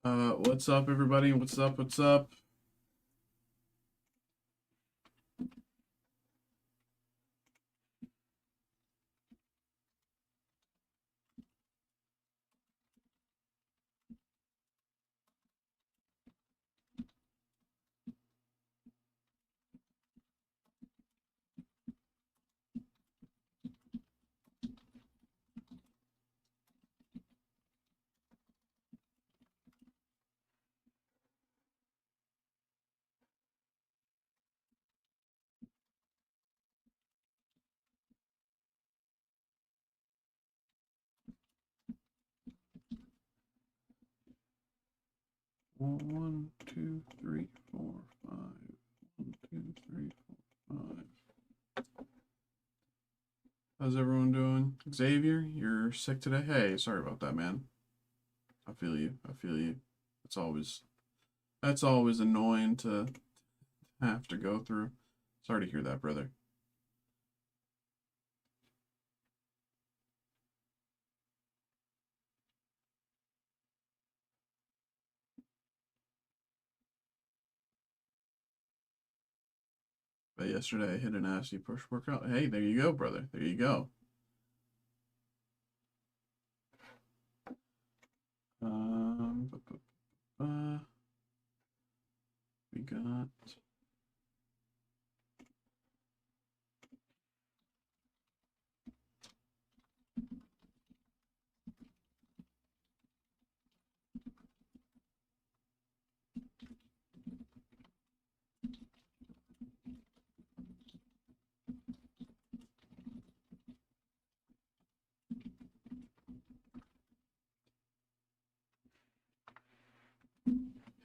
What's up, everybody? What's up? What's up? One, two, three, four, five. One, two, three, four, five. How's everyone doing? Xavier, you're sick today? Hey, sorry about that, man. I feel you. I feel you. It's always that's always annoying to have to go through. Sorry to hear that, brother. But yesterday I hit a nasty push workout. Hey, there you go, brother. There you go. Um, we got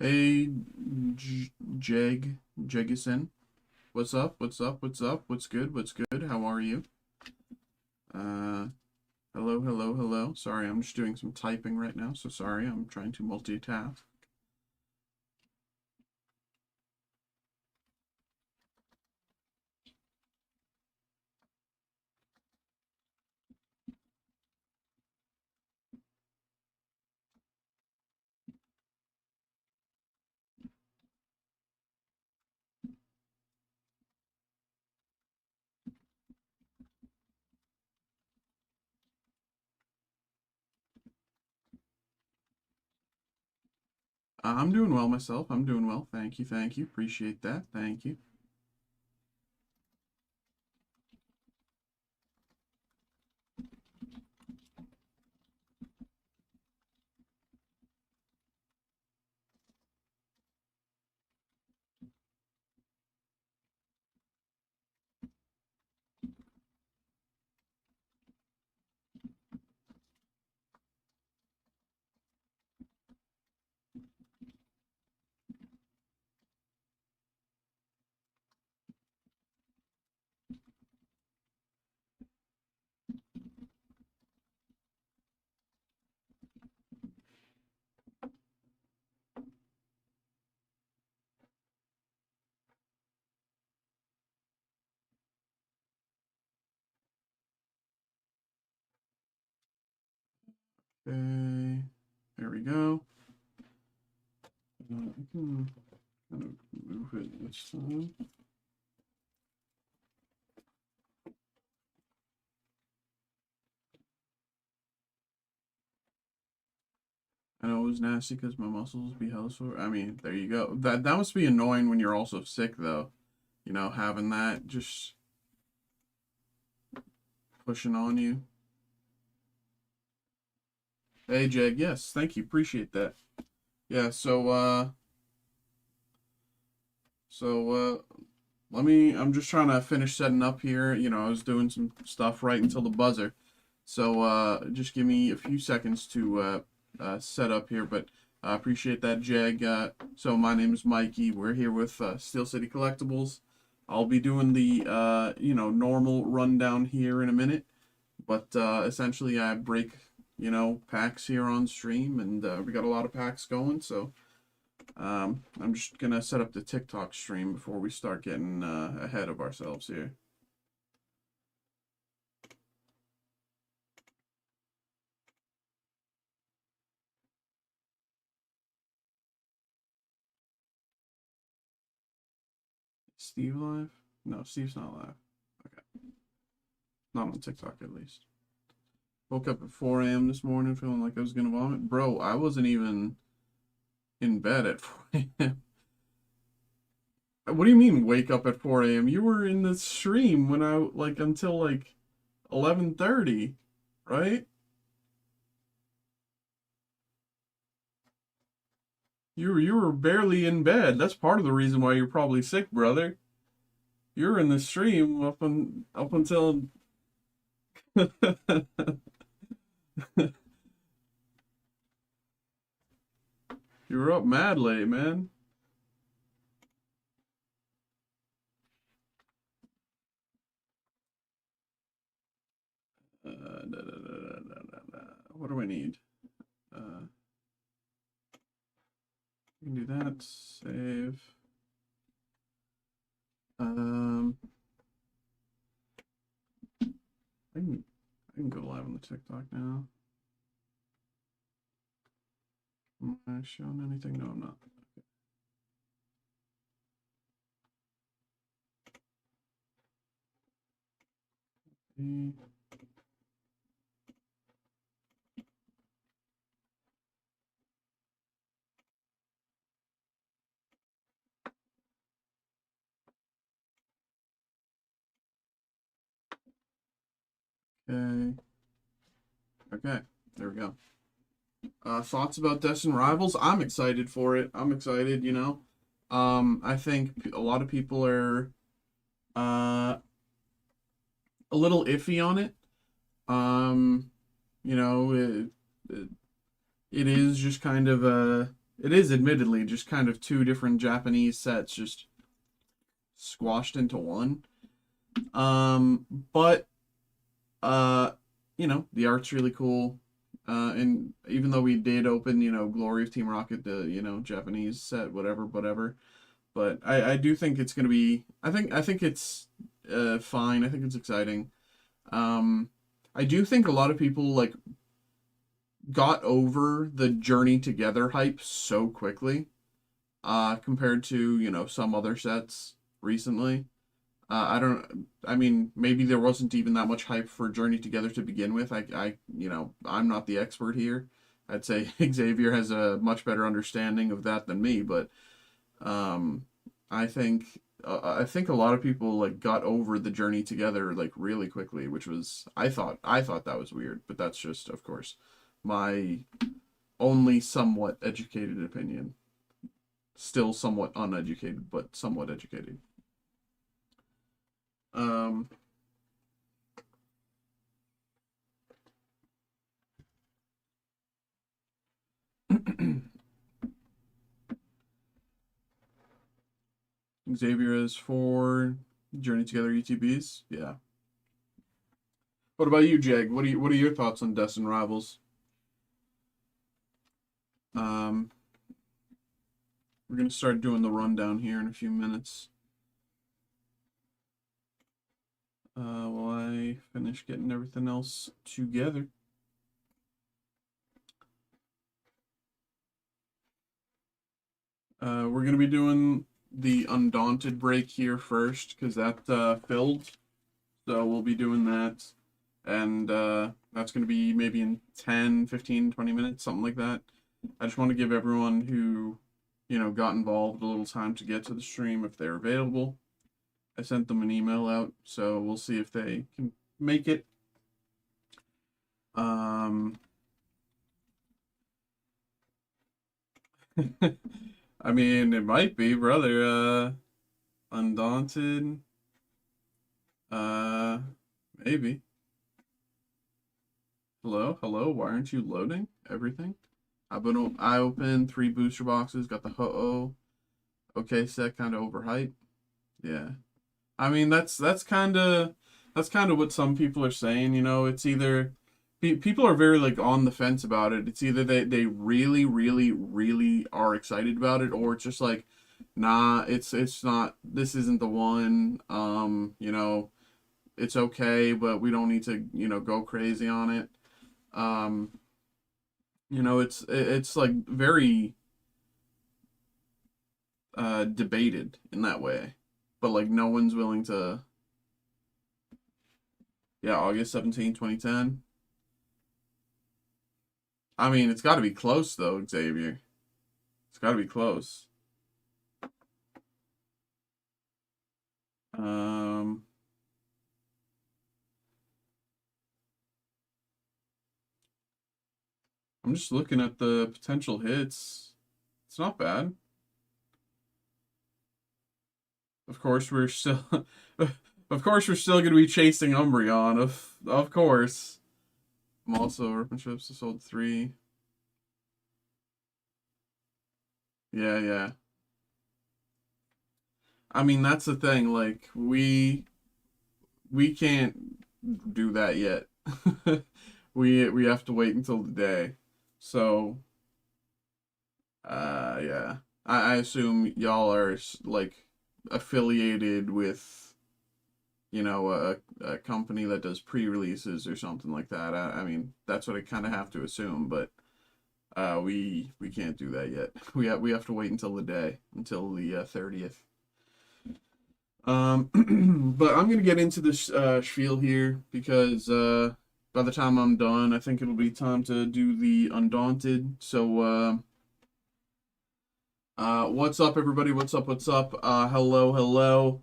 Hey, Jegison. What's up? What's up? What's up? What's good? What's good? How are you? Uh, hello, hello, hello. Sorry, I'm just doing some typing right now, so sorry. I'm trying to multitask. I'm doing well myself. I'm doing well. Thank you, thank you. Appreciate that. Thank you. Okay, there we go. I can kind of move it this time. I know it was nasty because my muscles be hella sore. I mean, there you go. That must be annoying when you're also sick, though. You know, having that just pushing on you. Hey, Jag. Yes, thank you. Appreciate that. Yeah. Let me. I'm just trying to finish setting up here. You know, I was doing some stuff right until the buzzer. So just give me a few seconds to set up here. But I appreciate that, Jag. So my name is Mikey. We're here with Steel City Collectibles. I'll be doing the normal rundown here in a minute. But essentially, I break packs here on stream, and we got a lot of packs going. So I'm just gonna set up the TikTok stream before we start getting ahead of ourselves here. Steve live? No, Steve's not live. Okay. Not on TikTok, at least. Woke up at 4 a.m. this morning feeling like I was gonna vomit. Bro, I wasn't even in bed at 4 a.m. What do you mean wake up at 4 a.m.? You were in the stream when I, like, until, like, 11:30, right? You were barely in bed. That's part of the reason why you're probably sick, brother. You're in the stream up until you were up mad late, man. What do I need? We can do that. Save. I can go live on the TikTok now. Am I showing anything? No, I'm not. Okay. Okay. Okay. There we go. Thoughts about Destin Rivals? I'm excited for it. I'm excited, you know. I think a lot of people are a little iffy on it. You know, it is just kind of it is admittedly just kind of two different Japanese sets just squashed into one. But you know, the art's really cool. And even though we did open, you know, Glory of Team Rocket, the, you know, Japanese set, whatever. But I do think it's gonna be. I think it's fine. I think it's exciting. I do think a lot of people like got over the Journey Together hype so quickly, compared to, you know, some other sets recently. I mean, maybe there wasn't even that much hype for Journey Together to begin with. You know, I'm not the expert here. I'd say Xavier has a much better understanding of that than me, but um, I think a lot of people like got over the Journey Together like really quickly, which was I thought that was weird, but that's just, of course, my only somewhat educated opinion. Still somewhat uneducated, but somewhat educated. Um, Xavier is for Journey Together ETBs. Yeah. What about you, Jag? What are your thoughts on Destin Rivals? Um, we're gonna start doing the rundown here in a few minutes. While I finish getting everything else together. We're gonna be doing the Undaunted break here first because that filled. So we'll be doing that. And that's going to be maybe in 10, 15, 20 minutes, something like that. I just want to give everyone who, you know, got involved a little time to get to the stream if they're available. I sent them an email out, so we'll see if they can make it. I mean, it might be, brother. Undaunted. Uh, maybe. Hello, hello. Why aren't you loading everything? I opened 3 booster boxes. Got the ho-oh. Okay, set kind of overhyped. Yeah. I mean, that's kind of what some people are saying. You know, it's either people are very like on the fence about it. It's either they really really really are excited about it, or it's just like, nah, it's not. This isn't the one. You know, it's okay, but we don't need to, you know, go crazy on it. Um, you know, it's like very debated in that way. but like no one's willing to. Yeah, August 17, 2010. I mean, it's got to be close though, Xavier. It's got to be close. Um, I'm just looking at the potential hits. It's not bad. Of course, we're still, of course, we're still going to be chasing Umbreon. Of course. I'm also workmanships sold 3. Yeah, yeah. I mean, that's the thing. Like we can't do that yet. We have to wait until the day. So, yeah. I assume y'all are like affiliated with, you know, a company that does pre-releases or something like that. I mean, that's what I kind of have to assume, but we can't do that yet. We have to wait until the day, until the 30th. But I'm gonna get into this spiel here because by the time I'm done, I think it'll be time to do the Undaunted. So what's up, everybody? What's up? What's up? Hello, hello.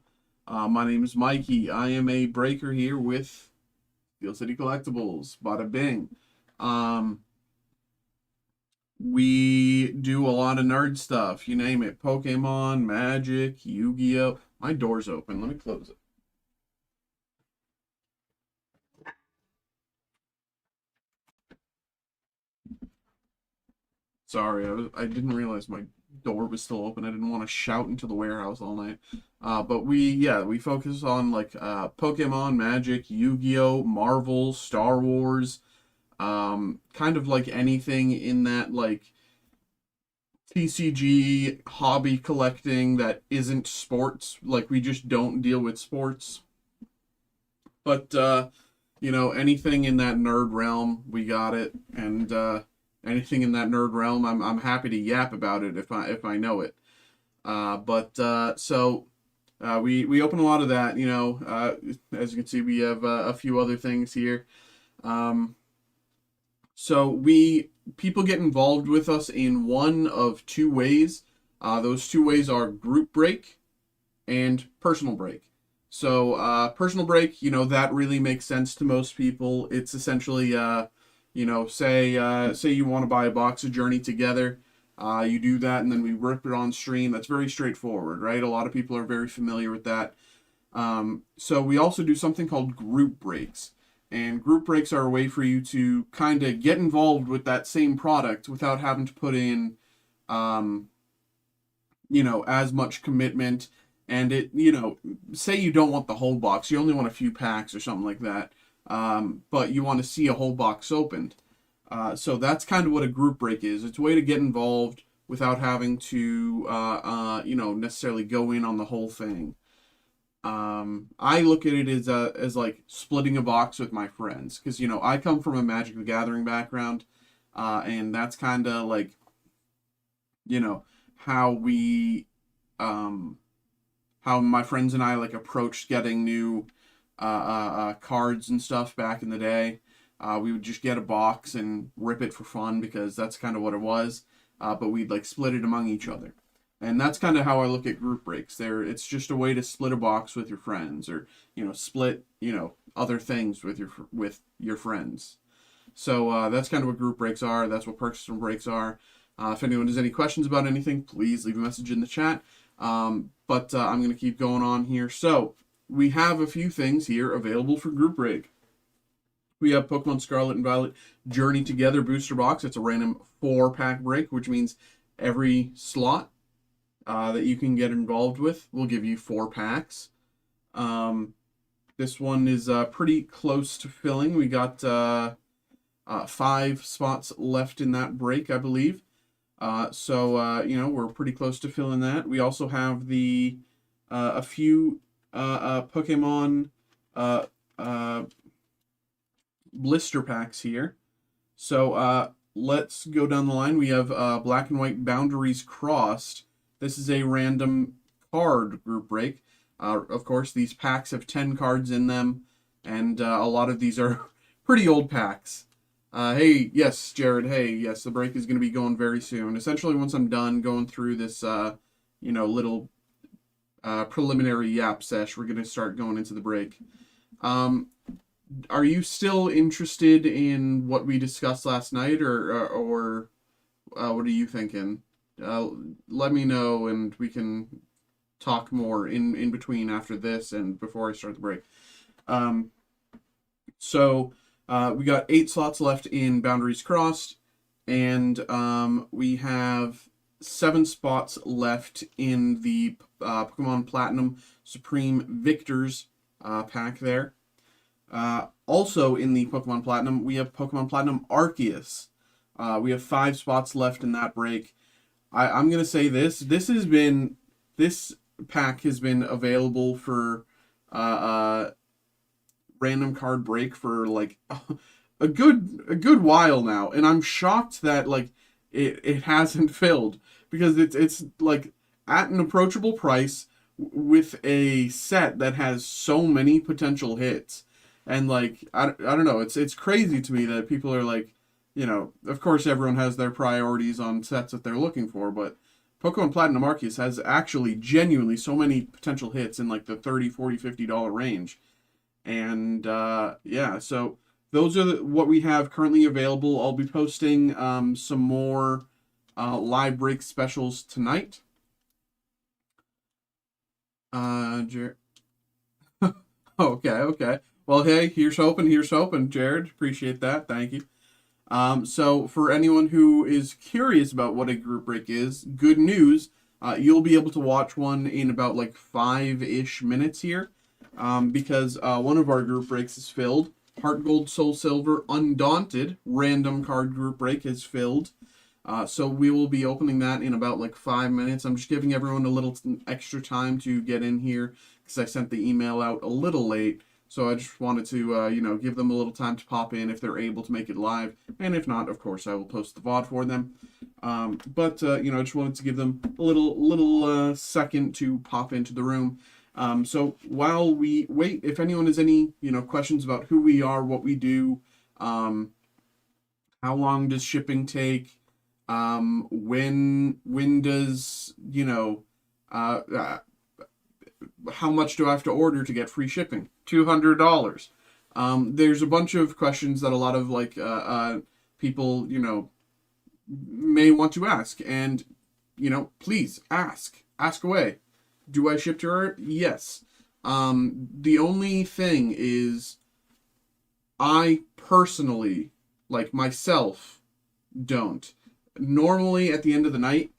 My name is Mikey. I am a breaker here with City Collectibles. Bada bing. We do a lot of nerd stuff. You name it. Pokemon, Magic, Yu-Gi-Oh! My door's open. Let me close it. Sorry, I didn't realize my door was still open. I didn't want to shout into the warehouse all night. But we focus on like Pokemon, Magic, Yu-Gi-Oh, Marvel, Star Wars, kind of like anything in that like TCG hobby collecting that isn't sports. Like we just don't deal with sports. But you know, anything in that nerd realm, we got it. And anything in that nerd realm, I'm happy to yap about it if I know it. We open a lot of that. You know, as you can see, we have a few other things here. So people get involved with us in one of 2 ways. Those 2 ways are group break and personal break. So personal break, you know, that really makes sense to most people. It's essentially, you know, say you want to buy a box of Journey together. You do that, and then we rip it on stream. That's very straightforward, right? A lot of people are very familiar with that. So we also do something called group breaks. And group breaks are a way for you to kind of get involved with that same product without having to put in, you know, as much commitment. And it, you know, say you don't want the whole box, you only want a few packs or something like that, but you want to see a whole box opened. So that's kind of what a group break is. It's a way to get involved without having to, you know, necessarily go in on the whole thing. I look at it as like splitting a box with my friends, because you know I come from a Magic the Gathering background, and that's kind of like, you know, how we how my friends and I like approached getting new cards and stuff back in the day. We would just get a box and rip it for fun because that's kind of what it was. But we'd like split it among each other. And that's kind of how I look at group breaks. It's just a way to split a box with your friends, or you know, split, you know, other things with your friends. So that's kind of what group breaks are. That's what personal breaks are. If anyone has any questions about anything, please leave a message in the chat. But I'm going to keep going on here. So we have a few things here available for group break. We have Pokemon Scarlet and Violet Journey Together booster box. It's a random 4-pack break, which means every slot that you can get involved with will give you 4 packs. This one is pretty close to filling. We got 5 spots left in that break, I believe. So you know, we're pretty close to filling that. We also have the a few Pokemon blister packs here. So let's go down the line. We have Black and White Boundaries Crossed. This is a random card group break. Of course, these packs have 10 cards in them, and a lot of these are pretty old packs. Hey, yes, Jared, hey, yes, the break is going to be going very soon. Essentially, once I'm done going through this, little preliminary yap sesh, we're going to start going into the break. Are you still interested in what we discussed last night, or what are you thinking? Let me know, and we can talk more in between after this and before I start the break. So we got 8 slots left in Boundaries Crossed, and we have 7 spots left in the Pokemon Platinum Supreme Victors pack there. Also in the Pokemon Platinum, we have Pokemon Platinum Arceus. We have 5 spots left in that break. I'm gonna say this. This pack has been available for random card break for like a good while now, and I'm shocked that like it hasn't filled, because it's like at an approachable price with a set that has so many potential hits. And like I don't know, it's crazy to me that people are like, of course everyone has their priorities on sets that they're looking for, but Pokemon Platinum Arceus has actually genuinely so many potential hits in like the 30, 40, $50 range. And yeah, so those are what we have currently available. I'll be posting some more live break specials tonight. Okay. Well, hey, here's hoping, Jared. Appreciate that. Thank you. So for anyone who is curious about what a group break is, good news. You'll be able to watch one in about like 5-ish minutes here, because one of our group breaks is filled. Heart Gold, Soul Silver, Undaunted random card group break is filled. So we will be opening that in about like 5 minutes. I'm just giving everyone a little extra time to get in here because I sent the email out a little late. So I just wanted to, give them a little time to pop in if they're able to make it live. And if not, of course, I will post the VOD for them. But I just wanted to give them a little second to pop into the room. So while we wait, if anyone has any, questions about who we are, what we do, how long does shipping take, when does, how much do I have to order to get free shipping? $200. There's a bunch of questions that a lot of like people, may want to ask, and please ask away. Do I ship to her? Yes. The only thing is, I personally, like myself, don't. Normally at the end of the night,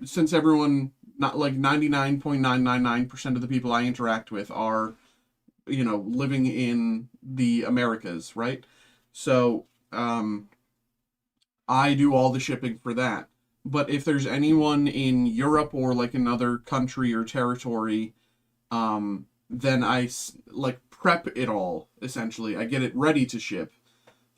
since everyone, not like 99.999% of the people I interact with are, living in the Americas, right? So, I do all the shipping for that. But if there's anyone in Europe or like another country or territory, then I like prep it all, essentially. I get it ready to ship.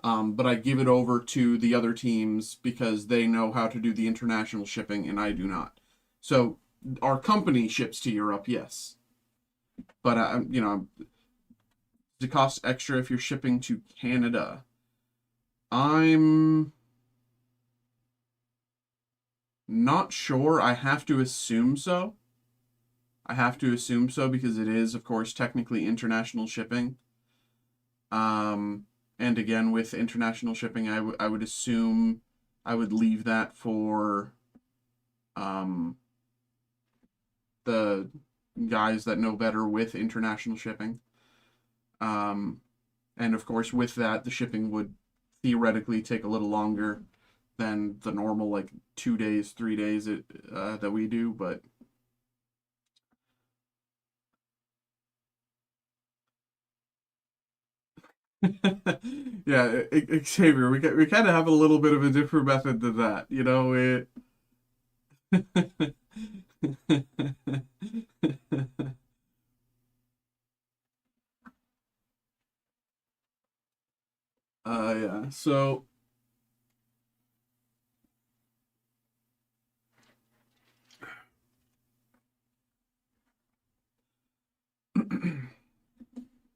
But I give it over to the other teams because they know how to do the international shipping and I do not. So our company ships to Europe, yes. But, it costs extra if you're shipping to Canada. I'm not sure. I have to assume so. Because it is, of course, technically international shipping. And again, with international shipping, I would assume I would leave that for the guys that know better with international shipping. And of course, with that, the shipping would theoretically take a little longer than the normal, like 2 days, 3 days that we do, but yeah, Xavier, we kind of have a little bit of a different method than that, it. Yeah. So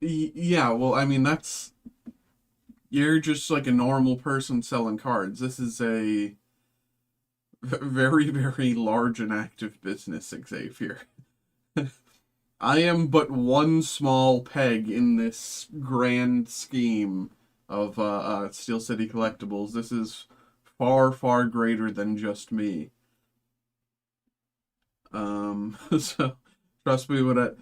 Yeah, well, I mean, you're just like a normal person selling cards. This is a very, very large and active business, Xavier. I am but one small peg in this grand scheme of Steel City Collectibles. This is far, far greater than just me. So trust me when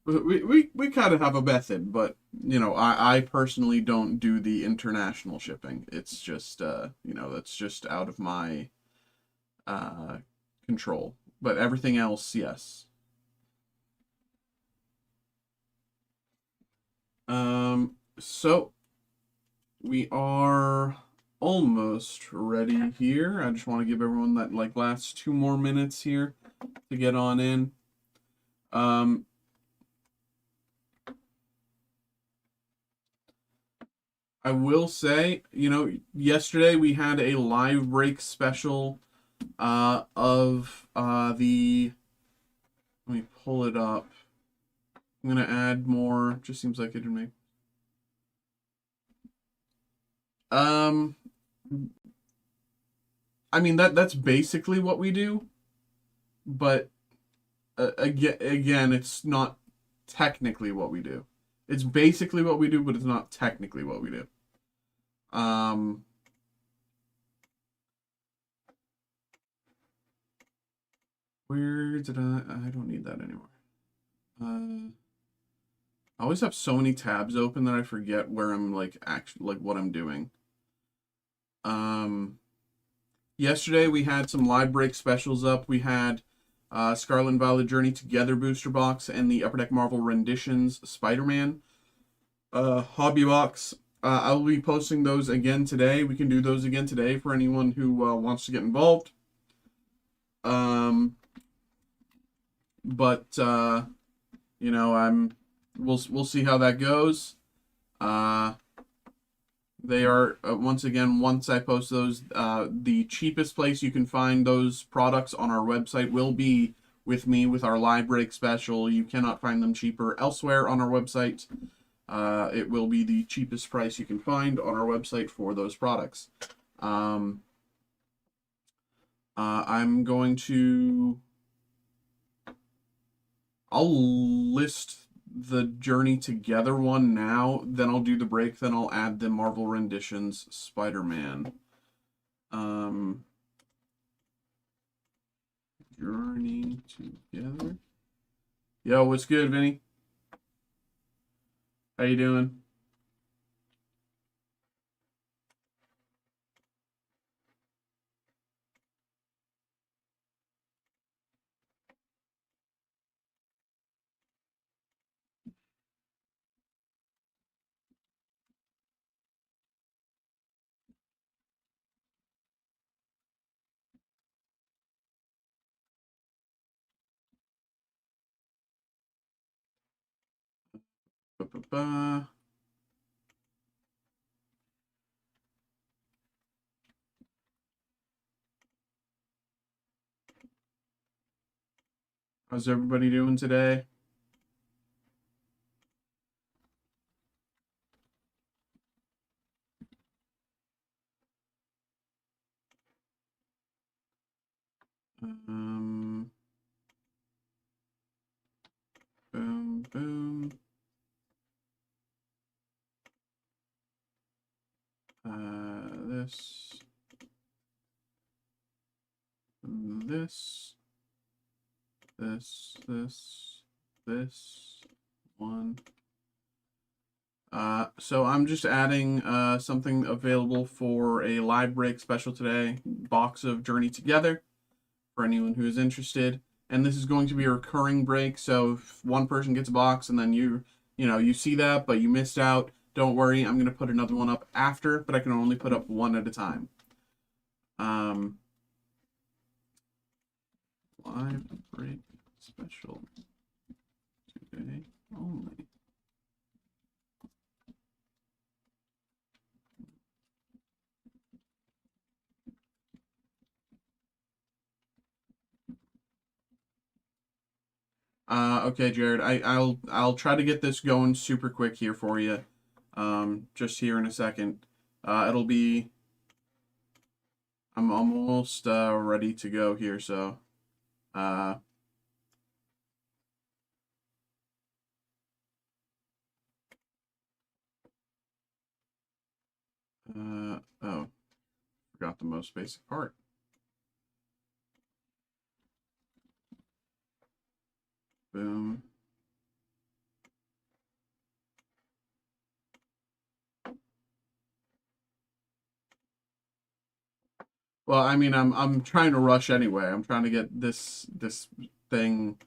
we kind of have a method, but I personally don't do the international shipping. It's just that's just out of my uh control. But everything else, yes. So we are almost ready here. I just want to give everyone that like last 2 more minutes here to get on in. Um, I will say, yesterday we had a live break special of the. Let me pull it up. I'm gonna add more. Just seems like it would make. Um, I mean that's basically what we do, but again, it's not technically what we do. It's basically what we do, but it's not technically what we do. Um, where did I don't need that anymore. I always have so many tabs open that I forget where I'm like actually like what I'm doing. Um, Yesterday we had some live break specials up. We had Scarlet and Violet Journey Together booster box and the Upper Deck Marvel Renditions Spider-Man hobby box. I will be posting those again today. We can do those again today for anyone who wants to get involved. Um, but we'll see how that goes. They are once again, once I post those, the cheapest place you can find those products on our website will be with me with our live break special. You cannot find them cheaper elsewhere on our website. It will be the cheapest price you can find on our website for those products. I'm going to. I'll list the Journey Together one now, then I'll do the break, then I'll add the Marvel Renditions Spider-Man. Journey Together. Yo, what's good, Vinny? How you doing? Ba-ba-ba. How's everybody doing today? Boom, boom. This, this one. So I'm just adding something available for a live break special today, box of Journey Together for anyone who is interested. And this is going to be a recurring break, so if one person gets a box and then you see that but you missed out, don't worry, I'm going to put another one up after, but I can only put up one at a time. Live break special today only. Okay, Jared. I'll try to get this going super quick here for you. Just here in a second. It'll be. I'm almost ready to go here. So, uh, oh, forgot the most basic part. Boom. Well, I mean, I'm trying to rush anyway. I'm trying to get this thing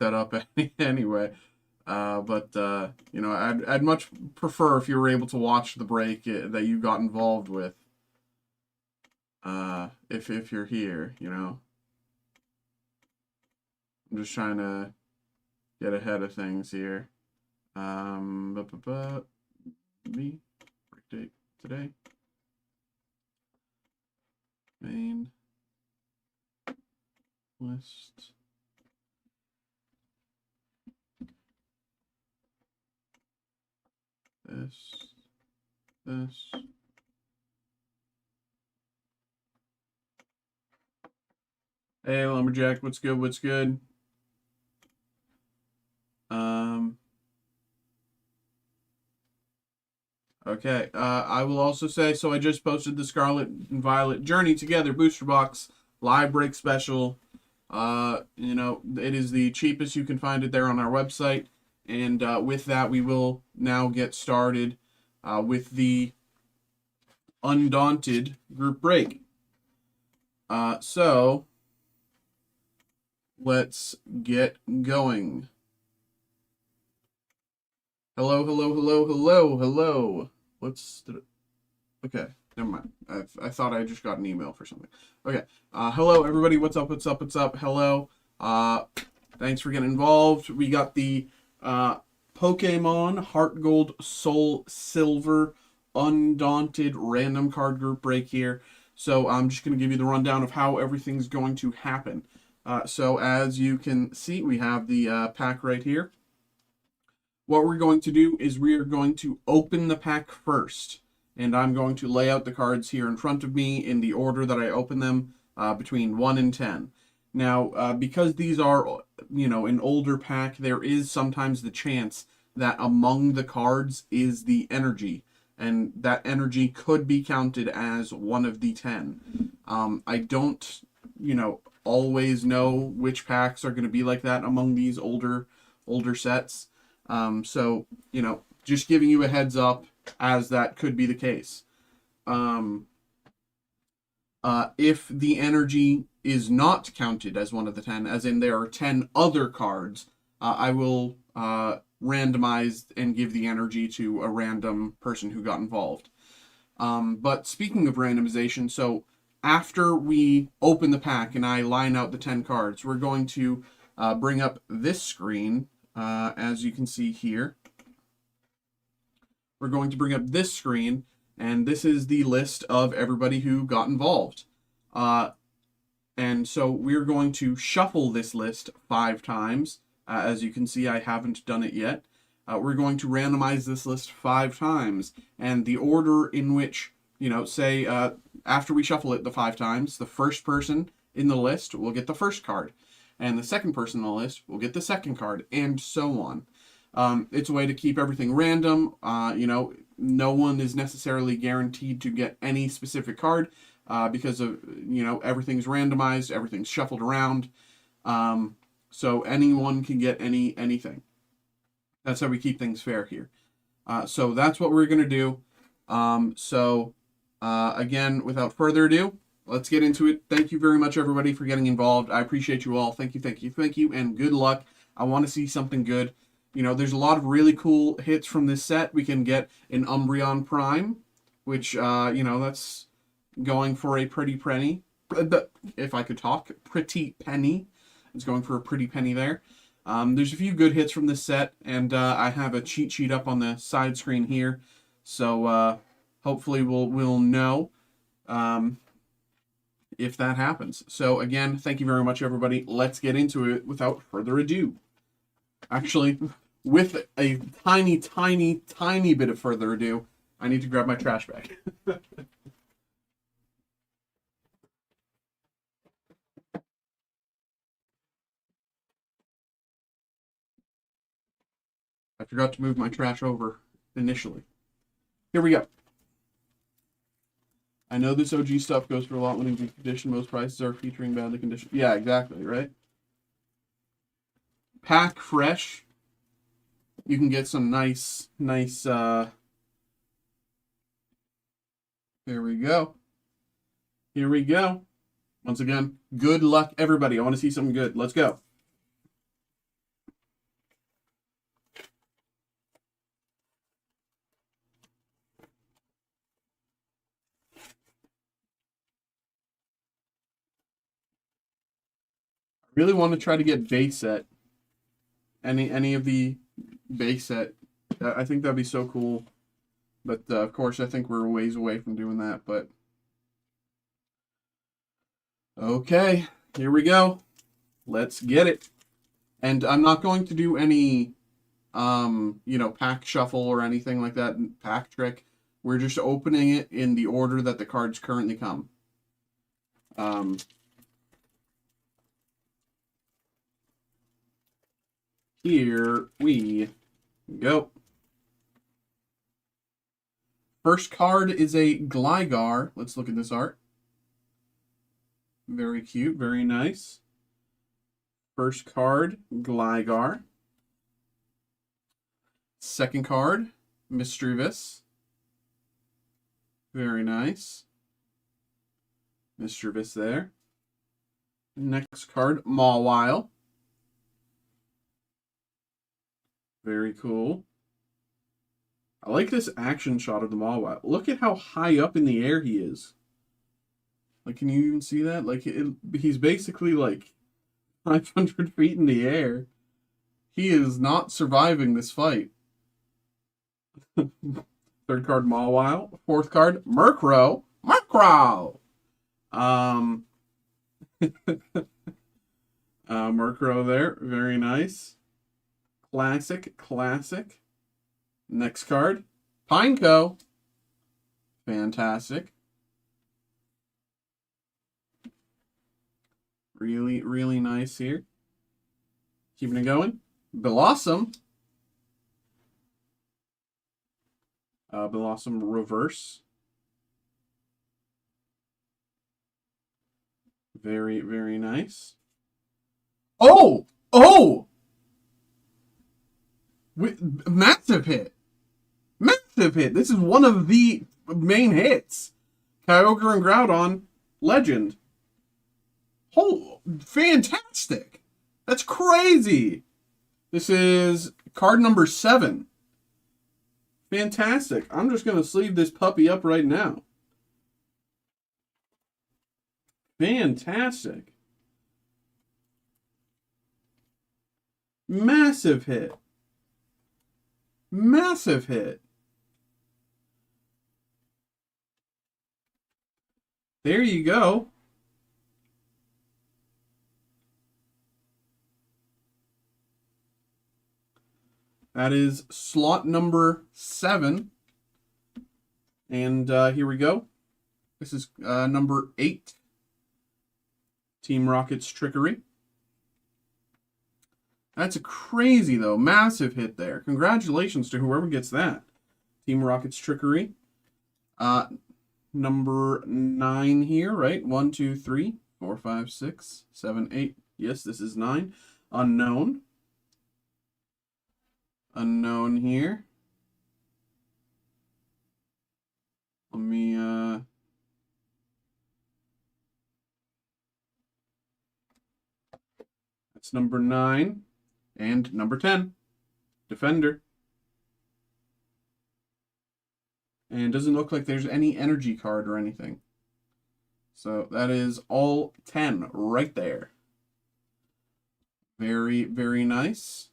set up anyway. But you know, I'd much prefer if you were able to watch the break that you got involved with. If you're here, you know, I'm just trying to get ahead of things here. Me break date today. Main list. This. Hey, Lumberjack, what's good? What's good? Okay. I will also say, so I just posted the Scarlet and Violet Journey Together booster box live break special. You know, it is the cheapest you can find it there on our website. And with that, we will now get started with the Undaunted group break. So let's get going. Hello, hello, hello, hello, hello. Okay, never mind. I thought I just got an email for something. Okay. Hello, everybody. What's up? What's up? What's up? Hello. Thanks for getting involved. We got the Pokemon Heart Gold Soul Silver Undaunted random card group break here. So I'm just going to give you the rundown of how everything's going to happen. So as you can see, we have the pack right here. What we're going to do is we are going to open the pack first. And I'm going to lay out the cards here in front of me in the order that I open them, between 1 and 10. Now, because these are, you know, an older pack, there is sometimes the chance that among the cards is the energy. And that energy could be counted as one of the 10. I don't, you know, always know which packs are going to be like that among these older sets. So, you know, just giving you a heads up as that could be the case. If the energy is not counted as one of the 10, as in there are 10 other cards, I will randomize and give the energy to a random person who got involved. But speaking of randomization, so after we open the pack and I line out the 10 cards, we're going to bring up this screen, as you can see here. We're going to bring up this screen, and this is the list of everybody who got involved. And so we're going to shuffle this list 5 times. As you can see, I haven't done it yet. We're going to randomize this list 5 times, and the order in which, you know, say, after we shuffle it the 5 times, the first person in the list will get the first card, and the second person in the list will get the second card, and so on. It's a way to keep everything random. You know, no one is necessarily guaranteed to get any specific card because of, you know, everything's randomized, everything's shuffled around. So anyone can get anything. That's how we keep things fair here. So that's what we're going to do. Again, without further ado, let's get into it. Thank you very much, everybody, for getting involved. I appreciate you all. Thank you, thank you, thank you, and good luck. I want to see something good. You know, there's a lot of really cool hits from this set. We can get an Umbreon Prime, which, you know, that's going for a pretty penny. If I could talk, pretty penny. It's going for a pretty penny there. There's a few good hits from this set, and I have a cheat sheet up on the side screen here. So hopefully we'll know if that happens. So again, thank you very much, everybody. Let's get into it without further ado. Actually, with a tiny, tiny, tiny bit of further ado, I need to grab my trash bag. I forgot to move my trash over initially. Here we go. I know this OG stuff goes for a lot when in good condition. Most prices are featuring badly conditioned. Yeah, exactly, right? Pack fresh. You can get some nice, here we go. Here we go. Once again, good luck, everybody. I want to see something good. Let's go. I really want to try to get base set. Any of the base set. I think that'd be so cool. But, of course, I think we're a ways away from doing that. But, okay. Here we go. Let's get it. And I'm not going to do any, pack shuffle or anything like that, pack trick. We're just opening it in the order that the cards currently come. Here we go. First card is a Gligar. Let's look at this art. Very cute, very nice. First card, Gligar. Second card, Mischievous. Very nice. Mischievous there. Next card, Mawile. Very cool. I like this action shot of the Mawile. Look at how high up in the air he is. Like, can you even see that? Like, he's basically like 500 feet in the air. He is not surviving this fight. Third card, Mawile. Fourth card, Murkrow. Murkrow! Murkrow there. Very nice. Classic, classic. Next card, Pineco. Fantastic. Really, really nice here. Keeping it going. Blossom. Blossom reverse. Very, very nice. Oh! Oh! Massive hit. Massive hit. This is one of the main hits. Kyogre and Groudon, legend. Oh, fantastic. That's crazy. This is card number 7. Fantastic. I'm just going to sleeve this puppy up right now. Fantastic. Massive hit. Massive hit. There you go. That is slot number 7. And here we go. This is number 8. Team Rocket's Trickery. That's a crazy, though. Massive hit there. Congratulations to whoever gets that. Team Rocket's Trickery. Number 9 here, right? 1, 2, 3, 4, 5, 6, 7, 8. Yes, this is 9. Unknown. Unknown here. Let me, that's number 9. And number 10, Defender. And doesn't look like there's any energy card or anything. So that is all 10 right there. Very, very nice.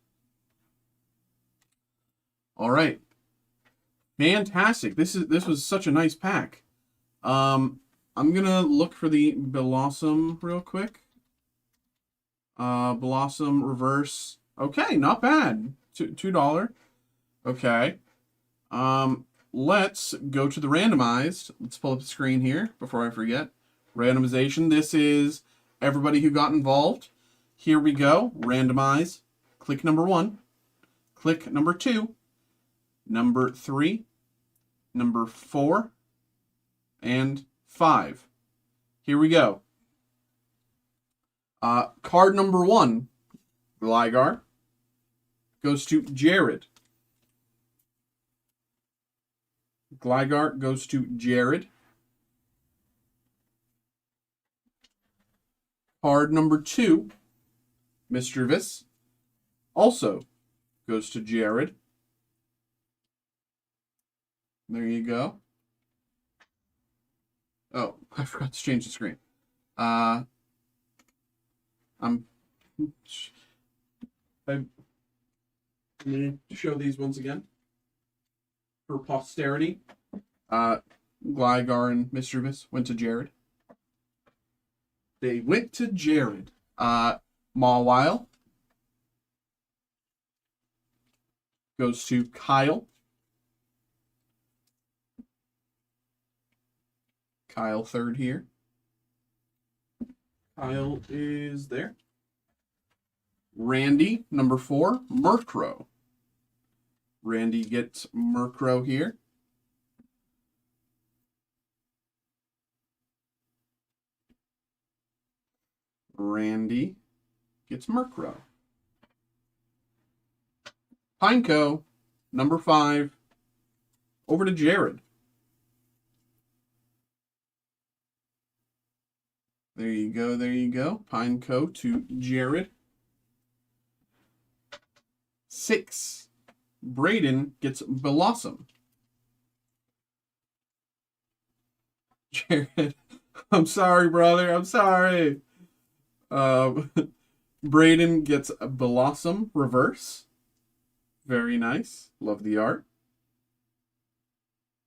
All right. Fantastic. This was such a nice pack. I'm gonna look for the Blossom real quick. Blossom reverse. Okay, not bad. $2. Okay. Let's go to the randomized. Let's pull up the screen here before I forget. Randomization. This is everybody who got involved. Here we go. Randomize. Click number 1. Click number 2. Number 3. Number 4. And 5. Here we go. Card number 1, Gligar, goes to Jared. Gligar goes to Jared. Card number 2, Mischievous, also goes to Jared. There you go. Oh, I forgot to change the screen. I'm going to show these once again for posterity. Gligar and Mischievous went to Jared. They went to Jared. Mawile goes to Kyle. Kyle third here. Kyle is there. Randy, number 4, Murkrow. Randy gets Murkrow here. Randy gets Murkrow. Pineco, number 5, over to Jared. There you go, there you go. Pineco to Jared. 6, Braden gets Blossom. Jared, I'm sorry, brother. I'm sorry. Braden gets Blossom reverse. Very nice. Love the art.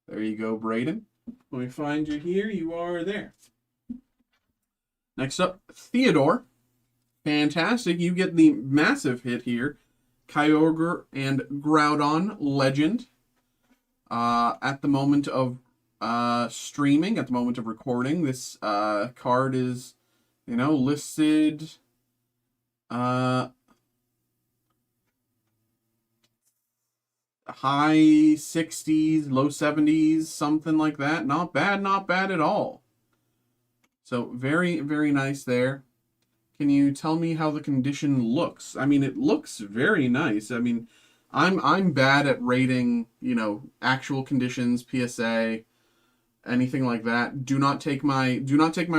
There you go, Braden. Let me find you here. You are there. Next up, Theodore. Fantastic. You get the massive hit here. Kyogre and Groudon Legend. At the moment of streaming, at the moment of recording, this card is, listed high 60s, low 70s, something like that. Not bad, not bad at all. So very, very nice there. Can you tell me how the condition looks? I mean, it looks very nice. I mean, I'm bad at rating, actual conditions, PSA, anything like that. Do not take my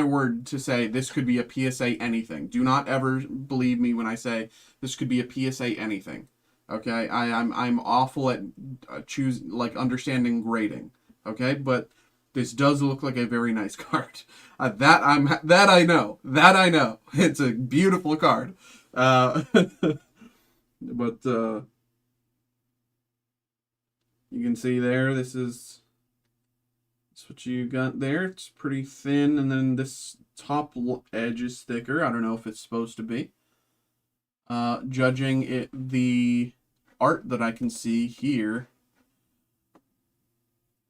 word to say this could be a PSA anything. Do not ever believe me when I say this could be a PSA anything. Okay? I'm awful at understanding grading. Okay? But this does look like a very nice card. That I know. It's a beautiful card. But you can see there, this is what you got there. It's pretty thin, and then this top edge is thicker. I don't know if it's supposed to be. Judging the art that I can see here,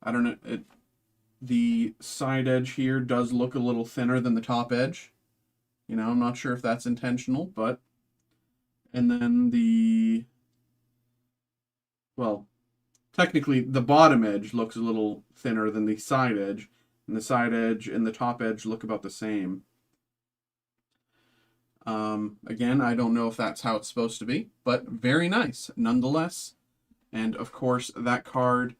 I don't know. The side edge here does look a little thinner than the top edge. I'm not sure if that's intentional, but... And then technically the bottom edge looks a little thinner than the side edge, and the side edge and the top edge look about the same. Again, I don't know if that's how it's supposed to be, but very nice nonetheless. And of course, that card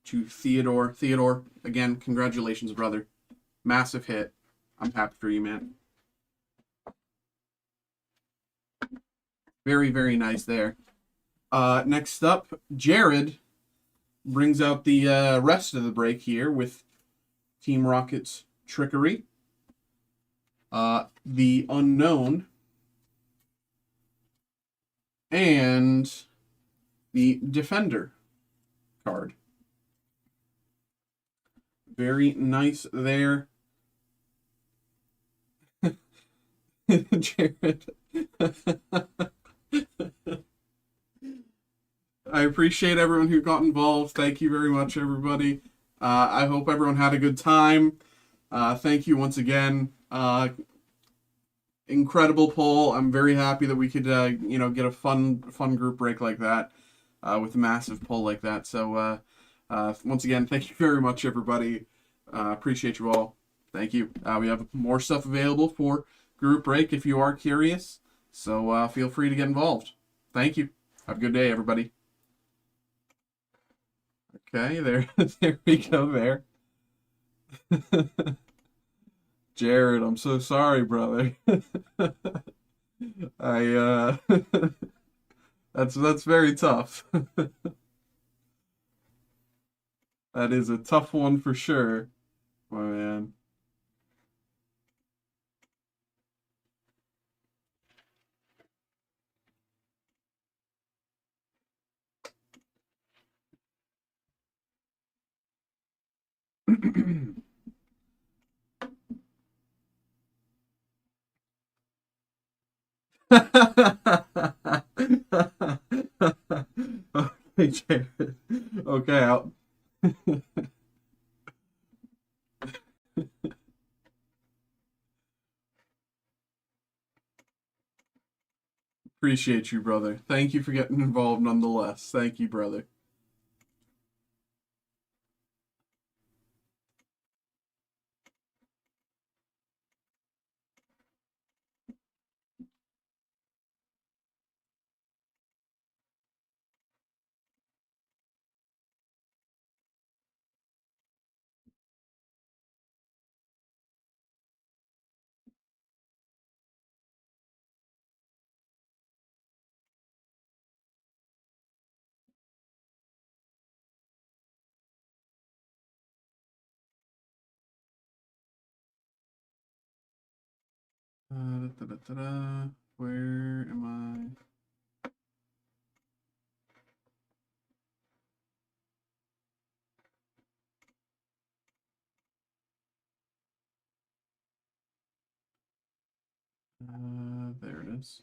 to Theodore. Theodore, again, congratulations, brother. Massive hit. I'm happy for you, man. Very, very nice there. Next up, Jared brings out the rest of the break here with Team Rocket's Trickery. The Unknown. And the Defender card. Very nice there. Jared. I appreciate everyone who got involved. Thank you very much, everybody. I hope everyone had a good time. Thank you once again. Incredible poll. I'm very happy that we could, get a fun group break like that, with a massive poll like that. So, once again, thank you very much, everybody. Appreciate you all. Thank you. We have more stuff available for group break if you are curious. So, feel free to get involved. Thank you. Have a good day, everybody. Okay, there, there we go. There, Jared. I'm so sorry, brother. I that's very tough. That is a tough one for sure, my man. Okay, Jared. Okay, I'll appreciate you, brother. Thank you for getting involved nonetheless. Thank you, brother. Where am I? There it is.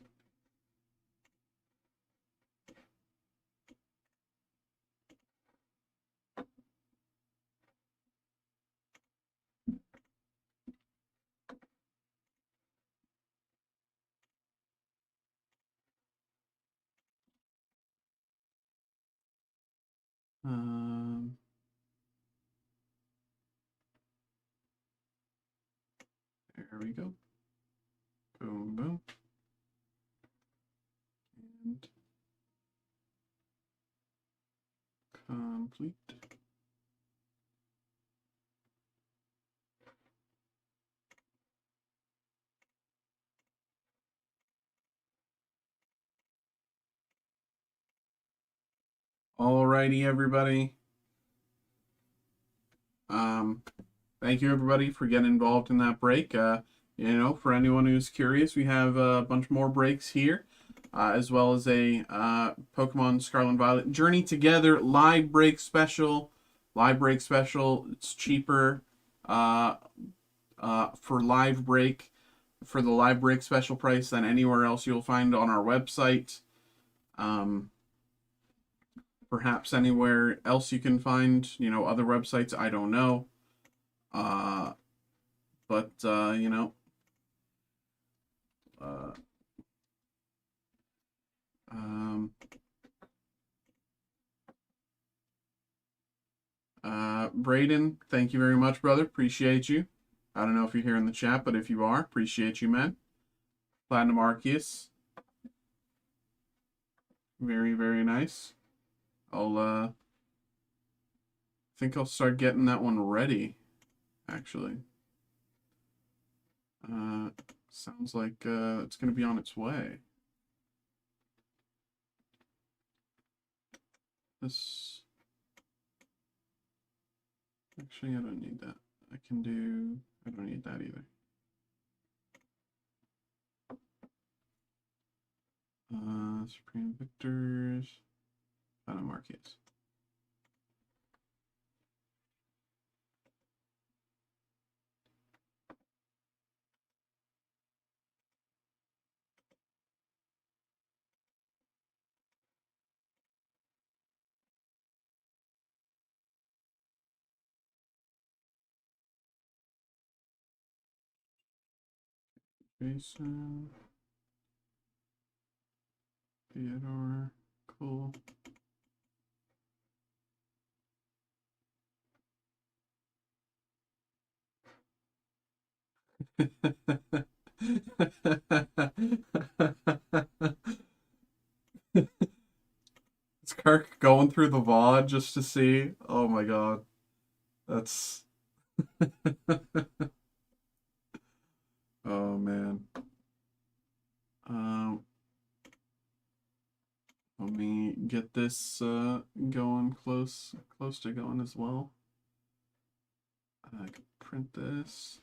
Um, there we go. Boom, boom, and complete. Alrighty, everybody. Thank you, everybody, for getting involved in that break. For anyone who's curious, we have a bunch more breaks here, as well as a Pokemon Scarlet and Violet Journey Together live break special. Live break special. It's cheaper for live break, for the live break special price than anywhere else you'll find on our website. Perhaps anywhere else you can find, other websites. I don't know. But uh, um, Braden, thank you very much, brother. Appreciate you. I don't know if you're here in the chat, but if you are, appreciate you, man. Platinum Arceus, very very nice. I'll think I'll start getting that one ready. Actually, sounds like it's gonna be on its way. This actually, I don't need that. I don't need that either. Supreme Victors, Platinum Arceus. Jason. Theodore. Cool. Is Kirk going through the VOD just to see? Oh my god. That's oh man. Um Let me get this going close to going as well. I can print this.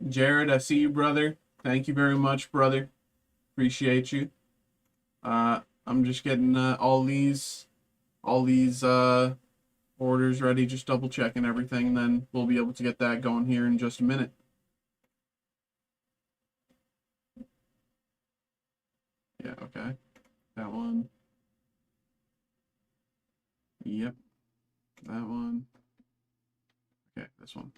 Jared, I see you, brother. Thank you very much, brother. Appreciate you. I'm just getting all these orders ready, just double checking everything, and then we'll be able to get that going here in just a minute. Yeah, okay. That one. Yep. That one. Okay, this one.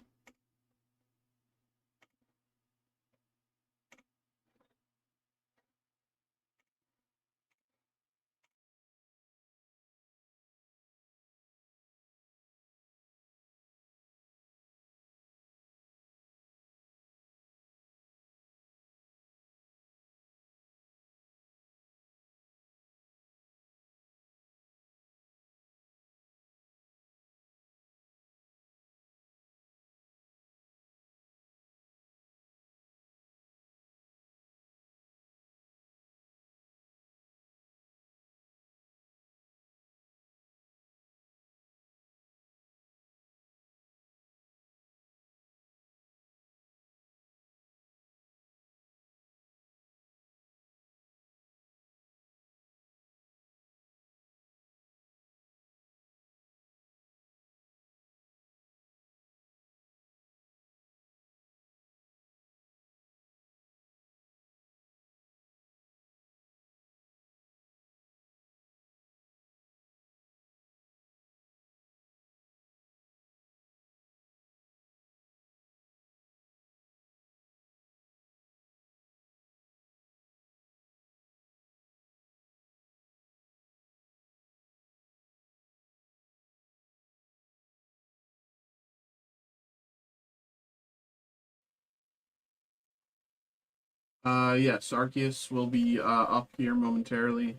Yes, Arceus will be up here momentarily.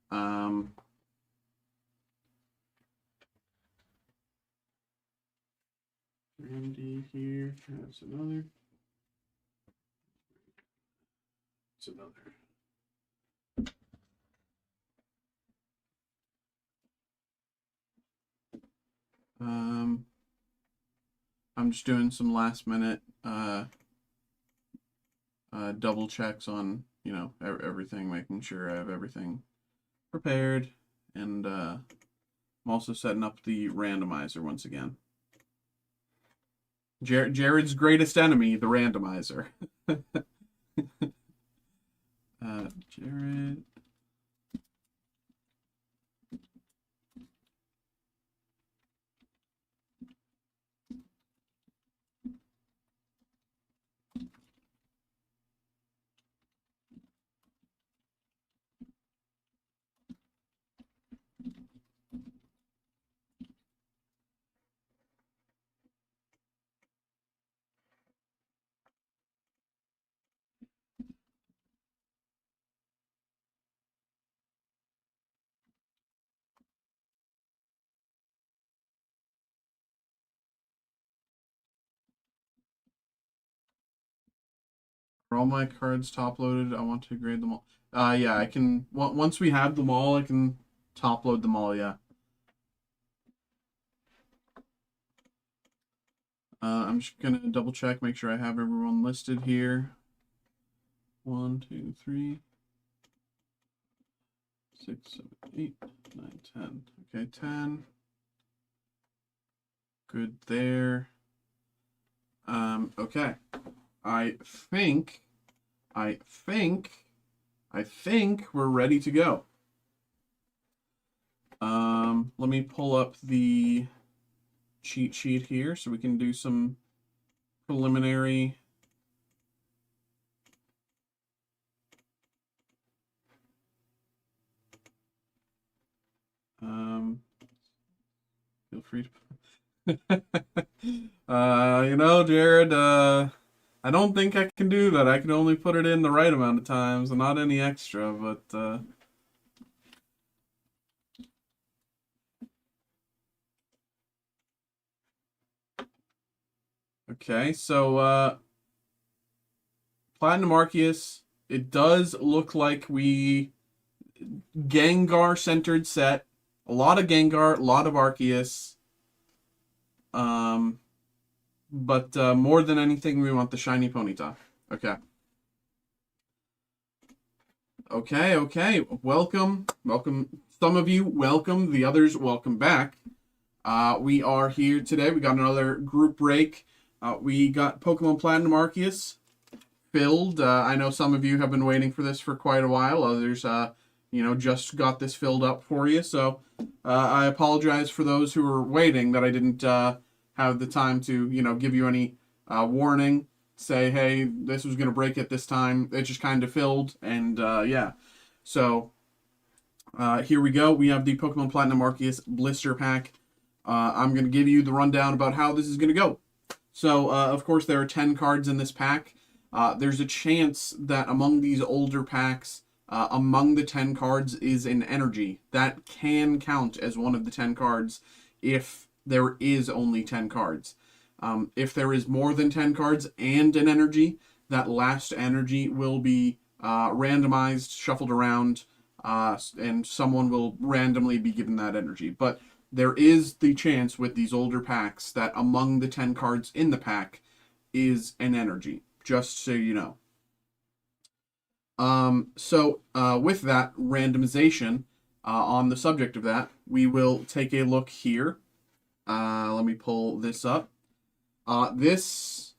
Um, Randy here has another. It's another. Um, I'm just doing some last minute double checks on everything, making sure I have everything prepared, and I'm also setting up the randomizer once again. Jared's greatest enemy, the randomizer. Jared. Are all my cards top loaded? I want to grade them all. Yeah, I can. Once we have them all, I can top load them all. Yeah. I'm just gonna double check, make sure I have everyone listed here. 1, 2, 3. 6, 7, 8, 9, 10. Okay, 10. Good there. Okay. I think we're ready to go. Let me pull up the cheat sheet here so we can do some preliminary. Feel free to. You know, Jared, I don't think I can do that. I can only put it in the right amount of times and not any extra, but okay, so Platinum Arceus, it does look like we Gengar centered set. A lot of Gengar, a lot of Arceus. But more than anything, we want the shiny Ponyta. Okay. Okay. Welcome. Some of you, welcome. The others, welcome back. We are here today. We got another group break. We got Pokemon Platinum Arceus filled. I know some of you have been waiting for this for quite a while. Others, just got this filled up for you. So I apologize for those who were waiting that I didn't have the time to, give you any warning. Say, hey, this was going to break at this time. It just kind of filled. And yeah. So here we go. We have the Pokemon Platinum Arceus Blister Pack. I'm going to give you the rundown about how this is going to go. So, of course, there are 10 cards in this pack. There's a chance that among these older packs, among the 10 cards is an energy. That can count as one of the 10 cards if there is only 10 cards. If there is more than 10 cards and an energy, that last energy will be randomized, shuffled around, and someone will randomly be given that energy. But there is the chance with these older packs that among the 10 cards in the pack is an energy, just so you know. So with that randomization, on the subject of that, we will take a look here. Let me pull this up. This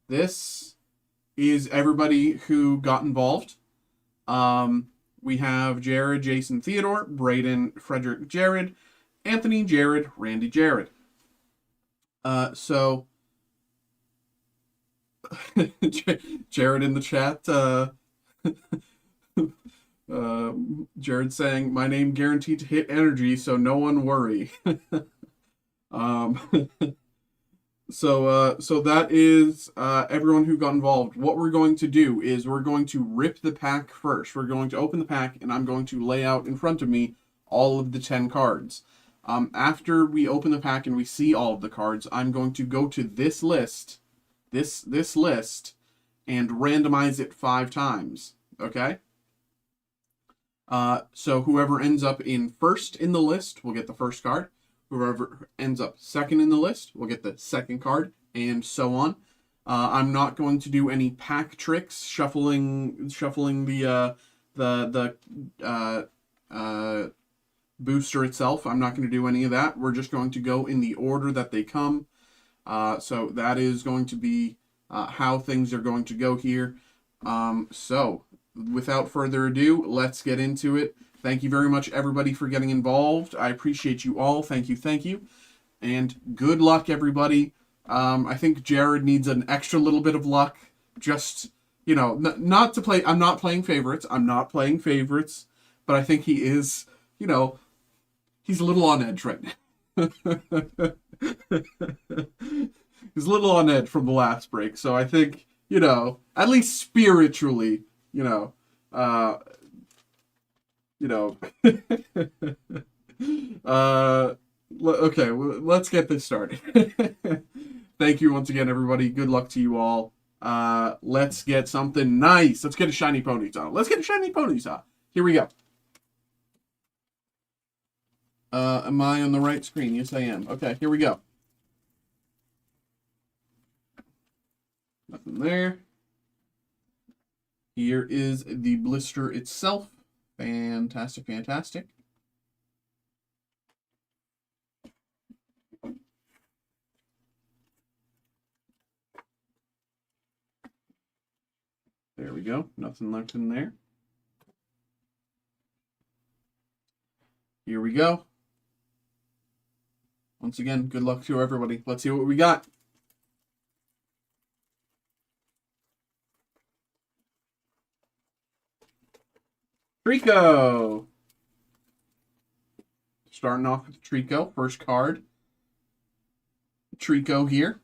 is everybody who got involved. We have Jared, Jason, Theodore, Braden, Frederick, Jared, Anthony, Jared, Randy, Jared. So Jared in the chat, Jared saying, my name guaranteed to hit energy, so no one worry. So that is everyone who got involved. What we're going to do is we're going to rip the pack first. We're going to open the pack, and I'm going to lay out in front of me all of the 10 cards. After we open the pack and we see all of the cards, I'm going to go to this list, this list, and randomize it 5 times. Okay? So whoever ends up in first in the list will get the first card. Whoever ends up second in the list will get the second card, and so on. I'm not going to do any pack tricks, shuffling the booster itself. I'm not going to do any of that. We're just going to go in the order that they come. So that is going to be how things are going to go here. So without further ado, let's get into it. Thank you very much, everybody, for getting involved. I appreciate you all. Thank you. And good luck, everybody. I think Jared needs an extra little bit of luck. Just, not to play. I'm not playing favorites. But I think he is, he's a little on edge right now. He's a little on edge from the last break. So I think, at least spiritually, okay, let's get this started. Thank you once again, everybody. Good luck to you all. Let's get something nice. Let's get a shiny Ponyta. Here we go. Am I on the right screen? Yes, I am. Okay, here we go. Nothing there. Here is the blister itself. Fantastic, fantastic. There we go. Nothing left in there. Here we go. Once again, good luck to everybody. Let's see what we got. Trico. Starting off with Trico. First card. Trico here.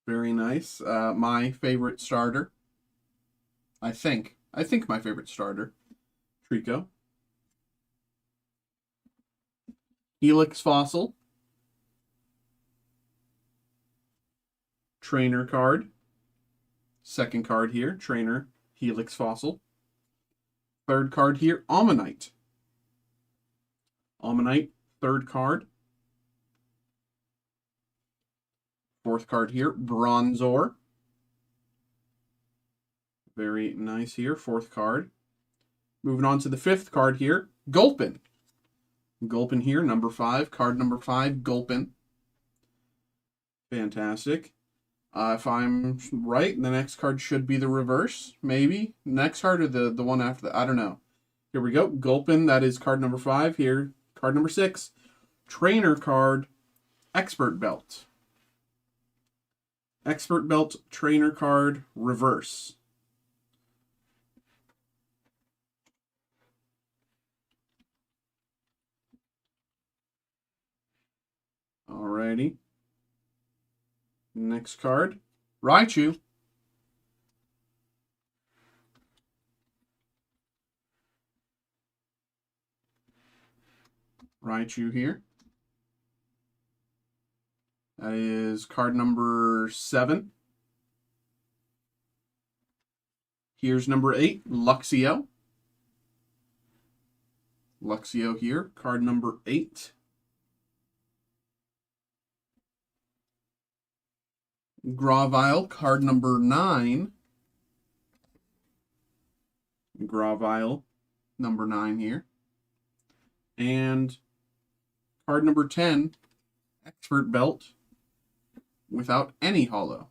Very nice. My favorite starter. I think my favorite starter. Trico. Helix Fossil. Trainer card. Second card here. Trainer. Helix Fossil. Third card here. Ammonite. Ammonite. Third card. Fourth card here. Bronzor. Very nice here. Fourth card. Moving on to the fifth card here. Gulpin. Gulpin here. Number 5. Card number 5. Gulpin. Fantastic. If I'm right, the next card should be the reverse. Maybe. Next card or the one after that. I don't know. Here we go. Gulpin. That is card number 5 here. Card number 6. Trainer card. Expert Belt. Expert Belt Trainer card reverse. Alrighty. Next card. Raichu. Raichu here. That is card number 7. Here's number 8, Luxio. Luxio here, card number 8. Gravile, card number 9. Gravile, number 9 here. And card number 10, Expert Belt, without any holo.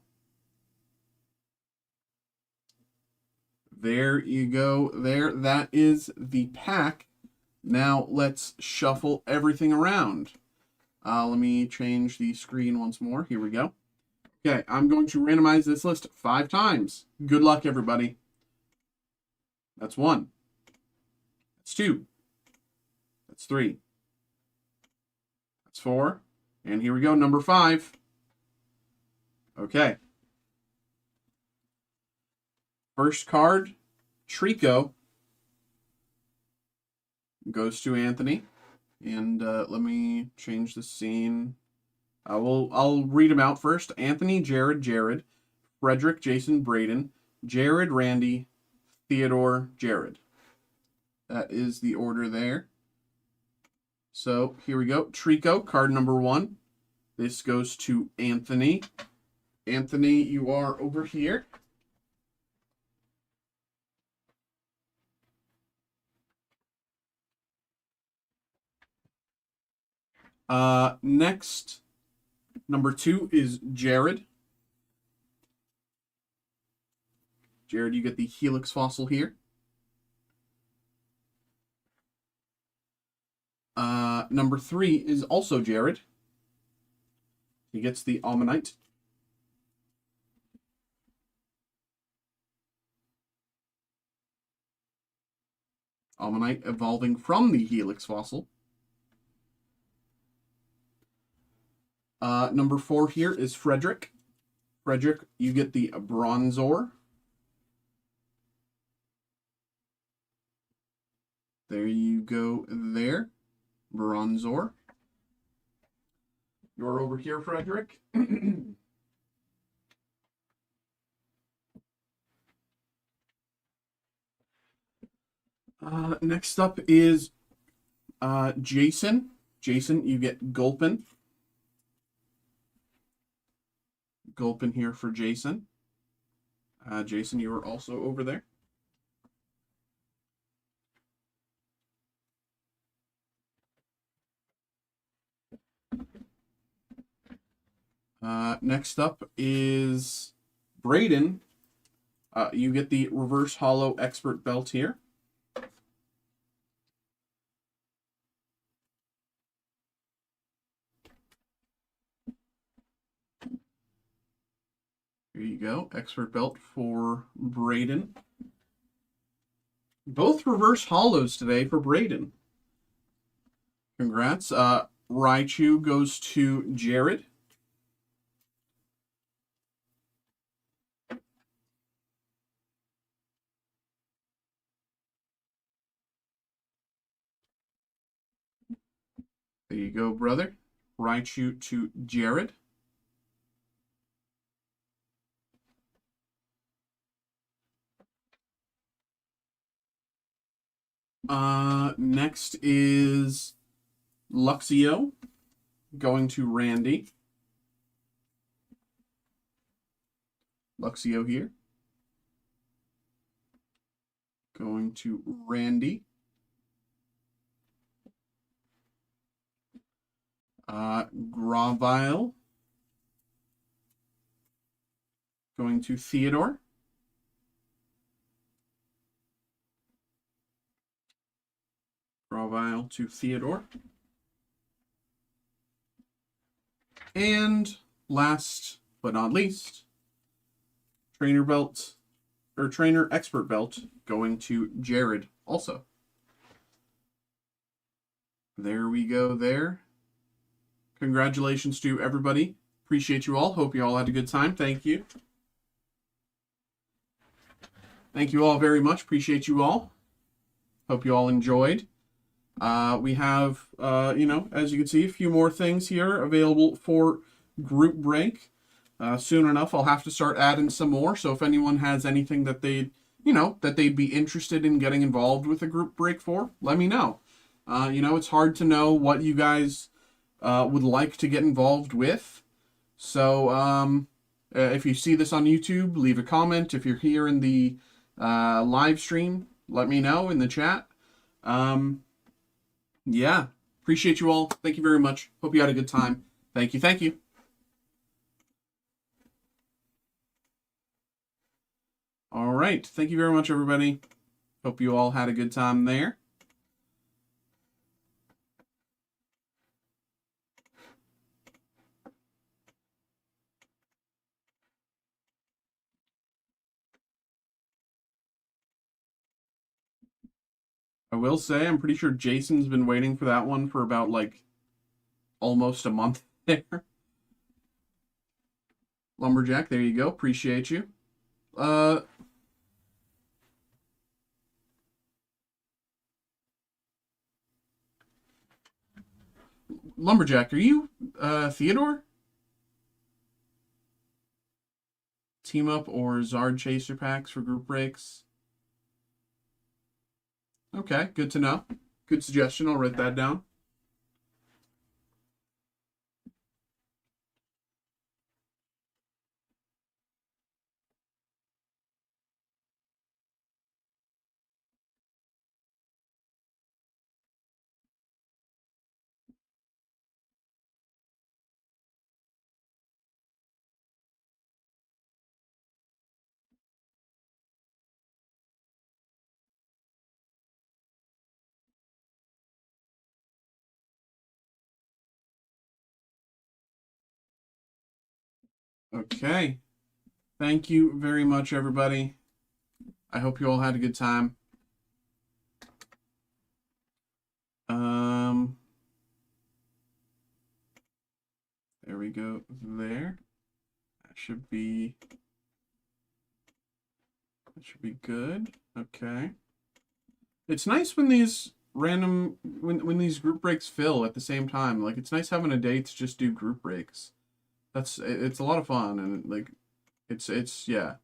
There you go. There, that is the pack. Now let's shuffle everything around. Let me change the screen once more. Here we go. Okay, I'm going to randomize this list 5 times. Good luck, everybody. That's 1. That's 2. That's 3. That's 4. And here we go, number 5. Okay. First card, Trico, goes to Anthony. And let me change the scene. I'll read them out first. Anthony, Jared, Frederick, Jason, Braden, Jared, Randy, Theodore, Jared. That is the order there. So here we go. Trico, card number 1. This goes to Anthony. Anthony, you are over here. Next, number 2 is Jared. Jared, you get the Helix Fossil here. Number 3 is also Jared. He gets the Ammonite. Ammonite evolving from the Helix Fossil. Number 4 here is Frederick. Frederick, you get the Bronzor. There you go there. Bronzor. You're over here, Frederick. Next up is Jason. Jason, you get Gulpin. Gulpin here for Jason. Jason, you are also over there. Next up is Braden. You get the reverse hollow expert belt here. Here you go, expert belt for Braden. Both reverse hollows today for Braden. Congrats. Raichu goes to Jared. There you go, brother. Raichu to Jared. Next is Luxio going to Randy. Luxio here. Going to Randy. Gravile going to Theodore. Gravile to Theodore. And last but not least, trainer belt or trainer expert belt going to Jared also. There we go there. Congratulations to everybody. Appreciate you all. Hope you all had a good time. Thank you. Thank you all very much. Appreciate you all. Hope you all enjoyed. We have, as you can see, a few more things here available for group break. Soon enough, I'll have to start adding some more. So if anyone has anything that they'd be interested in getting involved with a group break for, let me know. It's hard to know what you guys would like to get involved with. So if you see this on YouTube, leave a comment. If you're here in the live stream, let me know in the chat. Yeah, appreciate you all. Thank you very much. Hope you had a good time. Thank you. Thank you. All right. Thank you very much, everybody. Hope you all had a good time there. I will say, I'm pretty sure Jason's been waiting for that one for about, almost a month there. Lumberjack, there you go. Appreciate you. Lumberjack, are you Theodore? Team up or Zard Chaser packs for group breaks? Okay, good to know. Good suggestion. I'll write that down. Okay. Thank you very much, everybody. I hope you all had a good time. There we go. There. That should be good. Okay. It's nice when these when these group breaks fill at the same time. Like, it's nice having a day to just do group breaks. It's a lot of fun, and it's yeah.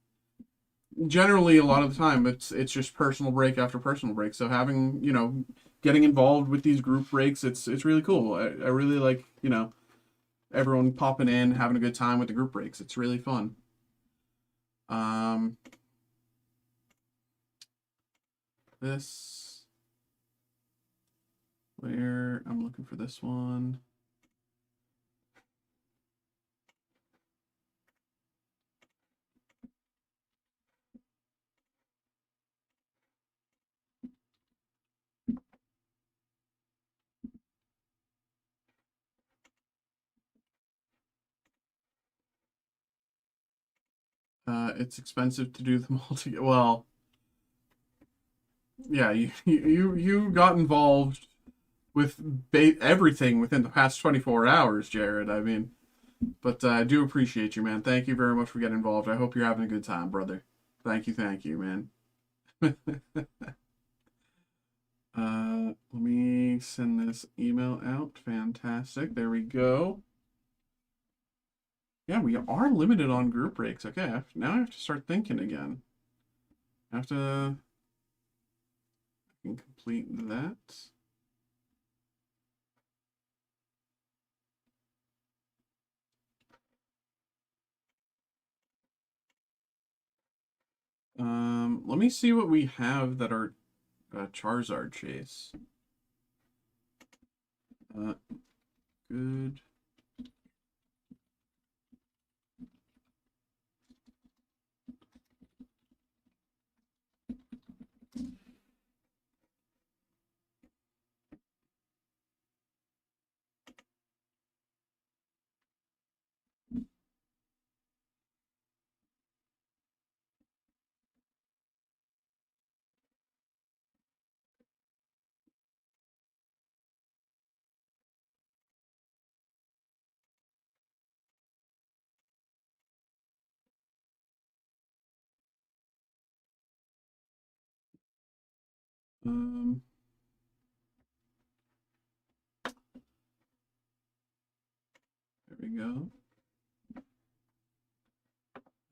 Generally, a lot of the time, it's just personal break after personal break. So having, getting involved with these group breaks, it's really cool. I really like, everyone popping in, having a good time with the group breaks. It's really fun. This, where I'm looking for this one. It's expensive to do them all together. Well, yeah, you got involved with everything within the past 24 hours, Jared. I mean, but I do appreciate you, man. Thank you very much for getting involved. I hope you're having a good time, brother. Thank you, man. Let me send this email out. Fantastic. There we go. Yeah, we are limited on group breaks. Okay, now I have to start thinking again. I have to I can complete that. Let me see what we have that are Charizard chase. Good. Um, there we go.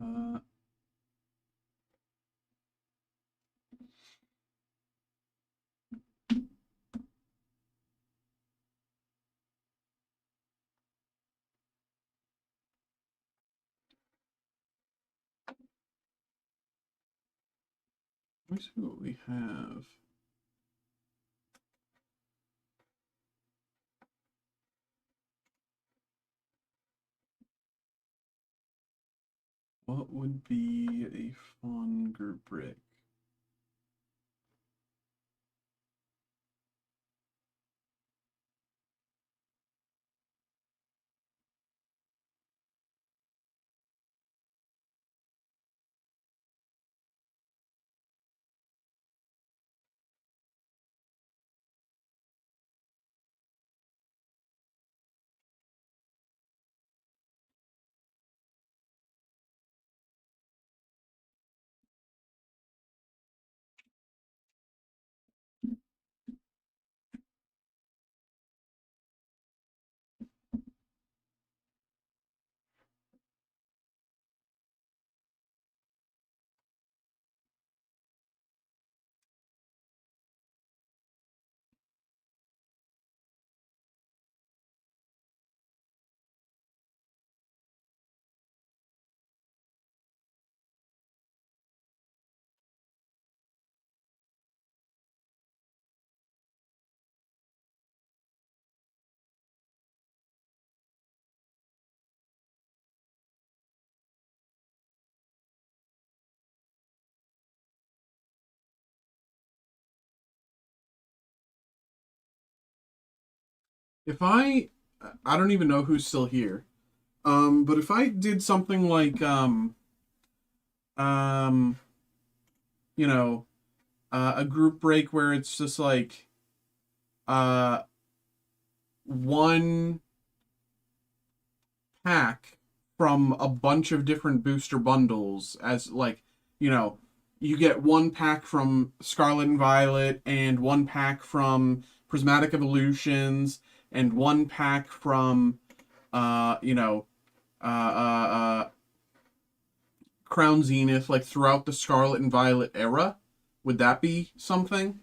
Uh, Let me see what we have. What would be a fun group break? If I don't even know who's still here. But if I did something like um, you know, a group break where it's just like uh one pack from a bunch of different booster bundles as like, you know, you get one pack from Scarlet and Violet and one pack from Prismatic Evolutions and one pack from you know, uh, uh, uh, Crown Zenith, like throughout the Scarlet and Violet era. Would that be something?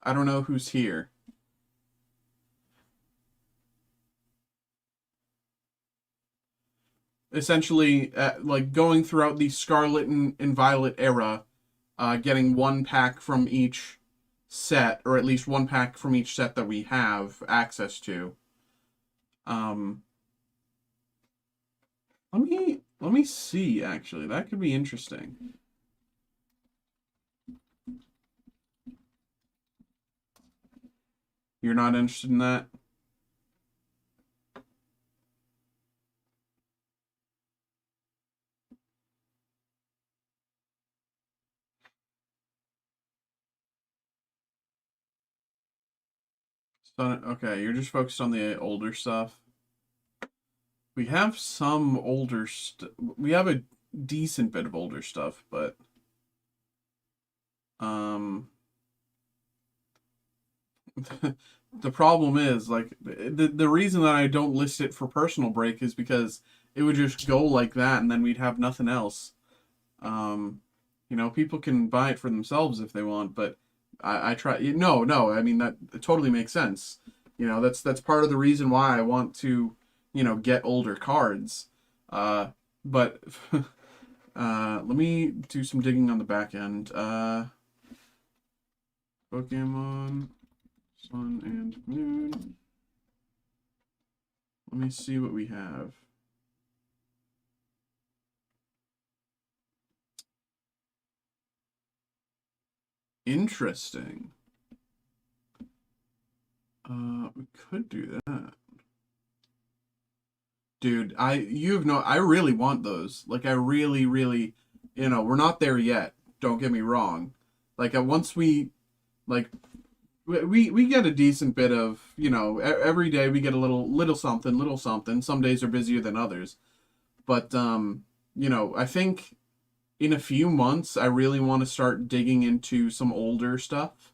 I don't know who's here. Essentially, like going throughout the Scarlet and Violet era, getting one pack from each set, or at least one pack from each set that we have access to. Um, let me see. Actually, that could be interesting. You're not interested in that? Okay, you're just focused on the older stuff. We have some older we have a decent bit of older stuff, but um the problem is like the reason that I don't list it for personal break is because it would just go like that and then we'd have nothing else. Um, people can buy it for themselves if they want, but I try. No. I mean that it totally makes sense. That's part of the reason why I want to, get older cards. But let me do some digging on the back end. Pokemon Sun and Moon. Let me see what we have. Interesting. We could do that. Dude, I really want those. Like, I really, really, we're not there yet. Don't get me wrong. Like, once like, we get a decent bit of, every day we get a little something, little something. Some days are busier than others. But, I think in a few months, I really want to start digging into some older stuff.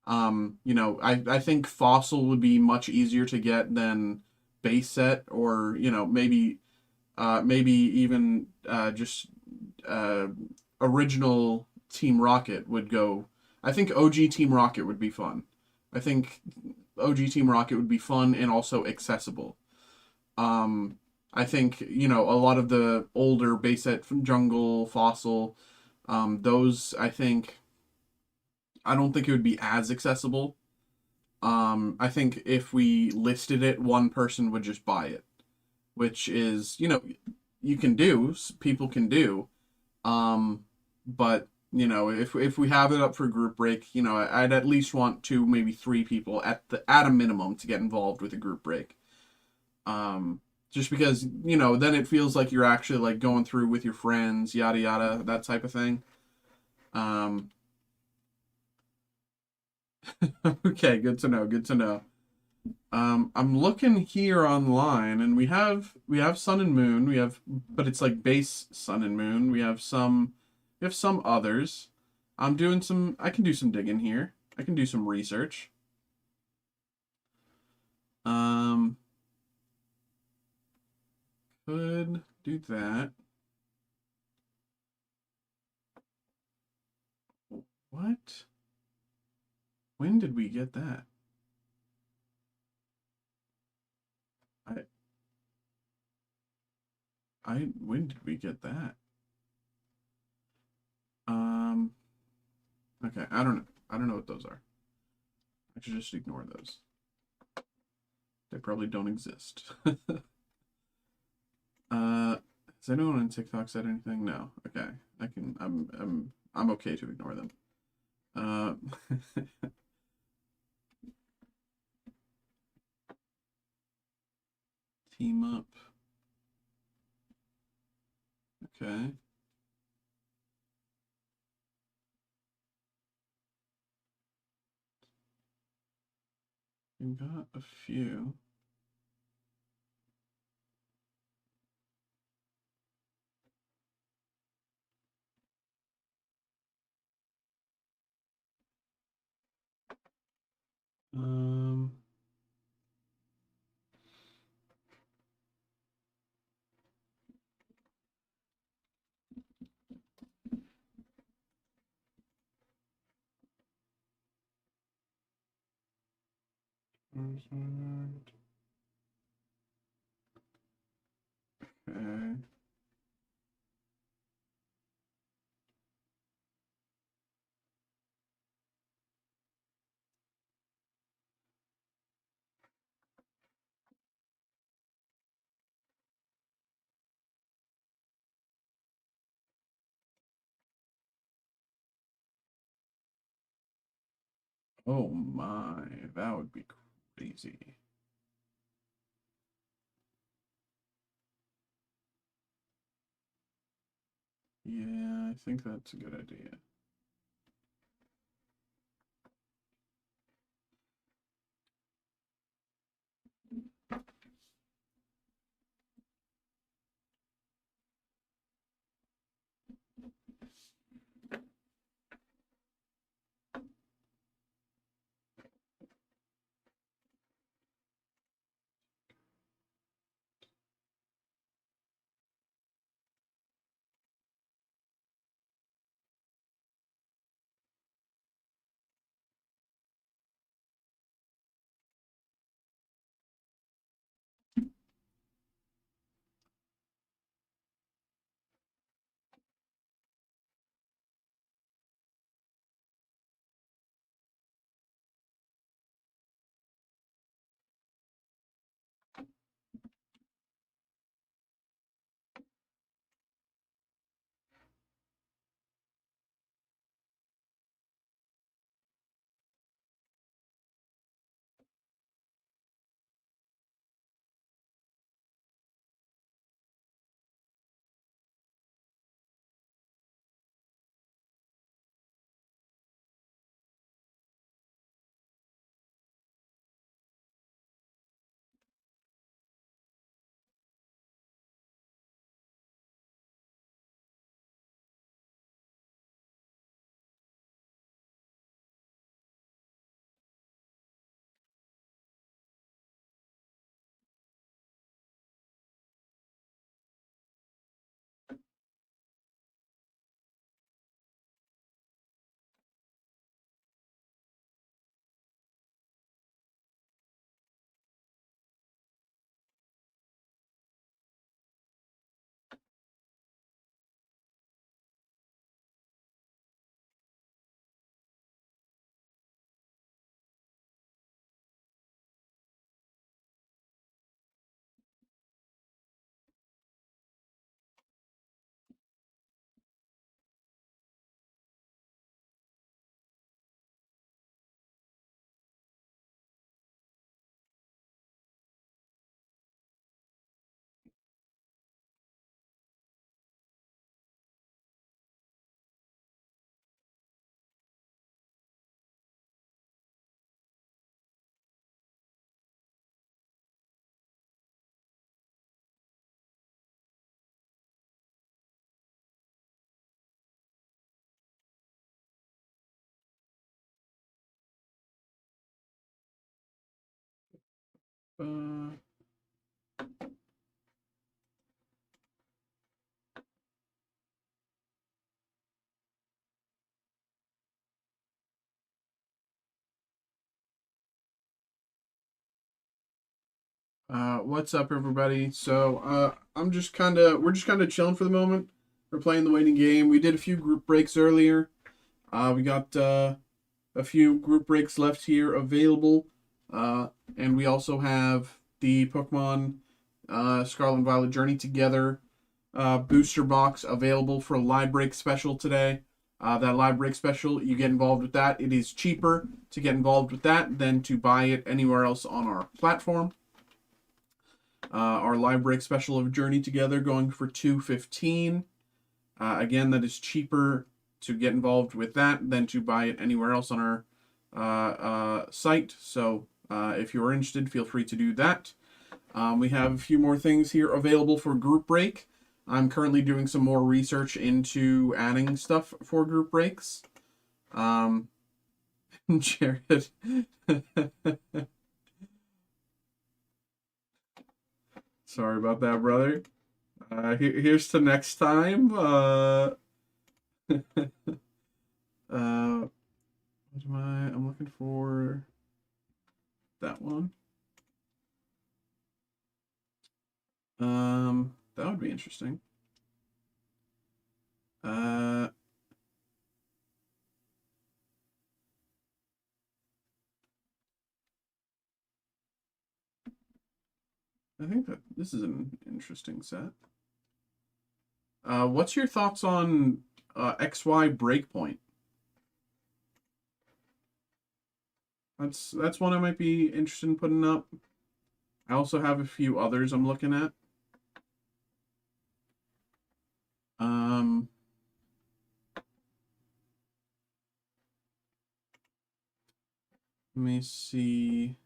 I think Fossil would be much easier to get than base set or, maybe even just uh, original Team Rocket would go. I think OG Team Rocket would be fun. I think OG Team Rocket would be fun and also accessible. Um, I think, a lot of the older base set from Jungle, Fossil, those I don't think it would be as accessible. I think if we listed it, one person would just buy it, which is, you can do, people can do. Um, but if we have it up for group break, I'd at least want two, maybe three people at a minimum to get involved with a group break. Just because, then it feels like you're actually like going through with your friends, yada yada, that type of thing. Um, okay, good to know, good to know. I'm looking here online, and we have Sun and Moon. But it's like base Sun and Moon. We have some others. I can do some digging here. I can do some research. Um, could do that. What? When did we get that? I when did we get that? Um, okay, I don't know. I don't know what those are. I should just ignore those. They probably don't exist. Has anyone on TikTok said anything? No. Okay. I'm okay to ignore them. Uh, team up. Okay. We got a few. Um. Okay. Oh my, that would be crazy. Yeah, I think that's a good idea. Uh, what's up, everybody? So, we're just kind of chilling for the moment. We're playing the waiting game. We did a few group breaks earlier. We got a few group breaks left here available. And we also have the Pokemon Scarlet and Violet Journey Together booster box available for a live break special today. That live break special, you get involved with that. It is cheaper to get involved with that than to buy it anywhere else on our platform. Our live break special of Journey Together going for $2.15. Again, that is cheaper to get involved with that than to buy it anywhere else on our site. So if you're interested, feel free to do that. We have a few more things here available for group break. I'm currently doing some more research into adding stuff for group breaks. Jared. Sorry about that, brother. Here's to next time. What am I'm looking for that one. That would be interesting. I think that this is an interesting set. What's your thoughts on XY Breakpoint? That's one I might be interested in putting up. I also have a few others I'm looking at. Let me see.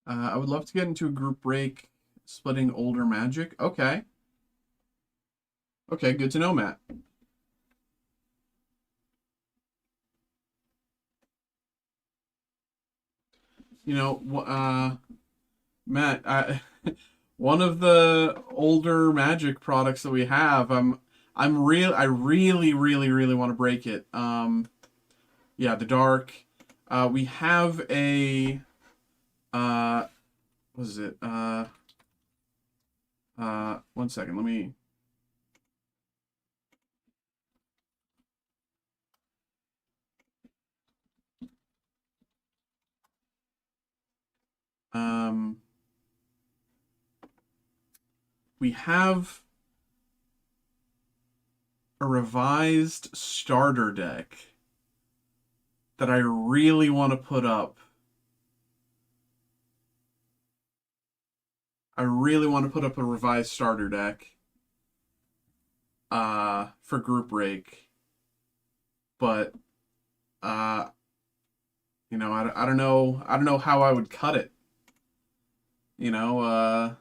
I would love to get into a group break splitting older Magic. Okay. Okay, good to know, Matt. You know, Matt, one of the older Magic products that we have, I really want to break it. Yeah, the Dark. We have a what is it? 1 second, let me. We have a revised starter deck that I really want to put up. I really want to put up a revised starter deck for group break. But you know, I don't know how I would cut it. You know,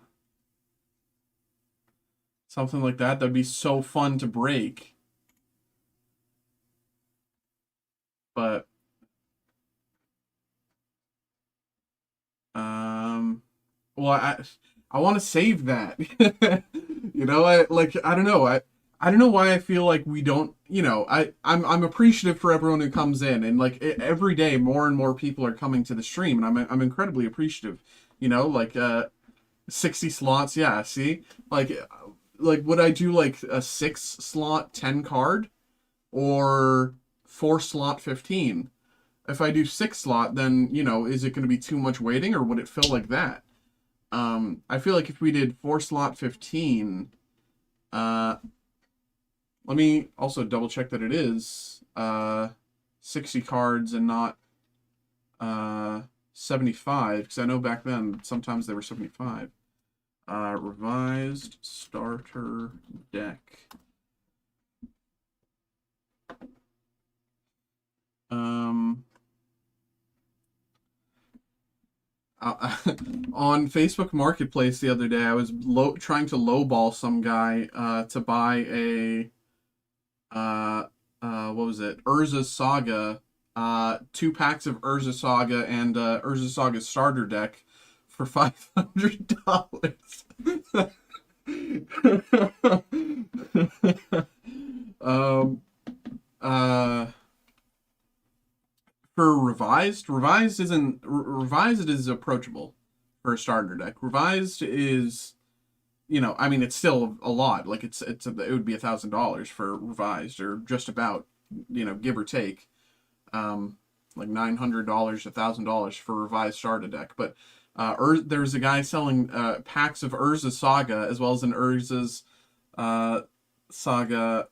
something like that'd be so fun to break. But well, I want to save that. You know, I don't know. I don't know why I feel like we don't, you know, I'm appreciative for everyone who comes in, and like every day more and more people are coming to the stream, and I'm incredibly appreciative. You know, like 60 slots, yeah, see? Like would I do like a 6 slot 10 card or 4 slot 15? If I do 6 slot, then, you know, is it going to be too much waiting, or would it feel like that? I feel like if we did 4 slot 15, let me also double check that it is 60 cards and not 75, because I know back then sometimes they were 75. Revised starter deck. on Facebook Marketplace the other day, I was trying to lowball some guy to buy a what was it? Urza Saga, 2 packs of Urza Saga and Urza Saga starter deck for $500. um, uh, for revised is approachable for a starter deck. Revised is, I mean, it's still a lot. Like it would be $1,000 for revised, or just about, give or take, like $900, $1,000 for revised starter deck. But there's a guy selling packs of Urza Saga as well as an Urza's Saga.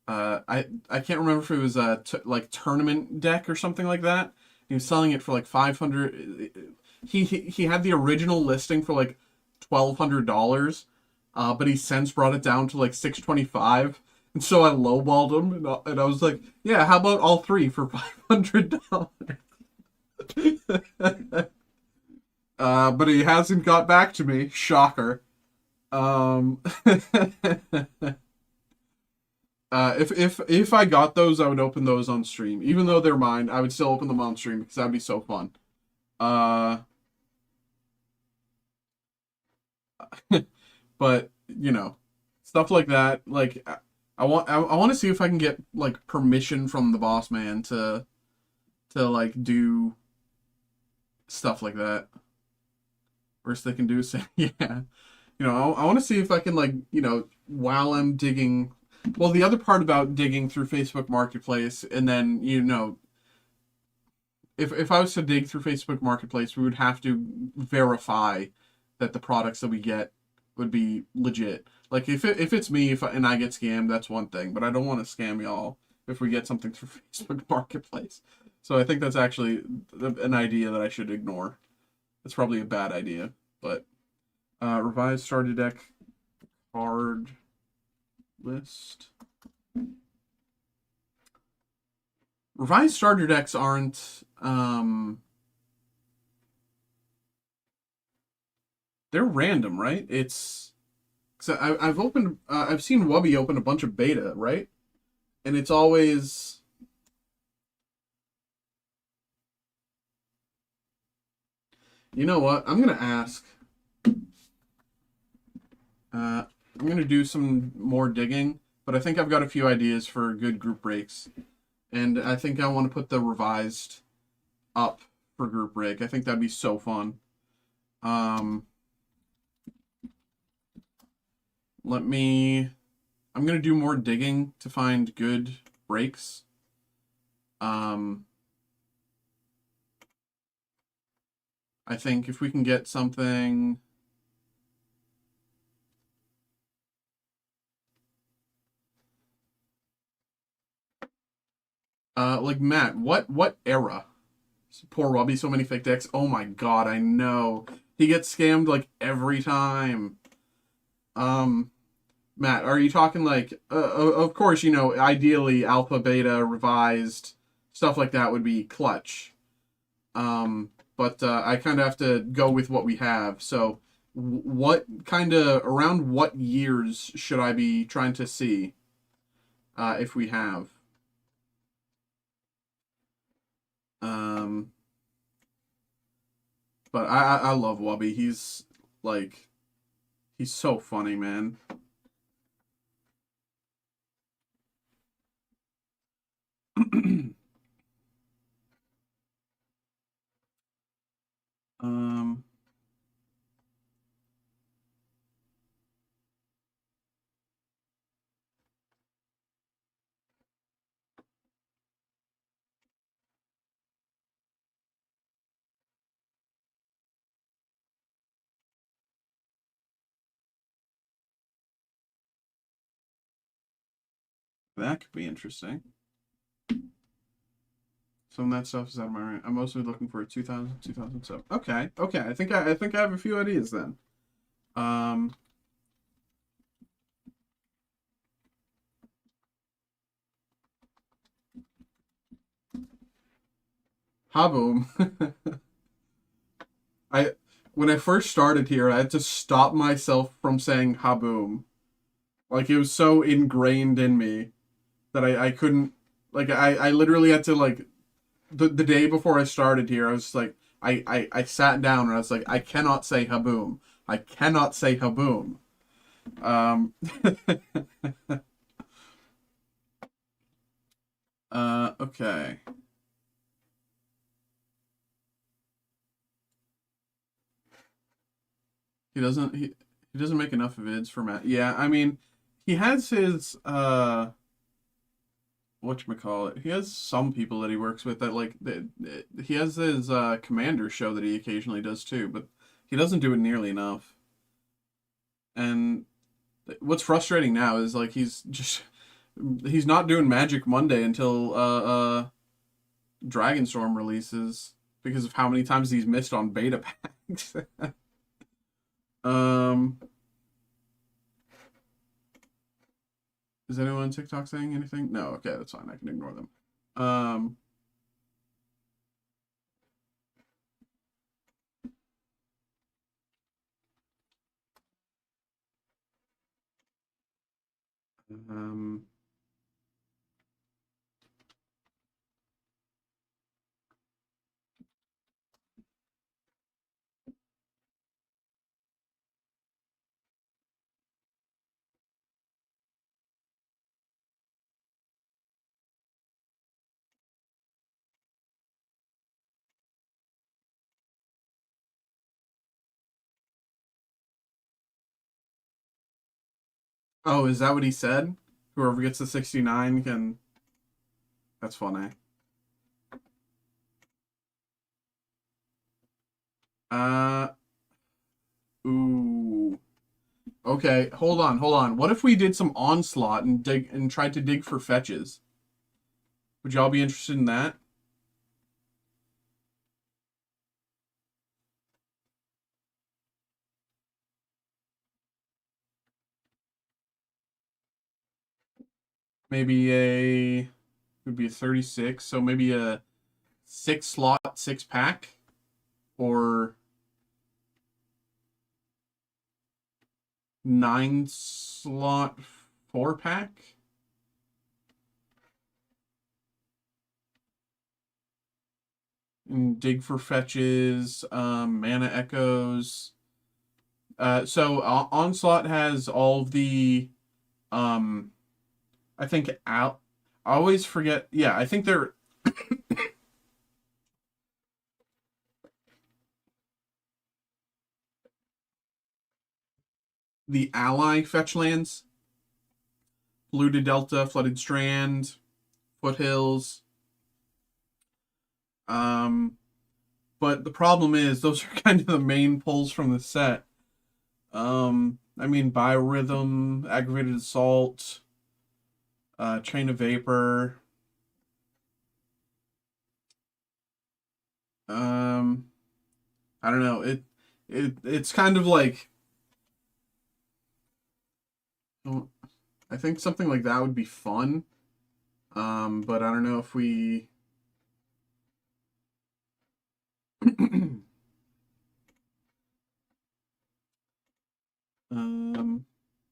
I can't remember if it was a like tournament deck or something like that. He was selling it for like 500. He had the original listing for like $1,200, but he since brought it down to like $625. And so I lowballed him, and I was like, "Yeah, how about all three for $500?" But he hasn't got back to me. Shocker. If I got those, I would open those on stream. Even though they're mine, I would still open them on stream because that'd be so fun. But stuff like that. Like I want to see if I can get like permission from the boss man to like do stuff like that. Worst they can do is say, yeah. I want to see if I can like while I'm digging. Well, the other part about digging through Facebook Marketplace, and then if I was to dig through Facebook Marketplace, we would have to verify that the products that we get would be legit. Like if it's me, and I get scammed, that's one thing. But I don't want to scam y'all if we get something through Facebook Marketplace. So I think that's actually an idea that I should ignore. It's probably a bad idea, but revised starter deck card list. Revised starter decks aren't they're random, right? It's so I've seen Wubby open a bunch of beta, right? And it's always you know what? I'm gonna ask. I'm gonna do some more digging, but I think I've got a few ideas for good group breaks, and I think I want to put the revised up for group break. I think that'd be so fun. I'm gonna do more digging to find good breaks. I think if we can get something. Like Matt, what era? Poor Robbie, so many fake decks. Oh my god, I know. He gets scammed like every time. Matt, are you talking like of course, ideally alpha, beta, revised, stuff like that would be clutch. But I kind of have to go with what we have. So around what years should I be trying to see if we have? But I love Wubby. He's so funny, man. um that could be interesting. Some of that stuff is out of my range. I'm mostly looking for a 2000, 2007. Okay, okay. I think I have a few ideas then. Haboom. I when I first started here, I had to stop myself from saying haboom. Like it was so ingrained in me that I couldn't like I literally had to like the day before I started here, I was like I sat down and I was like, I cannot say haboom. I cannot say haboom. Um okay. He doesn't make enough vids for Matt. Yeah, I mean, he has his whatchamacallit. He has some people that he works with that like he has his commander show that he occasionally does too, but he doesn't do it nearly enough. And what's frustrating now is like he's not doing Magic Monday until Dragonstorm releases because of how many times he's missed on beta packs. um is anyone on TikTok saying anything? No, okay, that's fine. I can ignore them. Um um oh, is that what he said? Whoever gets the 69 can. That's funny. Uh ooh. Okay, hold on. What if we did some onslaught and dig and tried to dig for fetches? Would y'all be interested in that? Maybe a would be a 36, so maybe a 6 slot 6 pack or 9 slot 4 pack. And dig for fetches, mana echoes. So onslaught has all of the um I think out. I always forget. Yeah, I think they're the ally fetch lands: Polluted Delta, Flooded Strand, Foothills. Um, but the problem is those are kind of the main pulls from the set. I mean, Biorhythm, Aggravated Assault, Chain of Vapor. Um, I don't know. It's kind of like I think something like that would be fun. But I don't know if we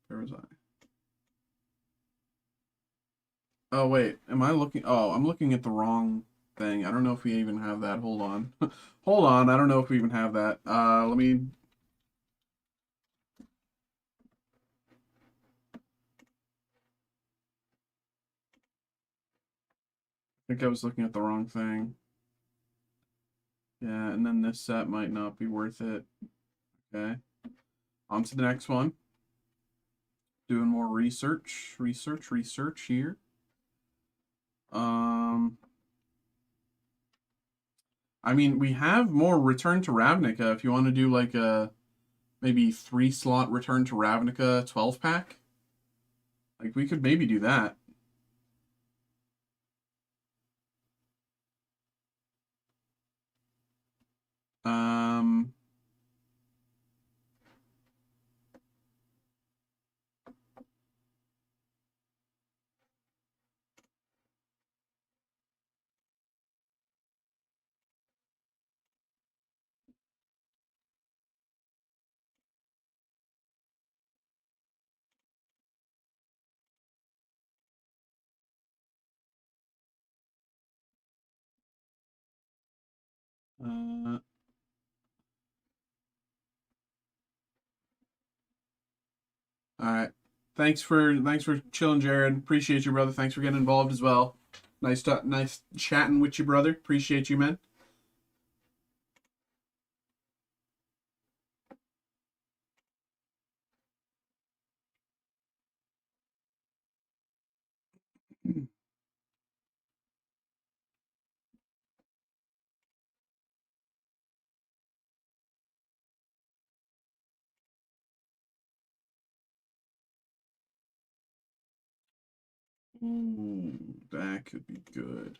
where was I? Oh wait, am I looking? Oh, I'm looking at the wrong thing. I don't know if we even have that. Hold on, hold on. I don't know if we even have that. Let me. I think I was looking at the wrong thing. Yeah, and then this set might not be worth it. Okay, on to the next one. Doing more research here. Um, I mean, we have more Return to Ravnica if you want to do like a maybe 3 slot Return to Ravnica 12 pack. Like we could maybe do that. Um, Uh, all right. Thanks for chilling, Jared. Appreciate you, brother. Thanks for getting involved as well. Nice chatting with you, brother. Appreciate you, man. Ooh, that could be good.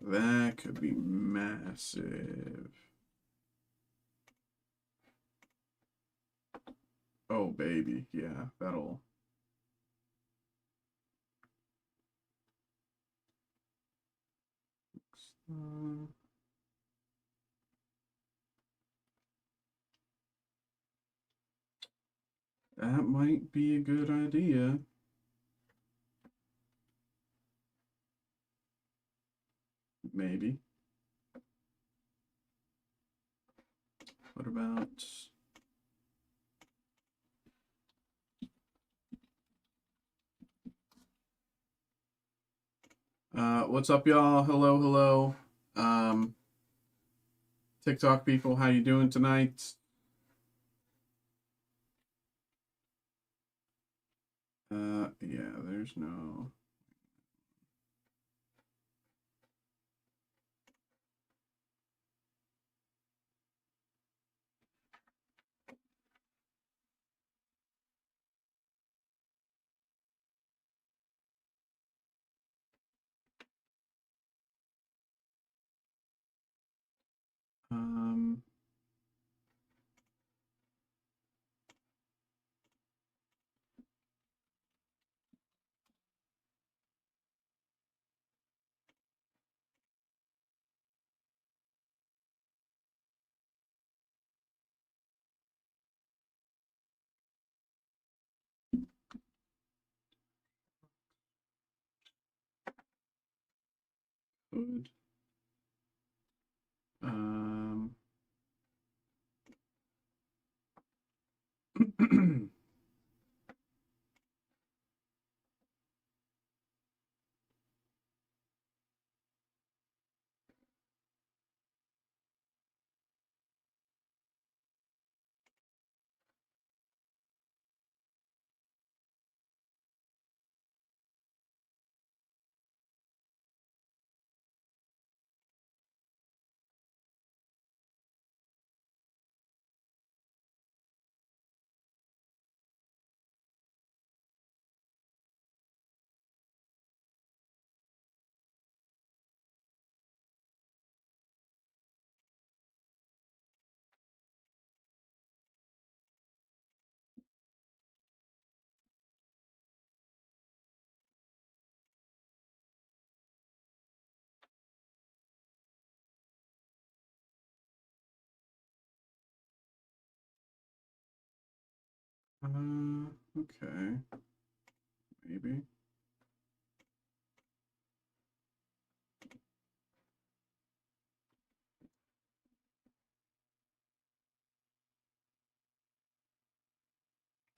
That could be massive. Oh, baby. Yeah, that'll. Uh, that might be a good idea. Maybe. What about. What's up, y'all? Hello, hello. Um, TikTok people, how you doing tonight? Yeah, there's no. Um, good. Um, okay, maybe.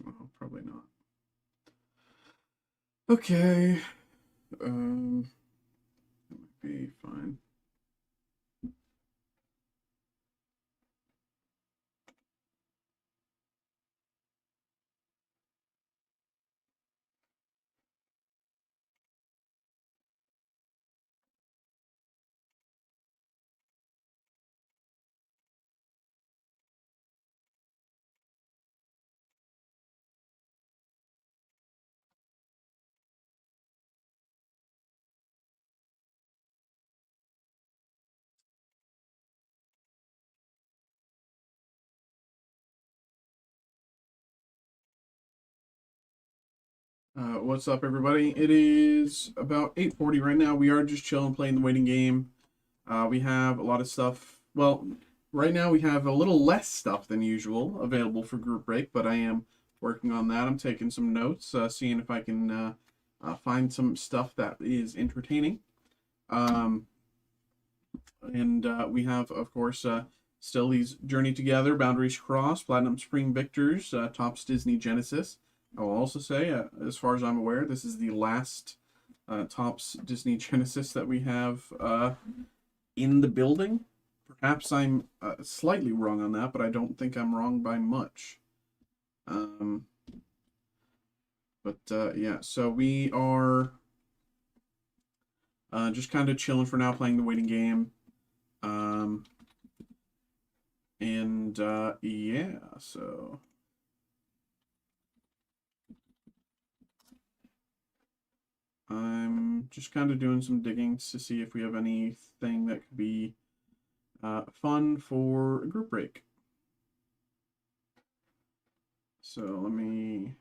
Well, probably not. Okay. That might be fine. What's up, everybody? It is about 8:40 right now. We are just chilling, playing the waiting game. We have a lot of stuff. Well, right now we have a little less stuff than usual available for group break, but I am working on that. I'm taking some notes, seeing if I can find some stuff that is entertaining. Um, And we have, of course, still these Journey Together, Boundaries Cross, Platinum Spring Victors, Topps Disney Genesis. I will also say, as far as I'm aware, this is the last Topps Disney Genesis that we have in the building. Perhaps I'm slightly wrong on that, but I don't think I'm wrong by much. Um, but yeah, so we are just kind of chilling for now, playing the waiting game. Um, and yeah, so I'm just kind of doing some digging to see if we have anything that could be fun for a group break. So let me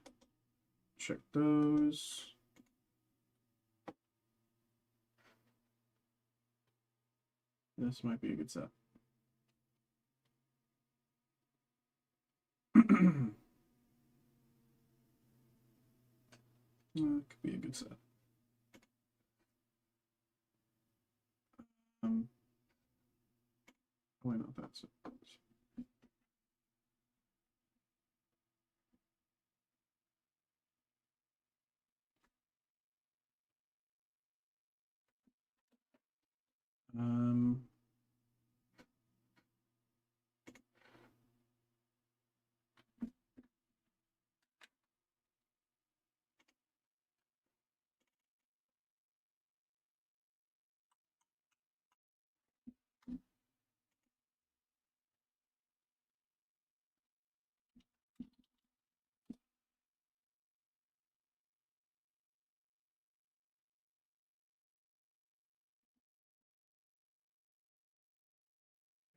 check those. This might be a good set. Could be a good set. Um, why not that set? Um,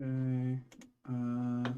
okay. Uh,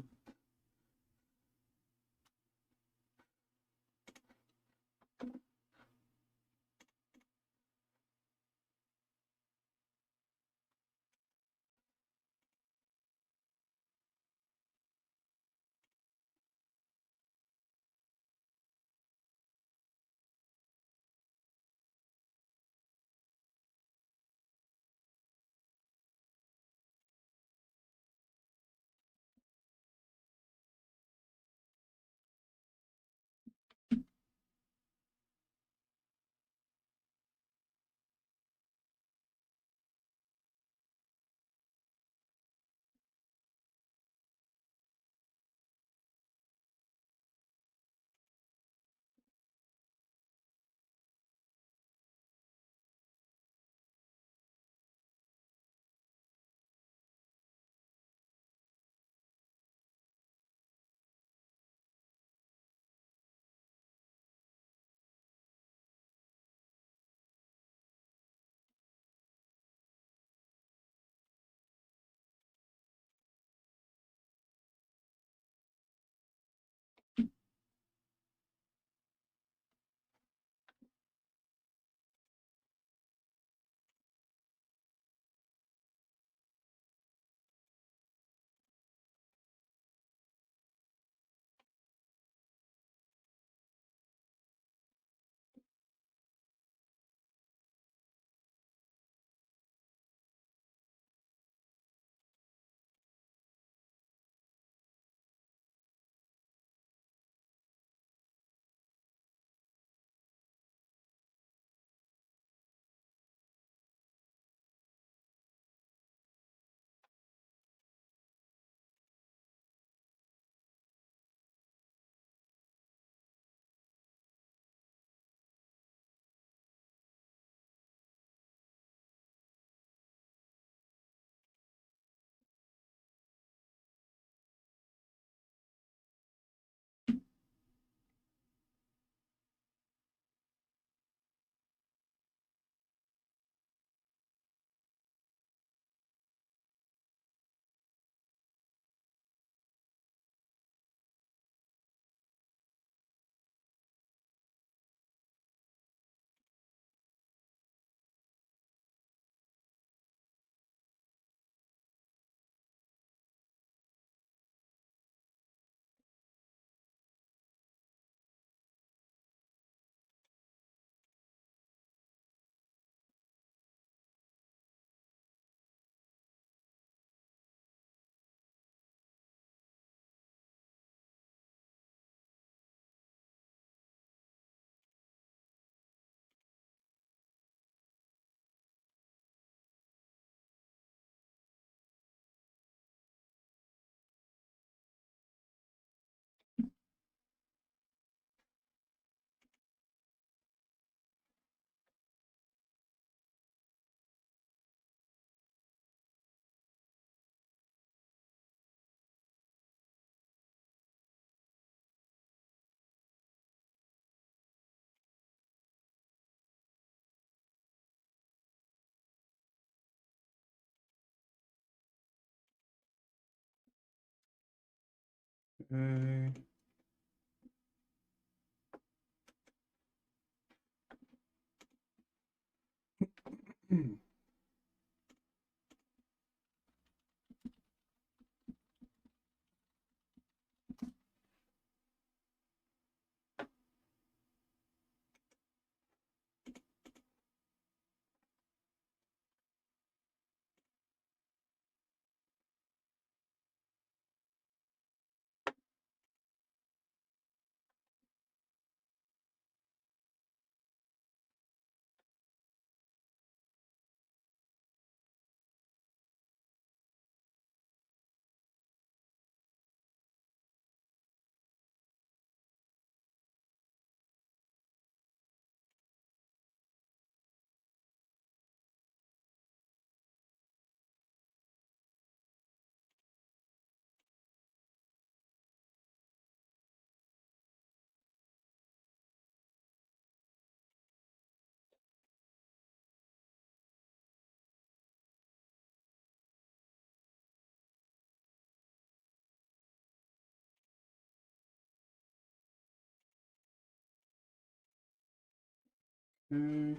Okay. Okay.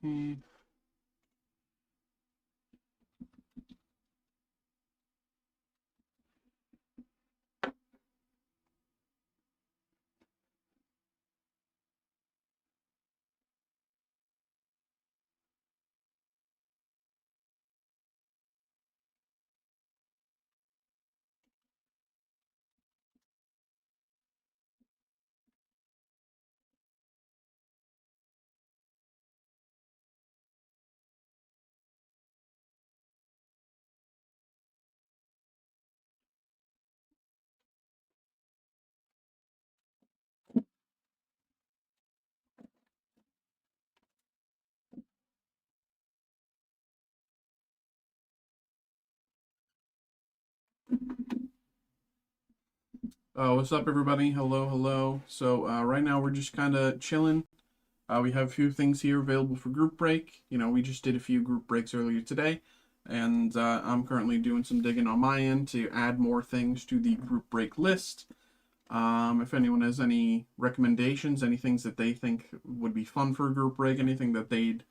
Mhm. What's up, everybody? Hello, hello. So, right now we're just kind of chilling. We have a few things here available for group break. You know, we just did a few group breaks earlier today, and I'm currently doing some digging on my end to add more things to the group break list. If anyone has any recommendations, any things that they think would be fun for a group break, anything that they'd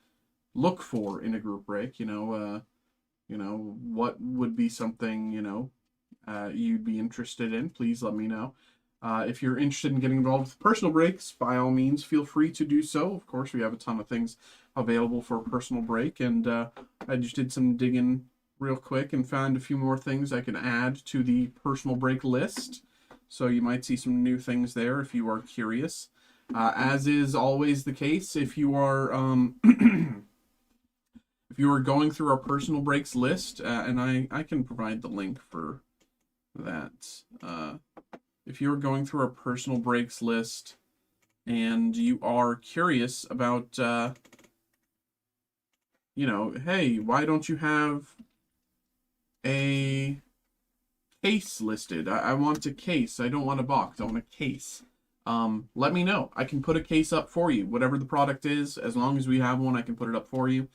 look for in a group break, what would be something, you'd be interested in, please let me know. If you're interested in getting involved with personal breaks, by all means, feel free to do so. Of course, we have a ton of things available for a personal break, and I just did some digging real quick and found a few more things I can add to the personal break list. So you might see some new things there if you are curious. As is always the case, if you are if you are going through our personal breaks list, and I can provide the link for that. If you're going through our personal breaks list and you are curious about, hey, why don't you have a case listed? I want a case. I don't want a box. I want a case. Let me know. I can put a case up for you. Whatever the product is, as long as we have one, I can put it up for you.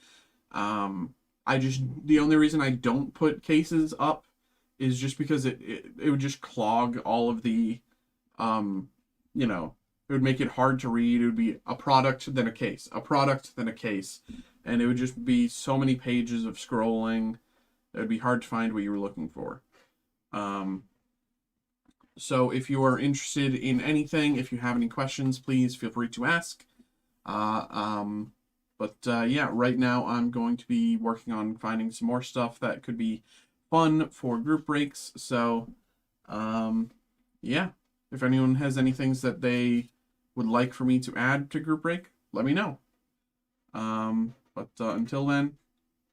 The only reason I don't put cases up is just because it would just clog all of the, um, it would make it hard to read. It would be a product, then a case, a product, then a case. And it would just be so many pages of scrolling. It would be hard to find what you were looking for. So if you are interested in anything, if you have any questions, please feel free to ask. Yeah, right now I'm going to be working on finding some more stuff that could be fun for group breaks. So, yeah, if anyone has any things that they would like for me to add to group break, let me know. Until then,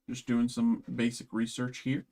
just doing some basic research here.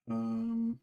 Um,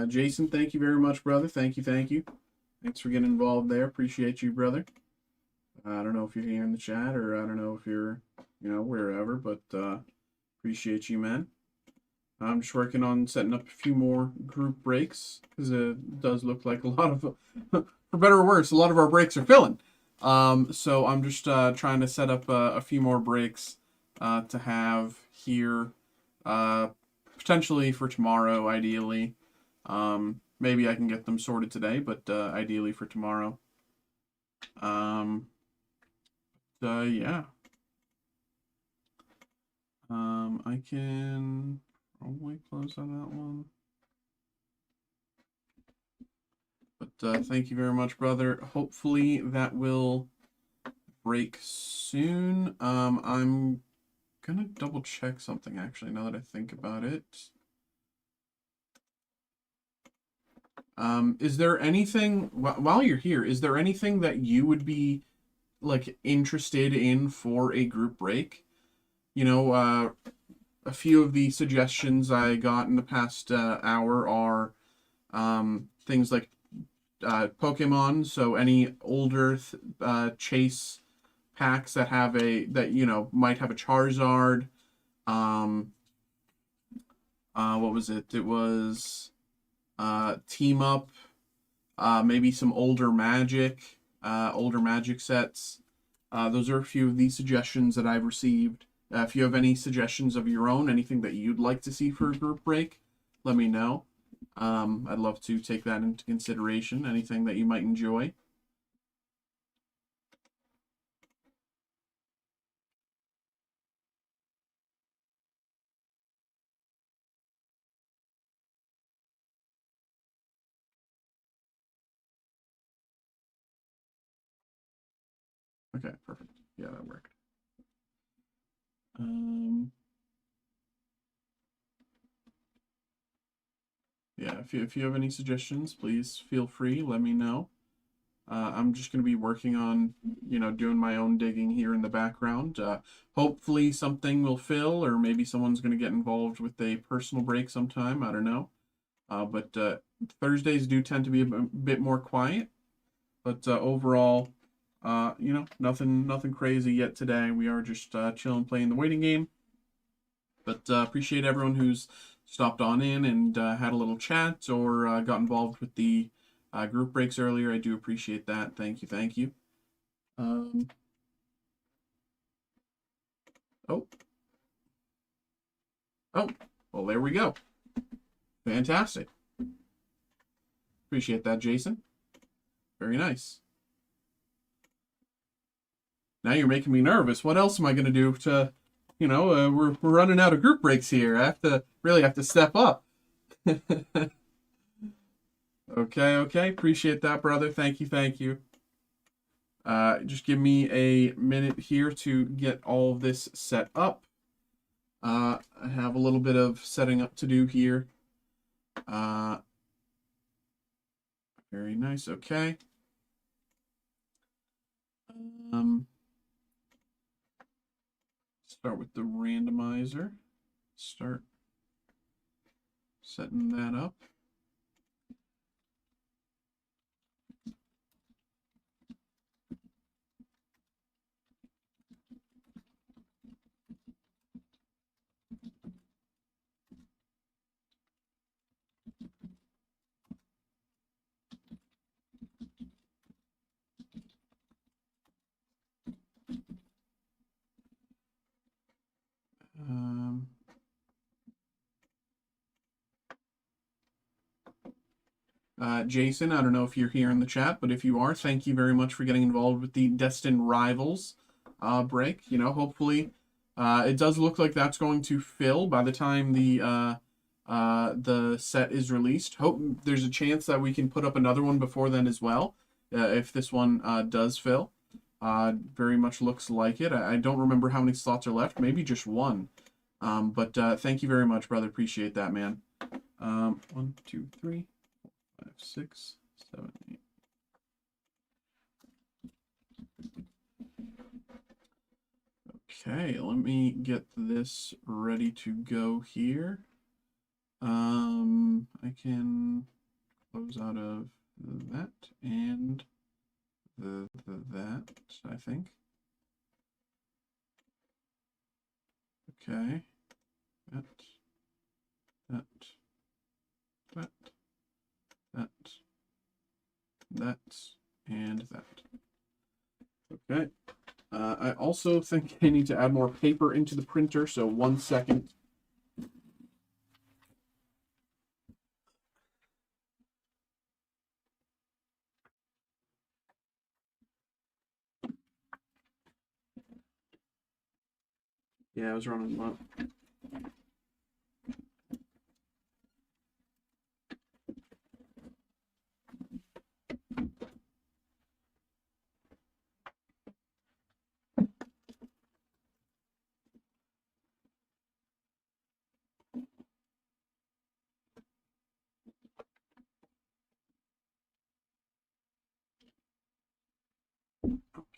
Jason, thank you very much, brother. Thank you, thank you. Thanks for getting involved there. Appreciate you, brother. I don't know if you're here in the chat or I don't know if you're, wherever, but appreciate you, man. I'm just working on setting up a few more group breaks because it does look like a lot of, for better or worse, a lot of our breaks are filling. So I'm just trying to set up a few more breaks to have here, potentially for tomorrow, ideally. Maybe I can get them sorted today, but ideally for tomorrow. Yeah. I can probably close on that one. But thank you very much, brother. Hopefully that will break soon. I'm gonna double check something actually now that I think about it. Is there anything, while you're here, is there anything that you would be like interested in for a group break? You know, a few of the suggestions I got in the past hour are things like Pokemon, so any older chase packs that have might have a Charizard. Um, what was it? It was Team Up, maybe some older Magic sets. Those are a few of the suggestions that I've received. If you have any suggestions of your own, anything that you'd like to see for a group break, let me know. I'd love to take that into consideration, anything that you might enjoy. Okay, perfect. Yeah, that worked. Um, yeah, if you have any suggestions, please feel free. Let me know. I'm just going to be working on, doing my own digging here in the background. Hopefully something will fill, or maybe someone's going to get involved with a personal break sometime. I don't know. But Thursdays do tend to be a bit more quiet. But overall, nothing crazy yet today. We are just chilling, playing the waiting game. But appreciate everyone who's stopped on in and had a little chat or got involved with the group breaks earlier. I do appreciate that. Thank you, thank you. Um, oh, oh, well, there we go. Fantastic. Appreciate that, Jason. Very nice. Now you're making me nervous. What else am I going to do to, we're running out of group breaks here. I really have to step up. Okay. Appreciate that, brother. Thank you, thank you. Just give me a minute here to get all of this set up. I have a little bit of setting up to do here. Very nice. Okay. Start with the randomizer. Start setting that up. Jason, I don't know if you're here in the chat, but if you are, thank you very much for getting involved with the Destined Rivals break. Hopefully, it does look like that's going to fill by the time the set is released. Hope there's a chance that we can put up another one before then as well, if this one does fill. Very much looks like it. I don't remember how many slots are left. Maybe just one. But thank you very much, brother. Appreciate that, man. 1, 2, 3, 4, 5, 6, 7, 8. Okay, let me get this ready to go here. I can close out of that and that, I think. Okay. That, and that. Okay. I also think I need to add more paper into the printer, so 1 second. Yeah, I was running low.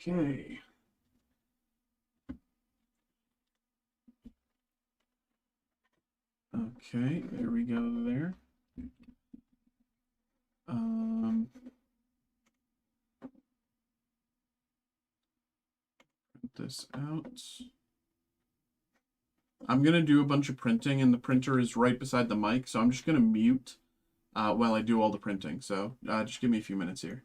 Okay. Okay, there we go there. Print this out. I'm going to do a bunch of printing, and the printer is right beside the mic, so I'm just going to mute while I do all the printing. So just give me a few minutes here.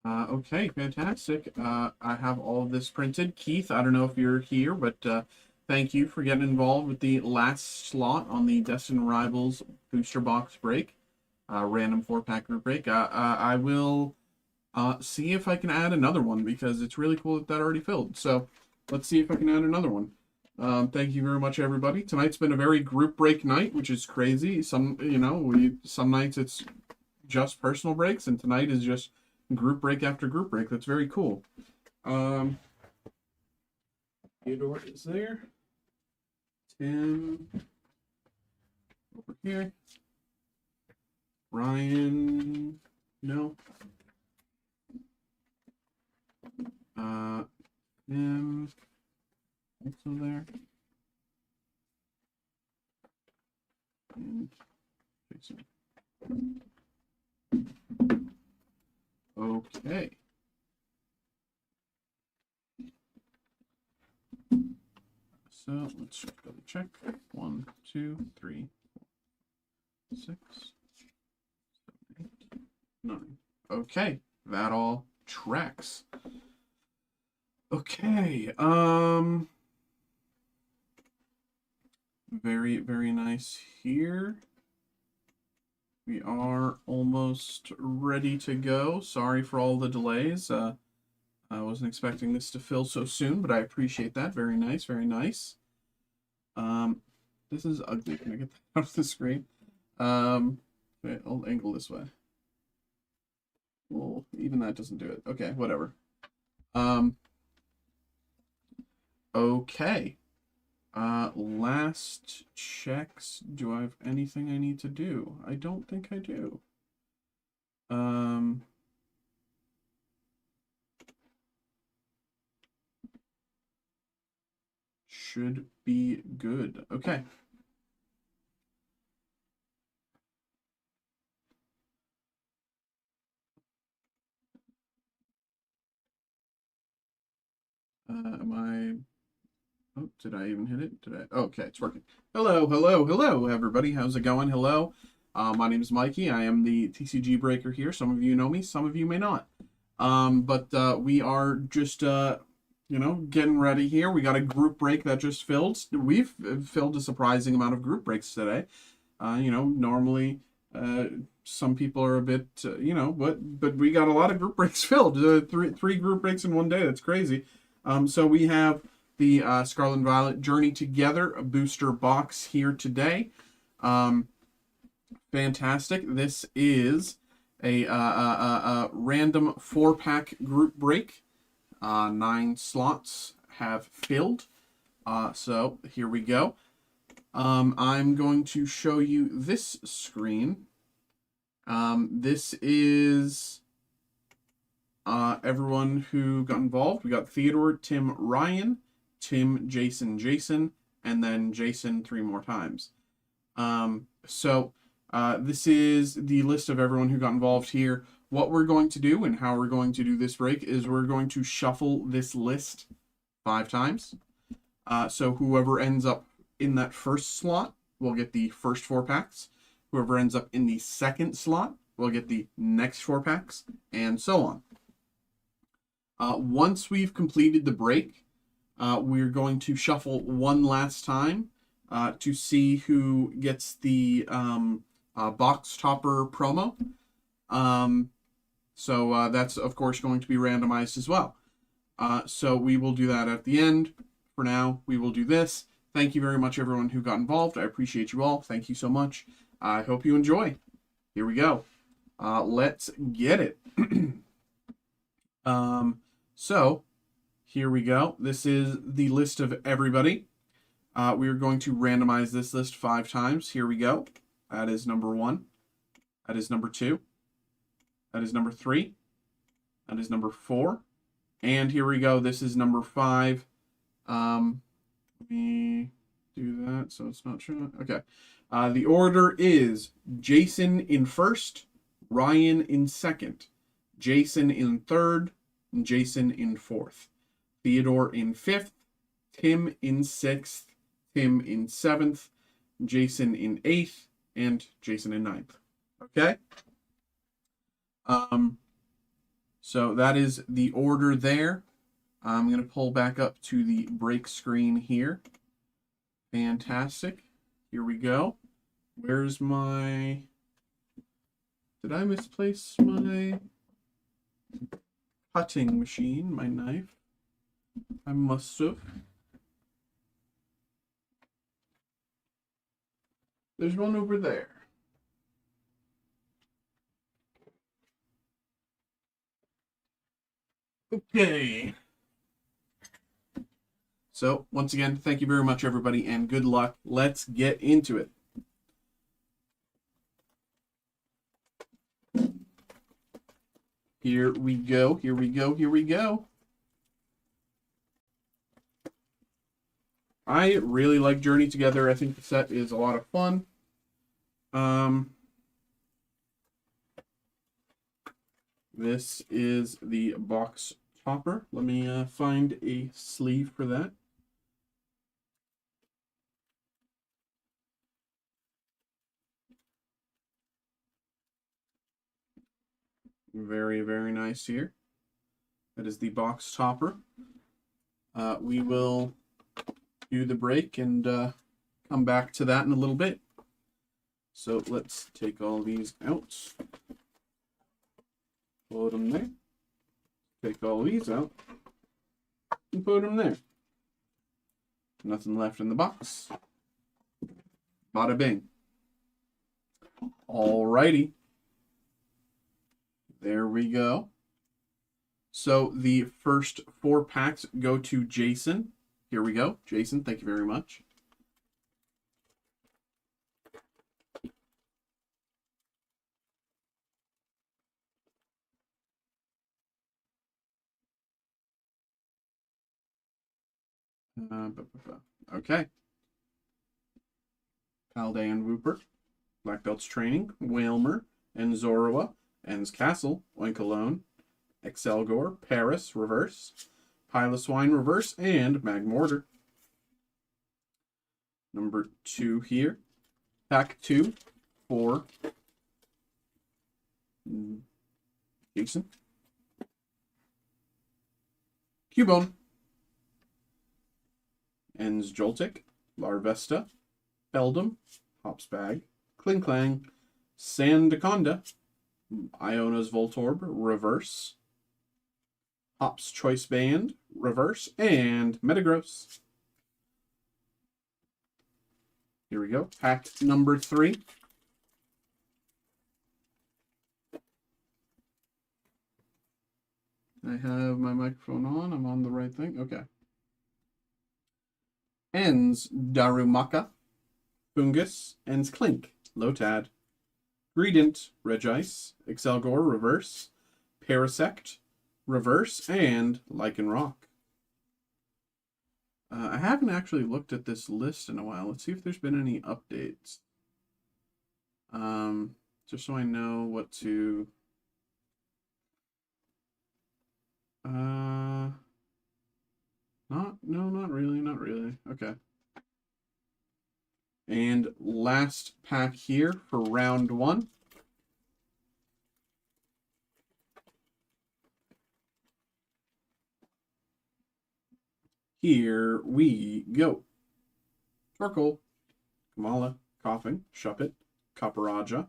Okay, fantastic. I have all of this printed. Keith, I don't know if you're here, but thank you for getting involved with the last slot on the Destined Rivals booster box break, random 4-pack group break. I will see if I can add another one because it's really cool that already filled. So let's see if I can add another one. Thank you very much, everybody. Tonight's been a very group break night, which is crazy. Some nights it's just personal breaks, and tonight is just group break after group break. That's very cool. Theodore is there. Tim over here. Ryan, no. Tim also there. And Jason. Okay. So let's just double check. 1, 2, 3, 4, 6, 7, 8, 9. Okay, that all tracks. Okay. Very, very nice here. We are almost ready to go. Sorry for all the delays. I wasn't expecting this to fill so soon, but I appreciate that. Very nice, very nice. This is ugly. Can I get that out of the screen? Okay, I'll angle this way. Well, even that doesn't do it. Okay, whatever. Okay. Last checks. Do I have anything I need to do? I don't think I do. Should be good. Okay. Am I... Oh, did I even hit it? Did I? Okay, it's working. Hello, hello, hello, everybody. How's it going? Hello. My name is Mikey. I am the TCG breaker here. Some of you know me, some of you may not. But we are just getting ready here. We got a group break that just filled. We've filled a surprising amount of group breaks today. Normally some people are a bit, but we got a lot of group breaks filled. Three group breaks in one day. That's crazy. So we have the Scarlet and Violet Journey Together a booster box here today. Fantastic. This is a random 4-pack group break. 9 slots have filled. So here we go. I'm going to show you this screen. This is everyone who got involved. We got Theodore, Tim, Ryan, Tim, Jason, Jason, and then Jason 3 more times. This is the list of everyone who got involved here. What we're going to do and how we're going to do this break is we're going to shuffle this list 5 times. So whoever ends up in that first slot will get the first 4 packs. Whoever ends up in the second slot will get the next 4 packs, and so on. Once we've completed the break, we're going to shuffle one last time to see who gets the box topper promo. So that's, of course, going to be randomized as well. So we will do that at the end. For now, we will do this. Thank you very much, everyone who got involved. I appreciate you all. Thank you so much. I hope you enjoy. Here we go. Let's get it. So here we go. This is the list of everybody. We are going to randomize this list 5 times. Here we go. That is number 1. That is number 2. That is number 3. That is number 4. And here we go. This is number 5. Let me do that so it's not showing. Okay. The order is Jason in first, Ryan in second, Jason in third, and Jason in fourth, Theodore in fifth, Tim in sixth, Tim in seventh, Jason in eighth, and Jason in ninth. Okay? So that is the order there. I'm going to pull back up to the break screen here. Fantastic. Here we go. Where's my... Did I misplace my cutting machine, my knife? I must have. There's one over there. Okay. So, once again, thank you very much, everybody, and good luck. Let's get into it. Here we go, here we go, here we go. I really like Journey Together. I think the set is a lot of fun. This is the box topper. Let me find a sleeve for that. Very, very nice here. That is the box topper. We will do the break and come back to that in a little bit. So let's take all these out. Put them there. Take all these out and put them there. Nothing left in the box. Bada bing. Alrighty. There we go. So the first 4 packs go to Jason. Here we go. Jason, thank you very much. Okay. Paldean Wooper, Black Belts Training, Whalmer, and Zorua, Ends Castle, Oinkalone, Excelgor, Paris, Reverse, Piloswine, Reverse, and Magmortar. Number 2 here. Pack 2 for Jason. Cubone, Ens Joltik, Larvesta, Beldum, Hops Bag, Kling Clang, Sandaconda, Iona's Voltorb, Reverse, Hops Choice Band, Reverse, and Metagross. Here we go. Pack number 3. I have my microphone on. I'm on the right thing. Okay. Ens Darumaka, Fungus, Ens Clink, Lotad, Greedent, Regice, Excelgor, Reverse, Parasect, Reverse, and Lycanroc. I haven't actually looked at this list in a while. Let's see if there's been any updates. Just so I know what to... not really. Okay. And last pack here for round 1. Here we go. Torkoal, Kamala, Coughing, Shuppet, Copperajah,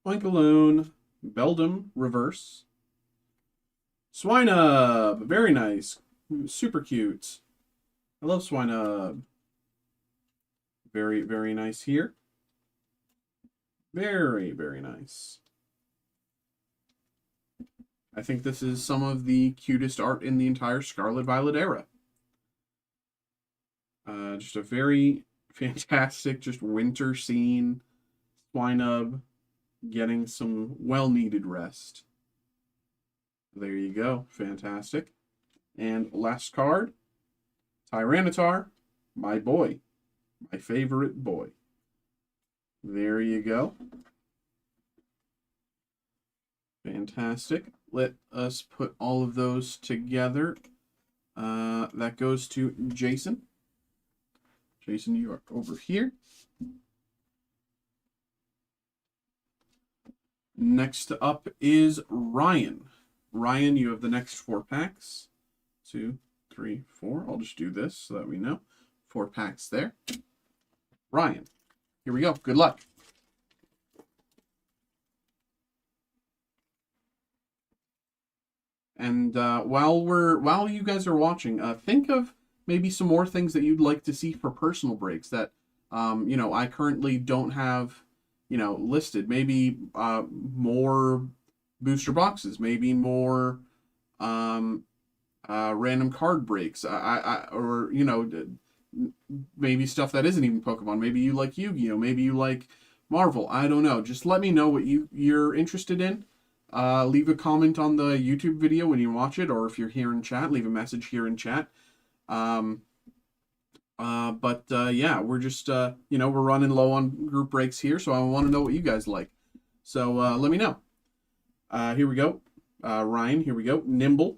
Oinkaloon, Beldum, Reverse, Swinub, very nice, super cute. I love Swinub. Very, very nice here. Very, very nice. I think this is some of the cutest art in the entire Scarlet Violet era. Just a very fantastic, just winter scene. Swinub getting some well-needed rest. There you go. Fantastic. And last card, Tyranitar, my boy. My favorite boy. There you go. Fantastic. Let us put all of those together. That goes to Jason. Jason, you are over here. Next up is Ryan. Ryan, you have the next 4 packs. 2, 3, 4. I'll just do this so that we know. 4 packs there. Ryan, here we go. Good luck. And while you guys are watching, think of maybe some more things that you'd like to see for personal breaks that I currently don't have listed. Maybe more booster boxes, maybe more random card breaks, or maybe stuff that isn't even Pokemon. Maybe you like Yu-Gi-Oh, maybe you like Marvel. I don't know. Just let me know what you're interested in. Leave a comment on the YouTube video when you watch it, or if you're here in chat, leave a message here in chat. Yeah, we're just we're running low on group breaks here, so I want to know what you guys like. So let me know. Here we go. Ryan, here we go. Nimble,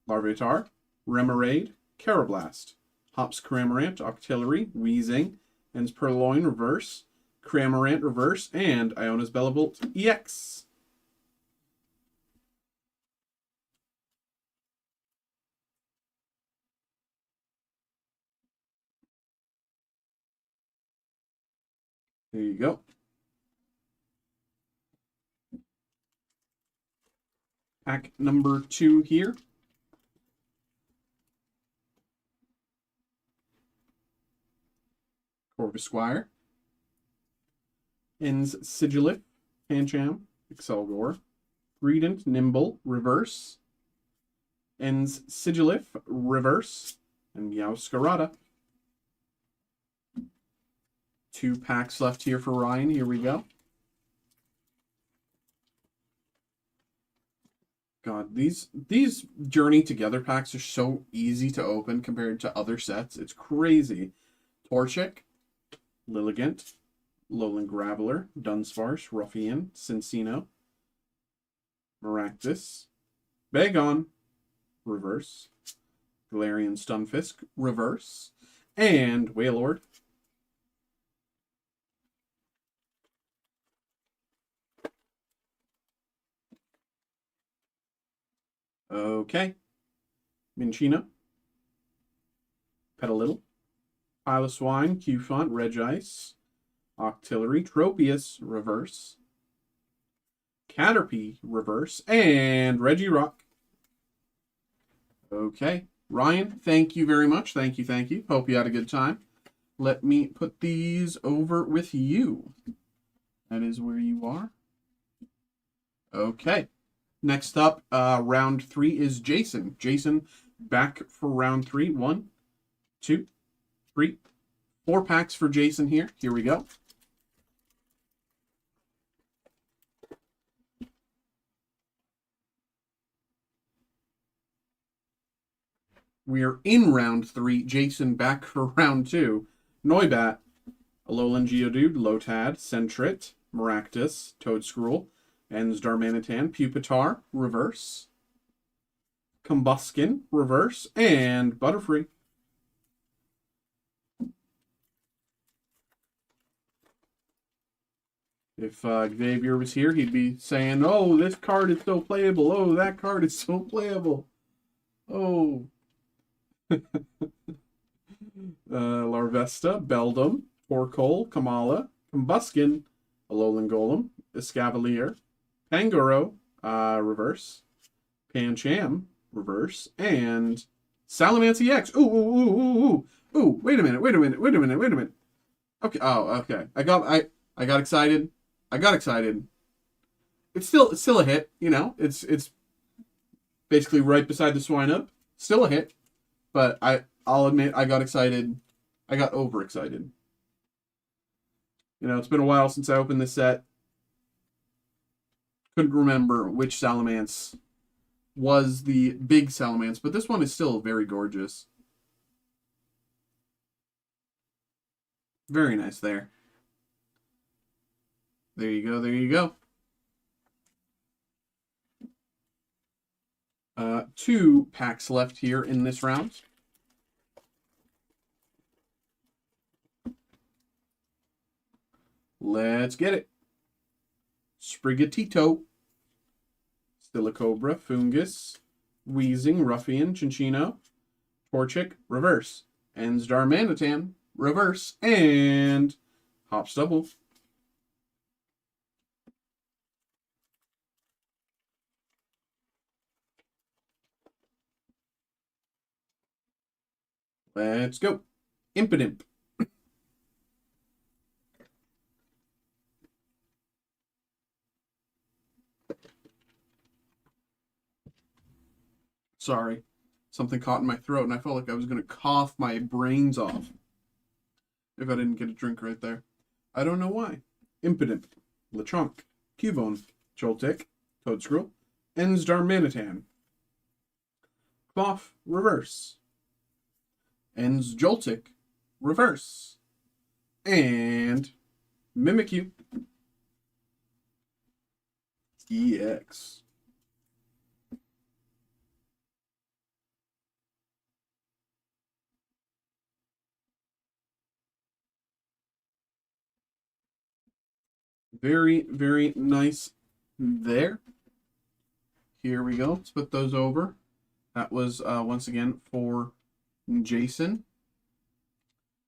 Larvitar, Remoraid, Carablast, Hops Cramorant, Octillery, Weezing, Ens Purloin Reverse, Cramorant Reverse, and Iona's Bellavolt EX. There you go. Pack number 2 here. Corvisquire, Ens Sigilif, Pancham, Excelgor, Greedent, Nimble, Reverse, Ens Sigilif, Reverse, and Meowscarada. 2 packs left here for Ryan. Here we go. God, these Journey Together packs are so easy to open compared to other sets. It's crazy. Torchic, Lilligant, Lowland Graveler, Dunsparce, Ruffian, Cincino, Maractus, Bagon, Reverse, Galarian Stunfisk, Reverse, and Wailord. Okay. Minchino, Petalil, Pile of Swine, Q-Font, Regice, Octillery, Tropius, reverse, Caterpie, reverse, and Regirock. Okay. Ryan, thank you very much. Thank you, thank you. Hope you had a good time. Let me put these over with you. That is where you are. Okay. Next up, round 3 is Jason. Jason, back for round 3. 1, 2, 3, 4 packs for Jason here. Here we go. We are in round 3. Jason back for round 2. Noibat, Alolan Geodude, Lotad, Sentret, Maractus, Toedscruel, Darmanitan, Pupitar, reverse, Combuskin, reverse, and Butterfree. If Xavier was here, he'd be saying, oh, this card is so playable. Oh, that card is so playable. Oh. Larvesta, Beldum, Torkoal, Kamala, Combuskin, Alolan Golem, Escavalier, Pangoro, reverse, Pancham, reverse, and Salamence EX. Ooh, wait a minute. Okay, okay. I got excited. It's still a hit, you know. It's basically right beside the Swine Up. Still a hit. But I'll admit I got excited. I got overexcited. You know, it's been a while since I opened this set. Couldn't remember which Salamence was the big Salamence, but this one is still very gorgeous. Very nice there. There you go, there you go. 2 packs left here in this round. Let's get it. Sprigatito, Stilicobra, Fungus, Weezing, Ruffian, Chinchino, Torchic, reverse, Darmanitan, reverse, and Hopstubble. Let's go. Impidimp. Sorry. Something caught in my throat and I felt like I was going to cough my brains off if I didn't get a drink right there. I don't know why. Impidimp, Lechonk, Cubone, Joltik, Toedscruel, Darmanitan. Cloth, reverse. Joltik, reverse. And Mimikyu. EX. Very, very nice there. Here we go. Let's put those over. That was, once again, for Jason.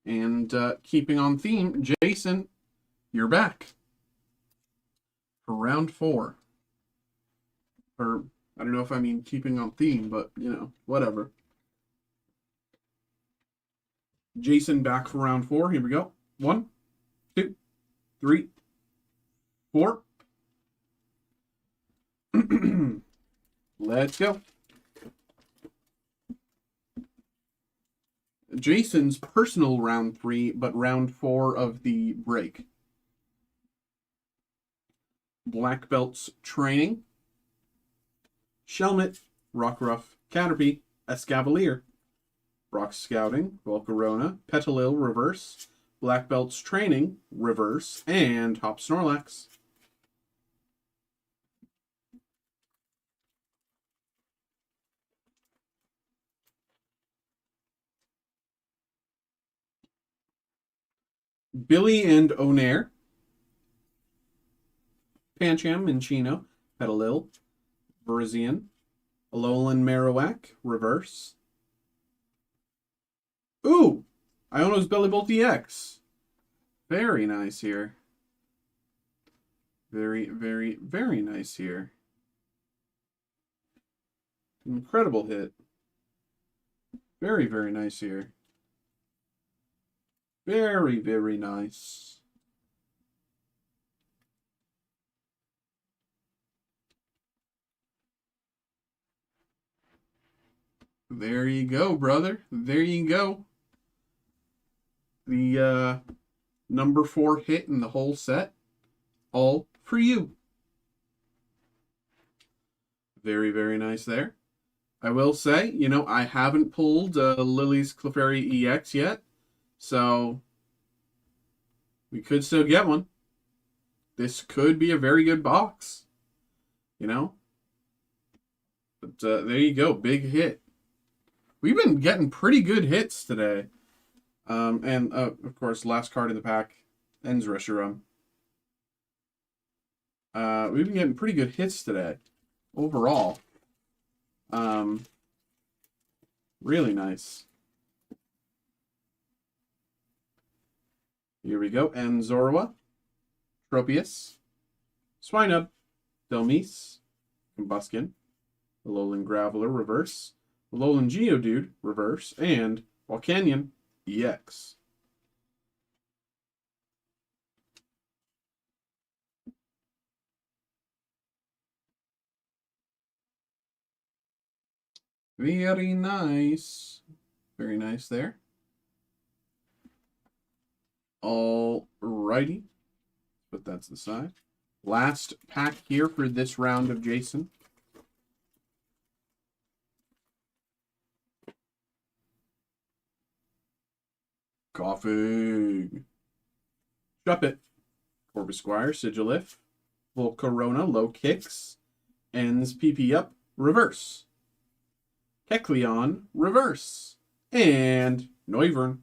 And keeping on theme, Jason, you're back for round 4. Or, I don't know if I mean keeping on theme, but, you know, whatever. Jason back for round 4. Here we go. 1, 2, 3, 4. Let's go. Jason's personal round 3, but round 4 of the break. Black Belts Training, Shelmet, Rockruff, Caterpie, Escavalier, Rock Scouting, Volcarona, Petalil, reverse, Black Belts Training, reverse, and Hop Snorlax. Billy and Onair, Pancham, Minchino, Petalil, Virizion, Alolan Marowak, reverse, Ooh! Iono's Belly Bolt EX. Very nice here. Very, very, very nice here. Incredible hit. Very, very nice here. Very, very nice. There you go, brother. There you go. The number 4 hit in the whole set. All for you. Very, very nice there. I will say, you know, I haven't pulled Lily's Clefairy EX yet, so we could still get one. This could be a very good box, you know? But there you go, big hit. We've been getting pretty good hits today. And, of course, last card in the pack, ends Reshiram. We've been getting pretty good hits today, overall. Really nice. Here we go. And Zorua, Tropius, Swinub, Delmise, Combuskin, Alolan Graveler, Reverse, Alolan Geodude, Reverse, and Volcanion, EX. Very nice. Very nice there. Alrighty. Put that to the side. Last pack here for this round of Jason. Coughing. Shuppet. Corvisquire, Sigilif. Volcarona, Low Kicks. Ends PP up, Reverse. Kecleon, Reverse. And Noivern.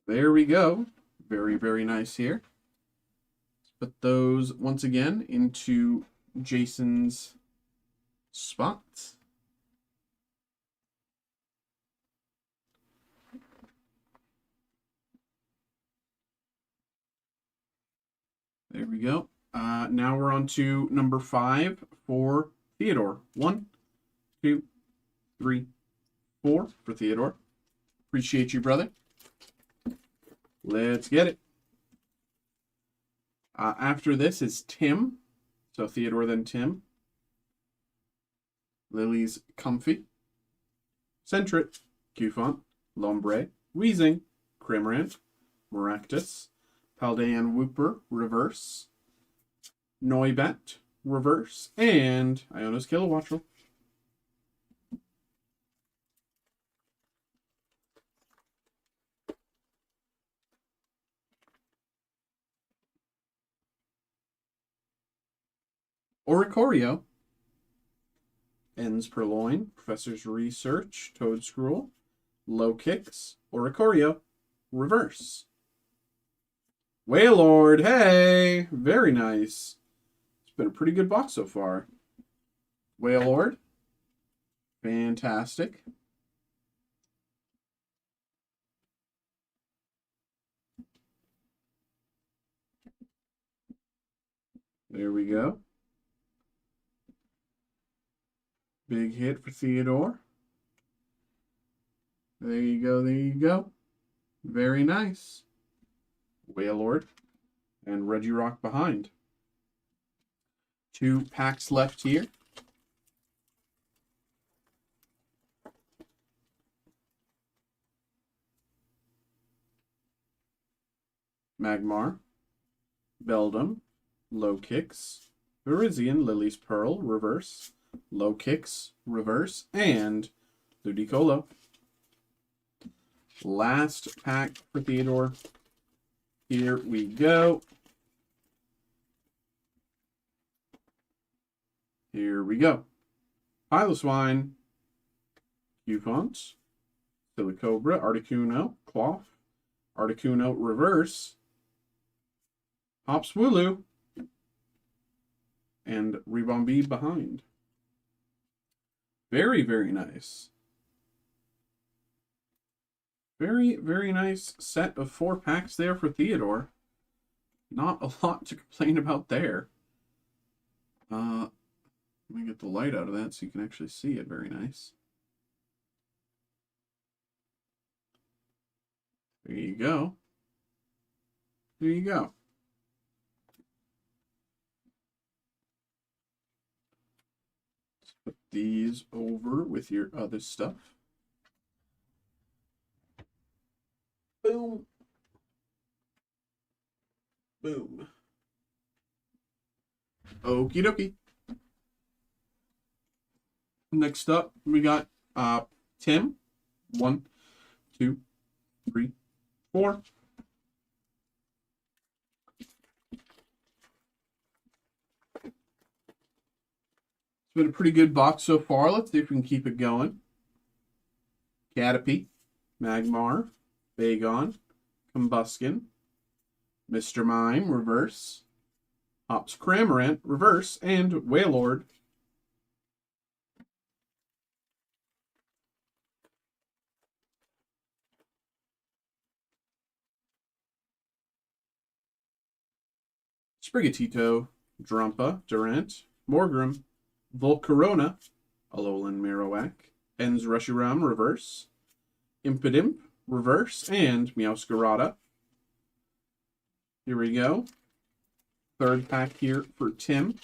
There we go. Very, very nice here. Let's put those once again into Jason's spot. There we go. Now we're on to number 5 for Theodore. 1, 2, 3, 4 for Theodore. Appreciate you, brother. Let's get it. After this is Tim. So Theodore, then Tim. Lily's Comfy. Sentret. Cufant. Lombre. Weezing. Crimorant. Maractus. Paldean Wooper. Reverse. Noibat. Reverse. And Iono's Kilowattrel. Oricorio. Ends Purloin. Professor's Research. Toadscruel. Low Kicks. Oricorio. Reverse. Wailord. Hey! Very nice. It's been a pretty good box so far. Wailord. Fantastic. There we go. Big hit for Theodore. There you go, there you go. Very nice. Wailord and Regirock behind. 2 packs left here. Magmar, Beldum, Low Kicks, Virizion, Lily's Pearl, Reverse, Low Kicks, Reverse, and Ludicolo. Last pack for Theodore. Here we go. Here we go. Piloswine, Cufant, Silicobra, Articuno, Cloth, Articuno Reverse, Hopswooloo, and Ribombee behind. Very, very nice. Very, very nice set of 4 packs there for Theodore. Not a lot to complain about there. Let me get the light out of that so you can actually see it. Very nice. There you go. There you go. Let's put these over with your other stuff. Boom. Boom. Okie dokie. Next up, we got Tim. 1, 2, 3, 4. It's been a pretty good box so far. Let's see if we can keep it going. Caterpie, Magmar, Bagon, Combuskin, Mr. Mime, reverse, Hops Cramorant, reverse, and Wailord. Sprigatito, Drumpa, Durant, Morgrem, Volcarona, Alolan Marowak, Ens Reshiram, reverse, Impidimp, reverse, and Meowscarada. Here we go. Third pack here for Tim.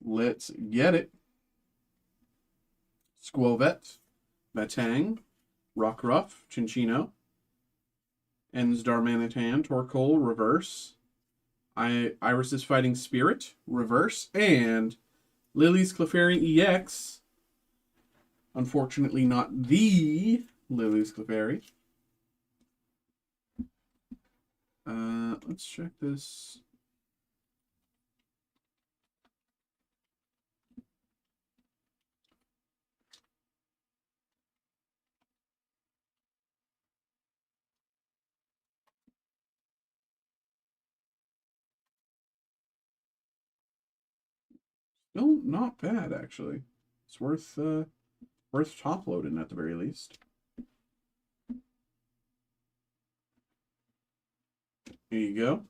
Let's get it. Squovet, Batang, Rockruff, Chinchino, Ens Darmanitan, Torkoal, reverse. Iris's Fighting Spirit, reverse. And Lily's Clefairy EX. Unfortunately, not the Lily's Clefairy. Let's check this. Still not bad, actually. It's worth top loading at the very least. Here you go.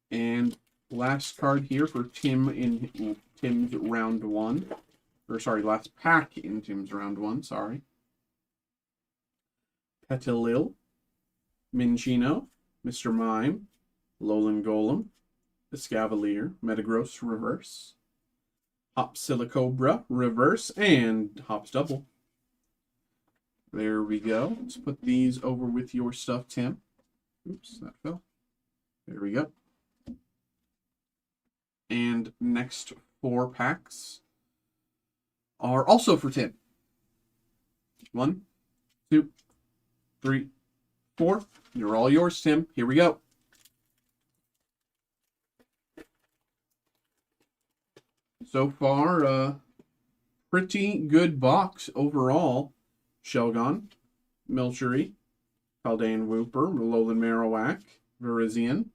And last card here for Tim in Tim's round 1. Or sorry, last pack in Tim's round 1, sorry. Petilil, Minchino, Mr. Mime, Alolan Golem, Escavalier, Metagross, reverse, Hopsilicobra, reverse, and Hops double. There we go. Let's put these over with your stuff, Tim. Oops, that fell. There we go. And next 4 packs are also for Tim. 1, 2, 3, 4. You're all yours, Tim. Here we go. So far, pretty good box overall. Shelgon, Milcery, Paldean Wooper, Alolan Marowak, Virizion,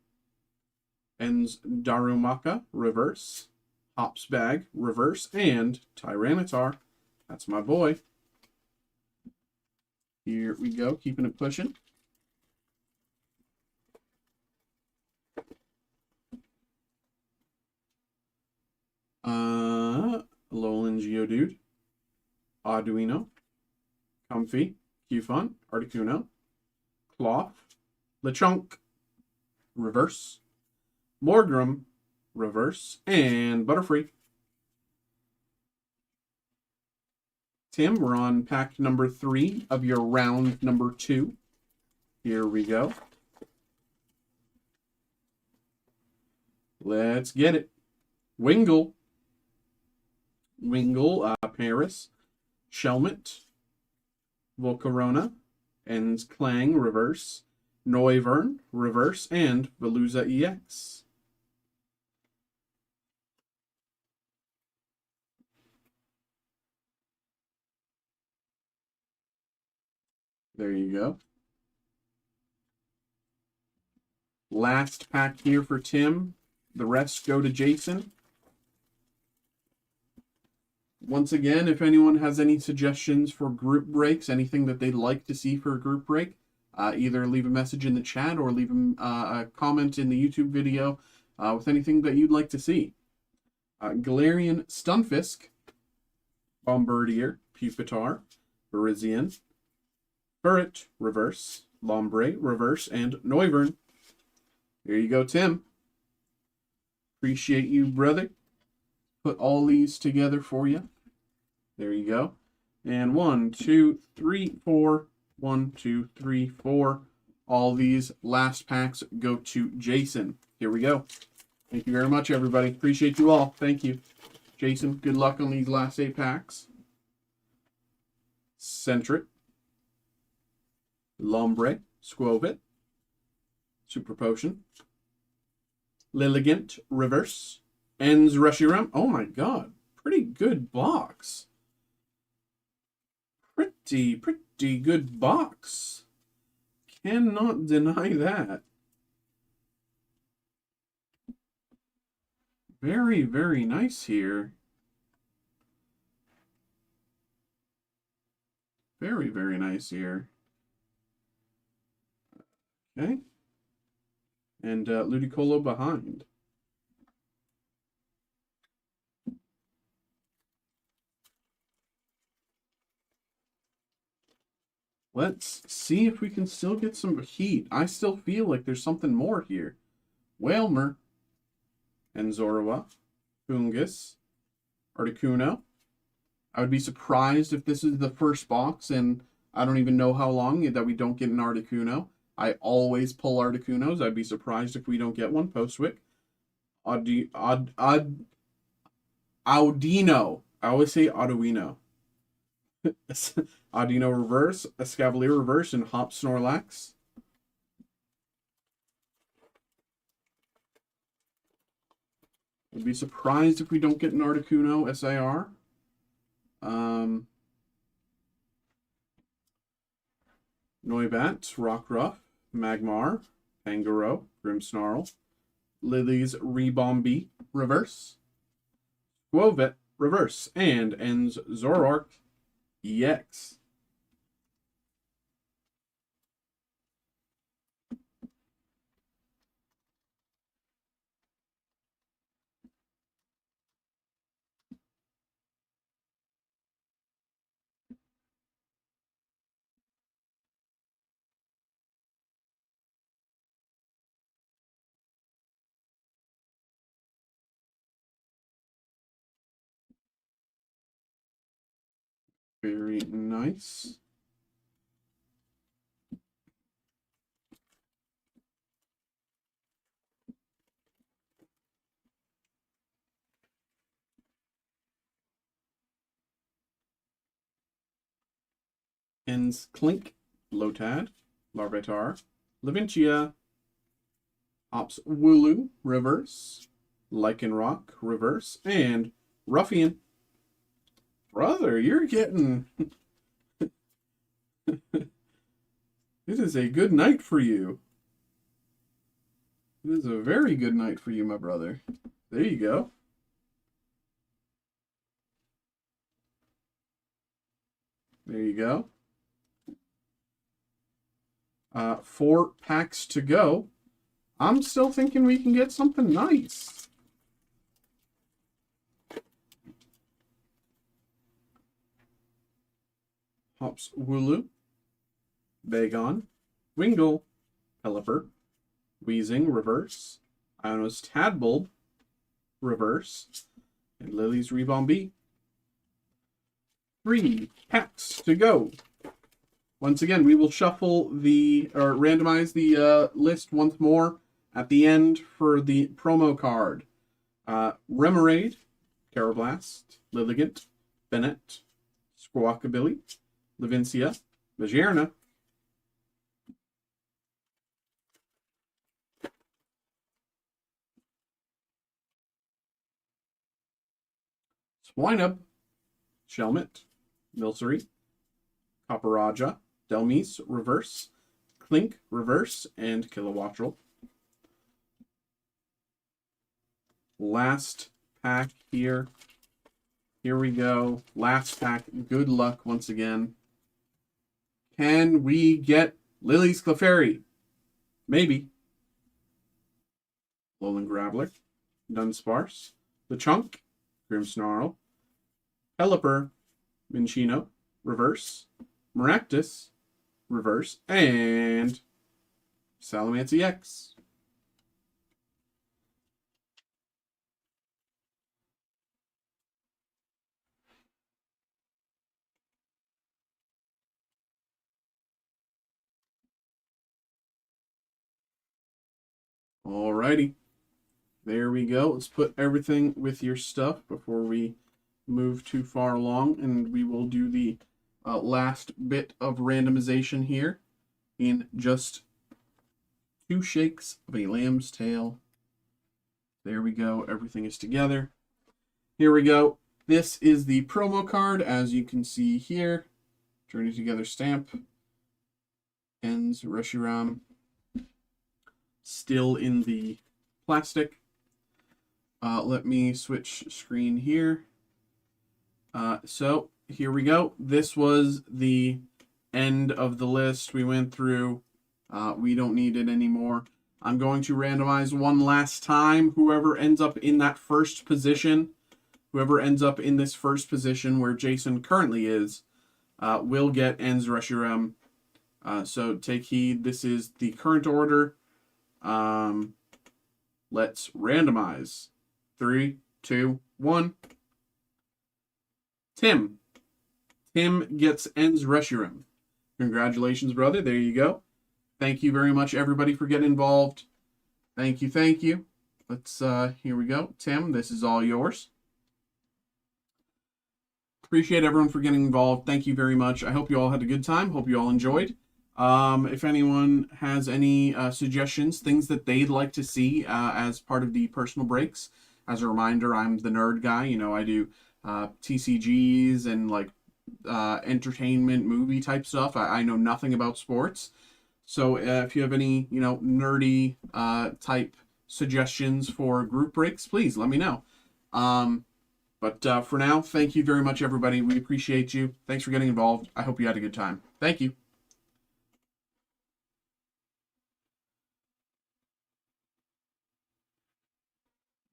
Ens Darumaka, reverse, Hops Bag, reverse, and Tyranitar. That's my boy. Here we go, keeping it pushing. Alolan Geodude, Arduino, Comfy, Cufant, Articuno, Cloth, Lechonk, reverse, Morgrem, reverse, and Butterfree. Tim, we're on pack number 3 of your round number 2. Here we go. Let's get it. Wingull, Paris, Shelmet, Volcarona, Ens Clang, reverse, Noivern, reverse, and Veluza EX. There you go. Last pack here for Tim. The rest go to Jason. Once again, if anyone has any suggestions for group breaks, anything that they'd like to see for a group break, either leave a message in the chat or leave a comment in the YouTube video with anything that you'd like to see. Galarian Stunfisk, Bombardier, Pupitar, Virizion, Furret, reverse, Lombre, reverse, and Noivern. There you go, Tim. Appreciate you, brother. Put all these together for you. There you go. And 1, 2, 3, 4. 1, 2, 3, 4. All these last packs go to Jason. Here we go. Thank you very much, everybody. Appreciate you all. Thank you. Jason, good luck on these last 8 packs. Sentret, Lombre, Squovit, Super Potion, Lilligant, reverse, Ends Reshiram. Oh my god, pretty good box. Pretty good box. Cannot deny that. Very nice here. Very nice here. Okay. And Ludicolo behind. Let's see if we can still get some heat. I still feel like there's something more here. Wailmer, Enzoroa, Fungus, Articuno. I would be surprised if this is the first box, and I don't even know how long that we don't get an Articuno. I always pull Articunos. I'd be surprised if we don't get one. Postwick, Audino. I always say Arduino. Audino reverse, Escavalier reverse, and Hop Snorlax. I'd be surprised if we don't get an Articuno SIR. Noibat, Rockruff, Magmar, Pangoro, Grimmsnarl, Lily's Rebombi, reverse, Squovit, reverse, and Ends Zoroark EX. Very nice. Ends Clink, Lotad, Larvitar, Lavintia, Ops Wooloo, reverse, Lycanroc, reverse, and Ruffian. Brother, you're getting... This is a good night for you. This is a very good night for you, my brother. There you go. There you go. 4 packs to go. I'm still thinking we can get something nice. Hops Wooloo, Bagon, Wingull, Pelipper, Weezing, reverse, Iono's Tadbulb, reverse, and Lily's Rebombi. 3 packs to go. Once again, we will shuffle or randomize the list once more at the end for the promo card. Remoraid, Carablast, Lilligant, Bennett, Squawkabilly, Lavincia, Majerna, Swinub, Shelmet, Milcery, Copperajah, Delmise, reverse, Clink, reverse, and Kilowattrel. Last pack here. Here we go. Last pack. Good luck once again. Can we get Lily's Clefairy? Maybe. Alolan Graveler. Dunsparce. The Chunk. Grimmsnarl. Pelipper. Minchino. Reverse. Maractus. Reverse. And Salamence EX. Alrighty. There we go. Let's put everything with your stuff before we move too far along, and we will do the last bit of randomization here in just 2 shakes of a lamb's tail. There we go. Everything is together. Here we go. This is the promo card, as you can see here. Journey Together stamp. Ends Reshiram. Still in the plastic. Let me switch screen here. So here we go. This was the end of the list we went through. We don't need it anymore. I'm going to randomize one last time. Whoever ends up in that first position, whoever ends up in this first position where Jason currently is, will get Ends Reshiram. So take heed. This is the current order. Let's randomize. 3, 2, 1. Tim. Tim gets Ends Reshiram. Congratulations, brother. There you go. Thank you very much, everybody, for getting involved. Thank you, thank you. Let's, here we go. Tim, this is all yours. Appreciate everyone for getting involved. Thank you very much. I hope you all had a good time. Hope you all enjoyed. If anyone has any suggestions, things that they'd like to see as part of the personal breaks, as a reminder, I'm the nerd guy. You know, I do TCGs and like entertainment movie type stuff. I know nothing about sports. So if you have any, you know, nerdy type suggestions for group breaks, please let me know. But for now, thank you very much, everybody. We appreciate you. Thanks for getting involved. I hope you had a good time. Thank you.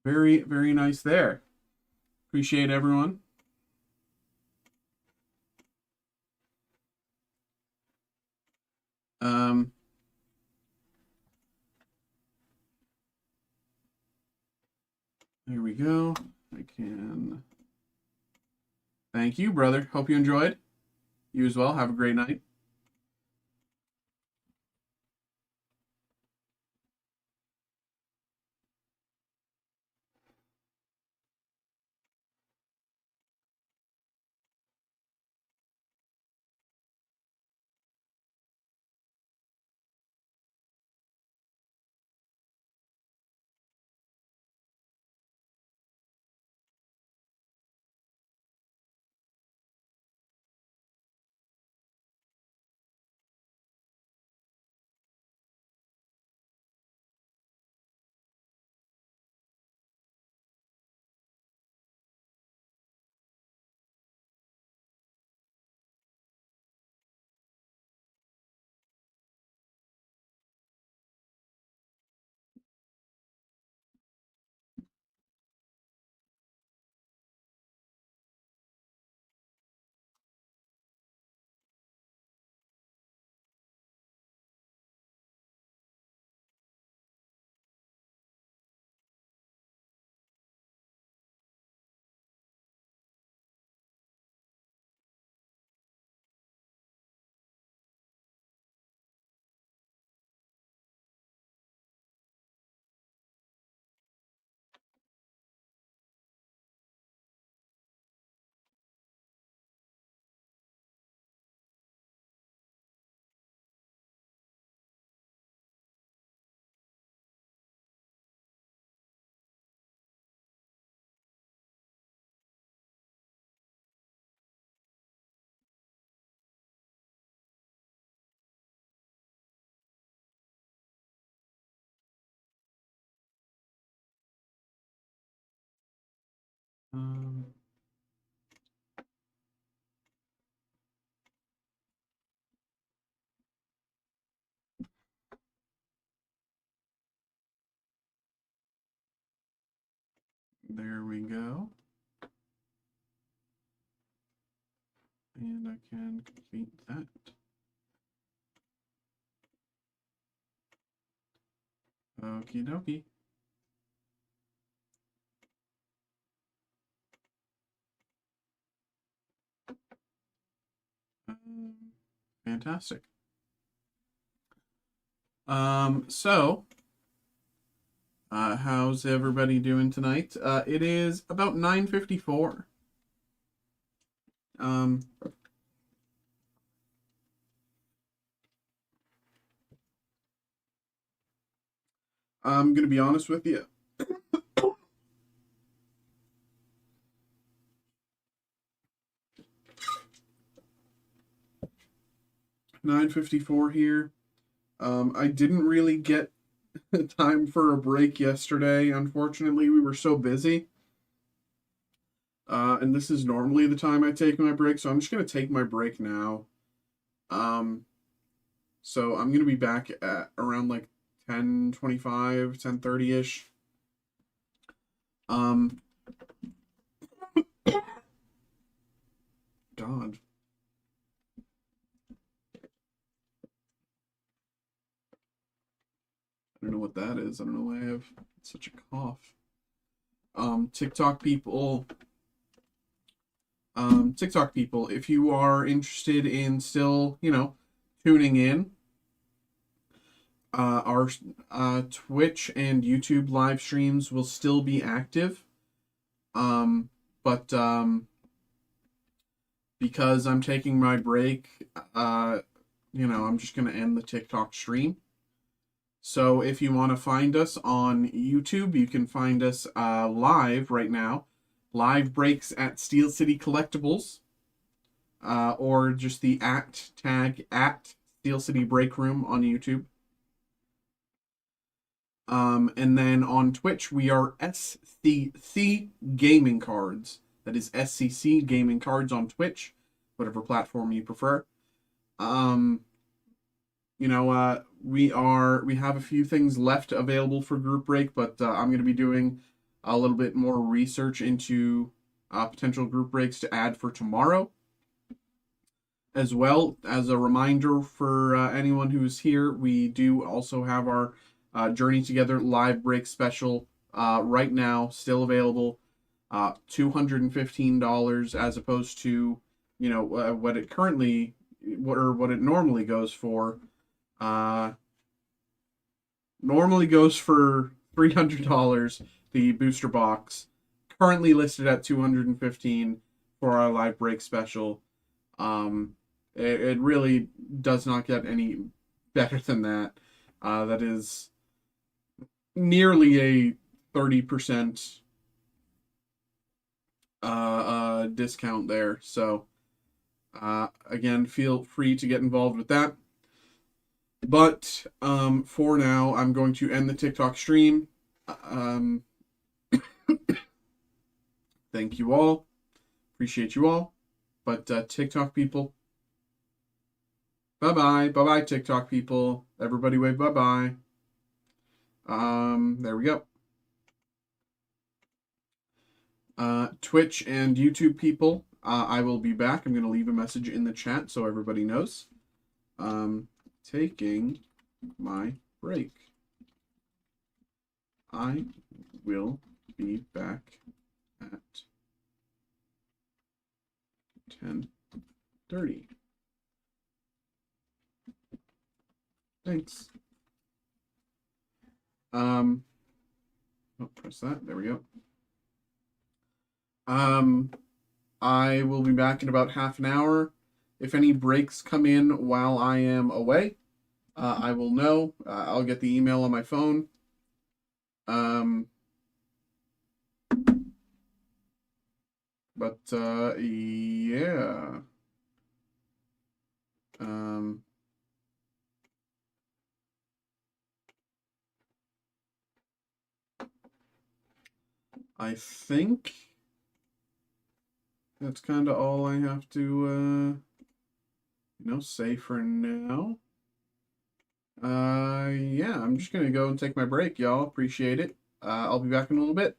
Very, very nice there. Appreciate everyone. There we go. I can. Thank you, brother. Hope you enjoyed. You as well. Have a great night. There we go. And I can complete that. Okie dokie. Fantastic. How's everybody doing tonight? It is about 9:54. I'm gonna be honest with you. 9:54 here. I didn't really get time for a break yesterday. Unfortunately, we were so busy. And this is normally the time I take my break, so I'm just gonna take my break now. So I'm gonna be back at around like 10:25, 10:30-ish. God. I don't know what that is. I don't know why I have such a cough. TikTok people, if you are interested in still, tuning in, our Twitch and YouTube live streams will still be active. But because I'm taking my break, I'm just going to end the TikTok stream. So if you want to find us on YouTube, you can find us live right now. Live breaks at Steel City Collectibles. Or just the tag at Steel City Break Room on YouTube. And then on Twitch, we are SCC Gaming Cards. That is SCC Gaming Cards on Twitch, whatever platform you prefer. We have a few things left available for group break, but I'm going to be doing a little bit more research into potential group breaks to add for tomorrow. As well, as a reminder for anyone who's here, we do also have our Journey Together live break special right now, still available. $215 as opposed to what it normally goes for. Normally goes for $300, the booster box. Currently listed at $215 for our live break special. It really does not get any better than that. That is nearly a 30% discount there. So, again, feel free to get involved with that. But for now, I'm going to end the TikTok stream. Thank you all. Appreciate you all. But TikTok people, bye-bye. Bye-bye, TikTok people. Everybody wave bye-bye. There we go. Twitch and YouTube people, I will be back. I'm going to leave a message in the chat so everybody knows. Taking my break. I will be back at 10:30. Thanks. Press that. There we go. I will be back in about half an hour. If any breaks come in while I am away, I will know. I'll get the email on my phone. Yeah. I think that's kind of all I have to, say for now. Yeah, I'm just going to go and take my break, y'all. Appreciate it. I'll be back in a little bit.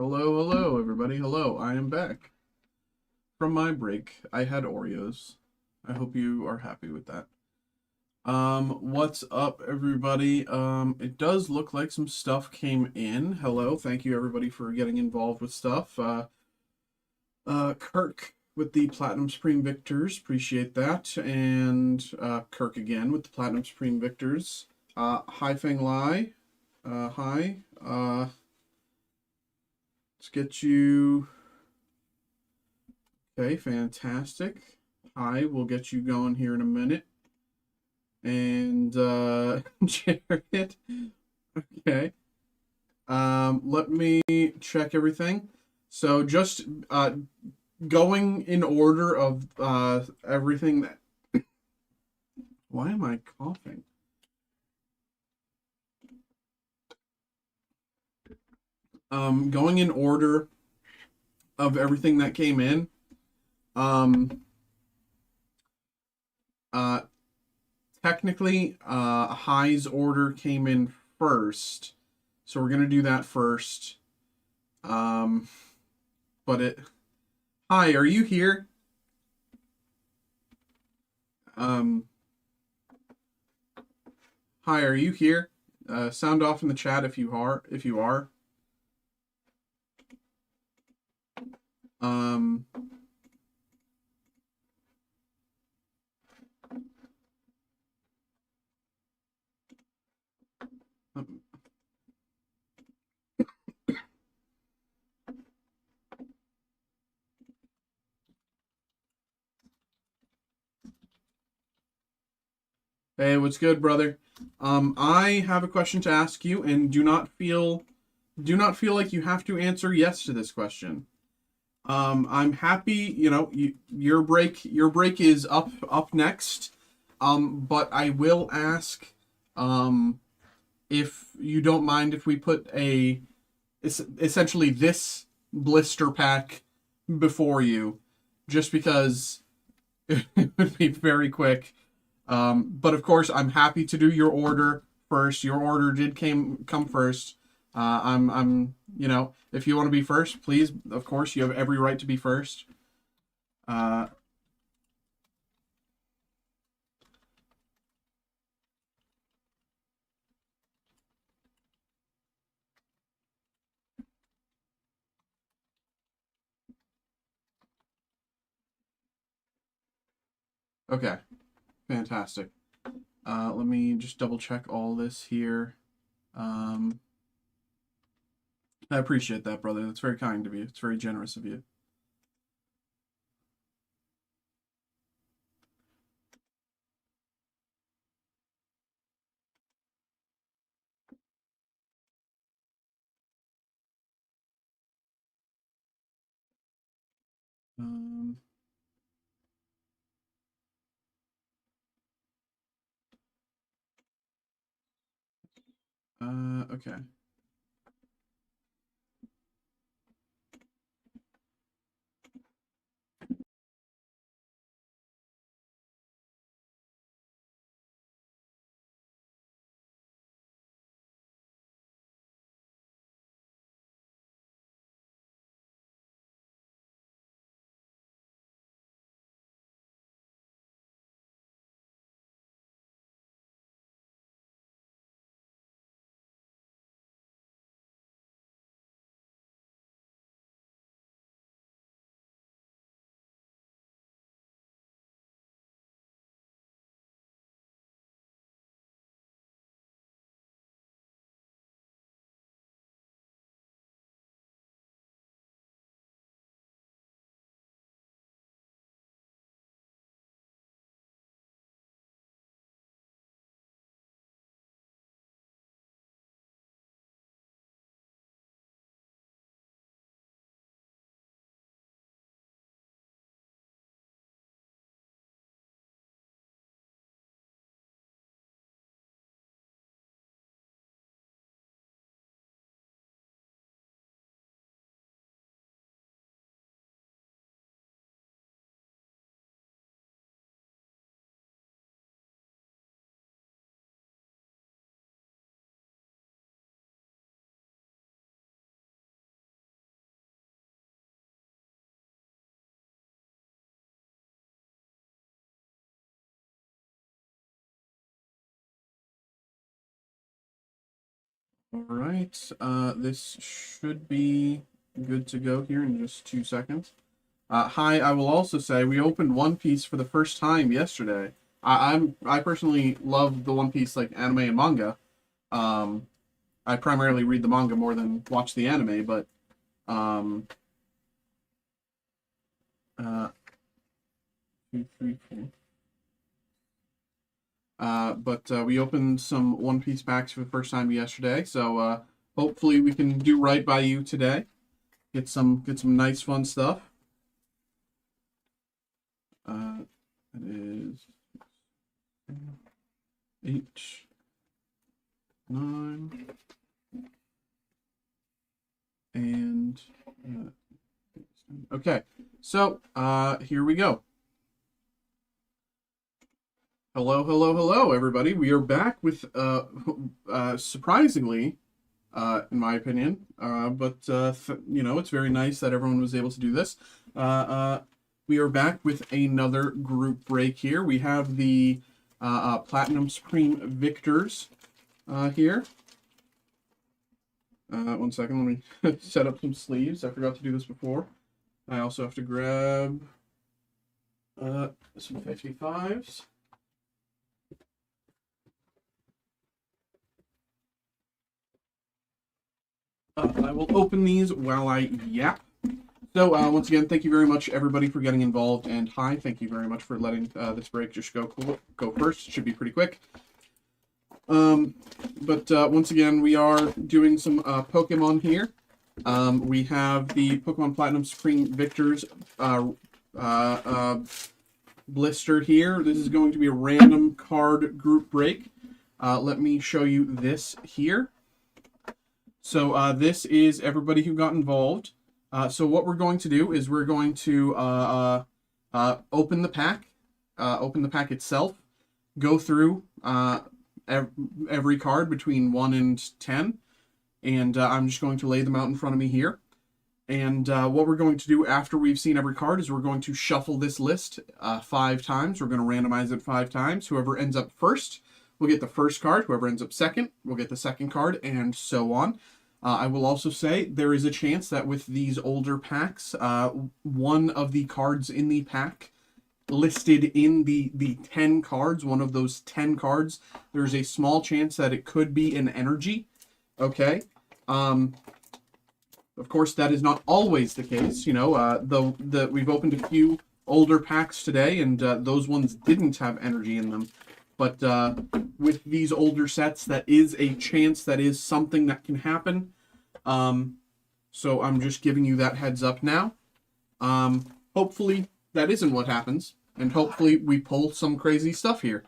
Hello, hello, everybody. Hello, I am back from my break. I had Oreos. I hope you are happy with that. What's up, everybody? It does look like some stuff came in. Hello, thank you, everybody, for getting involved with stuff. Kirk with the Platinum Supreme Victors, appreciate that. And, Kirk again with the Platinum Supreme Victors. Hi, Feng Lai. Hi. Let's get you. Okay, fantastic. Hi, we'll get you going here in a minute. And Jared. Okay. Let me check everything. So just going in order of everything that. Why am I coughing? Going in order of everything that came in. Uh, Technically, High's order came in first, so we're gonna do that first. But it. Hi, are you here? Um, Hi, are you here? Sound off in the chat if you are. If you are. Um. Hey, what's good, brother? I have a question to ask you, and do not feel like you have to answer yes to this question. I'm happy, your break is up next. But I will ask, if you don't mind if we put essentially this blister pack before you, just because it would be very quick. But of course, I'm happy to do your order first. Your order did come first. If you want to be first, please, of course, you have every right to be first. Uh, okay, fantastic. Let me just double check all this here. Um, I appreciate that, brother. That's very kind of you. It's very generous of you. Um, okay. All right, this should be good to go here in just 2 seconds. Hi, I will also say we opened One Piece for the first time yesterday. I personally love the One Piece like anime and manga. Um, I primarily read the manga more than watch the anime, but um, uh, 2, 3, 4. But we opened some One Piece packs for the first time yesterday, so hopefully we can do right by you today. Get some nice fun stuff. That is 8, 9, and okay. So here we go. Hello, hello, hello, everybody. We are back with surprisingly, in my opinion, but you know, it's very nice that everyone was able to do this. We are back with another group break here. We have the Platinum Supreme Victors here. 1 second, let me set up some sleeves. I forgot to do this before. I also have to grab some 55s. I will open these while I yap. So, once again, thank you very much, everybody, for getting involved. And hi, thank you very much for letting this break just go first. It should be pretty quick. But once again, we are doing some Pokemon here. We have the Pokemon Platinum Supreme Victors blister here. This is going to be a random card group break. Let me show you this here. So this is everybody who got involved. So what we're going to do is we're going to open the pack itself, go through every card between 1 and 10, and I'm just going to lay them out in front of me here. And what we're going to do after we've seen every card is we're going to shuffle this list 5 times. We're going to randomize it 5 times. Whoever ends up first will get the first card. Whoever ends up second will get the second card, and so on. I will also say there is a chance that with these older packs, one of the cards in the pack listed in the 10 cards, one of those 10 cards, there's a small chance that it could be an energy. Okay. Of course, that is not always the case. You know, we've opened a few older packs today, and those ones didn't have energy in them. But with these older sets, that is a chance, that is something that can happen. So I'm just giving you that heads up now. Hopefully that isn't what happens, and hopefully we pull some crazy stuff here.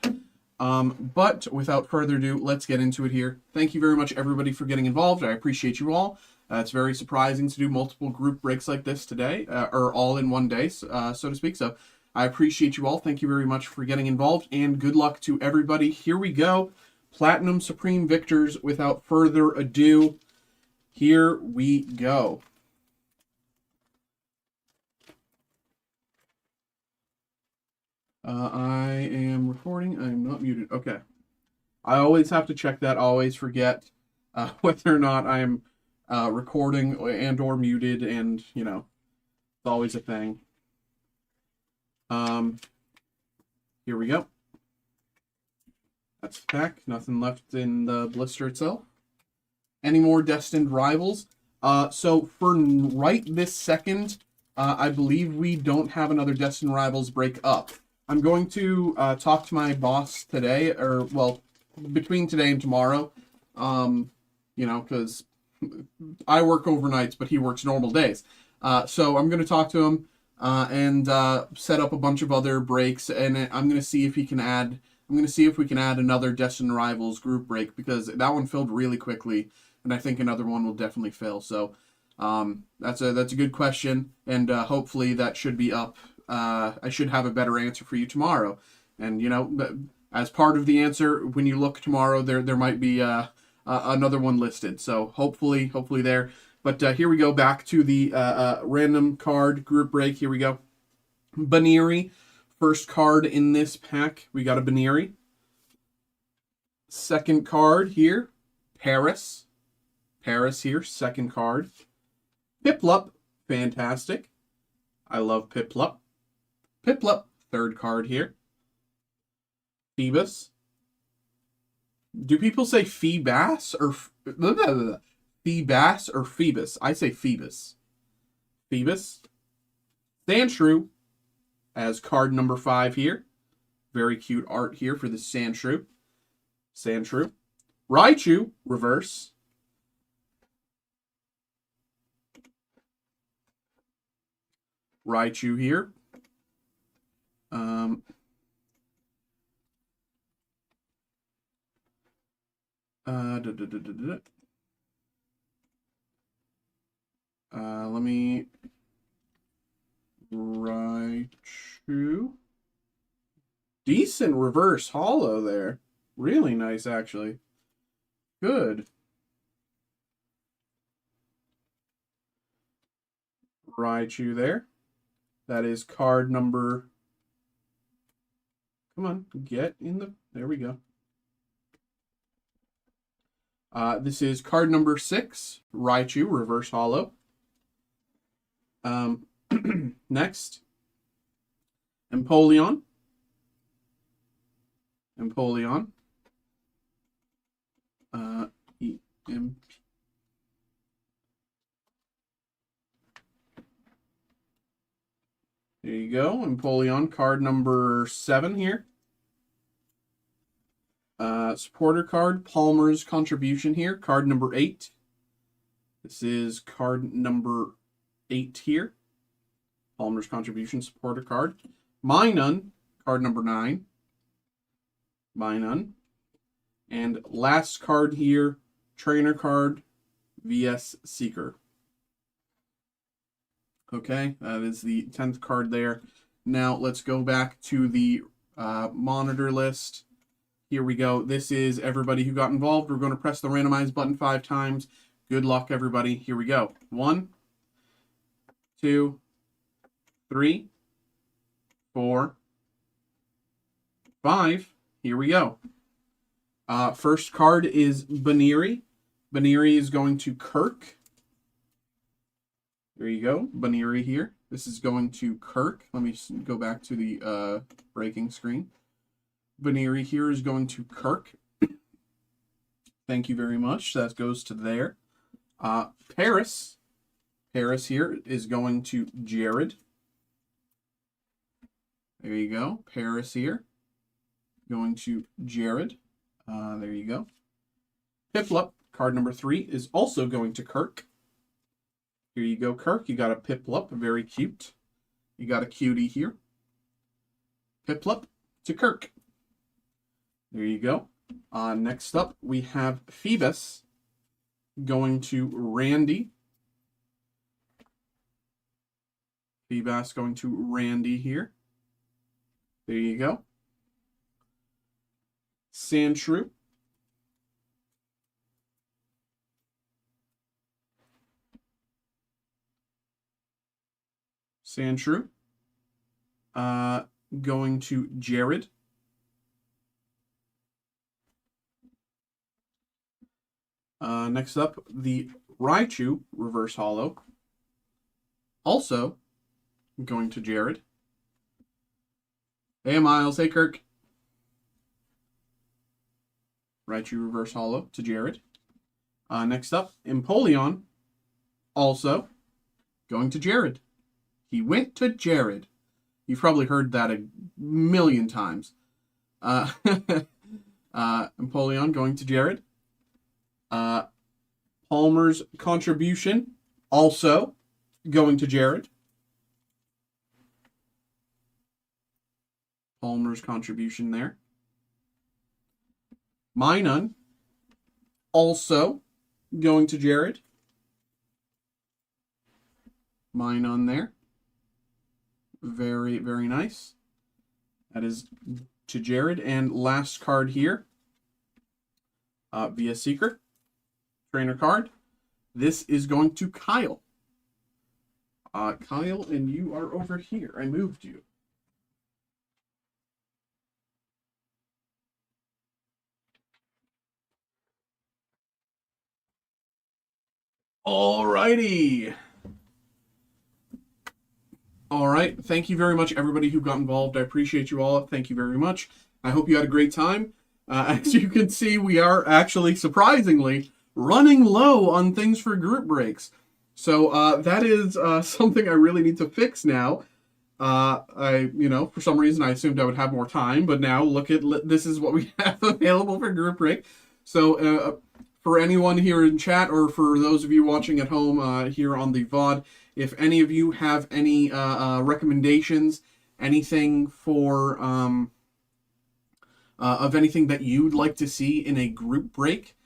But without further ado, let's get into it here. Thank you very much, everybody, for getting involved. I appreciate you all. It's very surprising to do multiple group breaks like this today, or all in one day, so to speak. So I appreciate you all. Thank you very much for getting involved, and good luck to everybody. Here we go. Platinum Supreme Victors. Without further ado, here we go. I am recording. I am not muted. Okay. I always have to check that. I always forget whether or not I'm recording and or muted, and, you know, it's always a thing. Here we go. That's the pack. Nothing left in the blister itself. Any more destined rivals? So for right this second, I believe we don't have another destined rivals break up. I'm going to talk to my boss today, or, well, between today and tomorrow. You know, because I work overnights, but he works normal days. So I'm going to talk to him and set up a bunch of other breaks, and I'm going to see if he can add. I'm going to see if we can add another Destined Rivals group break, because that one filled really quickly, and I think another one will definitely fill. So that's a good question, and hopefully that should be up. I should have a better answer for you tomorrow. And, you know, as part of the answer, when you look tomorrow, there might be another one listed. So hopefully there. But here we go, back to the random card group break. Here we go. Baneri. First card in this pack, we got a Baneri. Second card here, Paris. Paris here, second card. Piplup, fantastic. I love Piplup. Piplup, third card here. Phoebus. Do people say Phoebus or Phoebus or Phoebus? I say Phoebus. Phoebus. Sandshrew as card number 5 here. Very cute art here for the Sandshrew. Sandshrew. Raichu, reverse. Raichu here. Let me Raichu. Decent reverse holo there. Really nice, actually. Good. Raichu there. That is card number... Come on, get in the... There we go. This is card number 6, Raichu, reverse holo. Next, Empoleon. Empoleon. There you go, Empoleon, card number 7 here. Supporter card, Palmer's contribution here, card number 8. This is card number 8 here. Palmer's contribution, supporter card. Minun, card number 9. Minun. And last card here, trainer card, VS Seeker. Okay, that is the 10th card there. Now let's go back to the monitor list. Here we go. This is everybody who got involved. We're going to press the randomize button 5 times. Good luck, everybody. Here we go. 1, 2, 3, 4, 5. Here we go. First card is Baneri. Baneri is going to Kirk. There you go. Baneri here. This is going to Kirk. Let me go back to the breaking screen. Baneri here is going to Kirk. Thank you very much. That goes to there. Paris. Paris here is going to Jared. There you go. Paris here. Going to Jared. There you go. Piplup, card number 3, is also going to Kirk. Here you go, Kirk. You got a Piplup. Very cute. You got a cutie here. Piplup to Kirk. There you go. Next up, we have Phoebus going to Randy. Phoebus going to Randy here. There you go. Sandshrew. Sandshrew. Going to Jared. Next up, the Raichu reverse holo. Also going to Jared. Hey, Miles. Hey, Kirk. Raichu reverse holo to Jared. Next up, Empoleon. Also going to Jared. He went to Jared. You've probably heard that a million times. Empoleon going to Jared. Palmer's contribution also going to Jared. Palmer's contribution there. Minun also going to Jared. Minun there. Very, very nice. That is to Jared. And last card here. Via Seeker. Trainer card. This is going to Kyle. Kyle, and you are over here. I moved you. Alrighty. All right. Thank you very much, everybody who got involved. I appreciate you all. Thank you very much. I hope you had a great time. As you can see, we are actually surprisingly running low on things for group breaks. So that is something I really need to fix now. For some reason, I assumed I would have more time, but now look at this is what we have available for group break. So for anyone here in chat, or for those of you watching at home here on the VOD, if any of you have any recommendations, anything for of anything that you'd like to see in a group break,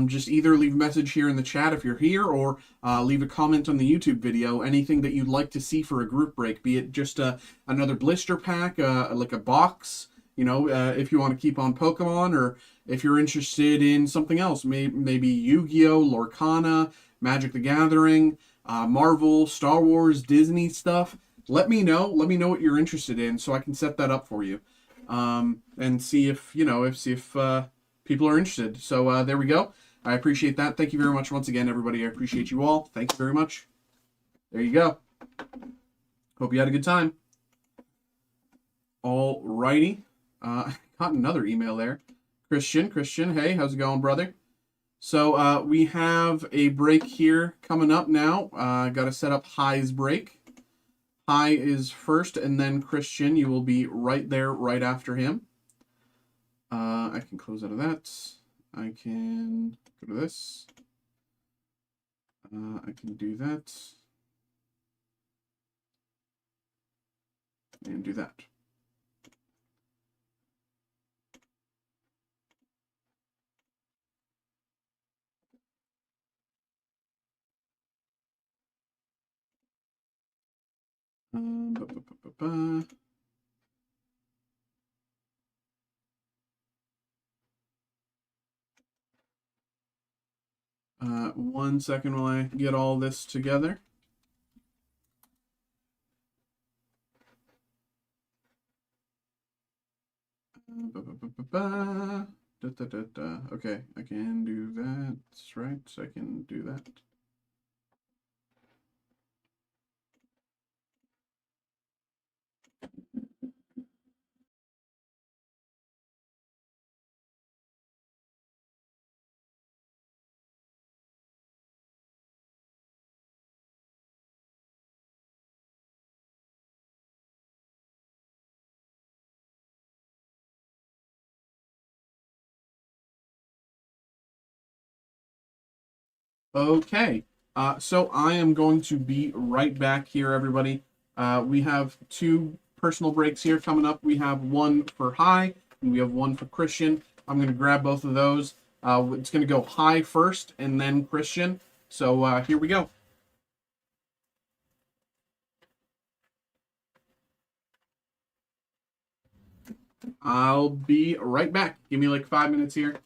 just either leave a message here in the chat if you're here, or leave a comment on the YouTube video. Anything that you'd like to see for a group break, be it just another blister pack, like a box, if you want to keep on Pokemon, or if you're interested in something else, maybe Yu-Gi-Oh, Lorcana, Magic the Gathering, Marvel, Star Wars, Disney stuff. Let me know. Let me know what you're interested in, so I can set that up for you, and see if people are interested. So there we go. I appreciate that. Thank you very much once again, everybody. I appreciate you all. Thank you very much. There you go. Hope you had a good time. All righty. Got another email there. Christian, hey, how's it going, brother? So we have a break here coming up now. Got to set up High's break. High is first, and then Christian. You will be right there, right after him. I can close out of that. I can go to this. I can do that. And do that. Ba, ba, ba, ba, ba. 1 second while I get all this together. Ba, ba, ba, ba, ba. Da, da, da, da. Okay, I can do that. That's right, I can do that. Okay, so I am going to be right back here, everybody. We have 2 personal breaks here coming up. We have one for High, and we have one for Christian. I'm going to grab both of those. It's going to go High first, and then Christian. So here we go. I'll be right back. Give me like 5 minutes here.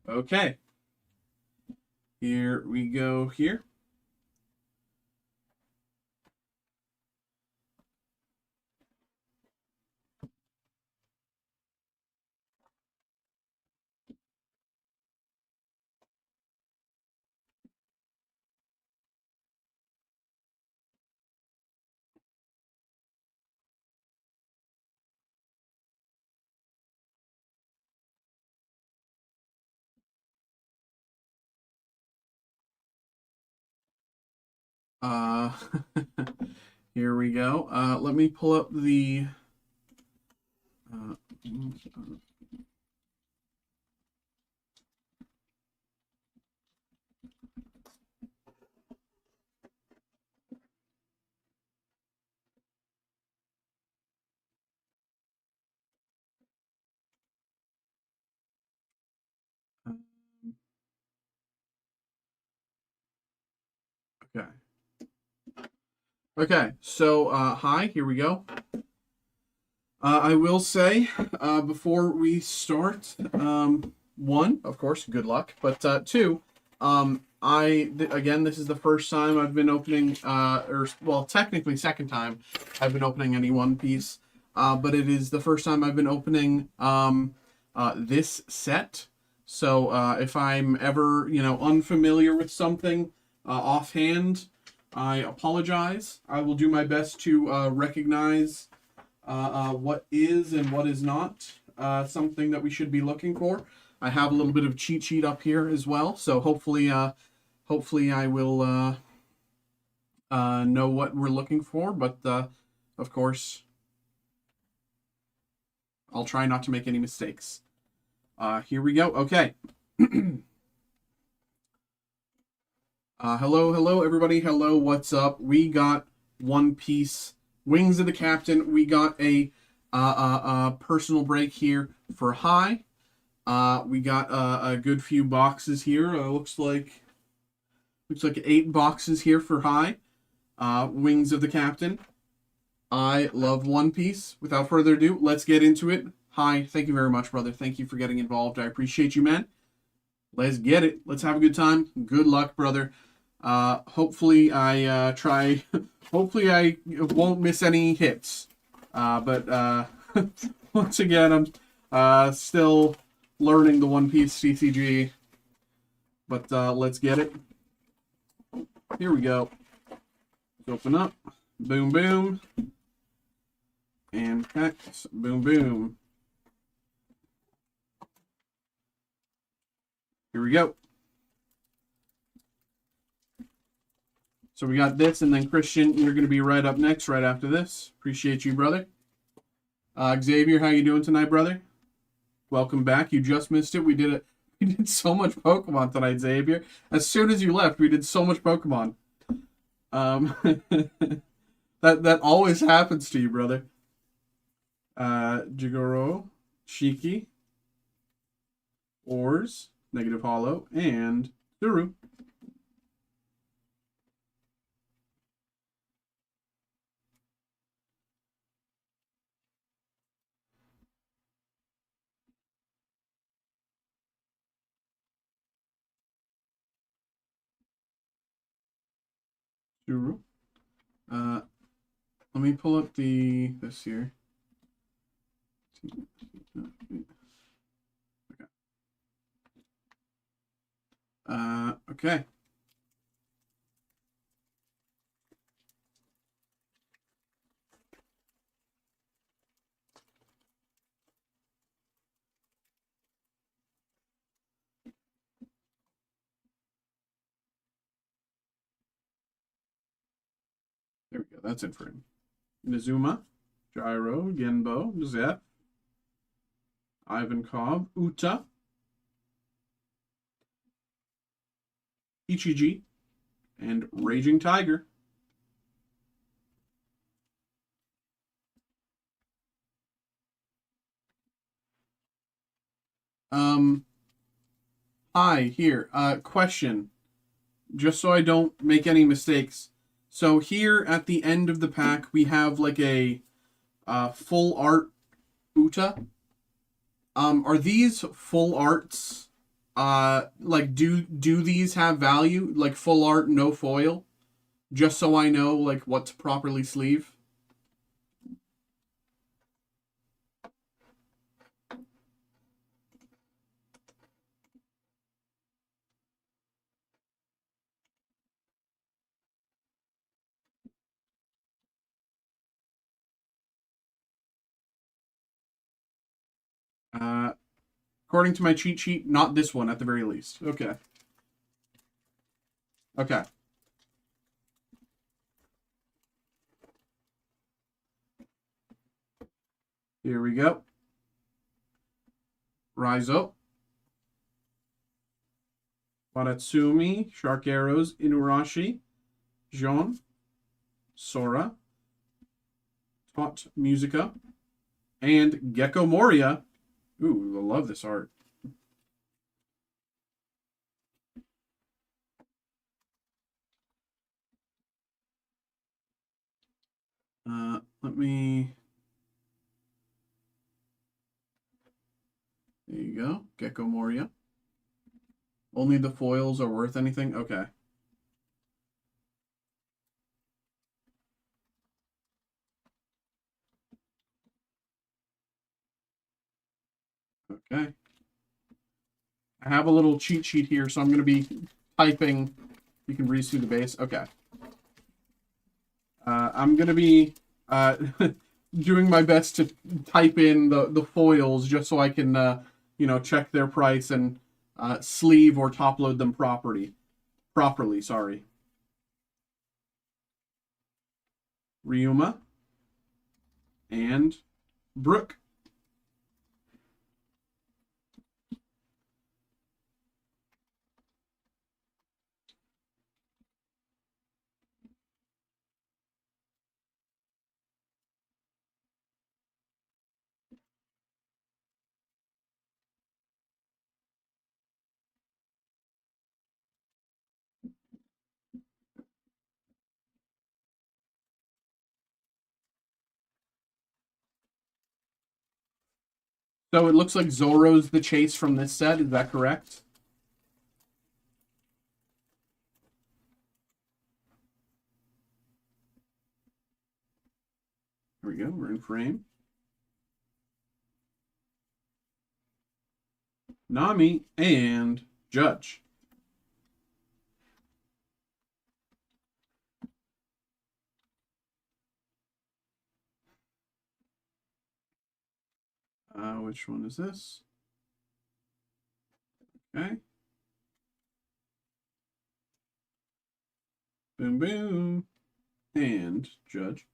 Okay. Here we go here. Uh, here we go. Let me pull up the. Uh, okay. Okay. So, hi. Here we go. I will say, before we start, one, of course, good luck. But two, again, this is the first time I've been opening, or well, technically second time I've been opening any One Piece. But it is the first time I've been opening this set. So if I'm ever, unfamiliar with something offhand, I apologize. I will do my best to recognize what is and what is not something that we should be looking for. I have a little bit of cheat sheet up here as well, so hopefully I will know what we're looking for. But of course, I'll try not to make any mistakes. Here we go. Okay. Hello, everybody. Hello, what's up? We got One Piece Wings of the Captain. We got a personal break here for high. We got a good few boxes here. Looks like 8 boxes here for high. Wings of the Captain. I love One Piece. Without further ado, let's get into it. Hi, thank you very much, brother. Thank you for getting involved. I appreciate you, man. Let's get it. Let's have a good time. Good luck, brother. Hopefully I try. Hopefully I won't miss any hits. But once again, I'm still learning the One Piece TCG. But let's get it. Here we go. Let's open up. Boom, boom. And hex. Boom, boom. Here we go. So we got this, and then Christian, you're going to be right up next, right after this. Appreciate you, brother. Xavier, how you doing tonight, brother? Welcome back. You just missed it. We did so much Pokemon tonight, Xavier. As soon as you left, we did so much Pokemon. That always happens to you, brother. Jigoro, Shiki, Ors, Negative Hollow, and Zuru. Zuru. Let me pull up this here. Okay. There we go. That's it for him. Nizuma, Gyro, Genbo, Zep, Ivankov, Uta, Ichiji, and Raging Tiger. Hi, here. Question. Just so I don't make any mistakes. So here at the end of the pack, we have like a full art Uta. Are these full arts? Like do these have value? Like full art, no foil? Just so I know like what to properly sleeve. Uh, According to my cheat sheet, not this one at the very least. Okay. Okay. Here we go. Rise up. Watatsumi, Shark Arrows, Inurashi, Jean, Sora, Tot Musica, and Gecko Moria. Ooh, I love this art. Let me. There you go. Gecko Moria. Only the foils are worth anything? Okay. Okay. I have a little cheat sheet here, so I'm going to be typing. You can breeze through the base. Okay. I'm going to be doing my best to type in the foils just so I can, check their price and sleeve or top load them properly, sorry. Ryuma and Brooke. So it looks like Zoro's the chase from this set. Is that correct? Here we go. We're in frame. Nami and Judge. Which one is this? Okay. Boom, boom. And Judge.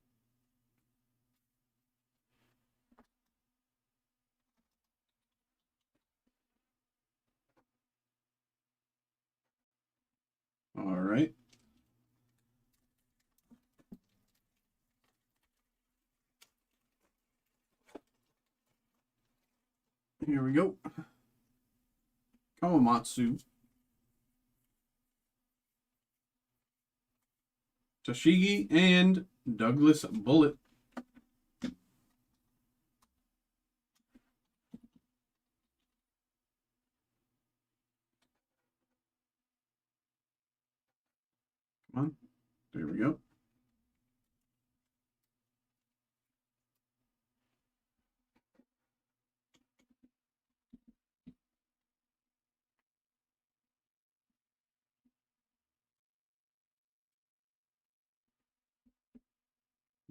All right. Here we go. Kawamatsu. Tashigi and Douglas Bullet. Come on. There we go.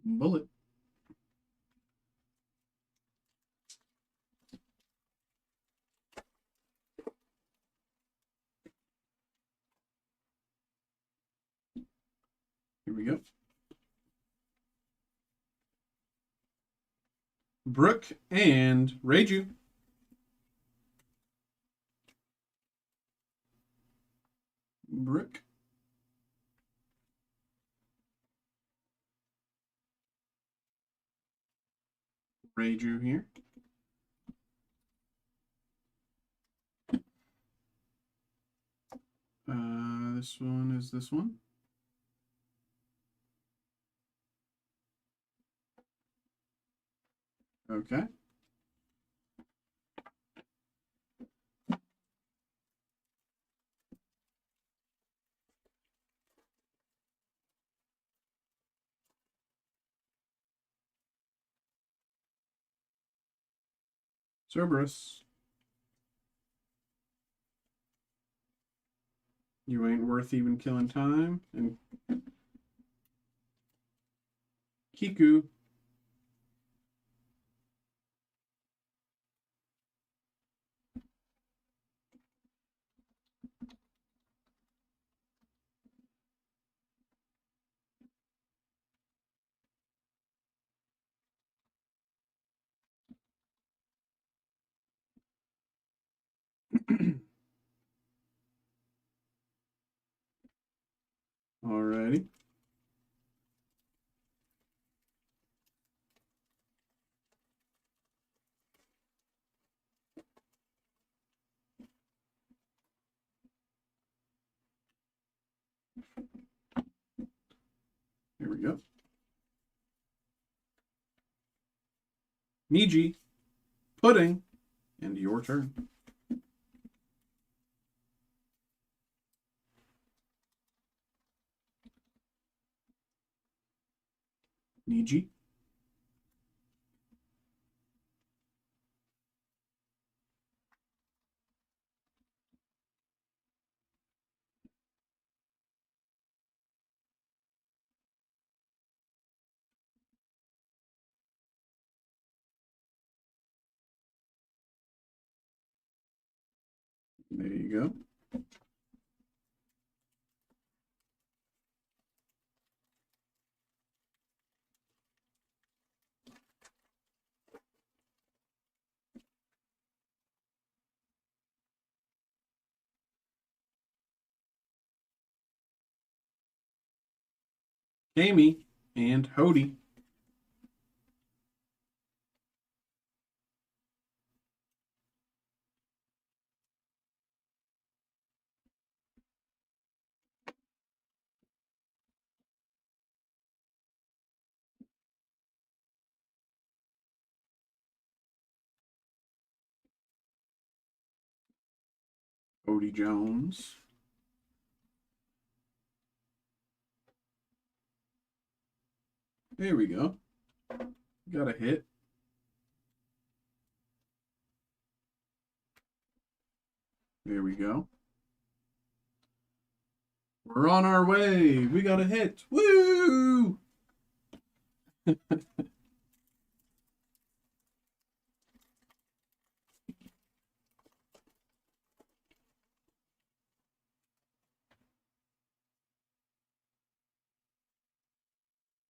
Bullet. Here we go. Brooke and Reiju. Brooke. Reiju here. This one is this one. Okay. Cerberus. You ain't worth even killing time. And Kiku. Alrighty. Here we go. Niji, Pudding, and your turn. Niji. There you go. Amy and Hody. Hody Jones. There we go. Got a hit. There we go. We're on our way. We got a hit. Woo!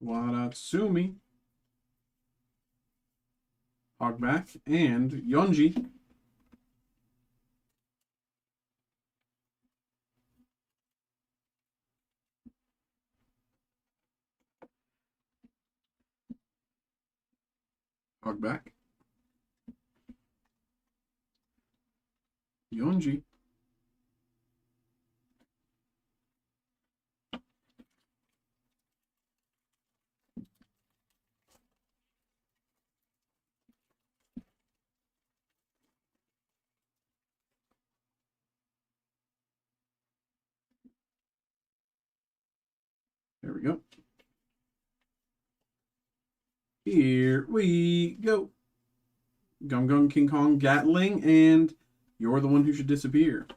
Wadatsumi. Hogback and Yonji. Hogback. Yonji. There we go. Here we go. Gung Gung King Kong Gatling, and you're the one who should disappear.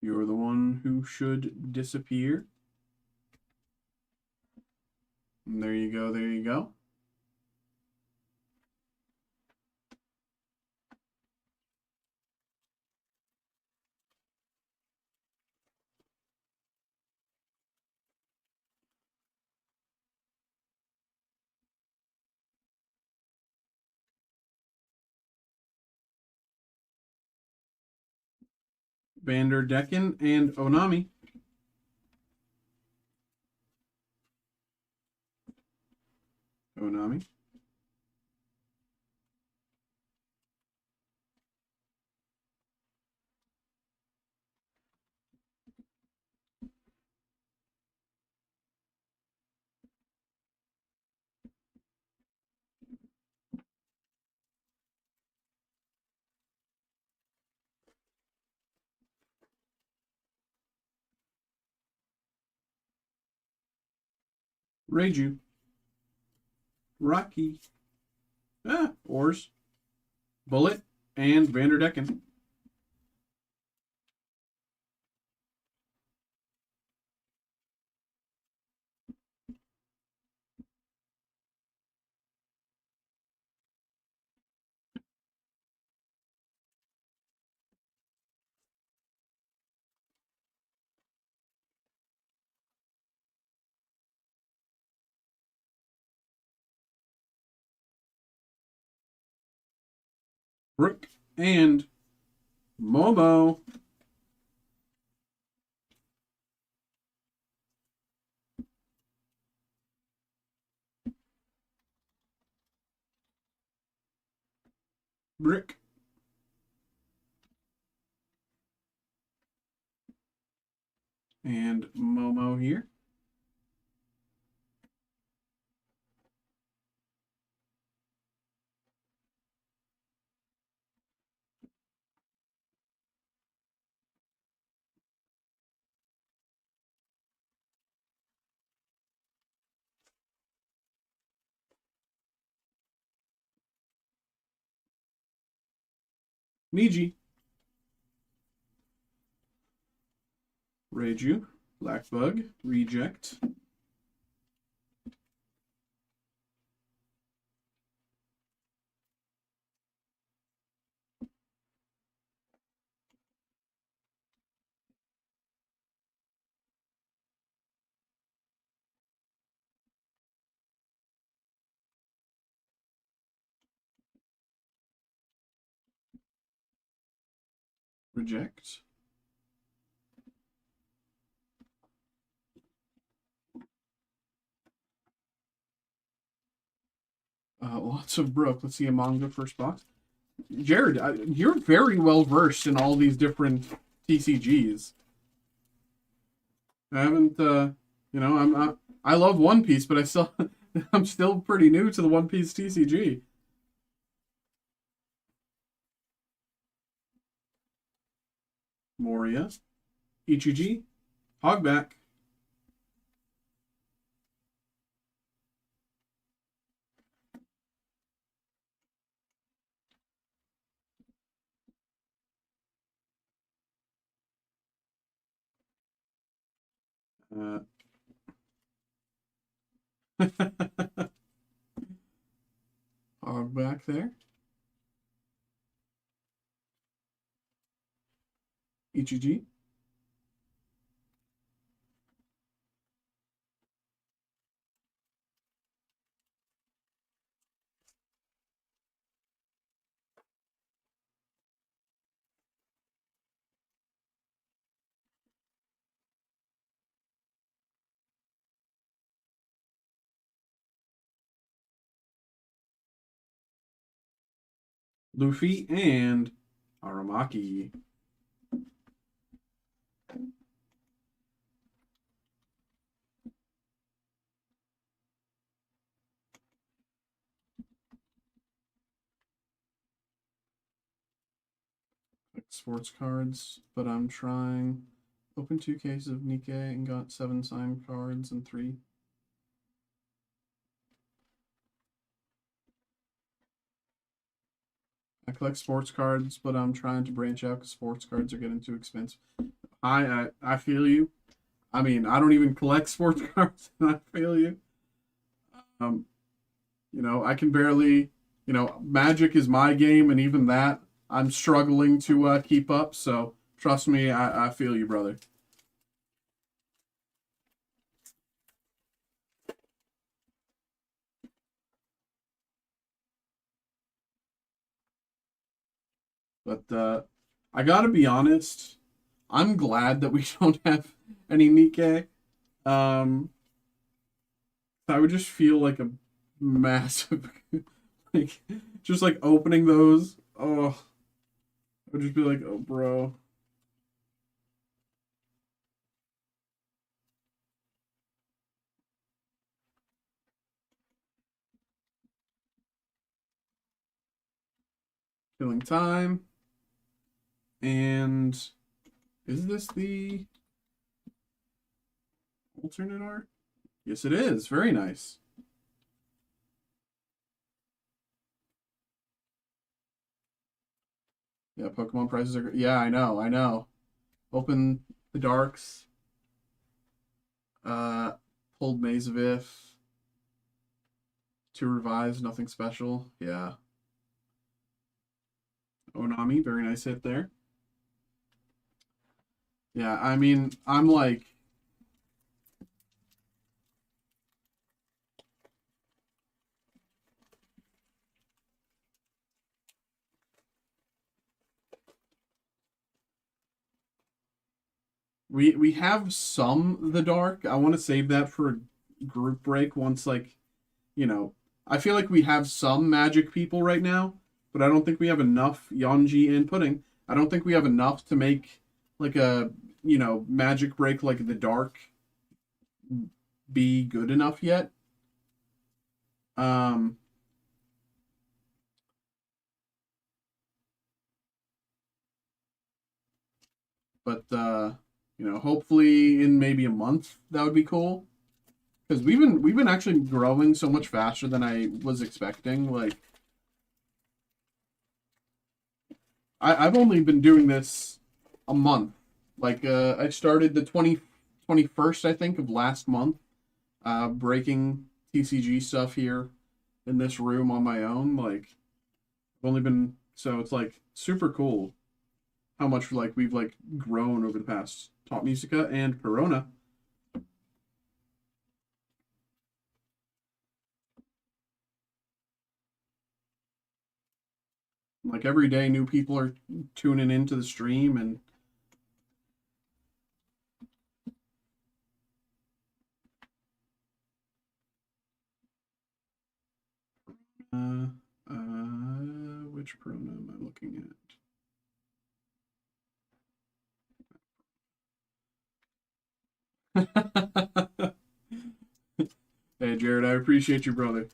You're the one who should disappear. And there you go, there you go. Vanderdecken and Onami. Onami. Reiju. Rocky. Oars. Bullet. And Vanderdecken. Brook. And Momo. Brick. And Momo here. Niji. Reiju. Blackbug. Reject. Reject. Lots of Brook. Let's see a manga first box. Jared, you're very well versed in all these different TCGs. I haven't, I love One Piece, but I'm still pretty new to the One Piece TCG. Moria, Ichiji, Hogback. Hogback there. Ichiji. Luffy and Aramaki. Sports cards, but I'm trying. Opened 2 cases of Nikkei and got 7 signed cards and 3. I collect sports cards, but I'm trying to branch out because sports cards are getting too expensive. I feel you. I mean, I don't even collect sports cards, and I feel you. I can barely, Magic is my game, and even that, I'm struggling to keep up. So trust me, I feel you, brother. But I gotta be honest, I'm glad that we don't have any Nikkei. Um, I would just feel like a massive, like, just like opening those. Oh, I would just be like, oh, bro. Killing time. And is this the alternate art? Yes, it is. Very nice. Yeah, Pokemon prices are. Yeah, I know. I know. Open the Darks. Uh, Pulled Maze of If. Two revives, nothing special. Yeah. Onami, very nice hit there. Yeah, I mean, I'm like, we have some the dark. I want to save that for a group break once, like, you know, I feel like we have some magic people right now, but I don't think we have enough Yanji and Pudding. I don't think we have enough to make like a, magic break like the dark be good enough yet. Um, but hopefully in maybe a month that would be cool. Because we've been actually growing so much faster than I was expecting. Like I've only been doing this a month. Like I started the 21st, I think, of last month, breaking TCG stuff here in this room on my own. Like I've only been, so it's like super cool how much like we've like grown over the past Top Musica and Corona. Like every day, new people are tuning into the stream, and uh, which Corona am I looking at? Hey, Jared, I appreciate you, brother.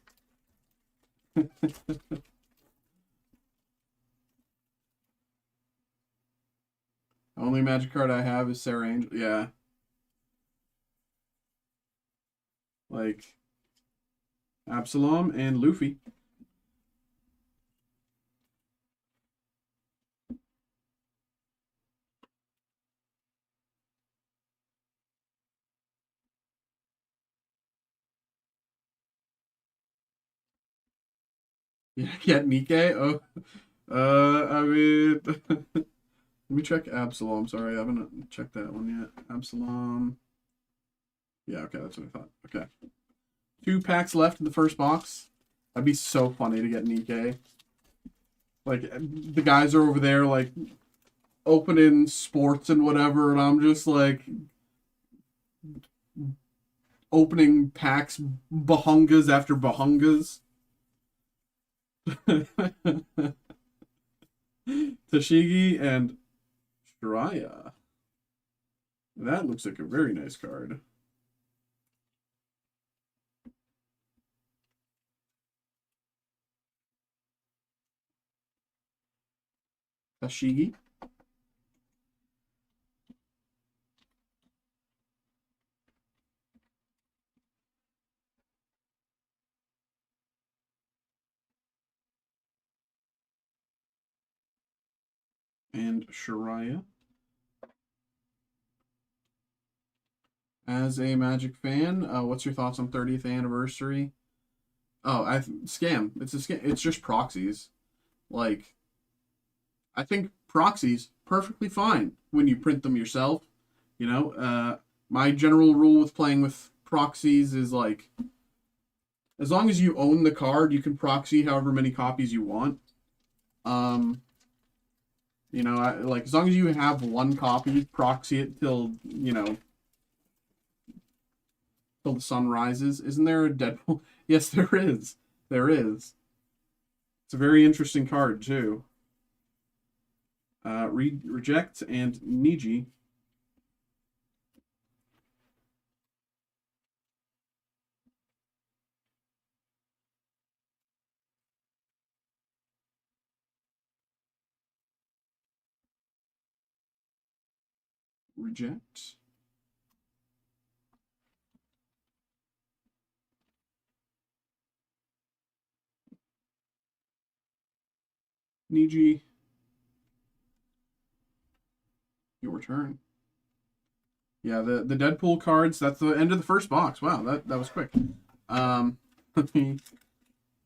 Only magic card I have is Sarah Angel. Yeah, like Absalom and Luffy. Yeah, get Nikkei. Oh, I mean, let me check Absalom. Sorry, I haven't checked that one yet. Absalom. Yeah, okay, that's what I thought. Okay, 2 packs left in the first box. That'd be so funny to get Nikkei. Like the guys are over there like opening sports and whatever, and I'm just like opening packs bahungas after bahungas. Tashigi and Shiraya. That looks like a very nice card. Tashigi. And Shiraya. As a Magic fan, what's your thoughts on 30th anniversary? Oh, scam. It's a scam. It's just proxies. Like, I think proxies perfectly fine when you print them yourself. My general rule with playing with proxies is like, as long as you own the card, you can proxy however many copies you want. Um, like as long as you have one copy, proxy it till the sun rises. Isn't there a Deadpool? Yes, there is. There is. It's a very interesting card too. Reject and Niji. Reject. Niji, your turn. Yeah, the Deadpool cards, that's the end of the first box. Wow, that was quick. Let me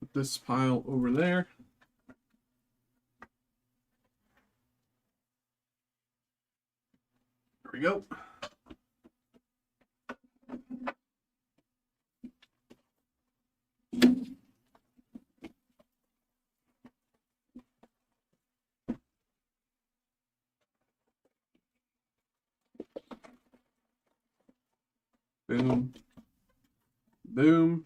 put this pile over there. There we go. Boom. Boom.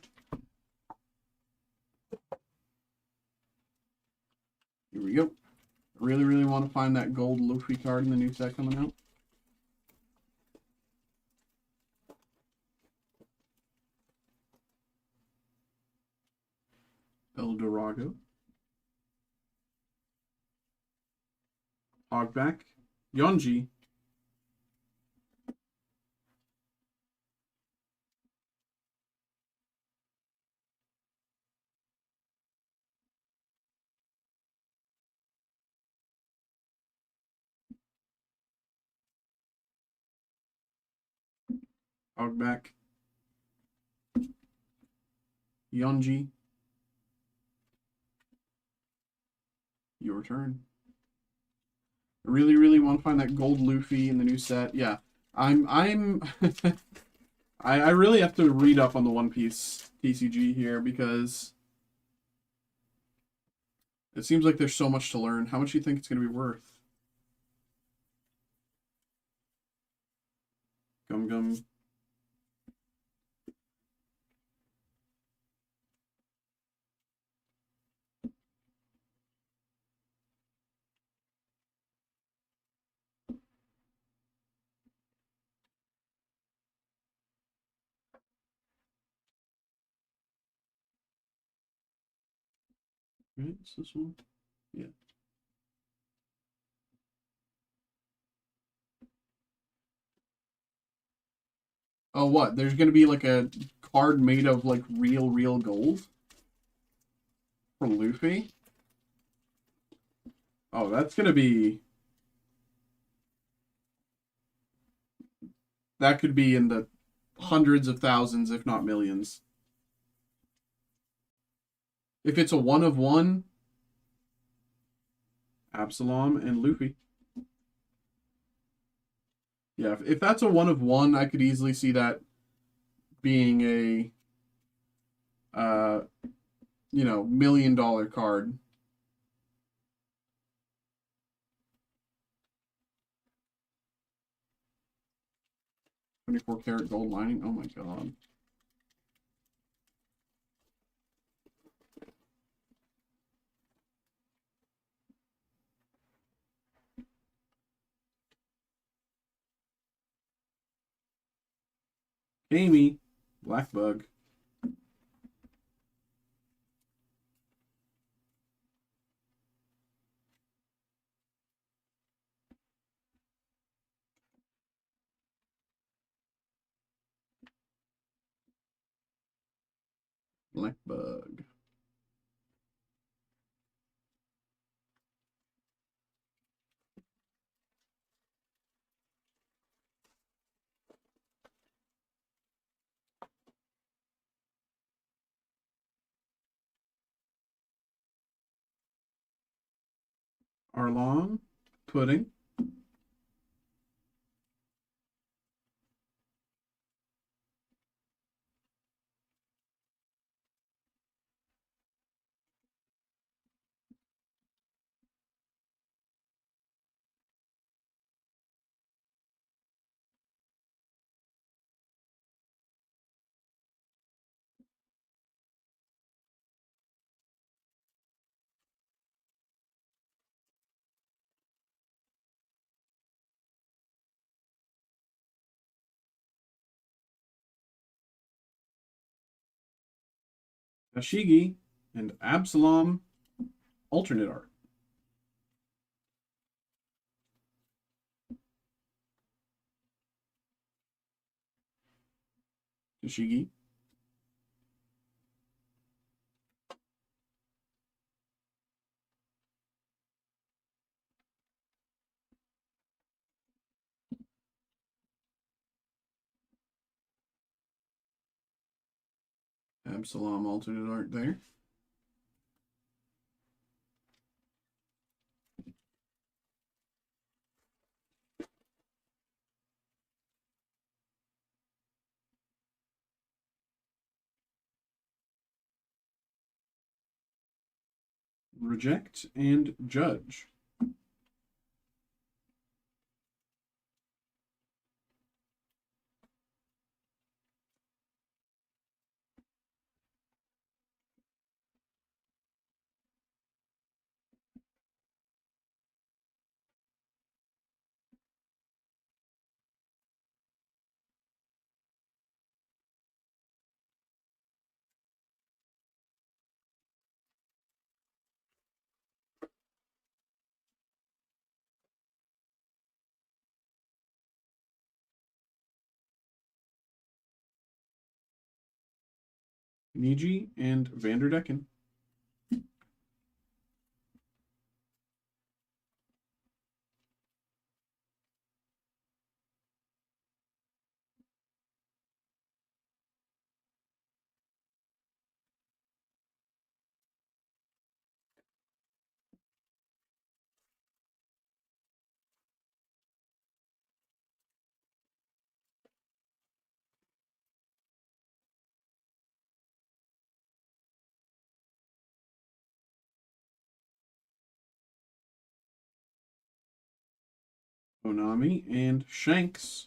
Here we go. Really, really want to find that gold Luffy card in the new set coming out. Eldorado. Hogback. Yonji. Hogback. Yonji. Your turn. I really, really want to find that gold Luffy in the new set. Yeah, I'm I really have to read up on the One Piece TCG here because it seems like there's so much to learn. How much do you think it's going to be worth? Gum Gum. Right, is this one? Yeah. Oh, what? There's going to be like a card made of like real gold for Luffy? Oh, that's going to be... That could be in the hundreds of thousands, if not millions. If it's a one of one, Absalom and Luffy. Yeah, if that's a one of one, I could easily see that being a, you know, $1,000,000 card. $24 karat gold lining. Oh my god. Amy, Black Bug. Black Bug. Arlong, Pudding. Ashigi, and Absalom alternate art. Ashigi. Absalom alternate art there. Reject and Judge. Niji and Vanderdecken. Onami and Shanks.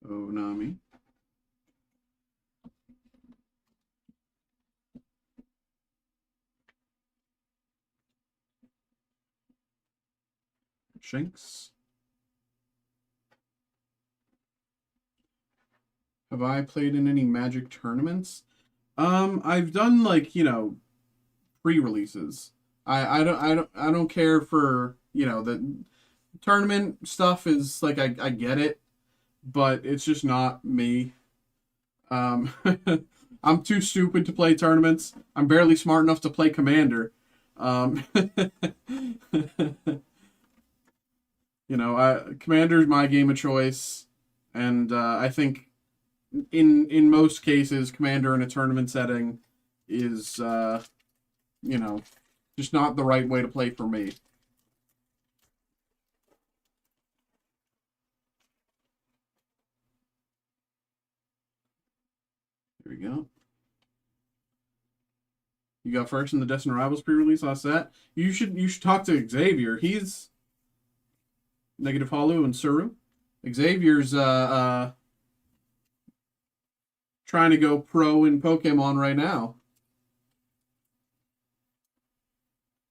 Onami. Shanks. Have I played in any Magic tournaments? I've done like, pre-releases. I don't care for, the tournament stuff is like I get it, but it's just not me. Um I'm too stupid to play tournaments. I'm barely smart enough to play Commander. Commander's my game of choice, and I think in most cases, Commander in a tournament setting is just not the right way to play for me. There we go. You got first in the Destined Rivals pre-release last set. You should talk to Xavier. He's Negative Hollow and Suru. Xavier's trying to go pro in Pokemon right now.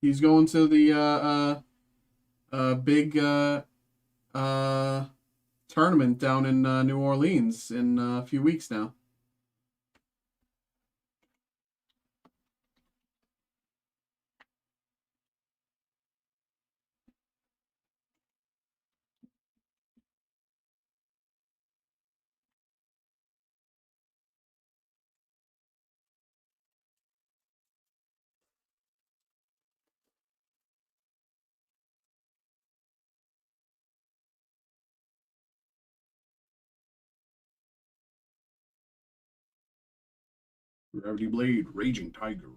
He's going to the big tournament down in New Orleans in a few weeks now. Gravity Blade, Raging Tiger.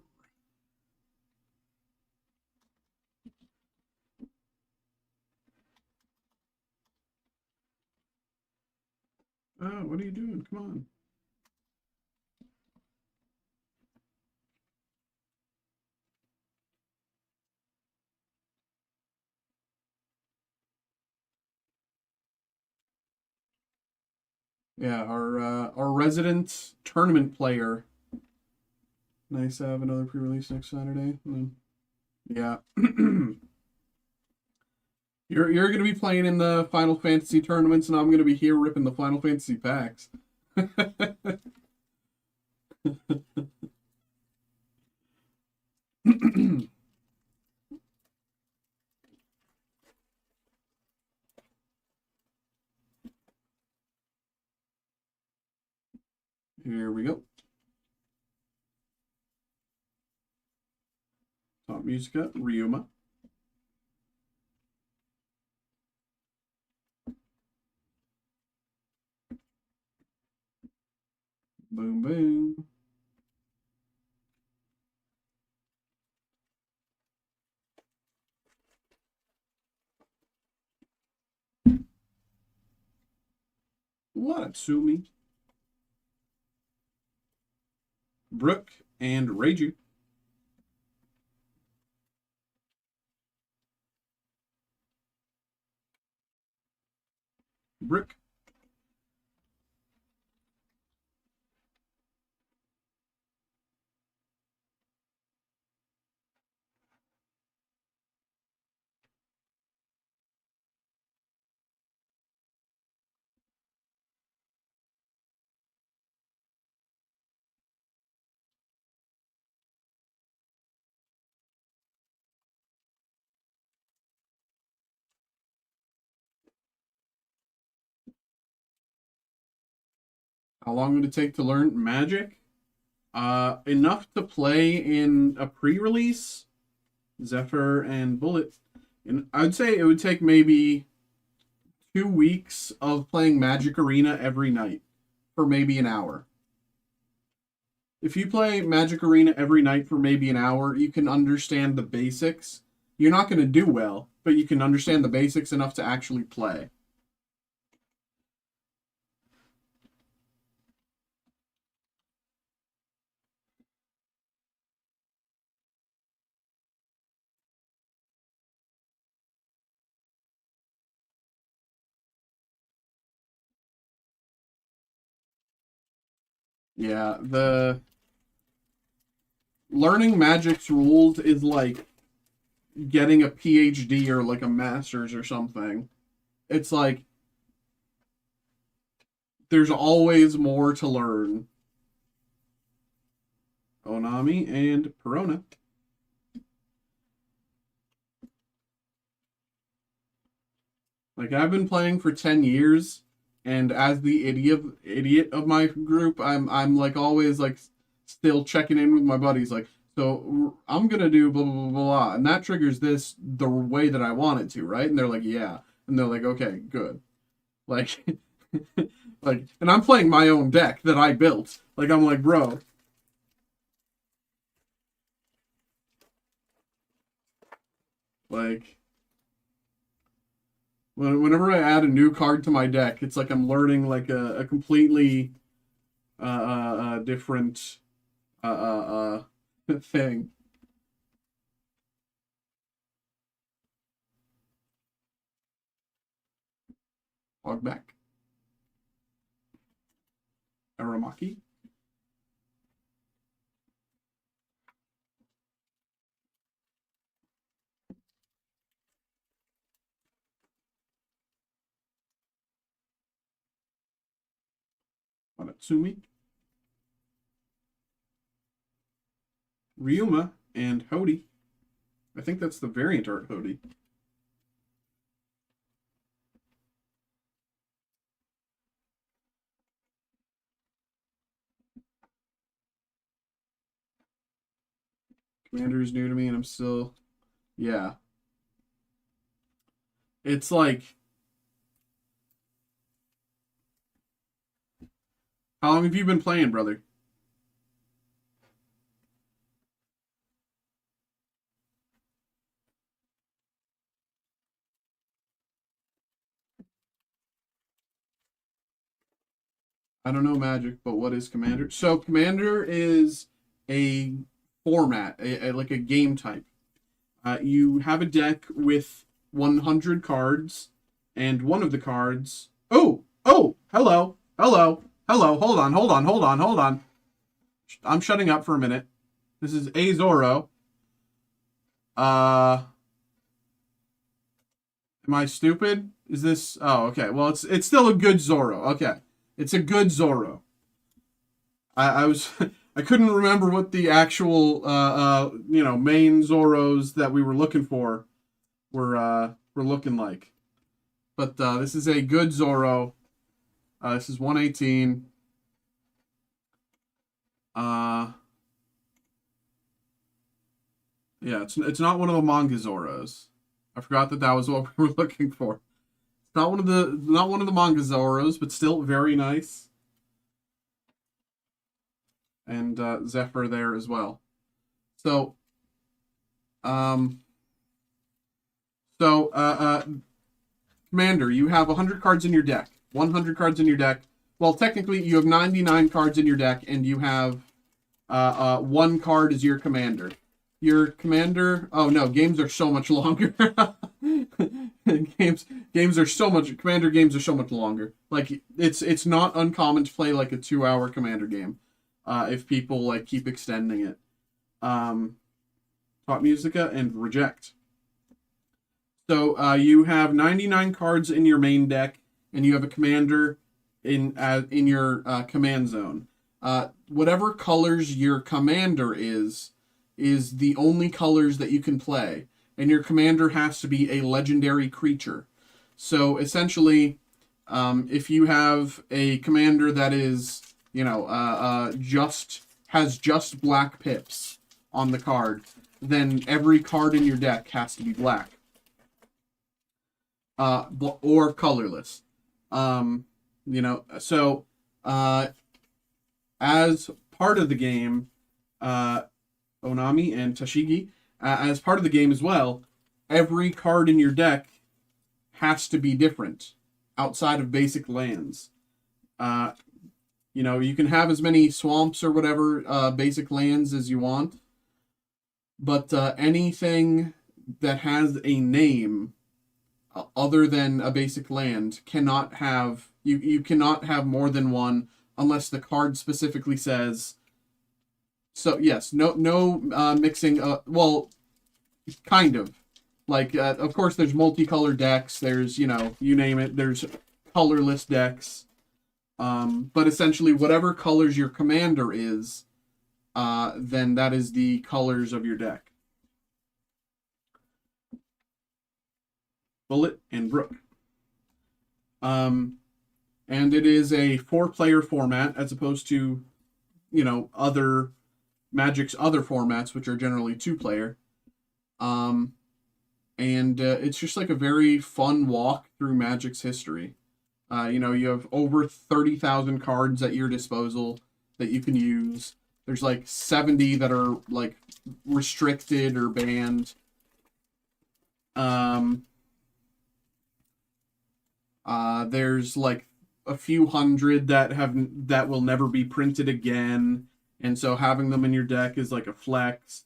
What are you doing? Come on. Yeah, our resident tournament player. Nice to have another pre-release next Saturday. Yeah. You're gonna be playing in the Final Fantasy tournaments, and I'm gonna be here ripping the Final Fantasy packs. Here we go. Top Musica, Ryuma. Boom, boom. Watsumi. Brooke and Reiju. Brooke. How long would it take to learn Magic? Enough to play in a pre-release, Zephyr and Bullet. And I'd say it would take maybe 2 weeks of playing Magic Arena every night for maybe an hour. If you play Magic Arena every night for maybe an hour, you can understand the basics. You're not going to do well, but you can understand the basics enough to actually play. Yeah, the learning Magic's rules is like getting a PhD or like a master's or something. It's like there's always more to learn. Onami and Perona. Like I've been playing for 10 years, and as the idiot of my group, I'm like always like still checking in with my buddies like, so I'm gonna do blah blah blah blah, and that triggers this the way that I want it to, right? And they're like, yeah, and they're like, okay, good, like, like, and I'm playing my own deck that I built. Like I'm like, bro, like, whenever I add a new card to my deck, it's like I'm learning like a completely different thing. Hogback. Aramaki. Wanatsumi. Ryuma and Hody. I think that's the variant art Hody. Commander is new to me and I'm still... Yeah. It's like... How long have you been playing, brother? I don't know Magic, but what is Commander? So Commander is a format, like a game type. You have a deck with 100 cards, and one of the cards... Oh, hello, hello, hello, hold on, hold on, hold on, hold on. I'm shutting up for a minute. This is a Zoro. Am I stupid? Is this... Oh, okay, well, it's still a good Zoro. Okay, it's a good Zoro. I was... I couldn't remember what the actual, main Zoros that we were looking for were looking like. But this is a good Zoro. This is 118. Yeah, it's not one of the manga Zoros. I forgot that was what we were looking for. It's not one of the manga Zoros, but still very nice. and Zephyr there as well. So, um, Commander, you have 100 cards in your deck. 100 cards in your deck. Well, technically, you have 99 cards in your deck, and you have one card is your commander. Your commander. Oh no, games are so much longer. games are so much. Commander games are so much longer. Like it's not uncommon to play like a 2-hour commander game, if people like keep extending it. Top Musica and Reject. So you have 99 cards in your main deck, and you have a commander in your command zone. Whatever colors your commander is the only colors that you can play, and your commander has to be a legendary creature. So essentially, if you have a commander that is, just black pips on the card, then every card in your deck has to be black, or colorless. So as part of the game, Onami and Tashigi, as part of the game as well, every card in your deck has to be different outside of basic lands. You can have as many swamps or whatever basic lands as you want, but anything that has a name other than a basic land cannot have you cannot have more than one unless the card specifically says so. Yes, no mixing. Well, kind of like of course there's multicolored decks. There's you name it. There's colorless decks. But essentially whatever colors your commander is, then that is the colors of your deck. Bullet and Brook. And it is a 4-player format as opposed to, other Magic's other formats, which are generally 2-player. And it's just like a very fun walk through Magic's history. You have over 30,000 cards at your disposal that you can use. There's like 70 that are like restricted or banned. There's like a few hundred that will never be printed again, and so having them in your deck is like a flex.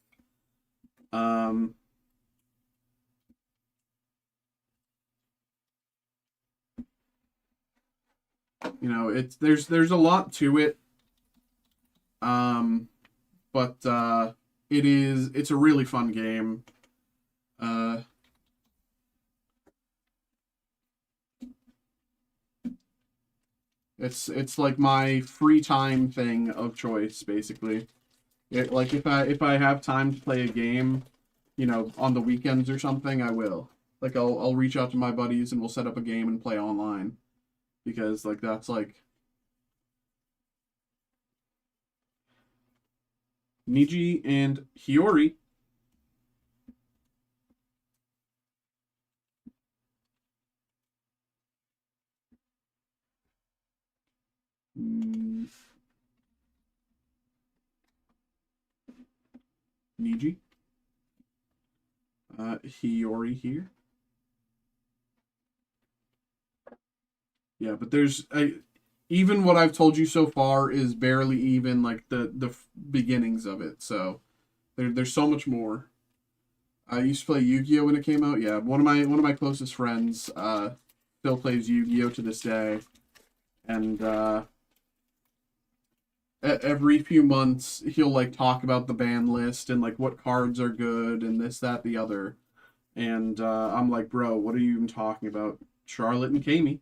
There's a lot to it. But it's a really fun game. It's like my free time thing of choice, basically. Like if I have time to play a game, on the weekends or something, I will. Like I'll reach out to my buddies and we'll set up a game and play online, because like that's like Niji and Hiyori. Niji. Hiyori here. Yeah, but even what I've told you so far is barely even like the beginnings of it. So there's so much more. I used to play Yu-Gi-Oh when it came out. Yeah, one of my closest friends still plays Yu-Gi-Oh to this day, and every few months he'll like talk about the ban list and like what cards are good and this, that, the other. And I'm like, bro, what are you even talking about? Charlotte and Kami.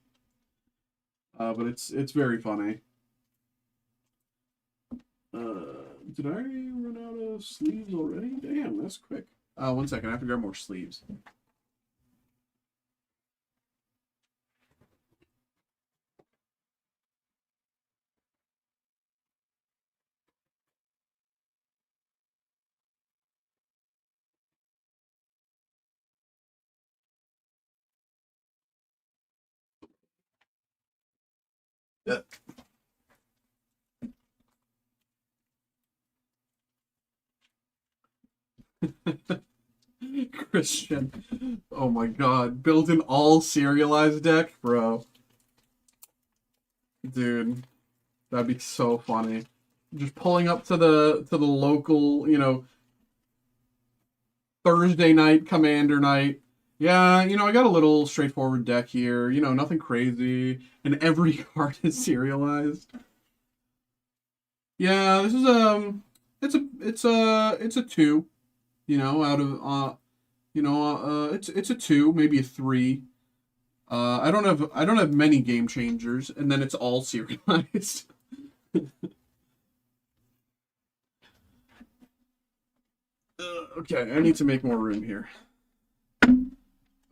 But it's very funny. Did I run out of sleeves already? Damn, that's quick. One second, I have to grab more sleeves. Yeah. Christian. Oh my god. Build an all serialized deck? Bro. Dude. That'd be so funny. Just pulling up to the local, you know, Thursday night commander night. Yeah, you know, I got a little straightforward deck here. You know, nothing crazy. And every card is serialized. Yeah, this is it's a 2, you know, out of it's a 2, maybe a 3. I don't have many game changers, and then it's all serialized. Okay, I need to make more room here.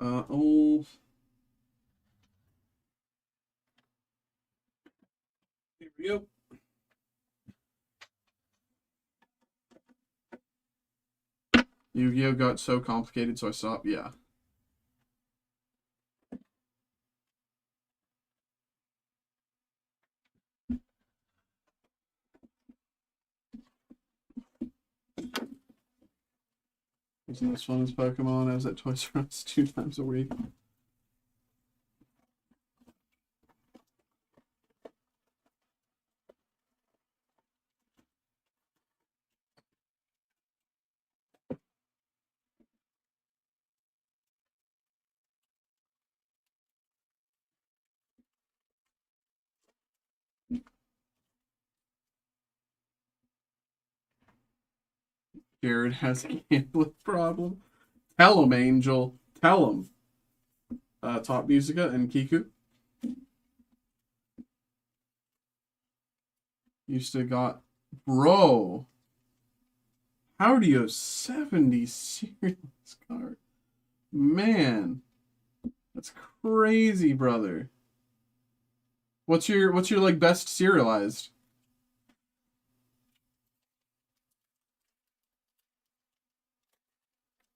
Oh, here we go. Yu-Gi-Oh got so complicated, so I stopped. Yeah. Isn't this fun as Pokemon? I was at Toys R Us 2 times a week. Jared has a gambling problem. Tell him, Angel. Tell him. Top Musica and Kiku. Used to got... Bro. How do you have 70 serious cards? Man. That's crazy, brother. What's your like best serialized?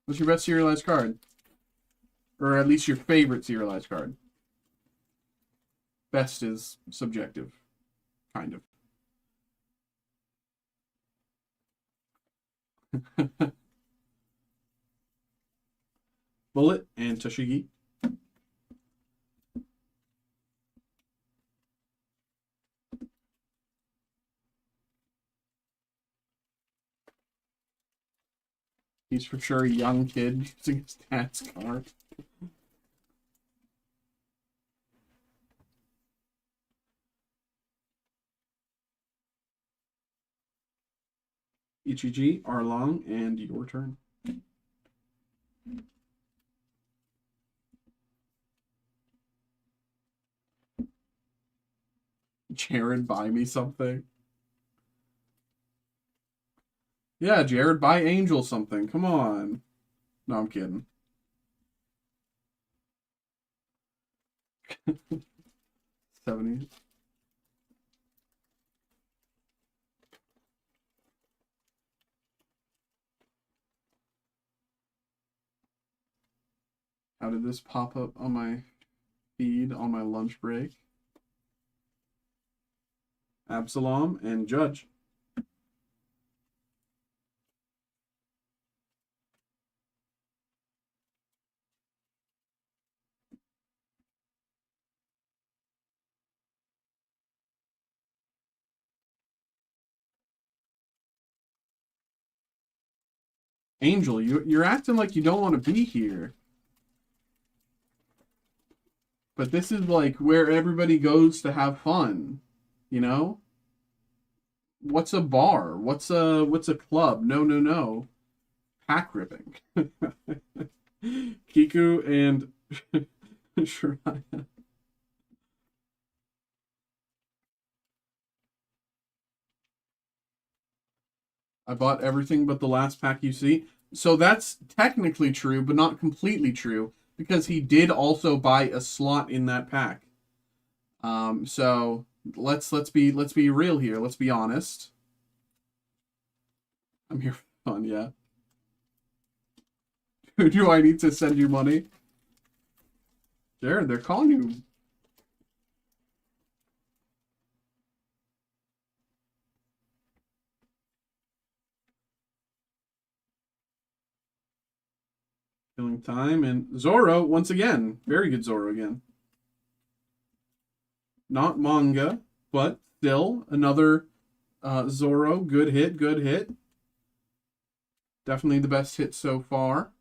What's your best serialized card? Or at least your favorite serialized card? Best is subjective, kind of. Bullet and Toshigi. He's for sure a young kid using his dad's card. Ichiji, Arlong, and your turn. Jared, buy me something. Yeah, Jared, buy Angel something. Come on. No, I'm kidding. 70. How did this pop up on my feed on my lunch break? Absalom and Judge. Angel, you're acting like you don't want to be here. But this is like where everybody goes to have fun, you know? What's a bar? What's a club? No, no, no. Pack ripping. Kiku and Shiraya. I bought everything but the last pack you see. So that's technically true, but not completely true because he did also buy a slot in that pack. So let's be real here. Let's be honest. I'm here for fun, yeah. Do I need to send you money? Jared, they're calling you. Killing Time and Zoro once again. Very good Zoro again. Not manga, but still another Zoro. Good hit, good hit. Definitely the best hit so far.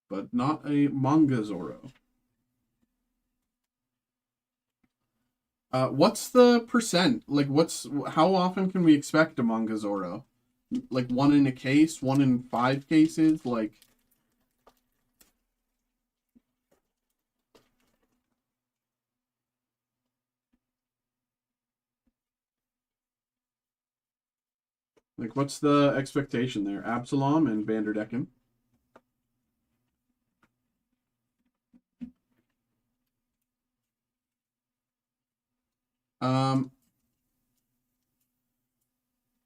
But not a manga Zoro. What's the percent? Like, how often can we expect a manga Zoro? Like, one in a case, one in 5 cases? Like, what's the expectation there? Absalom and Vanderdecken. Um,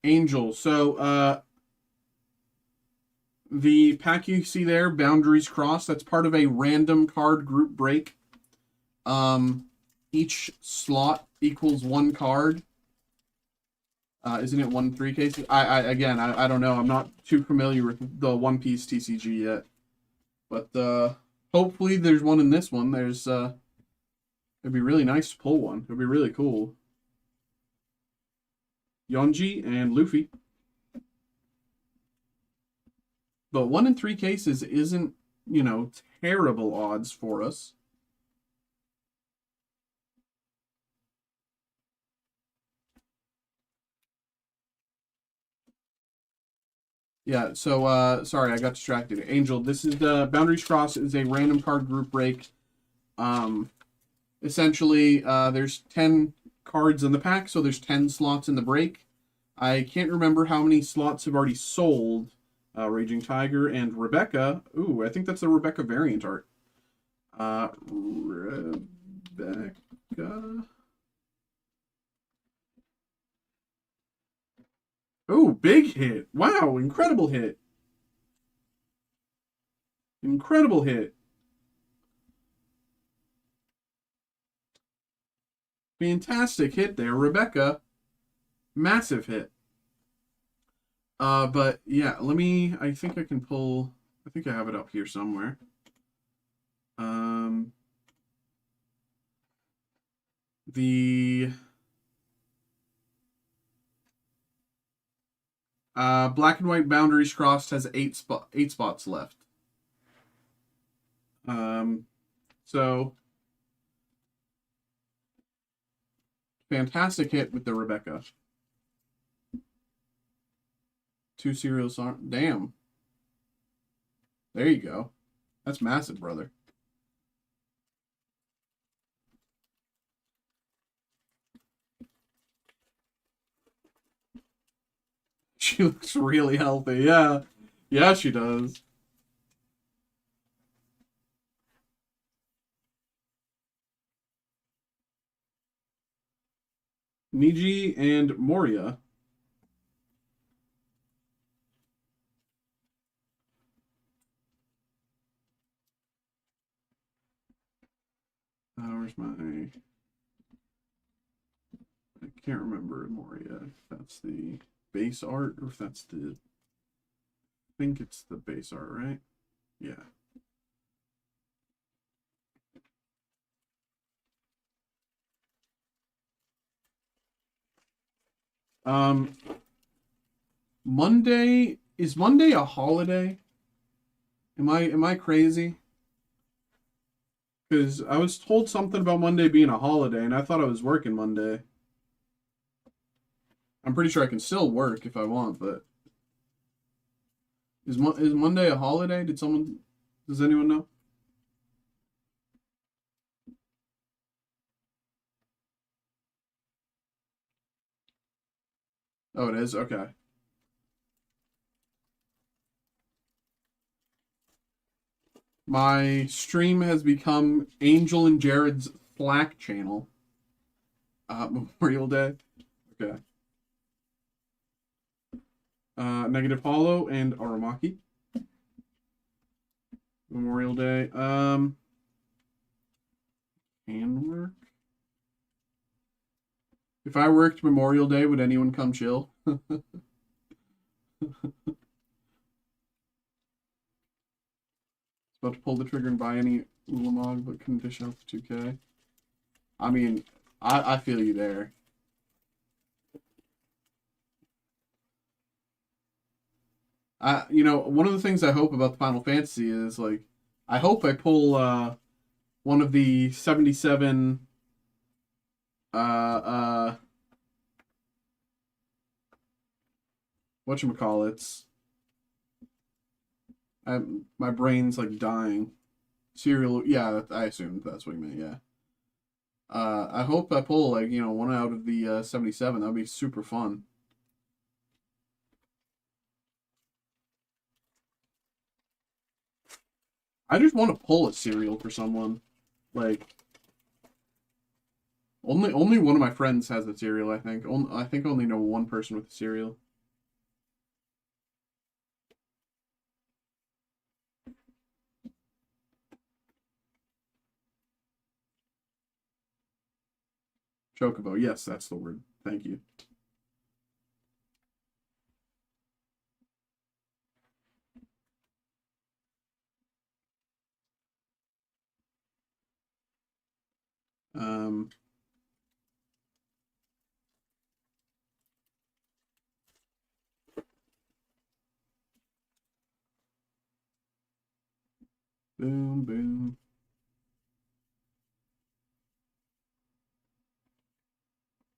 Angel. So, the pack you see there, Boundaries Crossed, that's part of a random card group break. Each slot equals 1 card. Isn't it 1 3 cases? Again, I don't know. I'm not too familiar with the One Piece TCG yet. But hopefully there's one in this one. It'd be really nice to pull one. It'd be really cool. Yonji and Luffy. But 1 in 3 cases isn't, terrible odds for us. Yeah, so sorry, I got distracted. Angel, this is the Boundaries Cross is a random card group break. Essentially, there's 10 cards in the pack, so there's 10 slots in the break. I can't remember how many slots have already sold. Raging Tiger and Rebecca. Ooh, I think that's the Rebecca variant art. Rebecca. Oh, big hit. Wow, incredible hit. Incredible hit. Fantastic hit there, Rebecca. Massive hit. But yeah, I think I can pull, I think I have it up here somewhere. The Black and White Boundaries Crossed has 8 spots left. So fantastic hit with the Rebecca. 2 serials on. Damn. There you go. That's massive, brother. She looks really healthy. Yeah. Yeah, she does. Niji and Moria. Where's my... I can't remember Moria. If that's the base art or if that's the... I think it's the base art, right? Yeah. Monday, is Monday a holiday? Am I crazy? Because I was told something about Monday being a holiday, and I thought I was working Monday. I'm pretty sure I can still work if I want, but is Monday a holiday? Does anyone know? Oh, it is? Okay. My stream has become Angel and Jared's Slack channel. Memorial Day. Okay. Negative Hollow and Aramaki. Memorial Day. Can work. If I worked Memorial Day, would anyone come chill? About to pull the trigger and buy any Ulamog, but couldn't dish out the 2K. I mean, I feel you there. You know, one of the things I hope about the Final Fantasy is, like, I hope I pull one of the 77 whatchamacallits. My brain's like dying. Serial, yeah, I assumed that's what you meant, yeah. I hope I pull, like, you know, one out of the 77. That'd be super fun. I just want to pull a cereal for someone. Like, only one of my friends has a cereal, I think. I think I only know one person with a cereal. Chocobo, yes, that's the word. Thank you. Um, boom, boom.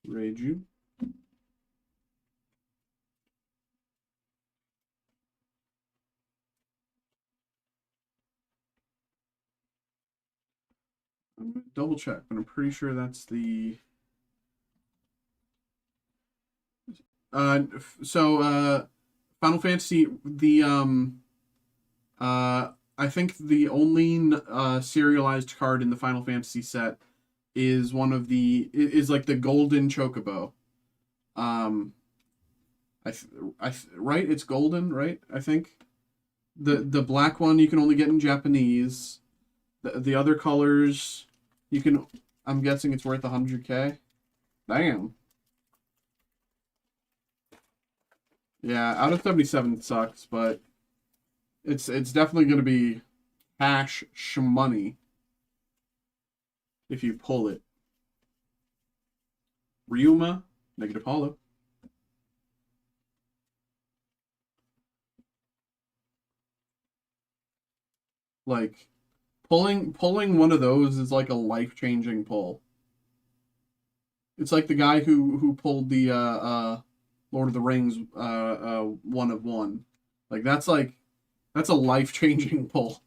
Reiju. I'm gonna double check, but I'm pretty sure that's the. Final Fantasy, I think the only serialized card in the Final Fantasy set is one of the is like the golden chocobo. Um, right, it's golden, right? I think the black one you can only get in Japanese. The other colors you can. I'm guessing it's worth 100K. Damn. Yeah, out of 77 sucks, but it's definitely going to be cash shmoney if you pull it. Ryuma, negative hollow. Like, pulling one of those is like a life-changing pull. It's like the guy who pulled the Lord of the Rings one of one. Like, that's a life-changing pull.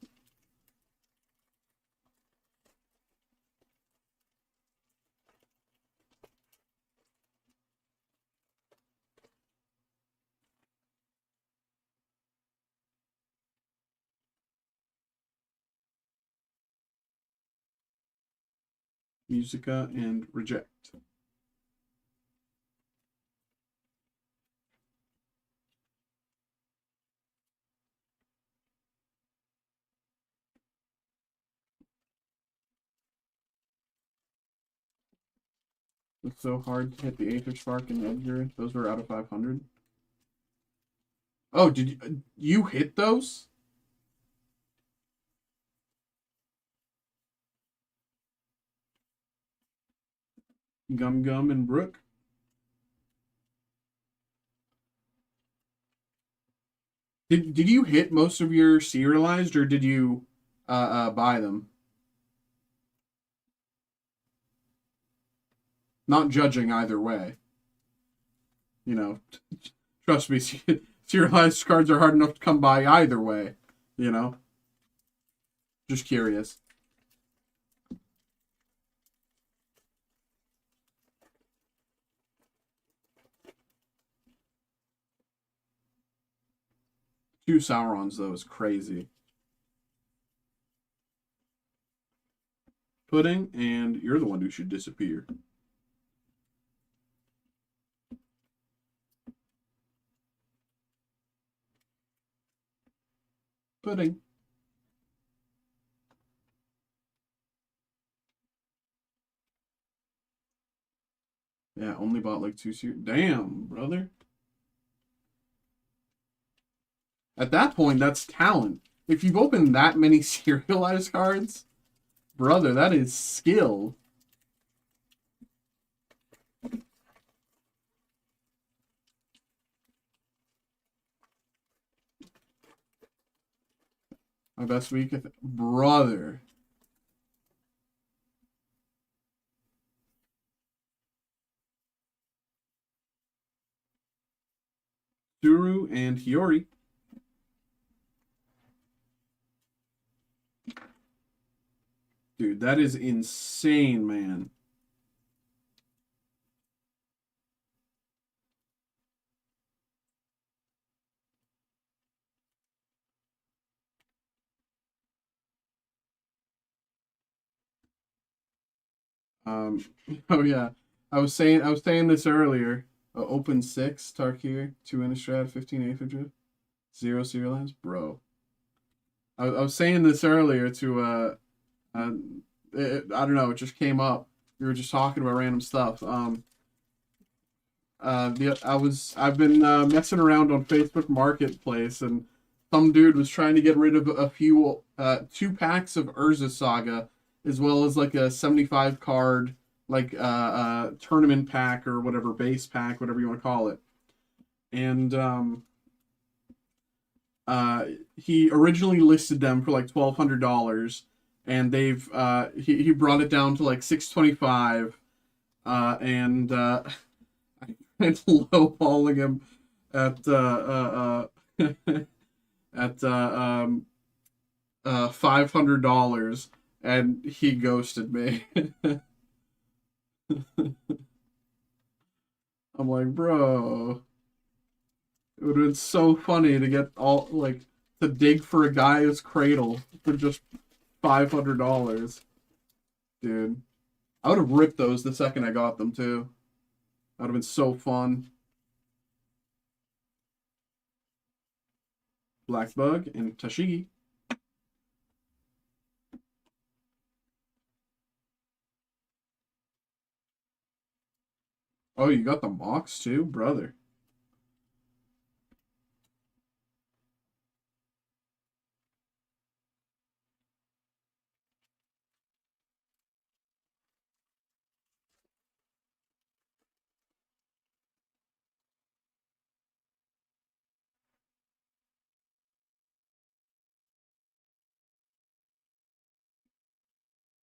Musica and reject. It's so hard to hit the Aether Spark and Edgar. Those were out of 500. Oh, did you hit those? Gum Gum and Brook? Did you hit most of your serialized, or did you buy them? Not judging either way. You know, trust me, serialized cards are hard enough to come by either way. You know, just curious. Two Saurons though is crazy. Pudding, and you're the one who should disappear. Pudding. Yeah, only bought like two series. Damn, brother. At that point, that's talent. if you've opened that many serialized cards, brother, that is skill. My best week, brother. Suru and Hiyori. Dude, that is insane, man. Oh yeah, I was saying this earlier. Open 6, Tarkir, 2 Innistrad, 15 Aphidra, 0 serialized, bro. I was saying this earlier to uh I don't know, it just came up. We were just talking about random stuff. I've been messing around on Facebook Marketplace, and some dude was trying to get rid of a few 2 packs of Urza Saga, as well as like a 75 card like tournament pack or whatever, base pack, whatever you want to call it. And he originally listed them for like $1,200, and he brought it down to like $625, and and lowballing him at at $500, and he ghosted me. I'm like, bro, it would have been so funny to get all like to dig for a guy's cradle for just $500, dude. I would have ripped those the second I got them too. That would have been so fun. Blackbug and Tashigi. Oh, you got the Mox too, brother.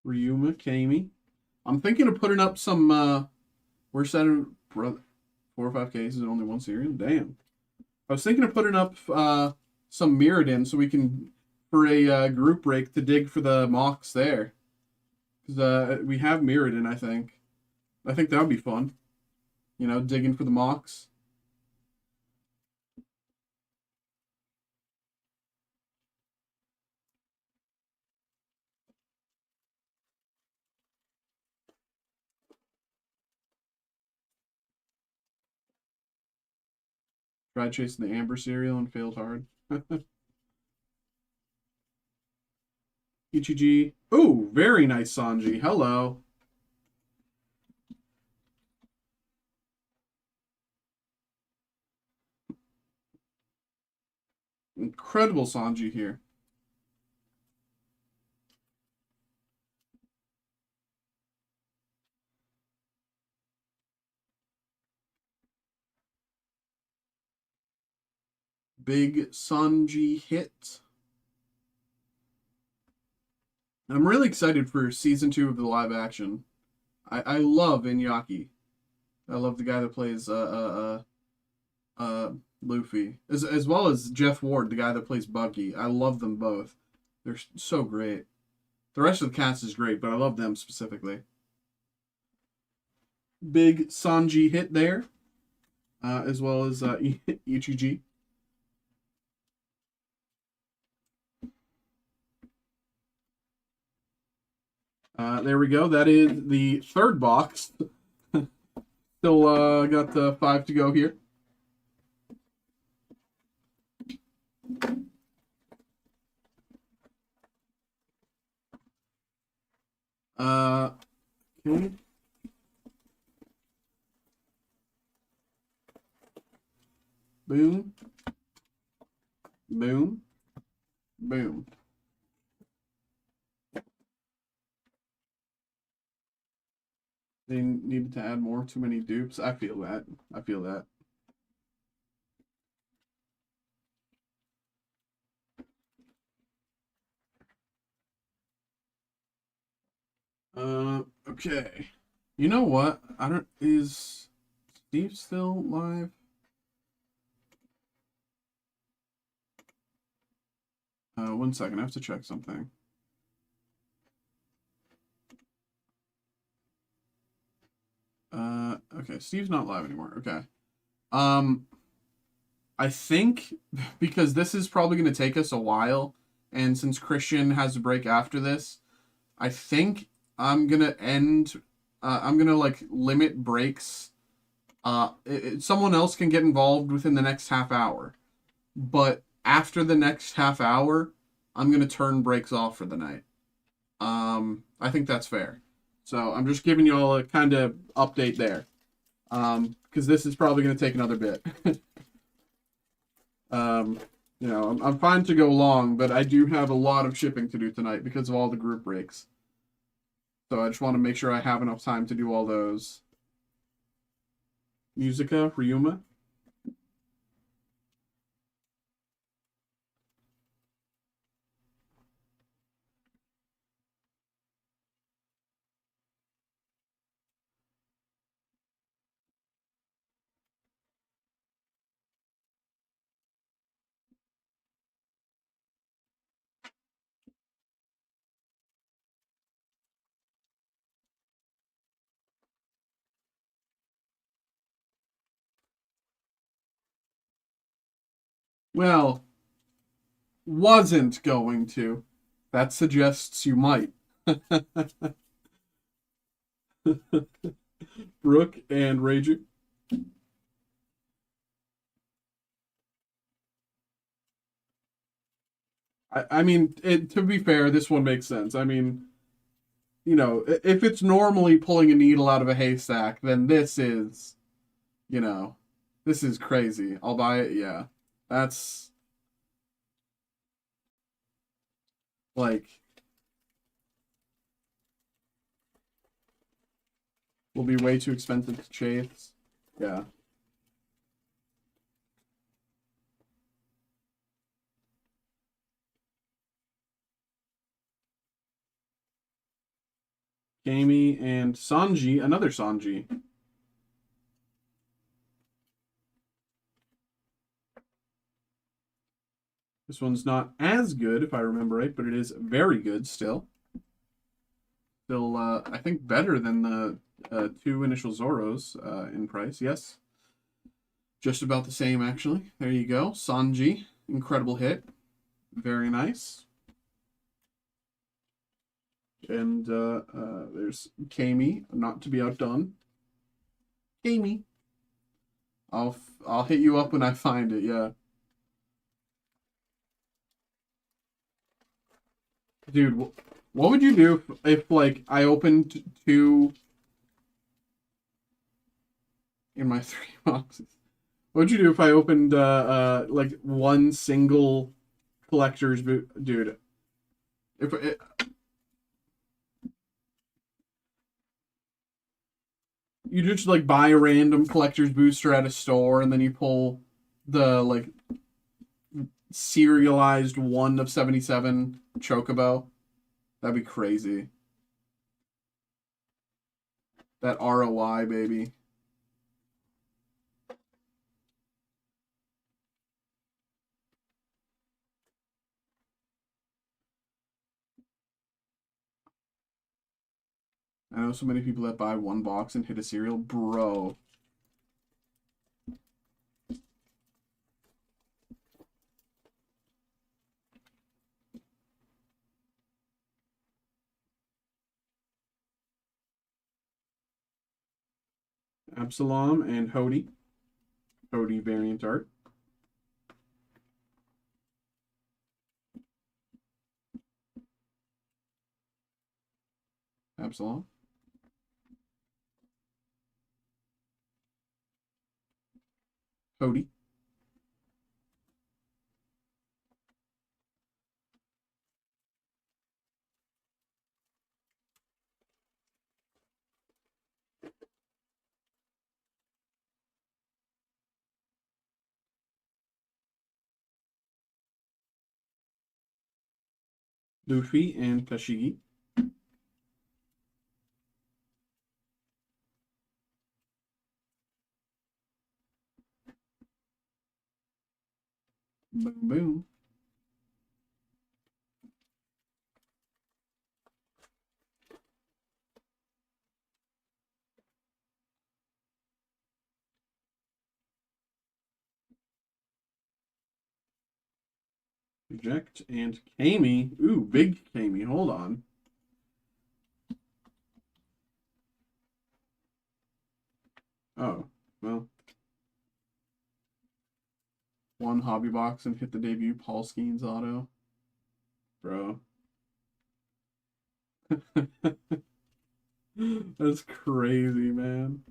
Ryuma, Kami. I'm thinking of putting up some. We're setting, brother, 4 or 5 cases in only one series. Damn. I was thinking of putting up some Mirrodin so we can for a group break to dig for the Mox there, because we have Mirrodin. I think. I think that would be fun. You know, digging for the Mox. Tried chasing the Amber cereal and failed hard. Ichiji. Ooh, very nice Sanji. Hello. Incredible Sanji here. Big Sanji hit. I'm really excited for season 2 of the live action. I love Inyaki. I love the guy that plays Luffy, as well as Jeff Ward, the guy that plays Buggy. I love them both. They're so great. The rest of the cast is great, but I love them specifically. Big Sanji hit there, as well as Ichiji. There we go. That is the third box. Still got 5 to go here. Okay. Boom. Boom. Boom. They needed to add more. Too many dupes. I feel that. I feel that. Okay. You know what? I don't. Is Steve still live? One second. I have to check something. Okay. Steve's not live anymore. Okay. Um, I think because this is probably going to take us a while, and since Christian has a break after this, I think I'm gonna end. I'm gonna like limit breaks. Someone else can get involved within the next half hour, but after the next half hour, I'm gonna turn breaks off for the night. I think that's fair. So I'm just giving you all a kind of update there. Because this is probably gonna take another bit. um, I'm fine to go long, but I do have a lot of shipping to do tonight because of all the group breaks. So I just want to make sure I have enough time to do all those. Musica, Ryuma. Well, wasn't going to. That suggests you might. Brooke and Rager. I mean, to be fair, this one makes sense. I mean, if it's normally pulling a needle out of a haystack, then you know, this is crazy. I'll buy it. Yeah, that's like will be way too expensive to chase. Yeah. Gamey and Sanji, another Sanji. This one's not as good, if I remember right, but it is very good still. Still, I think better than the two initial Zoros in price. Yes, just about the same actually. There you go, Sanji, incredible hit, very nice. And there's Kami, not to be outdone. Kami, I'll hit you up when I find it. Yeah, dude, what would you do if like I opened two in my three boxes? What would you do if I opened like one single collector's boot, dude? If it, you just like buy a random collector's booster at a store and then you pull the like serialized 1 of 77 Chocobo, that'd be crazy. That ROI, baby. I know so many people that buy one box and hit a cereal. Bro. Absalom and Hody. Hody variant art. Absalom. Hody. Luffy and Tashigi. Boom, boom. Eject and Kami. Ooh, big Kami. Hold on. Oh, well. One hobby box and hit the debut Paul Skeens auto. Bro. That's crazy, man.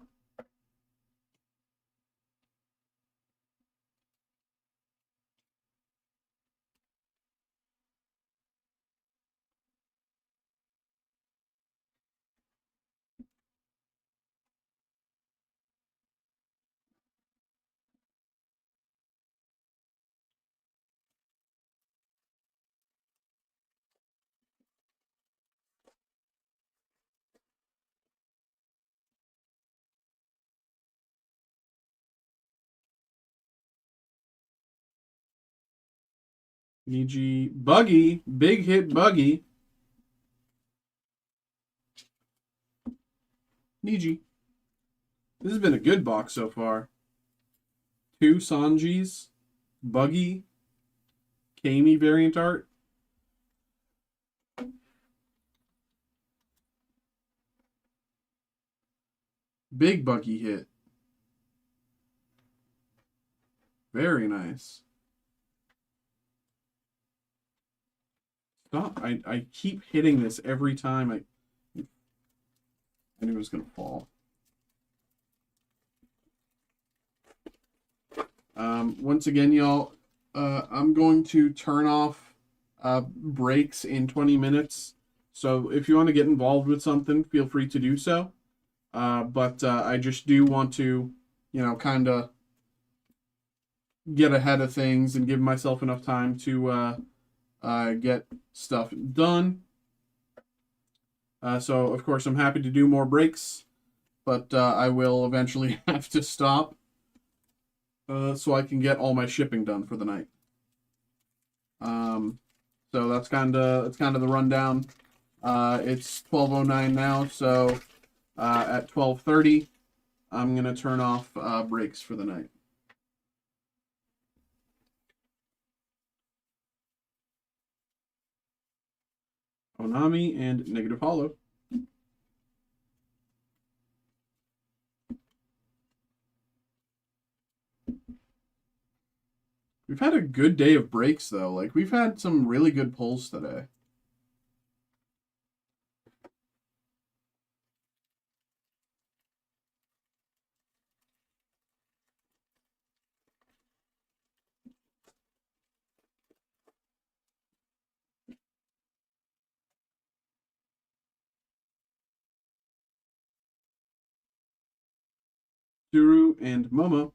EG Buggy. Big hit Buggy. Niji. This has been a good box so far. 2 Sanjis, Buggy, Kami variant art. Big Buggy hit. Very nice. Stop. I keep hitting this every time I knew it was going to fall. Once again, y'all, I'm going to turn off breaks in 20 minutes. So if you want to get involved with something, feel free to do so. But I just do want to, kind of get ahead of things and give myself enough time to get stuff done. So, of course, I'm happy to do more breaks, but I will eventually have to stop so I can get all my shipping done for the night. So that's kind of the rundown. It's 12:09 now, so at 12:30, I'm gonna turn off breaks for the night. Onami and Negative Hollow. We've had a good day of breaks, though. Like, we've had some really good pulls today. Suru and Momo.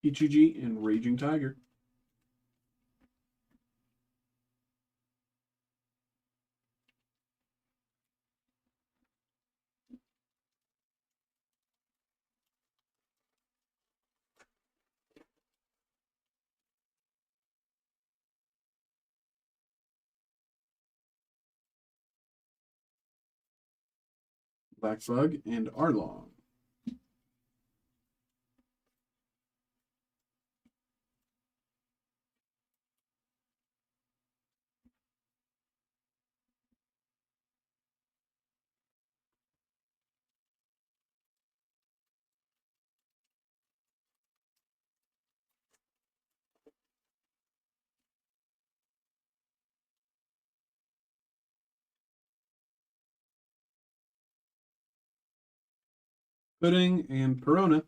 TCG and Raging Tiger. Black Bug and Arlong. Pudding and Corona.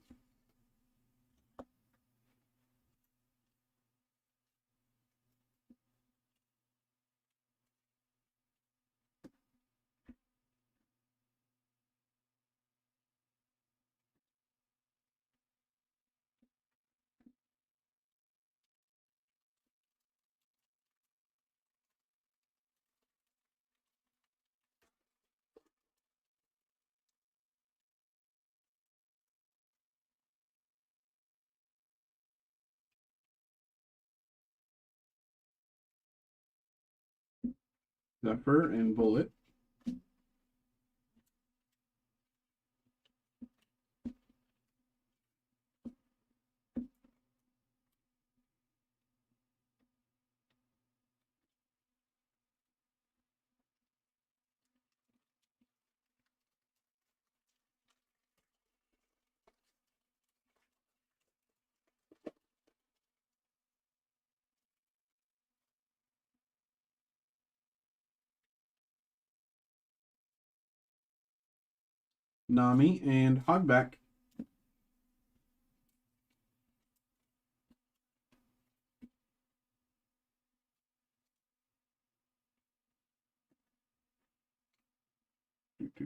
Zephyr and Bullet. Nami and Hogback.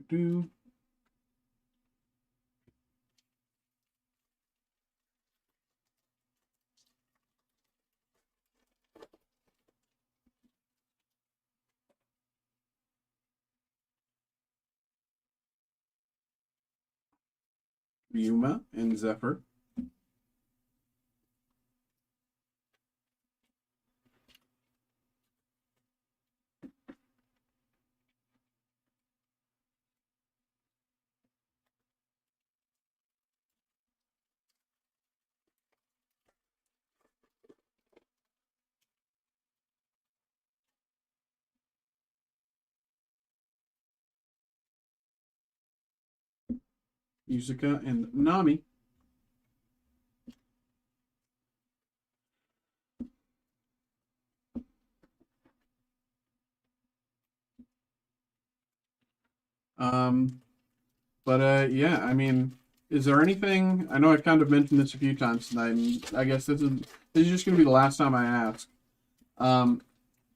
Do. Yuma and Zephyr. Yuzuka and Nami. Yeah, I mean, is there anything? I know I've kind of mentioned this a few times tonight, and I guess this is just going to be the last time I ask.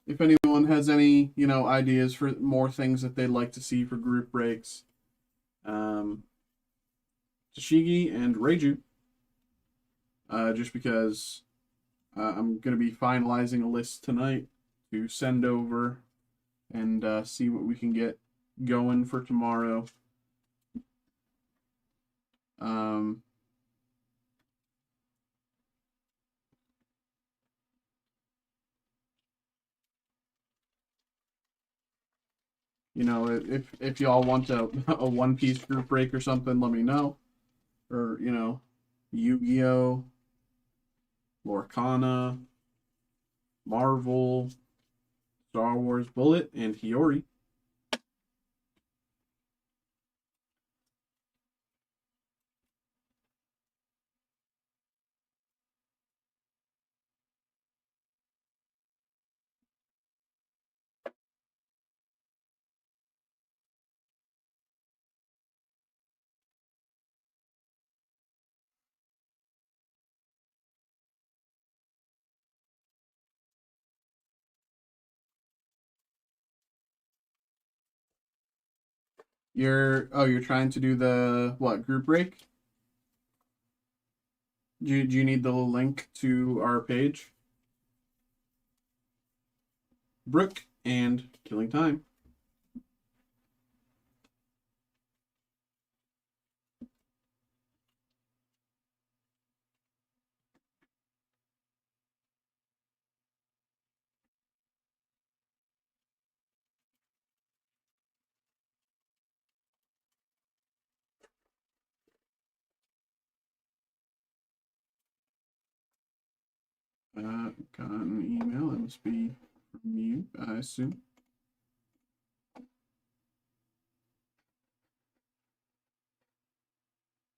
If anyone has any, ideas for more things that they'd like to see for group breaks, Tashigi and Reiju, just because I'm going to be finalizing a list tonight to send over and see what we can get going for tomorrow. If y'all want a One Piece group break or something, let me know. Or Yu-Gi-Oh, Lorcana, Marvel, Star Wars Bullet, and Hiyori. You're trying to do the what group break? Do you need the link to our page? Brooke and Killing Time. Got an email. It must be from you, I assume.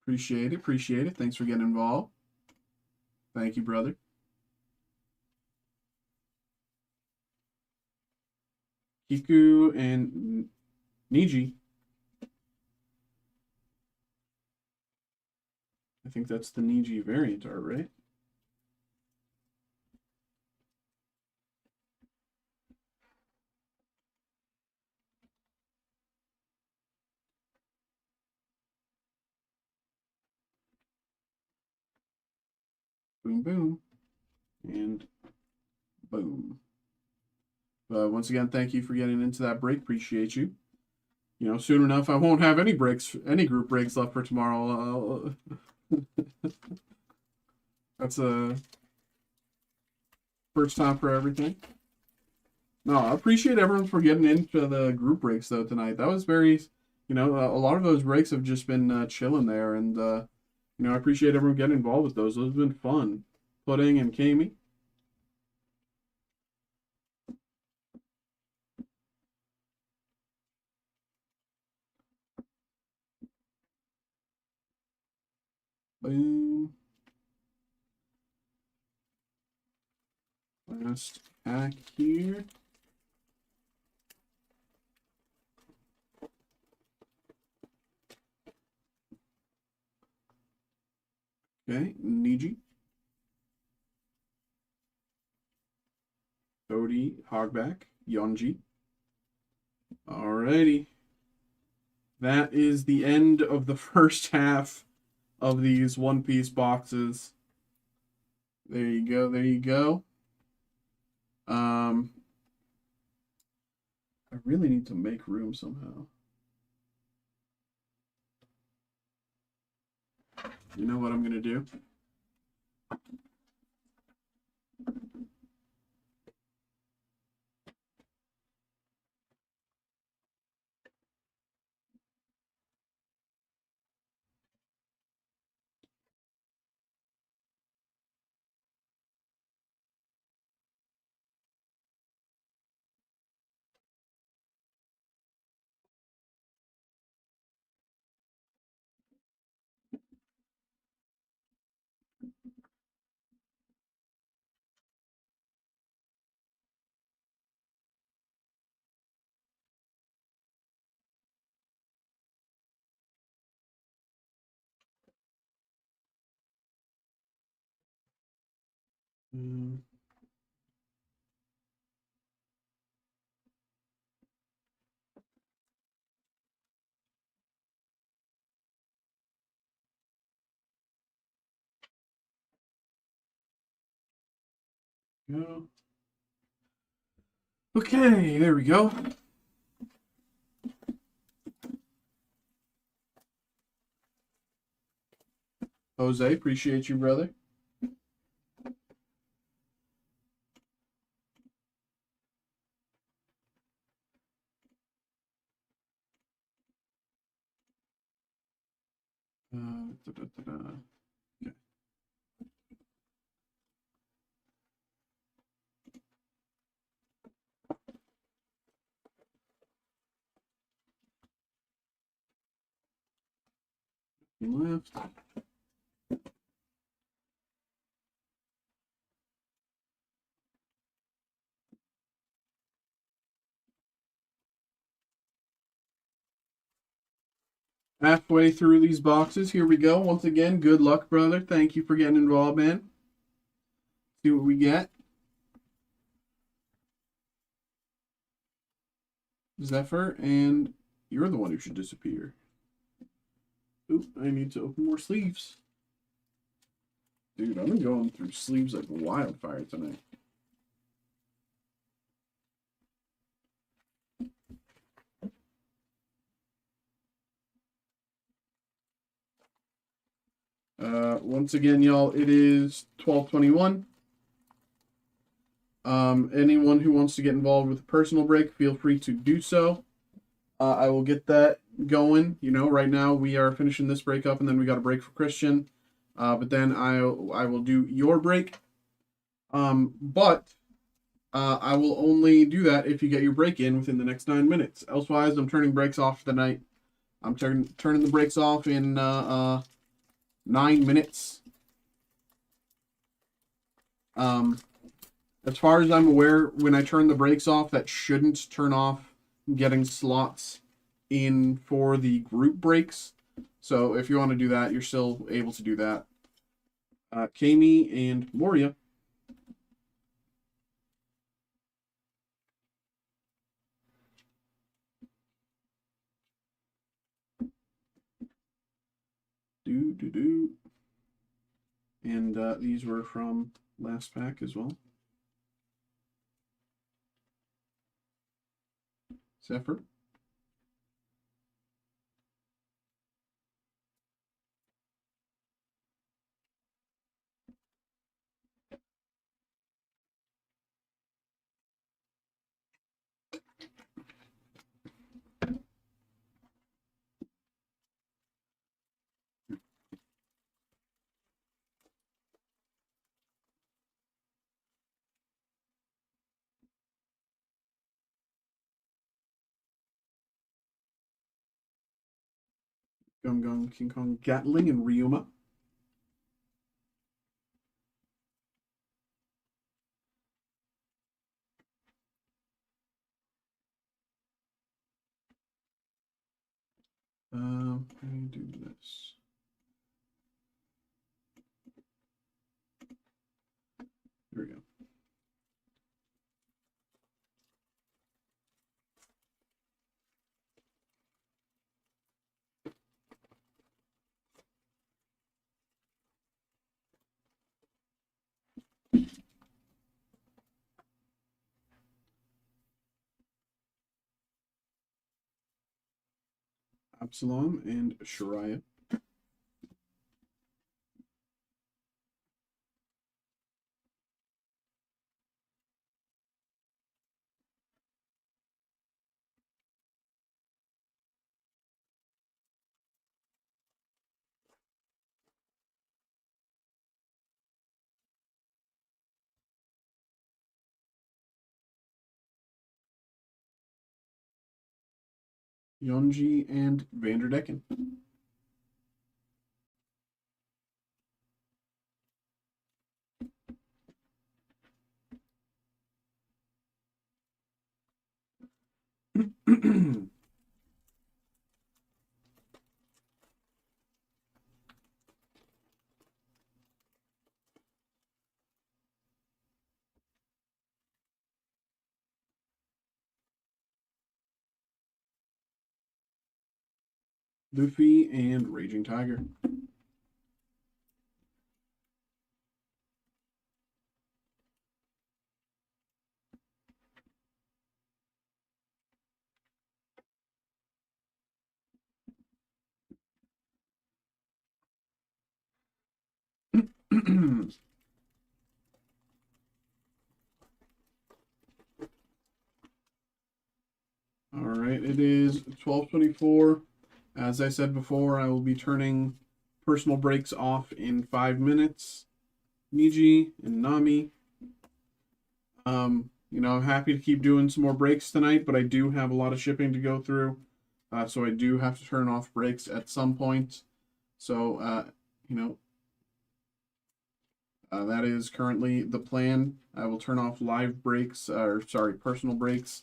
Appreciate it. Appreciate it. Thanks for getting involved. Thank you, brother. Kiku and Niji. I think that's the Niji variant art, right? Boom, boom, and boom. Once again, thank you for getting into that break. Appreciate you. You know, soon enough, I won't have any breaks, any group breaks left for tomorrow. That's a first time for everything. No, I appreciate everyone for getting into the group breaks though tonight. That was very, you know, a lot of those breaks have just been chilling there, and you know, I appreciate everyone getting involved with those. Those have been fun. Pudding and Kami. Boom. Last pack here. Okay, Niji. Cody, Hogback, Yonji. Alrighty. That is the end of the first half of these One Piece boxes. There you go, there you go. I really need to make room somehow. You know what I'm gonna do? Mm. Go. Okay, there we go. Jose, appreciate you, brother. Da, da, da, da. Okay. Left. Halfway through these boxes. Here we go. Once again, good luck, brother. Thank you for getting involved, man. See what we get. Zephyr, and you're the one who should disappear. Oop, I need to open more sleeves. Dude, I've been going through sleeves like wildfire tonight. Once again, y'all, it is 12:21. Anyone who wants to get involved with a personal break, feel free to do so. I will get that going. You know, right now we are finishing this break up, and then we got a break for Christian. But then I will do your break. But I will only do that if you get your break in within the next 9 minutes. Elsewise, I'm turning breaks off for the night. I'm turning the breaks off in 9 minutes. As far as I'm aware, when I turn the brakes off, that shouldn't turn off getting slots in for the group breaks. So if you want to do that, you're still able to do that. Kami and Moria. Do. And these were from last pack as well. Zephyr. Gung Gung, King Kong, Gatling, and Ryuma. Let me do this. There we go. Absalom and Shariah. Yonji and Vanderdecken. Luffy and Raging Tiger. All right, it is 12:24. As I said before, I will be turning personal breaks off in 5 minutes. Niji and Nami. I'm happy to keep doing some more breaks tonight, but I do have a lot of shipping to go through. So I do have to turn off breaks at some point. So, that is currently the plan. I will turn off live breaks, personal breaks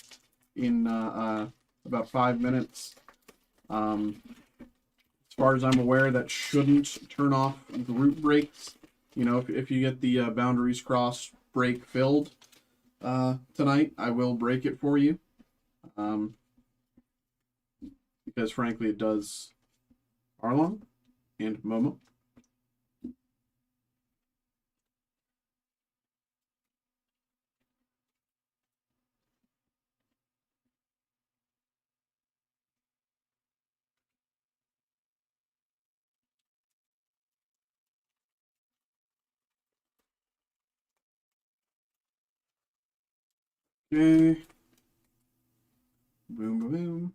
in about 5 minutes. As far as I'm aware, that shouldn't turn off group breaks. If you get the boundaries cross break filled tonight, I will break it for you. Because frankly, it does Arlong and Momo. Okay. Boom, boom, boom.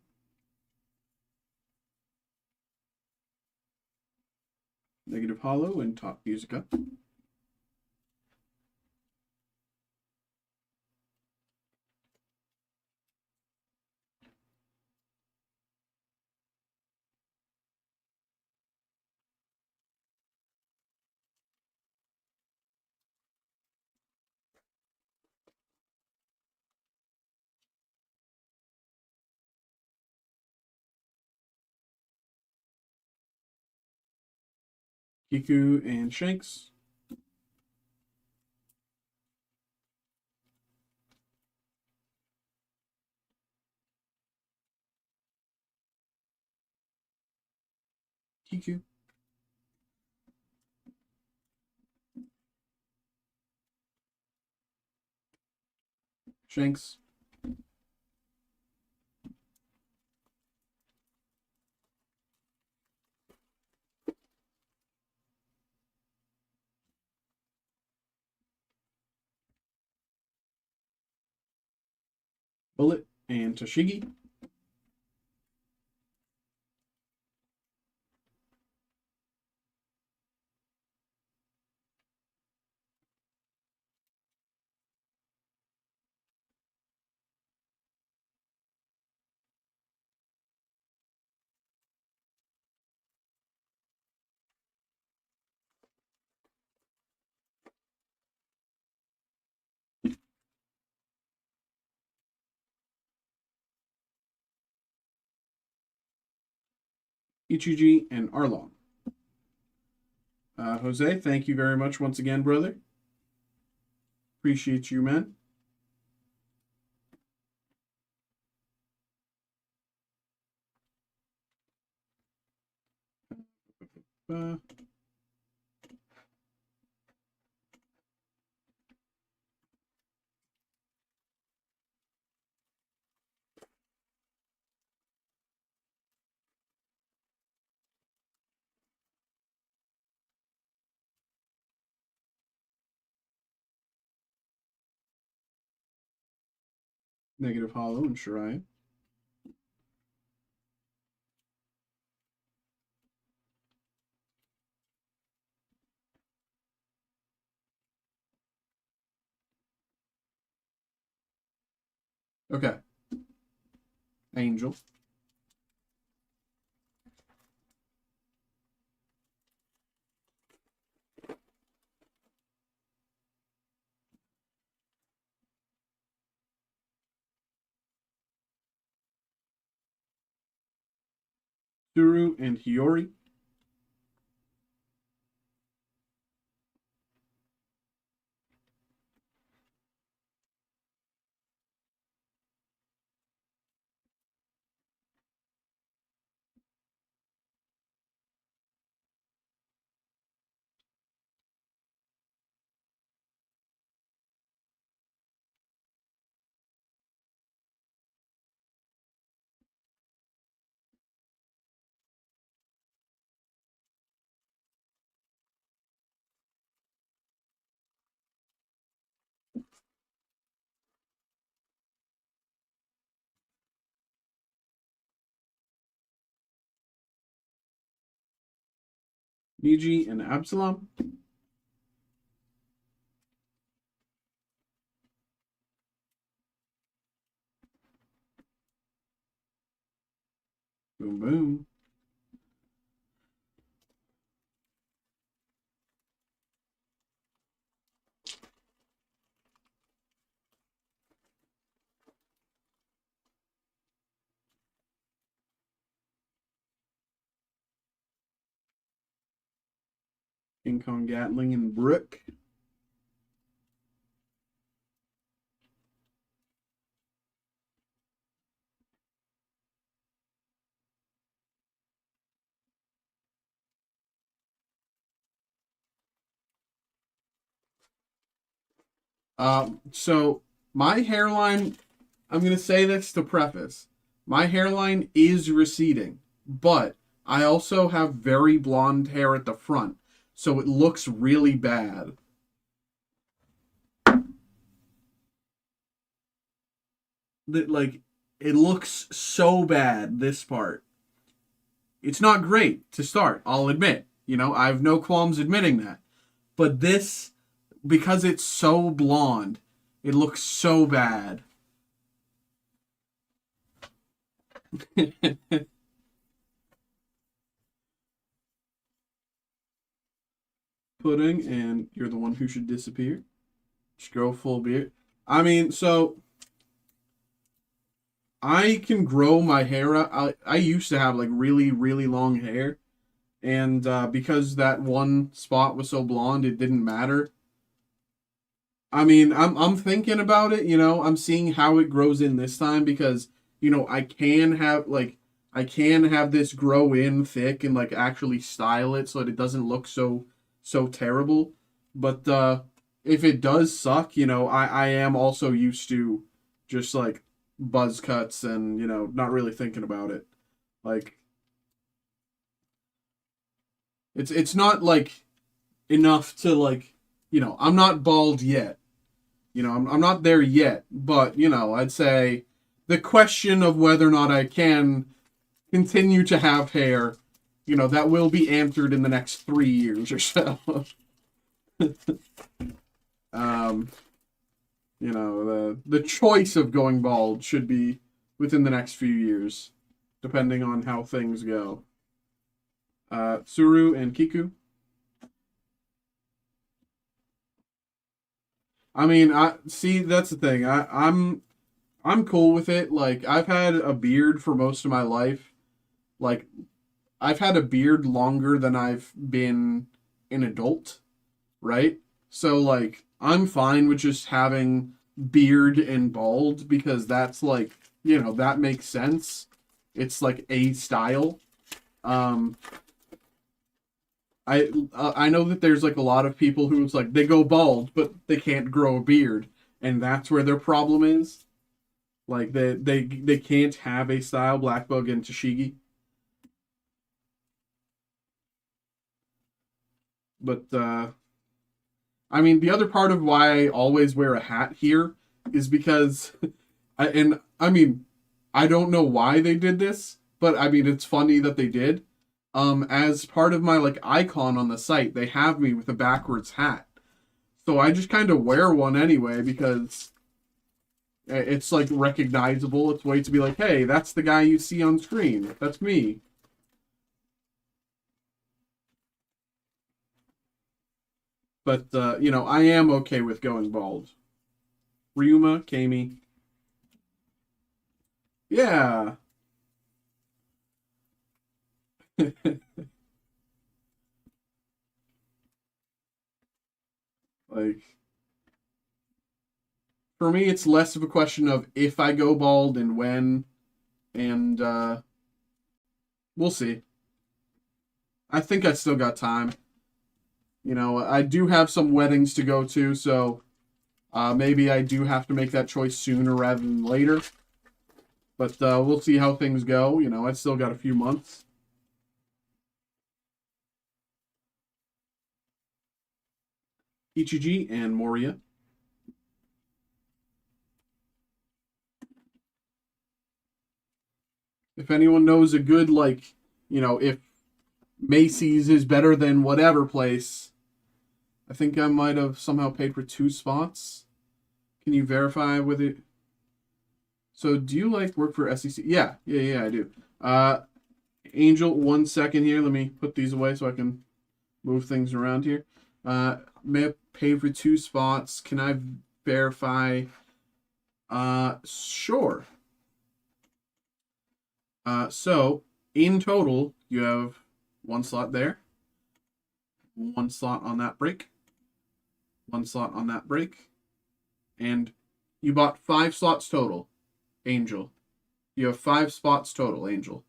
Negative Hollow and Top Musica. Kiku and Shanks. Kiku. Shanks. Bullet and Toshigi. Ichiji and Arlong. Jose, thank you very much once again, brother. Appreciate you, man. Negative Hollow and Shiraya. Okay. Angel. Suru and Hiyori. Niji and Absalom. Boom, boom. King Kong Gatling and Brook. So my hairline, I'm going to say this to preface. My hairline is receding, but I also have very blonde hair at the front, so it looks really bad. Like, it looks so bad, this part. It's not great to start, I'll admit. You know, I have no qualms admitting that. But this, because it's so blonde, it looks so bad. Pudding, and you're the one who should disappear. Just go full beard. I mean, so I can grow my hair out. I used to have like really, really long hair, and because that one spot was so blonde, it didn't matter. I mean, I'm thinking about it, you know, I'm seeing how it grows in this time because, you know, I can have this grow in thick and like actually style it so that it doesn't look so terrible. But if it does suck, you know, I am also used to just like buzz cuts and, you know, not really thinking about it. Like it's not like enough to like, you know, I'm not bald yet. You know, I'm not there yet, but, you know, I'd say the question of whether or not I can continue to have hair, you know, that will be answered in the next 3 years or so. um, you know, the choice of going bald should be within the next few years, depending on how things go. Tsuru and Kiku. I mean, I see that's the thing. I'm cool with it. Like I've had a beard for most of my life. Like I've had a beard longer than I've been an adult, right? So like I'm fine with just having beard and bald because that's like, you know, that makes sense. It's like a style. Um I know that there's like a lot of people who's like they go bald but they can't grow a beard and that's where their problem is. Like they can't have a style Blackbug and Tashigi. But I mean, the other part of why I always wear a hat here is because, I mean, I don't know why they did this, but I mean, it's funny that they did. As part of my like icon on the site, they have me with a backwards hat, so I just kind of wear one anyway because it's like recognizable. It's a way to be like, hey, that's the guy you see on screen. That's me. But you know, I am okay with going bald. Ryuma, Kami. Yeah. Like for me it's less of a question of if I go bald and when, and we'll see. I think I still got time. You know, I do have some weddings to go to, so maybe I do have to make that choice sooner rather than later. But we'll see how things go. You know, I still got a few months. Ichiji and Moria. If anyone knows a good, like, you know, if Macy's is better than whatever place, I think I might have somehow paid for 2 spots. Can you verify with it? So, do you like work for SEC? Yeah, I do. Angel, 1 second here. Let me put these away so I can move things around here. May have paid for 2 spots. Can I verify? Sure. So in total, you have 1 slot there, 1 slot on that break, 1 slot on that break, and you bought 5 slots total, Angel. You have 5 spots total, Angel.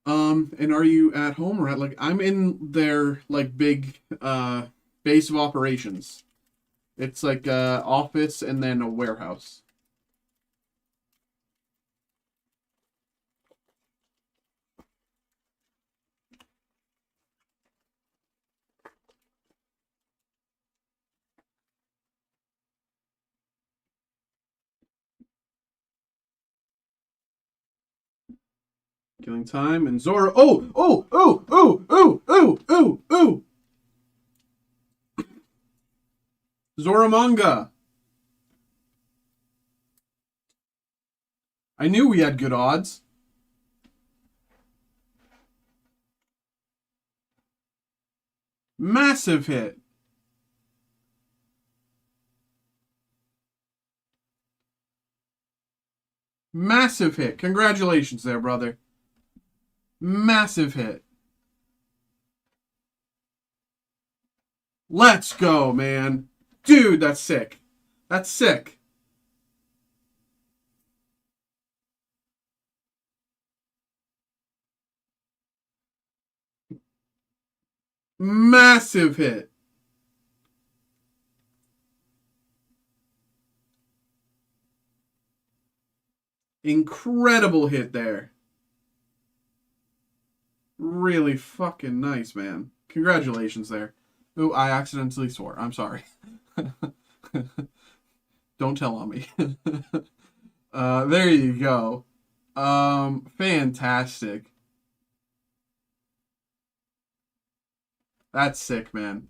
And are you at home or at like I'm in their like big base of operations. It's like office and then a warehouse. Killing time and Zora. Oh! Zora manga. I knew we had good odds. Massive hit. Massive hit. Congratulations there, brother. Massive hit. Let's go, man. Dude, that's sick. That's sick. Massive hit. Incredible hit there. Really fucking nice, man. Congratulations there. Ooh, I accidentally swore. I'm sorry. Don't tell on me. There you go. Fantastic. That's sick, man.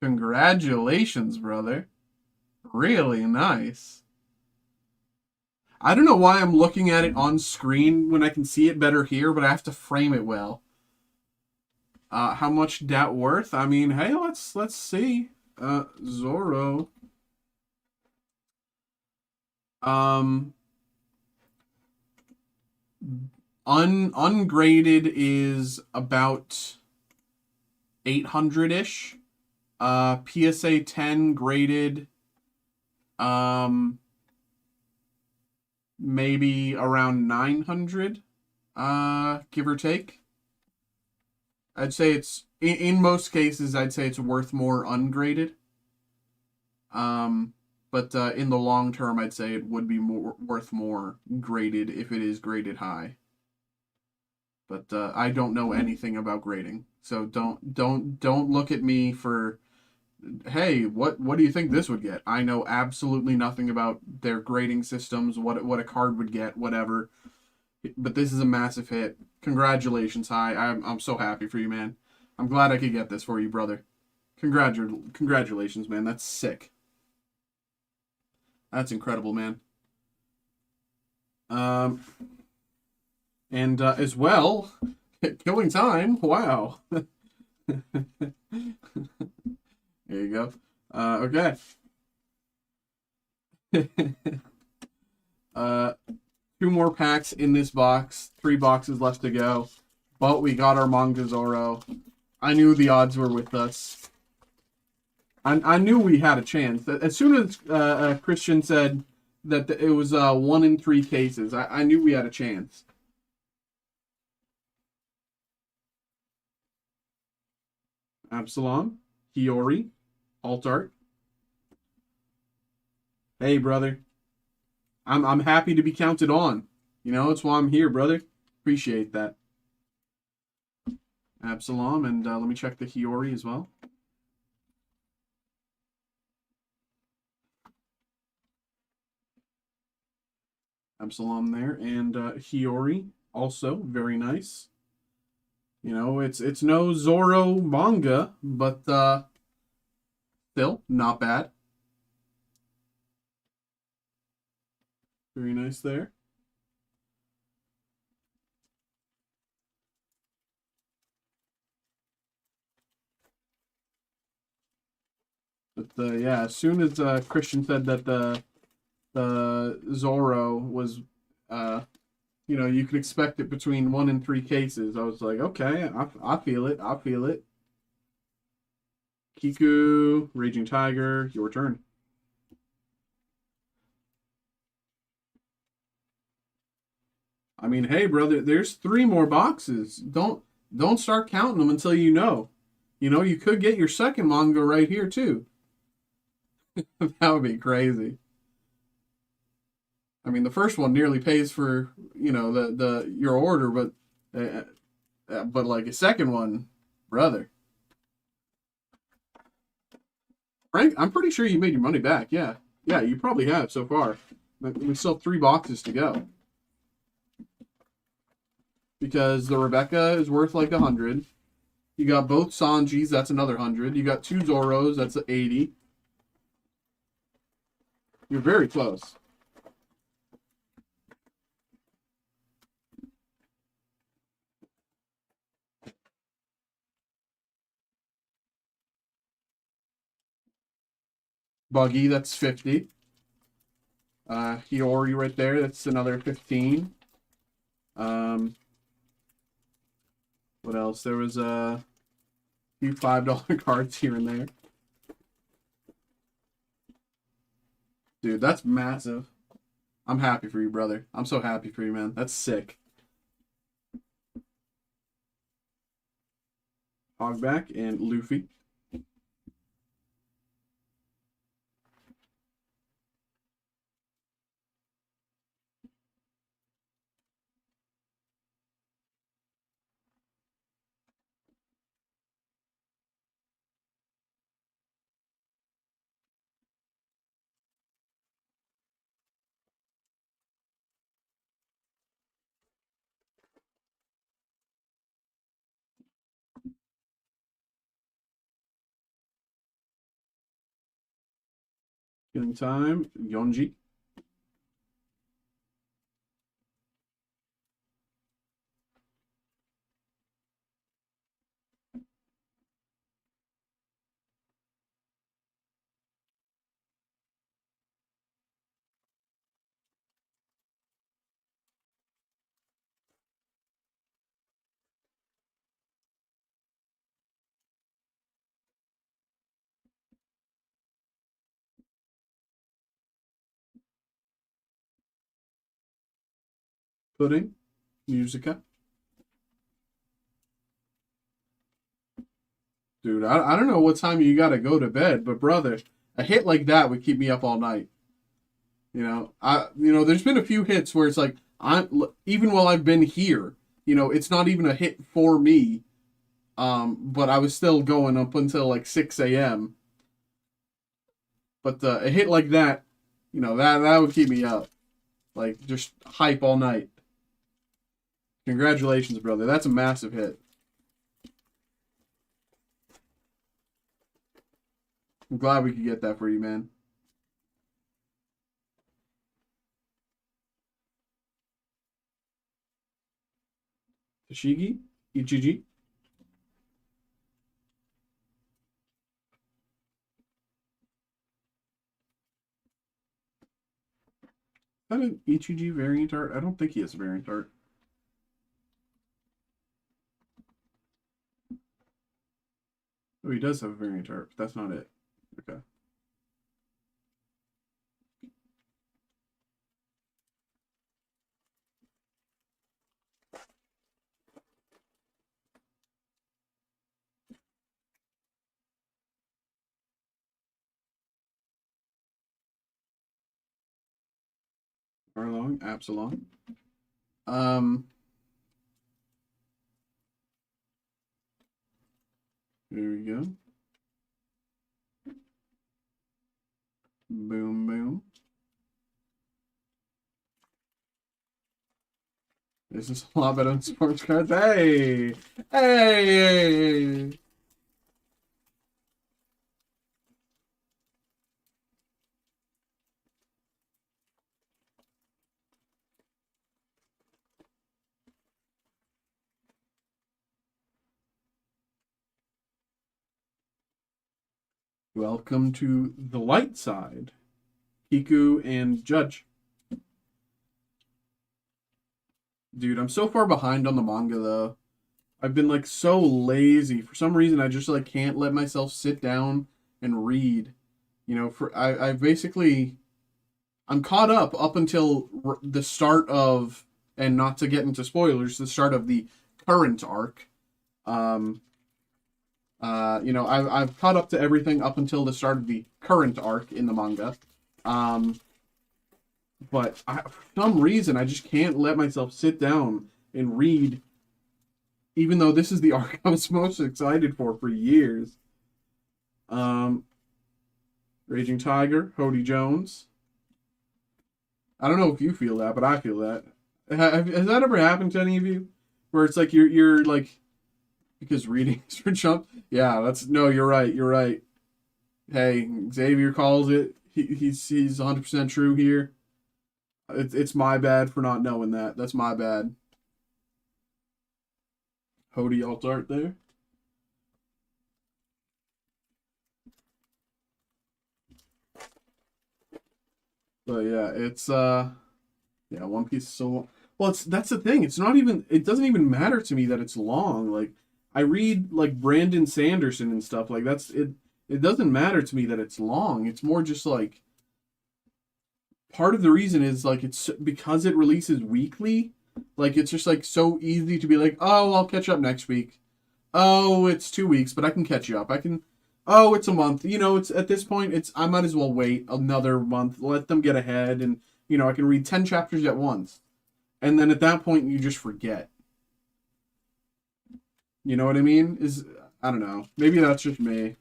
Congratulations, brother. Really nice. I don't know why I'm looking at it on screen when I can see it better here, but I have to frame it well. How much that worth? I mean, hey, let's see. Zorro. Um, ungraded is about 800-ish. PSA 10 graded, maybe around 900, give or take. I'd say it's in most cases. I'd say it's worth more ungraded. But in the long term, I'd say it would be worth more graded if it is graded high. But I don't know anything about grading, so don't look at me for, hey, what do you think this would get? I know absolutely nothing about their grading systems, what a card would get, whatever. But this is a massive hit. Congratulations, Hi. I'm so happy for you, man. I'm glad I could get this for you, brother. Congratulations, man. That's sick. That's incredible, man. Um, and as well, killing time. Wow. There you go. Okay. uh, 2 more packs in this box. 3 boxes left to go. But we got our Manga Zoro. I knew the odds were with us. I knew we had a chance. As soon as Christian said that it was 1 in 3 cases, I knew we had a chance. Absalom, Hiyori, Alt Art. Hey, brother. I'm happy to be counted on. You know, it's why I'm here, brother. Appreciate that. Absalom, and let me check the Hiyori as well. Absalom there, and Hiyori also very nice. You know, it's no Zoro manga, but still not bad. Very nice there. But yeah, as soon as Christian said that the Zoro was, you know, you could expect it between 1 and 3 cases, I was like, okay, I feel it. I feel it. Kiku, Raging Tiger, your turn. I mean, hey, brother, there's 3 more boxes. Don't start counting them until you know. You know, you could get your second manga right here too. That would be crazy. I mean, the first one nearly pays for, you know, the your order, but like a second one, brother. Frank, I'm pretty sure you made your money back. Yeah, yeah, you probably have so far. We still have 3 boxes to go because the Rebecca is worth like 100. You got both Sanjis, that's another 100. You got 2 Zoros, that's 80. You're very close. Buggy, that's 50. Hiyori right there. That's another 15. What else? There was a few $5 cards here and there. Dude, that's massive. I'm happy for you, brother. I'm so happy for you, man. That's sick. Hogback and Luffy. Killing time. Yonji. Pudding. Musica. Dude, I don't know what time you gotta go to bed, but brother, a hit like that would keep me up all night. There's been a few hits where it's like even while I've been here, it's not even a hit for me. But I was still going up until like 6 a.m. But a hit like that, that would keep me up, like just hype all night. Congratulations, brother. That's a massive hit. I'm glad we could get that for you, man. Tashigi? Ichiji? Is that an Ichiji variant art? I don't think he has a variant art. Oh, he does have a variant art, but that's not it. Okay. Arlong, Absalom. There we go. Boom, boom. This is a lot better than sports cards. Hey! Hey! Welcome to the light side. Kiku and Judge. Dude, I'm so far behind on the manga, though. I've been, like, so lazy. For some reason, I just, like, can't let myself sit down and read. I basically... I'm caught up until the start of... And not to get into spoilers, the start of the current arc. I've caught up to everything up until the start of the current arc in the manga. But for some reason, I just can't let myself sit down and read, even though this is the arc I was most excited for years. Raging Tiger, Hody Jones. I don't know if you feel that, but I feel that. Has that ever happened to any of you? Where it's like you're like, because reading is for chump. Yeah, you're right. You're right. Hey, Xavier calls it. He's 100% true here. It's my bad for not knowing that. That's my bad. Hody alt art there. But yeah, it's yeah, One Piece is so long. Well, that's the thing. It's not even. It doesn't even matter to me that it's long. Like I read like Brandon Sanderson and stuff. Like that's it. It doesn't matter to me that it's long. It's more just like part of the reason is like it's because it releases weekly. Like it's just like so easy to be like, oh, I'll catch up next week. Oh, it's 2 weeks, but I can catch you up. I can. Oh, it's a month. You know, it's at this point. It's I might as well wait another month. Let them get ahead, and I can read 10 chapters at once, and then at that point you just forget. You know what I mean? Is I don't know. Maybe that's just me.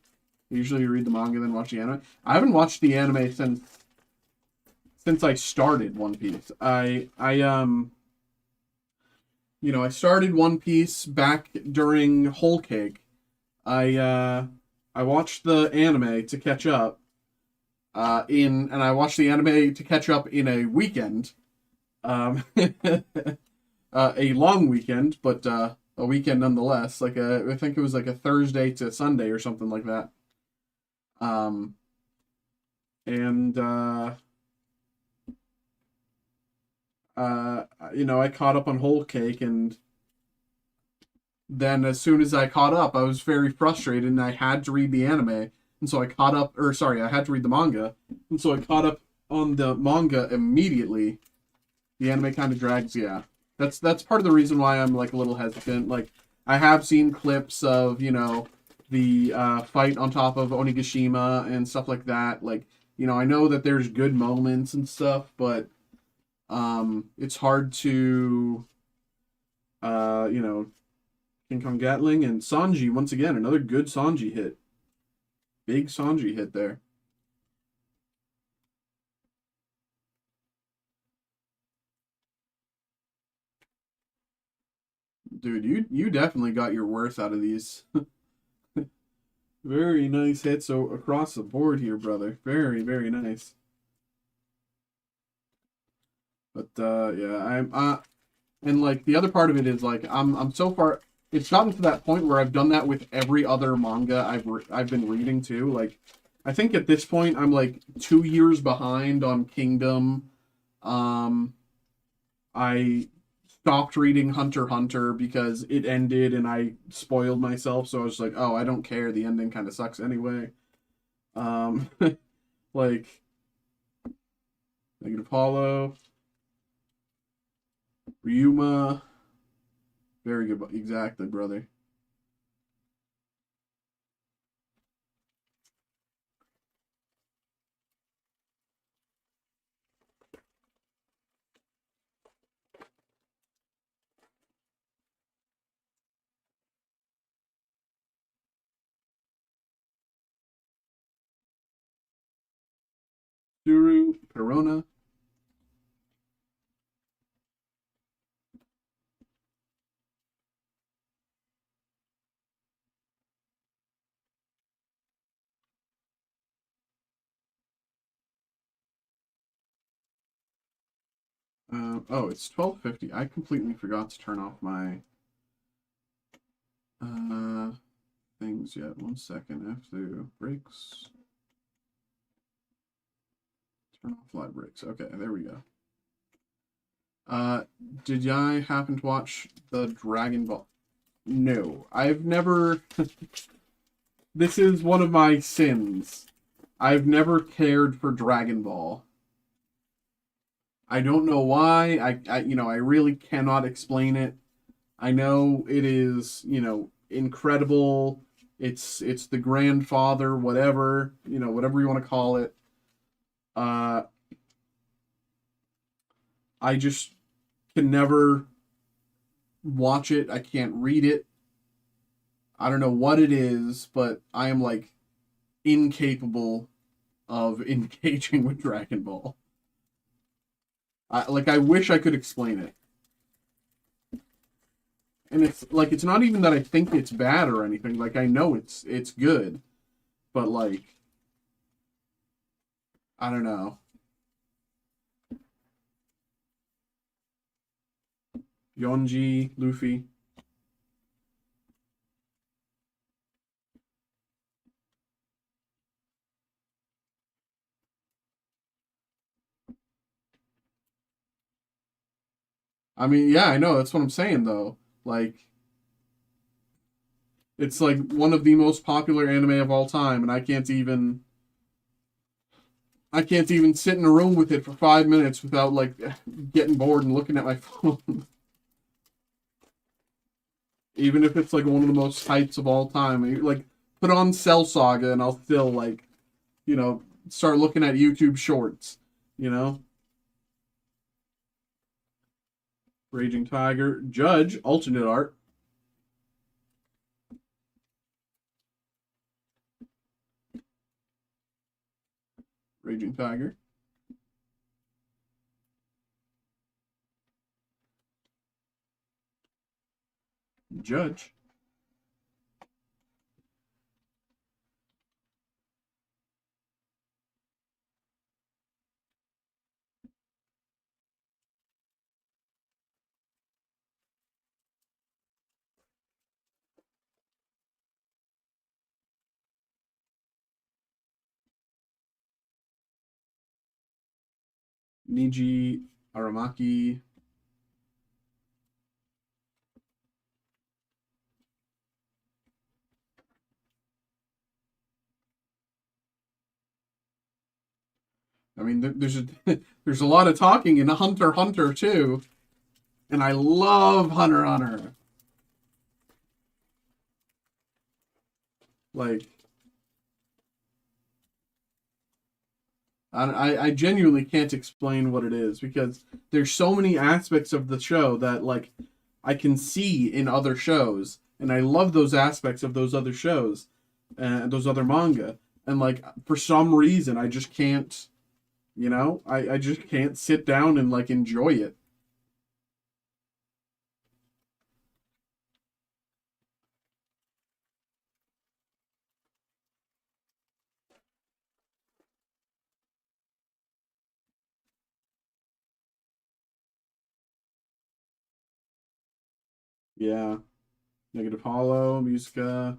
Usually you read the manga then watch the anime. I haven't watched the anime since I started One Piece. I started One Piece back during Whole Cake. I uh I watched the anime to catch up and I watched the anime to catch up in a weekend. A long weekend, but a weekend nonetheless. I think it was like a Thursday to Sunday or something like that. Um and I caught up on Whole Cake, and then as soon as I caught up, I was very frustrated and I had to read the anime. And so I caught up, or sorry, I had to read the manga. And so I caught up on the manga immediately. The anime kind of drags, yeah. That's part of the reason why I'm like a little hesitant. Like I have seen clips of, the fight on top of Onigashima and stuff like that. Like, I know that there's good moments and stuff, but it's hard to uh, you know, King Kong Gatling and Sanji once again, another good Sanji hit. Big Sanji hit there. Dude, you definitely got your worth out of these. Very nice hits across the board here, brother. Very, very nice. But yeah, I'm and like the other part of it is like I'm so far it's gotten to that point where I've done that with every other manga I've been reading too. Like I think at this point I'm like 2 years behind on Kingdom. Um I stopped reading Hunter x Hunter because it ended and I spoiled myself, so I was like, "Oh, I don't care. The ending kind of sucks anyway." Um like Negative Hollow, Ryuma, very good, exactly, brother. Suru, Perona. Oh, it's 12:50. I completely forgot to turn off my uh things yet. 1 second. I have to breaks. Turn off live breaks. Okay, there we go. Uh, did I happen to watch the Dragon Ball? No, I've never. This is one of my sins. I've never cared for Dragon Ball. I don't know why. I really cannot explain it. I know it is, incredible. It's the grandfather, whatever, whatever you want to call it. Uh, I just can never watch it. I can't read it. I don't know what it is, but I am like incapable of engaging with Dragon Ball. I wish I could explain it. And it's like it's not even that I think it's bad or anything. Like I know it's good, but like I don't know. Yonji, Luffy. I mean, yeah, I know. That's what I'm saying, though. Like, it's like one of the most popular anime of all time, and I can't even sit in a room with it for 5 minutes without like getting bored and looking at my phone. Even if it's like one of the most hypes of all time, like put on Cell Saga, and I'll still like, start looking at YouTube shorts. You know, Raging Tiger, Judge, alternate art, Raging Tiger, Judge. Niji Aramaki. I mean, there's a there's a lot of talking in Hunter x Hunter too, and I love Hunter x Hunter. Like, I genuinely can't explain what it is because there's so many aspects of the show that like I can see in other shows, and I love those aspects of those other shows and those other manga. And like for some reason, I just can't, I just can't sit down and like enjoy it. Yeah, Negative Hollow, Musica.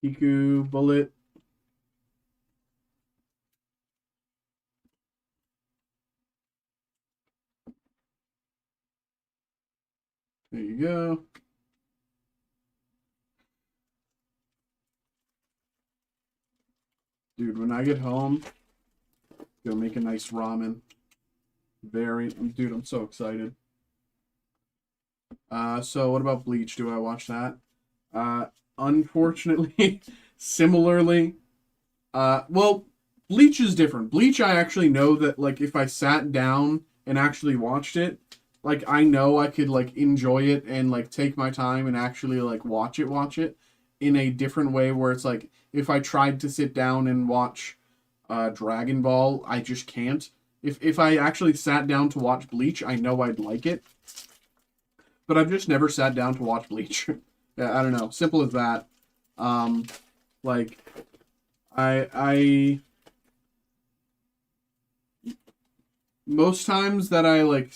Hiku, Bullet. There you go. Dude, when I get home, go make a nice ramen. Dude, I'm so excited. So what about Bleach? Do I watch that? Uh, Unfortunately, similarly, well, Bleach is different. Bleach, I actually know that, like, if I sat down and actually watched it, like, I know I could, like, enjoy it and, like, take my time and actually, like, watch it in a different way where it's like, if I tried to sit down and watch Dragon Ball, I just can't. If I actually sat down to watch Bleach, I know I'd like it, but I've just never sat down to watch Bleach. Yeah, I don't know. Simple as that. Um, like, I most times that I like,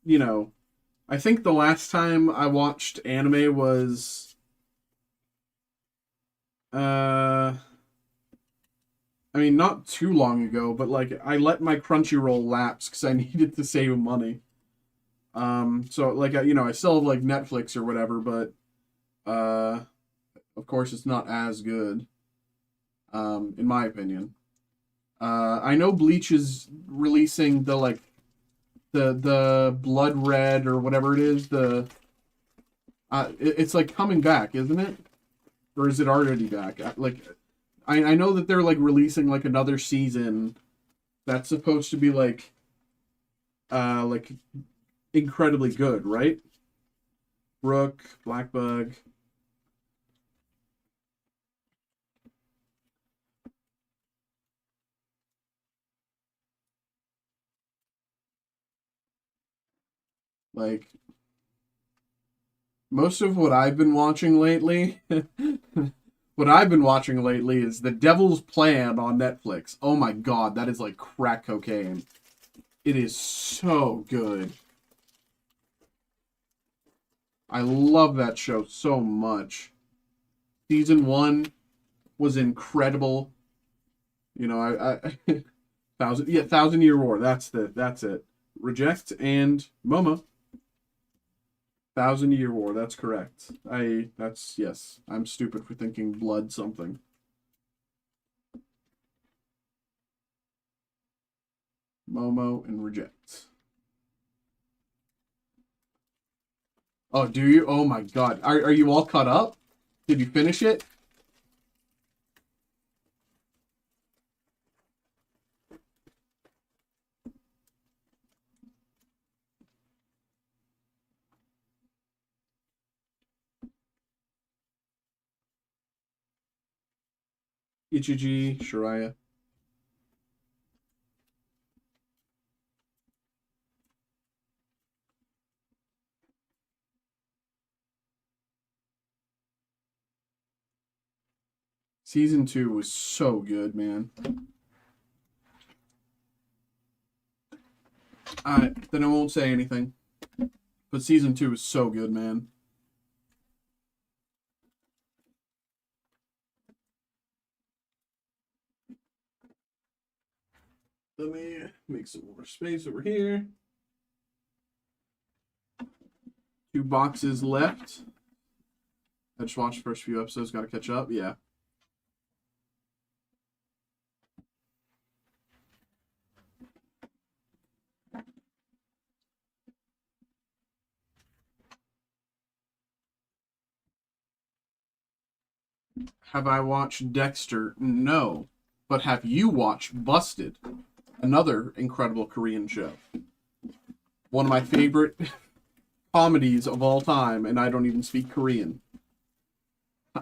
you know, I think the last time I watched anime was uh I mean not too long ago, but like I let my Crunchyroll lapse cuz I needed to save money. So like I still have like Netflix or whatever, but uh of course it's not as good in my opinion. I know Bleach is releasing the blood red or whatever it is. It's like coming back, isn't it? Or is it already back? Like I know that they're like releasing like another season that's supposed to be like incredibly good, right? Brook, Blackbug. Like, most of what I've been watching lately, what I've been watching lately is The Devil's Plan on Netflix. Oh my god, that is like crack cocaine. It is so good. I love that show so much. Season 1 was incredible. You know, I Thousand Year War. That's it. Reject and Momo. 1,000 Year War. That's correct. Yes. I'm stupid for thinking blood something. Momo and Reject. Oh, do you? Oh my god. Are you all caught up? Did you finish it? Ichiji, Shiraya. Season 2 was so good, man. Then I won't say anything. But season 2 is so good, man. Let me make some more space over here. 2 boxes left. I just watched the first few episodes. Got to catch up. Yeah. Have I watched Dexter? No. But have you watched Busted? Another incredible Korean show. One of my favorite comedies of all time, and I don't even speak Korean.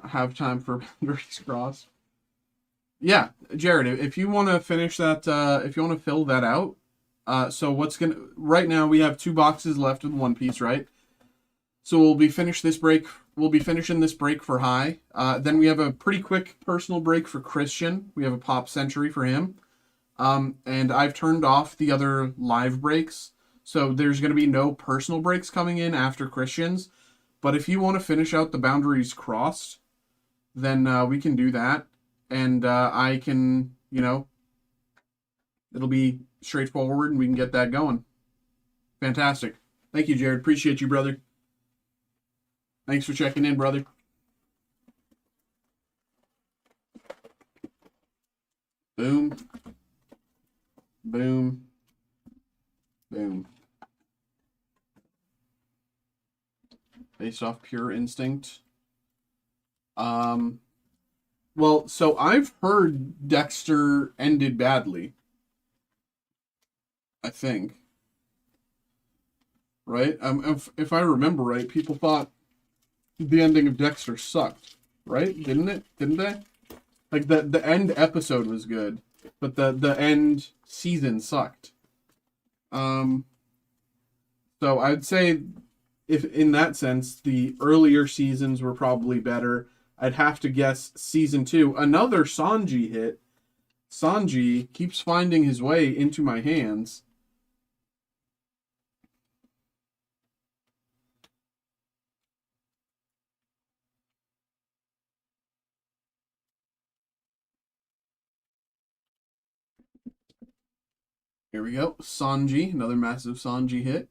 Have time for Boundaries Crossed. Yeah, Jared, if you want to finish that, if you want to fill that out, so right now we have 2 boxes left with One Piece, right? So we'll be finishing this break for High. Then we have a pretty quick personal break for Christian. We have a Pop Century for him. And I've turned off the other live breaks. So there's going to be no personal breaks coming in after Christian's. But if you want to finish out the Boundaries Crossed, then we can do that. And I can, it'll be straightforward and we can get that going. Fantastic. Thank you, Jared. Appreciate you, brother. Thanks for checking in, brother. Boom. Boom. Boom. Based off pure instinct. Well, so I've heard Dexter ended badly. I think. Right? If I remember right, people thought the ending of Dexter sucked. Right? Didn't they? Like the end episode was good, but the end season sucked. So I'd say if in that sense the earlier seasons were probably better. I'd have to guess season 2. Another Sanji hit. Sanji keeps finding his way into my hands. Here we go. Sanji, another massive Sanji hit.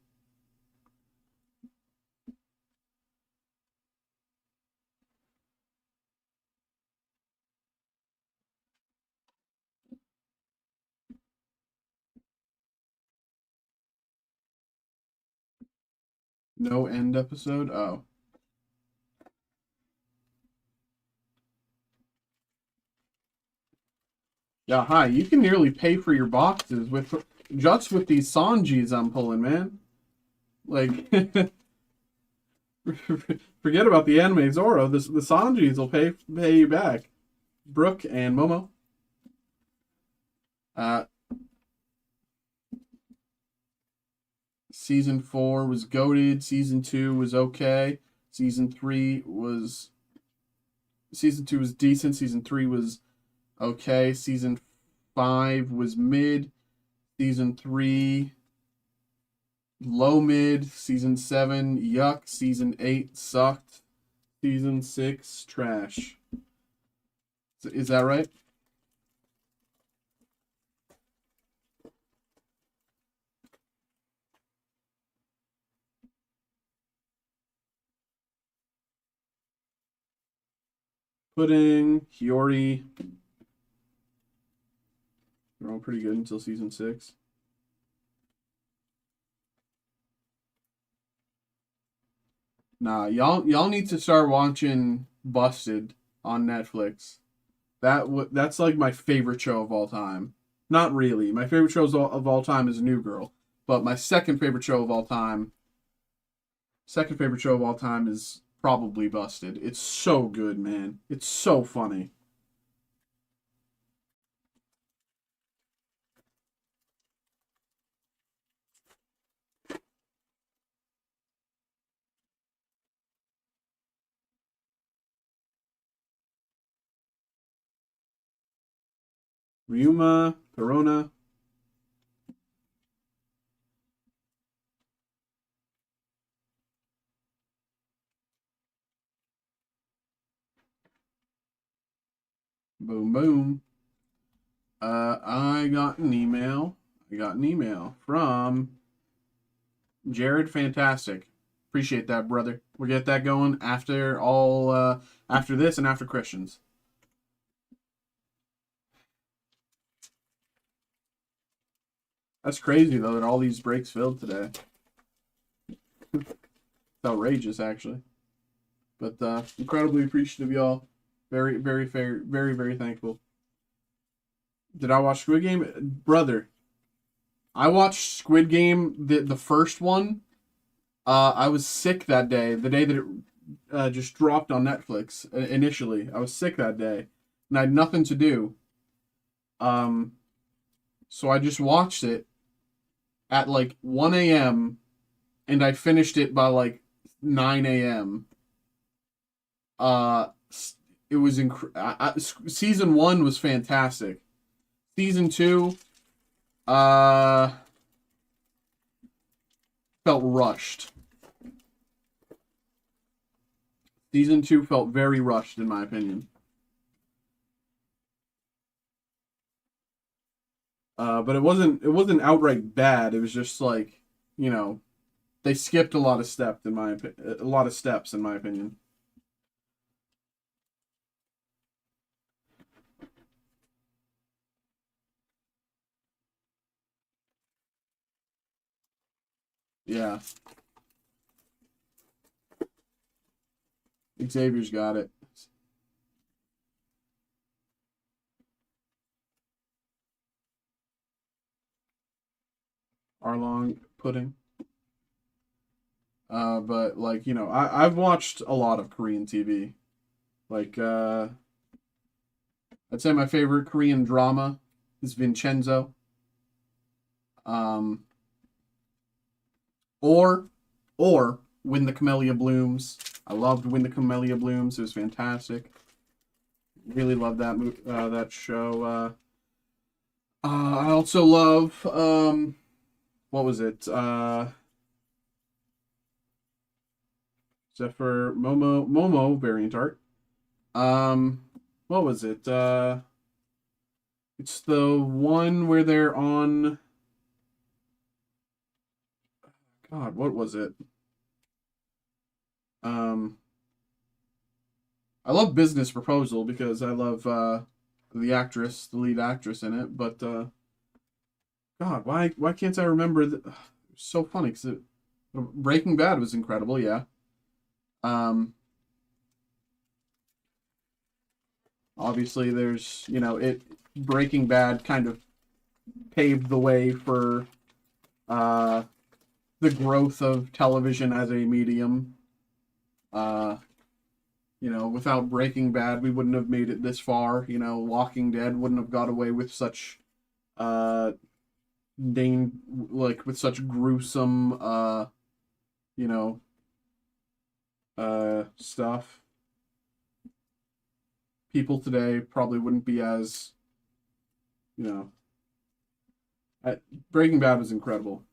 No end episode? Oh. Yeah, hi. You can nearly pay for your boxes with just with these Sanjis I'm pulling, man. Like, forget about the anime Zoro. The Sanjis will pay you back. Brooke and Momo. Season 4 was goated. Season 2 was okay. Season 3 was decent. Season 3 was okay. Season 5 was mid. Season 3 low mid. Season 7 yuck. Season 8 sucked. Season 6 trash. Is that right? Pudding, Hiyori. They're all pretty good until season 6. Nah, y'all need to start watching Busted on Netflix. That's like my favorite show of all time. Not really. My favorite show of all time is New Girl, but my second favorite show of all time is probably Busted. It's so good, man. It's so funny. Ryuma, Perona. Boom, boom. I got an email. From Jared. Fantastic. Appreciate that, brother. We'll get that going after this and after Christians. That's crazy though that all these breaks filled today. It's outrageous, actually. But incredibly appreciative, y'all. Very, very fair. Very, very thankful. Did I watch Squid Game, brother? I watched Squid Game, the first one. I was sick that day, the day that it just dropped on Netflix initially. I was sick that day, and I had nothing to do. Um, so I just watched it at like 1 a.m. and I finished it by like 9 a.m. Uh, it was season 1 was fantastic. Season 2, uh, felt rushed. Season 2 felt very rushed, in my opinion. But it wasn't outright bad. It was just like, you know, they skipped a lot of steps in my opinion. Yeah, Xavier's got it. Arlong pudding. But like, I've watched a lot of Korean TV. Like, I'd say my favorite Korean drama is Vincenzo. Um, or, When the Camellia Blooms. I loved When the Camellia Blooms. It was fantastic. Really loved that show. I also love what was it? Zephyr Momo variant art. Um, what was it? It's the one where they're on. God, what was it? Um, I love Business Proposal because I love the lead actress in it. But God, why can't I remember? It's so funny because Breaking Bad was incredible. Yeah. Um, Obviously, there's it. Breaking Bad kind of paved the way for uh, the growth of television as a medium. Uh, without Breaking Bad, we wouldn't have made it this far. Walking Dead wouldn't have got away with such uh, like with such gruesome you know stuff, people today probably wouldn't be as, you know, Breaking Bad was incredible.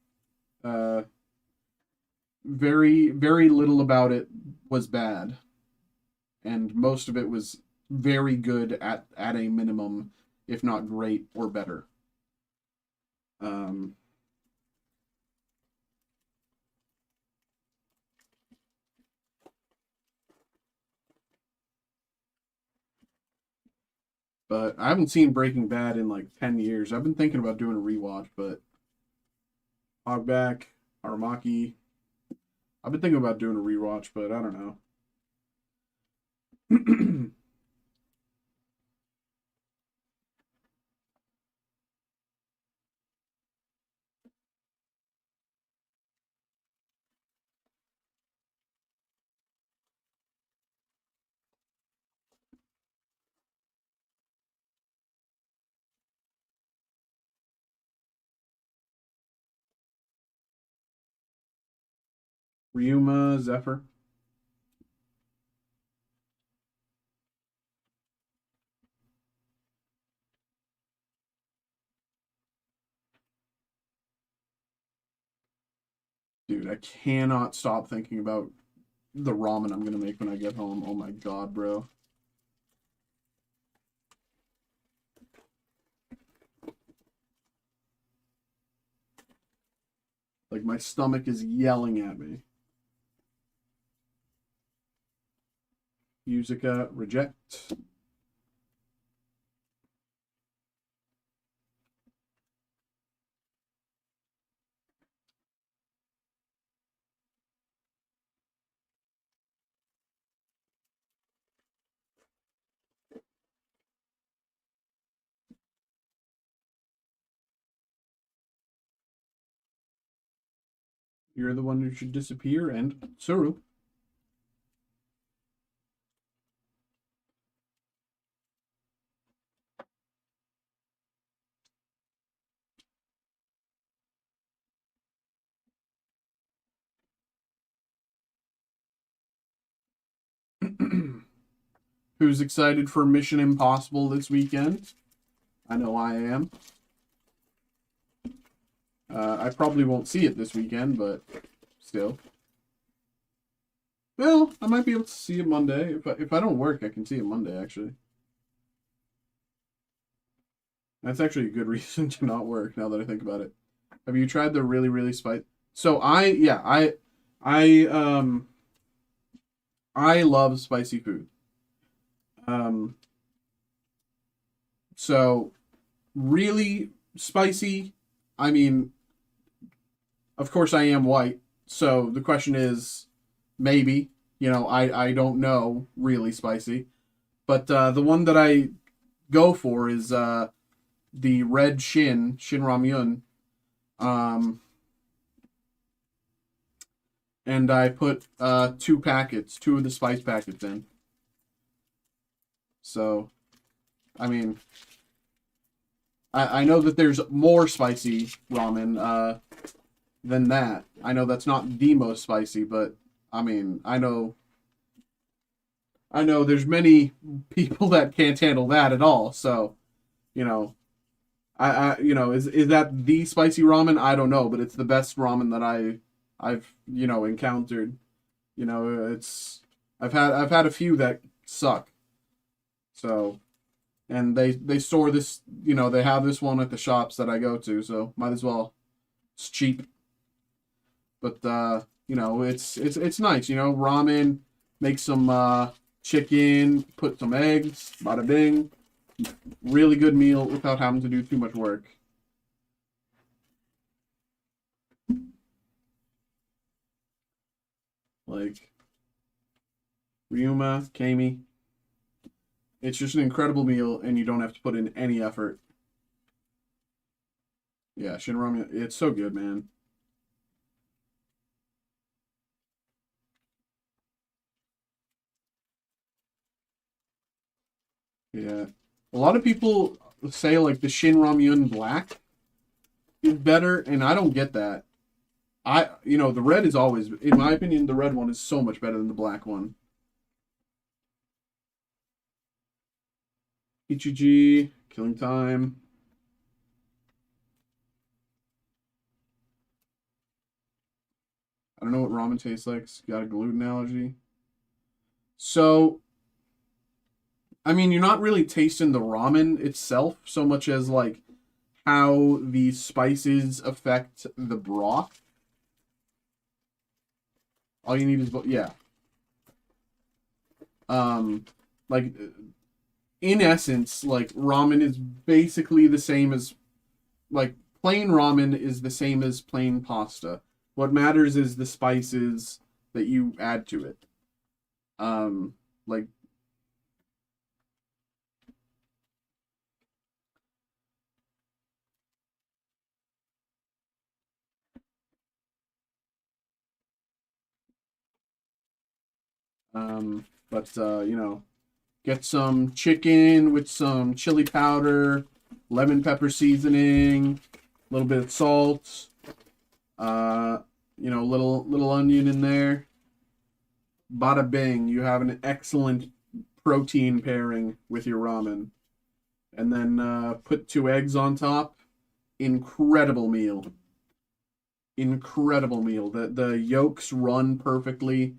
Uh, very little about it was bad, and most of it was very good at a minimum, if not great or better. Um, but I haven't seen Breaking Bad in like 10 years. I've been thinking about doing a rewatch, but Hogback, Aramaki. I've been thinking about doing a rewatch, but I don't know. Ryuma, Zephyr. Dude, I cannot stop thinking about the ramen I'm gonna make when I get home. Oh my god, bro. Like my stomach is yelling at me. Musica, reject. You're the one who should disappear, and Suru. Who's excited for Mission Impossible this weekend? I know I am. I probably won't see it this weekend, but still. Well, I might be able to see it Monday. If I don't work, I can see it Monday, actually. That's actually a good reason to not work, now that I think about it. Have you tried the really spicy? So I I love spicy food. Um, so really spicy. I mean, of course I am white. So the question is, maybe, I don't know, really spicy. But the one that I go for is the red Shin Ramyun. Um, and I put two of the spice packets in. So, I mean, I know that there's more spicy ramen than that. I know that's not the most spicy, but I mean, I know there's many people that can't handle that at all. So, you know, is that the spicy ramen? I don't know, but it's the best ramen that I've encountered. It's I've had a few that suck. So, and they store this, they have this one at the shops that I go to, so might as well. It's cheap. But it's nice, ramen, make some chicken, put some eggs, bada bing. Really good meal without having to do too much work. Like Ryuma, Kami. It's just an incredible meal, and you don't have to put in any effort. Yeah, Shin Ramen, it's so good, man. Yeah. A lot of people say like the Shin Ramyun Black is better, and I don't get that. The red is always, in my opinion, the red one is so much better than the black one. TCG, Killing Time. I don't know what ramen tastes like. It's got a gluten allergy. So, I mean, you're not really tasting the ramen itself so much as like how the spices affect the broth. All you need is, yeah. Like, in essence, like, ramen is basically the same as, like, plain ramen is the same as plain pasta. What matters is the spices that you add to it. Like, get some chicken with some chili powder, lemon pepper seasoning, a little bit of salt, little onion in there. Bada bing, you have an excellent protein pairing with your ramen. And then put 2 eggs on top. Incredible meal. Incredible meal. The yolks run perfectly,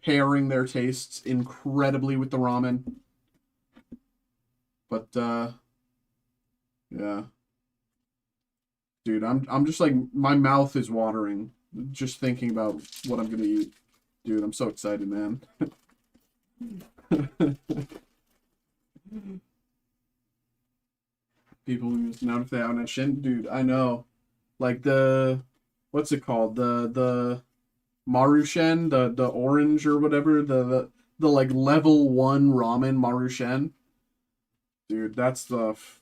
pairing their tastes incredibly with the ramen. But yeah. Dude, I'm just like, my mouth is watering just thinking about what I'm gonna eat. Dude, I'm so excited, man. People know if they haven't had Shin. Dude, I know. Like what's it called? The Marushen, the orange or whatever, the like level 1 ramen Marushen. Dude, that stuff.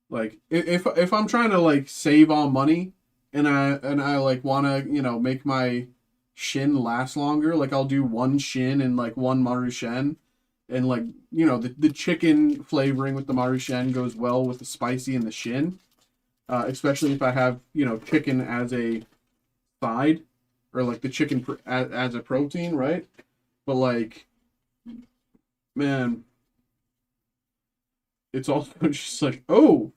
Like, if I'm trying to like save on money and I like wanna, make my Shin last longer, like I'll do 1 Shin and like 1 Marushen. And like, the chicken flavoring with the Marushen goes well with the spicy and the Shin. Especially if I have, chicken as a side, or like the chicken as a protein, right? But like, man, it's also just like, oh,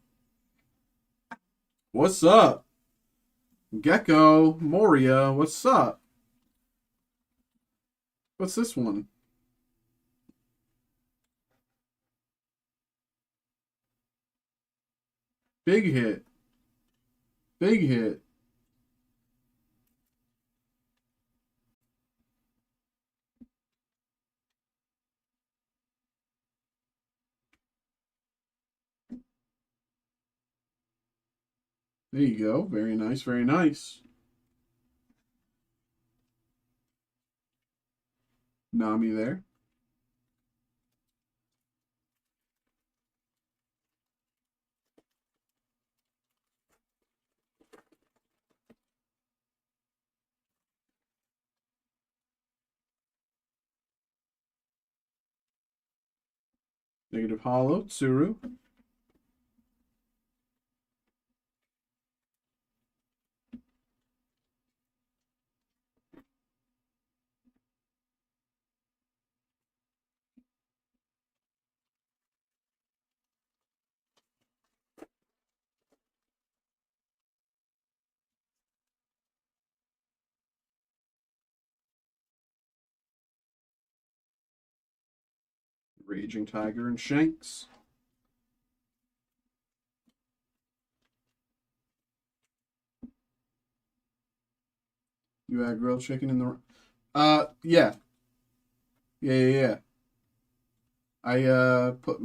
what's up? Gecko, Moria, what's up? What's this one? Big hit. Big hit. There you go. Very nice, very nice. Nami there. Negative hollow, Tsuru. Raging Tiger and Shanks. You had grilled chicken in the... yeah. Yeah. I, put,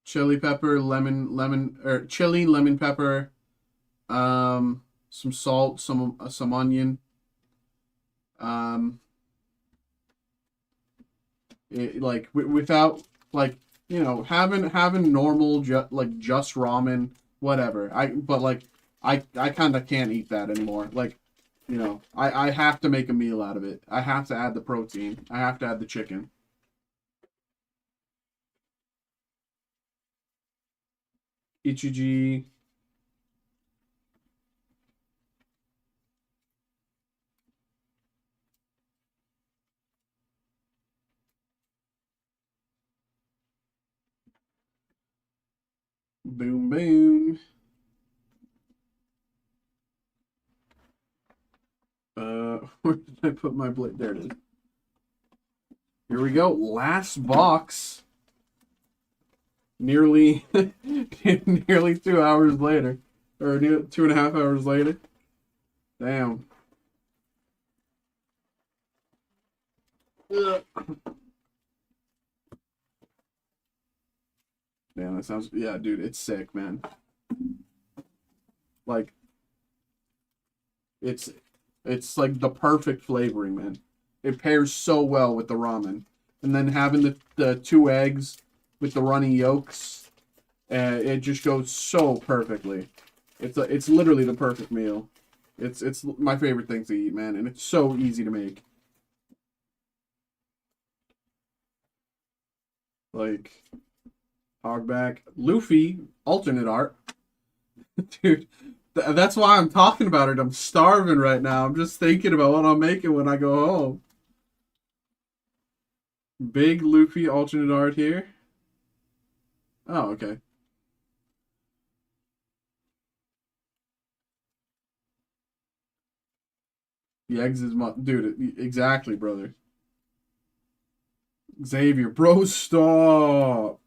chili pepper, or chili, lemon pepper, some salt, some onion. Without like, having normal just ramen, whatever. I kind of can't eat that anymore. Like, I have to make a meal out of it. I have to add the protein. I have to add the chicken. TCG. Boom, boom. Where did I put my blade? There it is. Here we go. Last box. Nearly, nearly 2 hours later, or 2.5 hours later. Damn. Ugh. Damn, that sounds. Yeah, dude, it's sick, man. Like, it's, it's like the perfect flavoring, man. It pairs so well with the ramen, and then having the 2 eggs with the runny yolks, it just goes so perfectly. It's literally the perfect meal. It's my favorite thing to eat, man, and it's so easy to make. Like, Hogback, Luffy, alternate art, dude. That's why I'm talking about it. I'm starving right now. I'm just thinking about what I'm making when I go home. Big Luffy alternate art here. Oh, okay. The eggs is my dude. Exactly, brother. Xavier, bro, stop.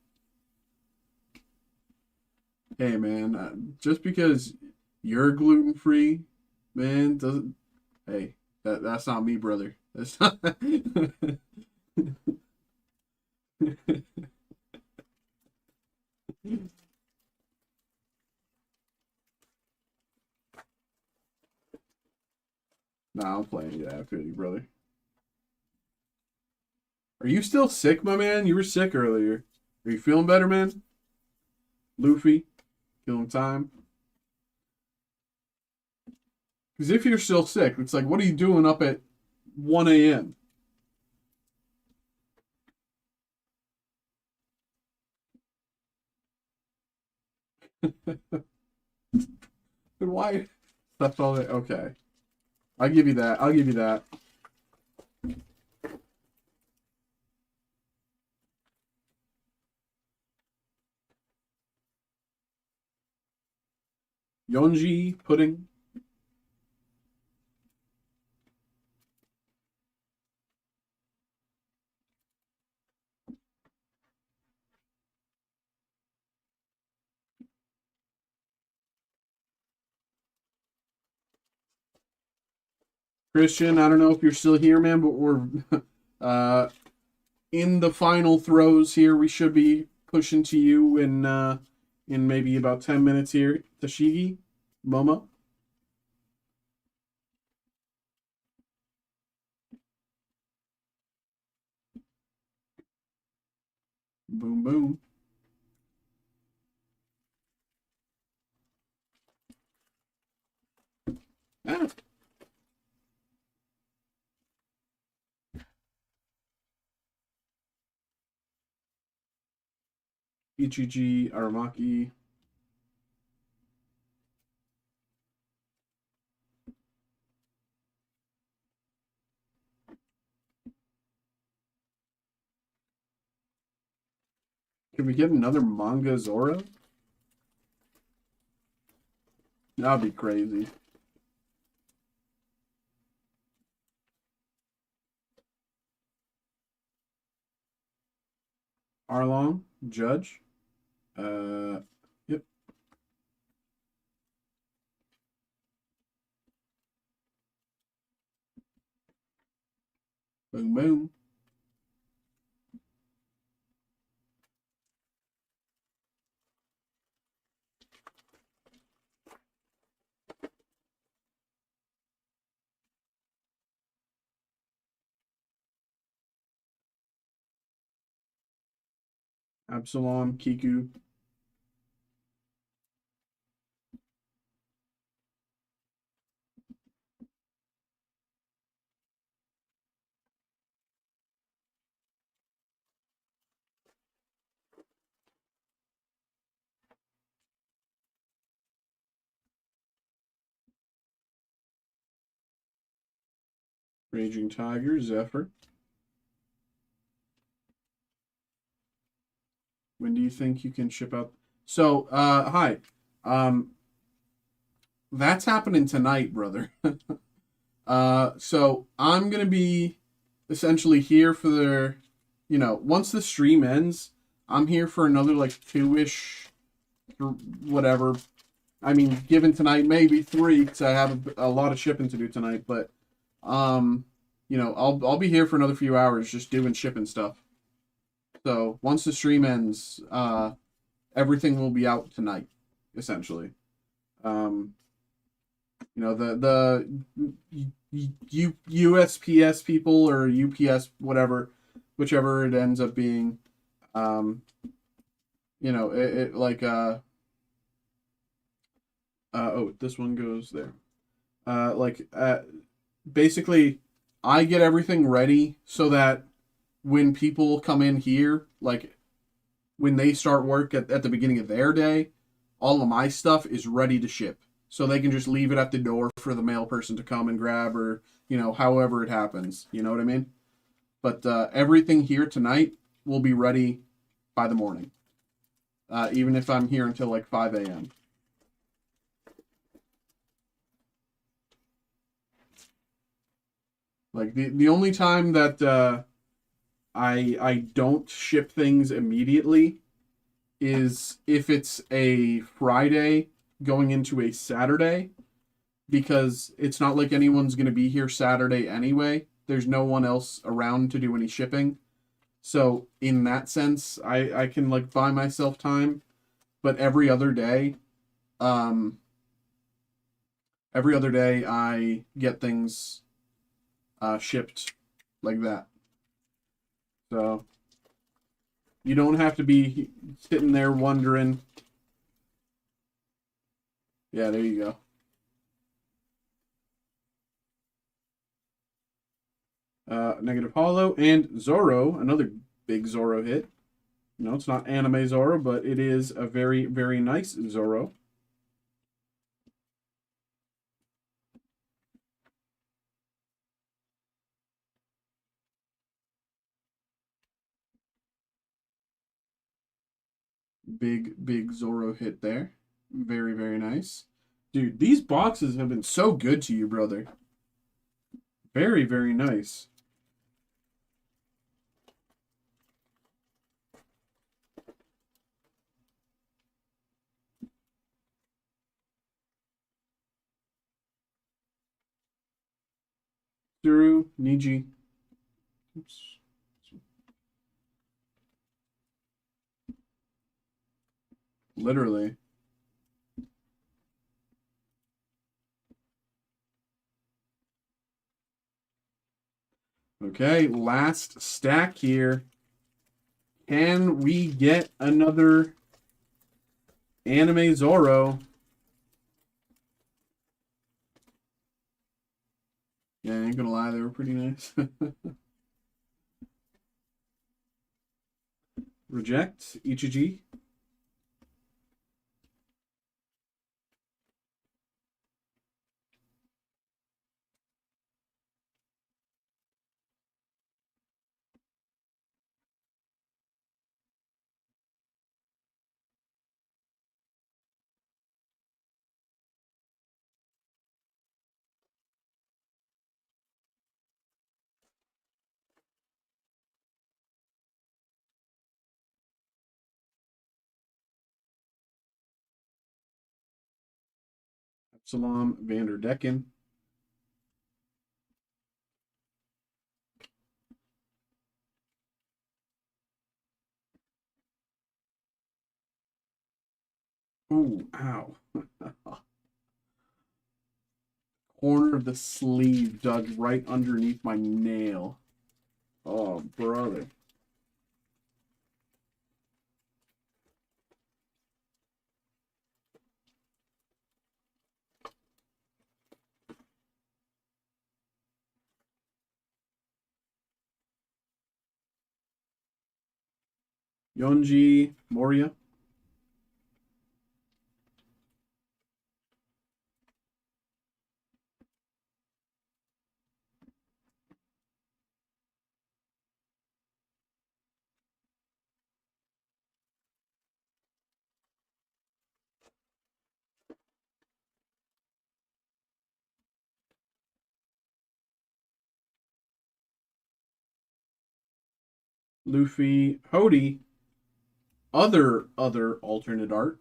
Hey, man, just because you're gluten free, man, doesn't. Hey, that's not me, brother. That's not. Nah, I'm playing. Yeah, I feel you, brother. Are you still sick, my man? You were sick earlier. Are you feeling better, man? Luffy, killing time. Because if you're still sick, it's like, what are you doing up at 1 a.m.? And why? That's all. Okay, I'll give you that. I'll give you that. Yonji pudding. Christian, I don't know if you're still here, man, but we're uh, in the final throws here. We should be pushing to you in maybe about 10 minutes here. Tashigi, Momo, boom boom. Ah, Ichiji, Aramaki. Can we get another manga Zora? That'd be crazy. Arlong, Judge. Yep. Boom boom. Absalom, Kiku. Raging Tiger, Zephyr. When do you think you can ship out? So, hi. That's happening tonight, brother. So I'm gonna be essentially here for the, once the stream ends, I'm here for another like 2-ish, or whatever. I mean, given tonight, maybe 3, because I have a lot of shipping to do tonight. But, I'll be here for another few hours just doing shipping stuff. So once the stream ends, everything will be out tonight, essentially. The USPS people or UPS, whatever, whichever it ends up being, it like oh, this one goes there. Basically, I get everything ready so that when people come in here, like when they start work at the beginning of their day, all of my stuff is ready to ship. So they can just leave it at the door for the mail person to come and grab, or, however it happens. You know what I mean? But everything here tonight will be ready by the morning. Even if I'm here until like 5 a.m. Like the only time that I don't ship things immediately is if it's a Friday going into a Saturday, because it's not like anyone's going to be here Saturday anyway. There's no one else around to do any shipping. So in that sense, I can like buy myself time, but every other day I get things shipped like that. So you don't have to be sitting there wondering. Yeah, there you go. Negative Hollow and Zorro, another big Zorro hit. No, it's not anime Zorro, but it is a very, very nice Zorro. Big, big Zorro hit there. Very, very nice. Dude, these boxes have been so good to you, brother. Very, very nice. Suru, Niji. Oops. Literally. Okay, last stack here. Can we get another anime Zorro? Yeah, I ain't gonna lie, they were pretty nice. Reject, Ichiji. Absalom Vanderdecken. Ooh, ow. Corner of the sleeve dug right underneath my nail. Oh, brother. Yonji Moria. Luffy, Hody, other alternate art.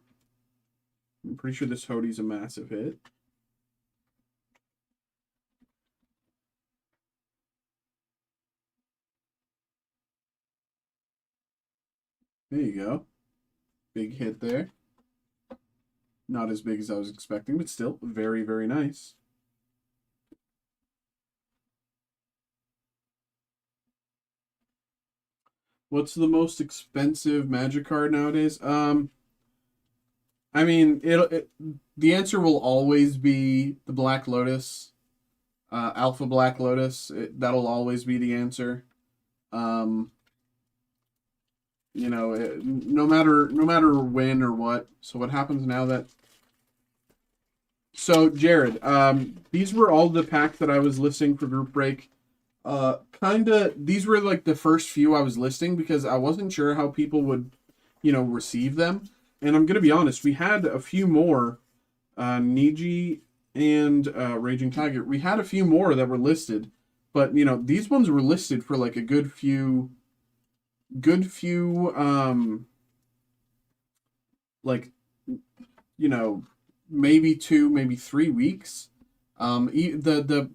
I'm pretty sure this Hody's a massive hit. There you go. Big hit there. Not as big as I was expecting, but still very, very nice. What's the most expensive Magic card nowadays? I mean, the answer will always be the Black Lotus, Alpha Black Lotus. That'll always be the answer. Um, no matter when or what. So what happens now that? So Jared, these were all the packs that I was listing for group break. These were like the first few I was listing because I wasn't sure how people would, receive them. And I'm gonna be honest, we had a few more, Niji and Raging Tiger. We had a few more that were listed, but these ones were listed for like a good few, like maybe 2, maybe 3 weeks. The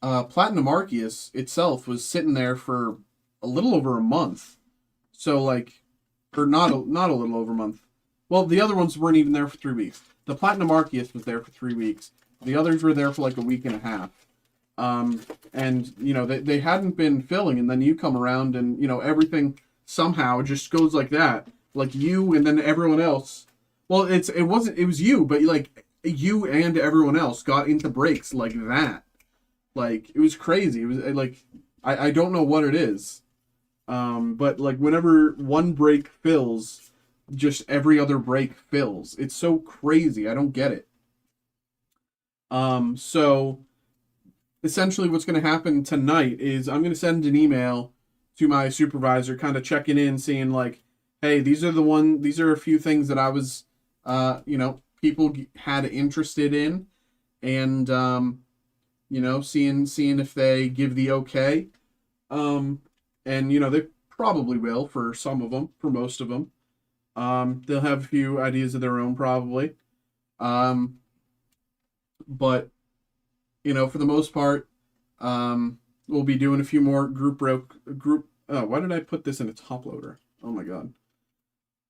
Platinum Arceus itself was sitting there for a little over a month. So like, or not a little over a month. Well, the other ones weren't even there for 3 weeks. The Platinum Arceus was there for 3 weeks. The others were there for like a week and a half. And they hadn't been filling, and then you come around and everything somehow just goes like that. Like you and then everyone else. Well, it was you, but like you and everyone else got into breaks like that. Like it was crazy. It was like I don't know what it is. But like whenever one break fills, just every other break fills. It's so crazy. I don't get it. So essentially what's going to happen tonight is I'm going to send an email to my supervisor kind of checking in, seeing like, hey, these are a few things that I was people had interested in, and seeing if they give the okay. And they probably will for some of them, for most of them. They'll have a few ideas of their own probably. But for the most part, we'll be doing a few more group. Oh, why did I put this in a top loader? Oh my god,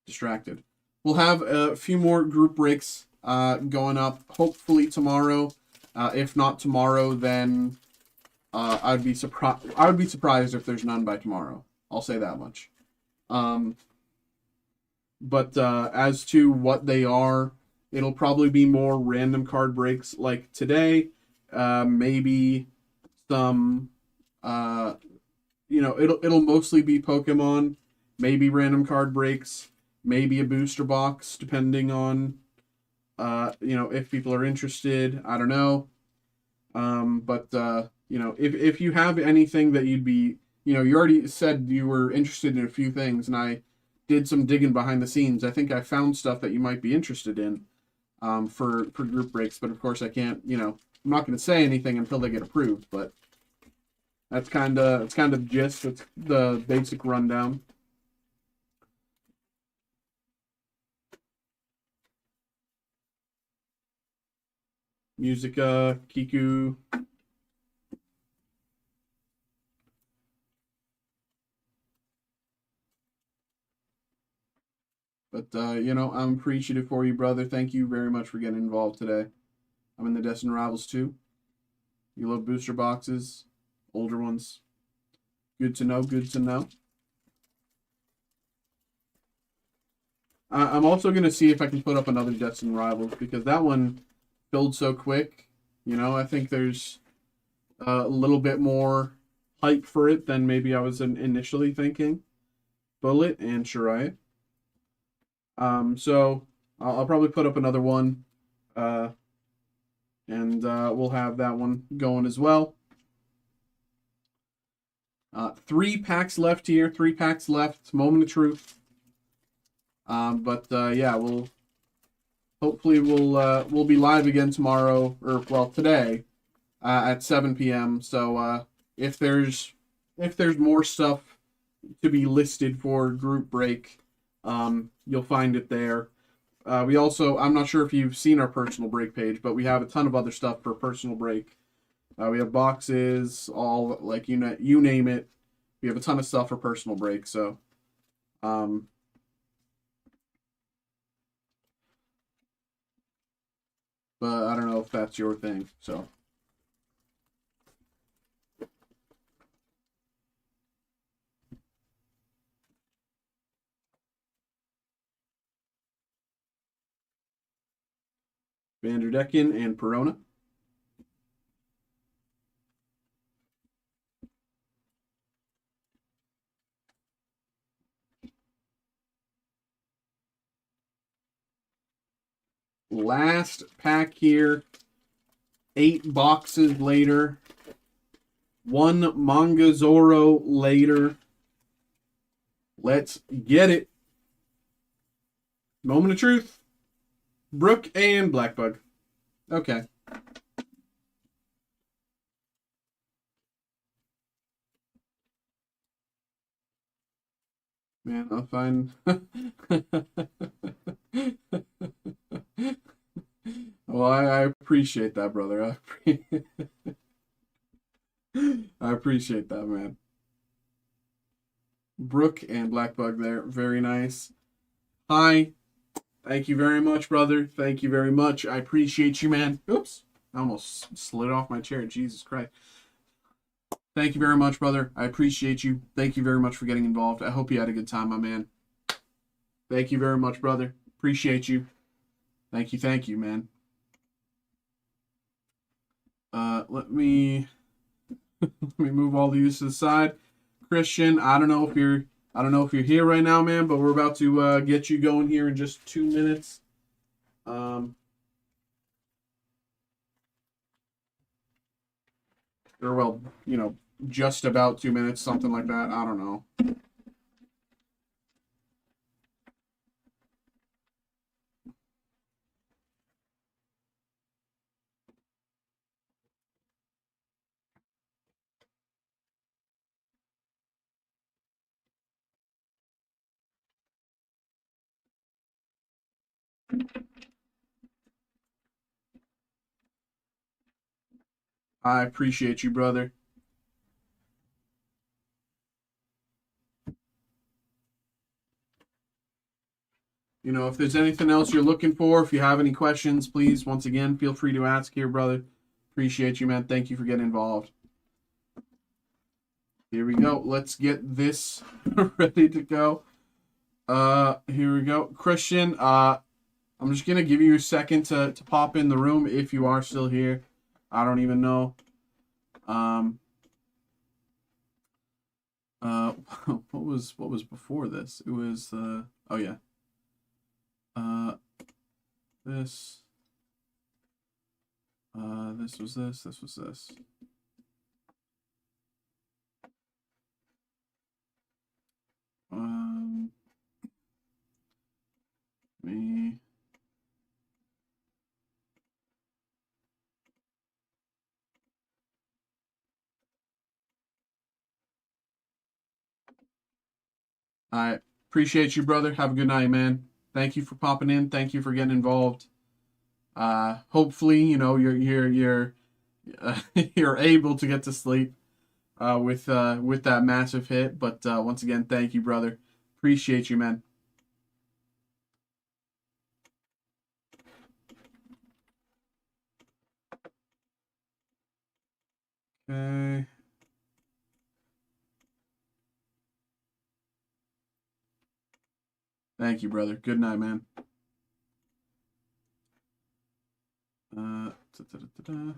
distracted. We'll have a few more group breaks going up hopefully tomorrow. If not tomorrow, then I'd be surprised. I would be surprised if there's none by tomorrow. I'll say that much. But as to what they are, it'll probably be more random card breaks like today. Maybe some. It'll mostly be Pokemon. Maybe random card breaks. Maybe a booster box, depending on if people are interested. I don't know. But if you have anything that you'd be, you already said you were interested in a few things, and I did some digging behind the scenes. I think I found stuff that you might be interested in, for group breaks. But of course, I can't. I'm not going to say anything until they get approved. But it's kind of the gist. It's the basic rundown. Musica, Kiku. But, I'm appreciative for you, brother. Thank you very much for getting involved today. I'm in the Destined Rivals too. You love booster boxes, older ones. Good to know, good to know. I'm also going to see if I can put up another Destined Rivals because that one filled so quick. I think there's a little bit more hype for it than maybe I was initially thinking. Bullet and Shirai. So I'll probably put up another one, and we'll have that one going as well. 3 packs left here. 3 packs left. Moment of truth. But yeah, we'll be live again tomorrow, or well today, at 7 p.m. So if there's if there's more stuff to be listed for group break, you'll find it there. We also, I'm not sure if you've seen our personal break page, but we have a ton of other stuff for personal break. We have boxes, all like you name it. We have a ton of stuff for personal break. So, but I don't know if that's your thing. So, Vanderdecken and Perona. Last pack here. 8 boxes later. 1 Manga Zoro later. Let's get it. Moment of truth. Brook and Blackbug. Okay. Man, I'll find. Well, I appreciate that, brother. I appreciate that, man. Brook and Blackbug there. Very nice. Hi. Thank you very much, brother. Thank you very much. I appreciate you, man. Oops. I almost slid off my chair. Jesus Christ. Thank you very much, brother. I appreciate you. Thank you very much for getting involved. I hope you had a good time, my man. Thank you very much, brother. Appreciate you. Thank you, man. Let me move all these to the side. Christian, I don't know if you're here right now, man, but we're about to get you going here in just 2 minutes. Or well, just about 2 minutes, something like that. I don't know. I appreciate you, brother. If there's anything else you're looking for, if you have any questions, please, once again, feel free to ask here, brother. Appreciate you, man. Thank you for getting involved. Here we go. Let's get this ready to go. Here we go. Christian, I'm just going to give you a second to pop in the room if you are still here. I don't even know. What was before this? It was, oh yeah. This was this. Me. I appreciate you, brother. Have a good night, man. Thank you for popping in. Thank you for getting involved. Hopefully, you're you're able to get to sleep with that massive hit. But once again, thank you, brother. Appreciate you, man. Okay. Thank you, brother. Good night, man. Da, da, da, da.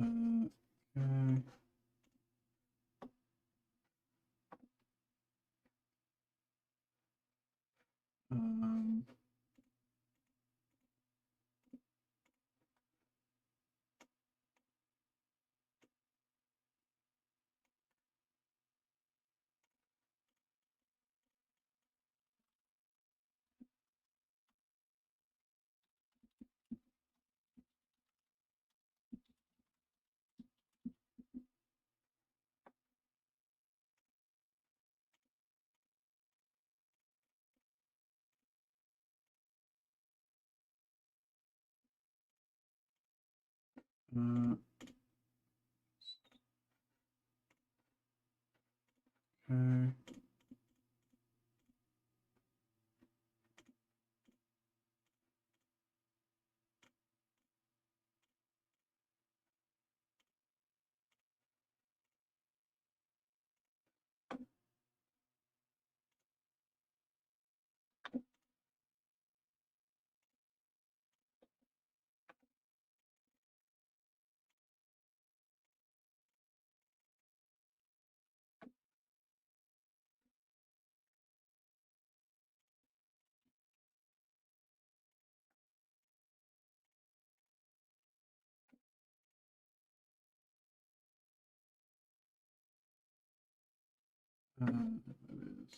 Okay. Um, Okay.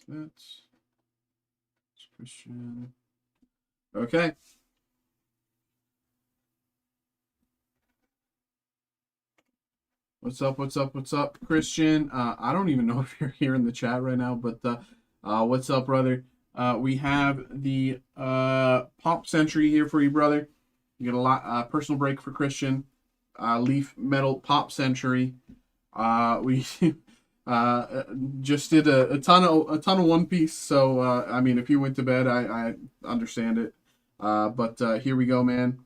That's Christian. Okay. What's up? What's up? What's up, Christian? I don't even know if you're here in the chat right now, but what's up, brother? We have the Pop Century here for you, brother. You get a lot personal break for Christian. Leaf Metal Pop Century. We just did a ton of One Piece. So I mean, if you went to bed, I understand it. But here we go, man.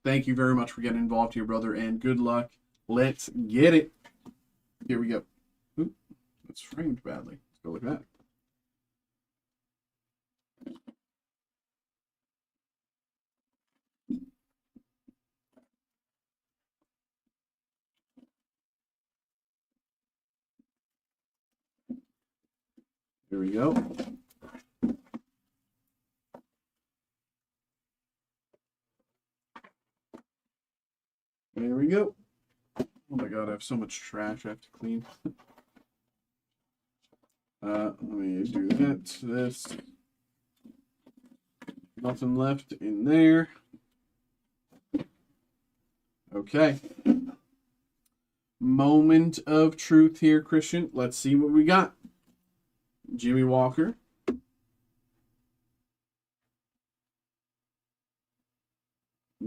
Thank you very much for getting involved here, brother, and good luck. Let's get it. Here we go. Oop, that's framed badly. Let's go like that. Here we go. There we go. Oh my god, I have so much trash I have to clean. Let me do that. This. Nothing left in there. Okay. Moment of truth here, Christian. Let's see what we got. Jimmy Walker.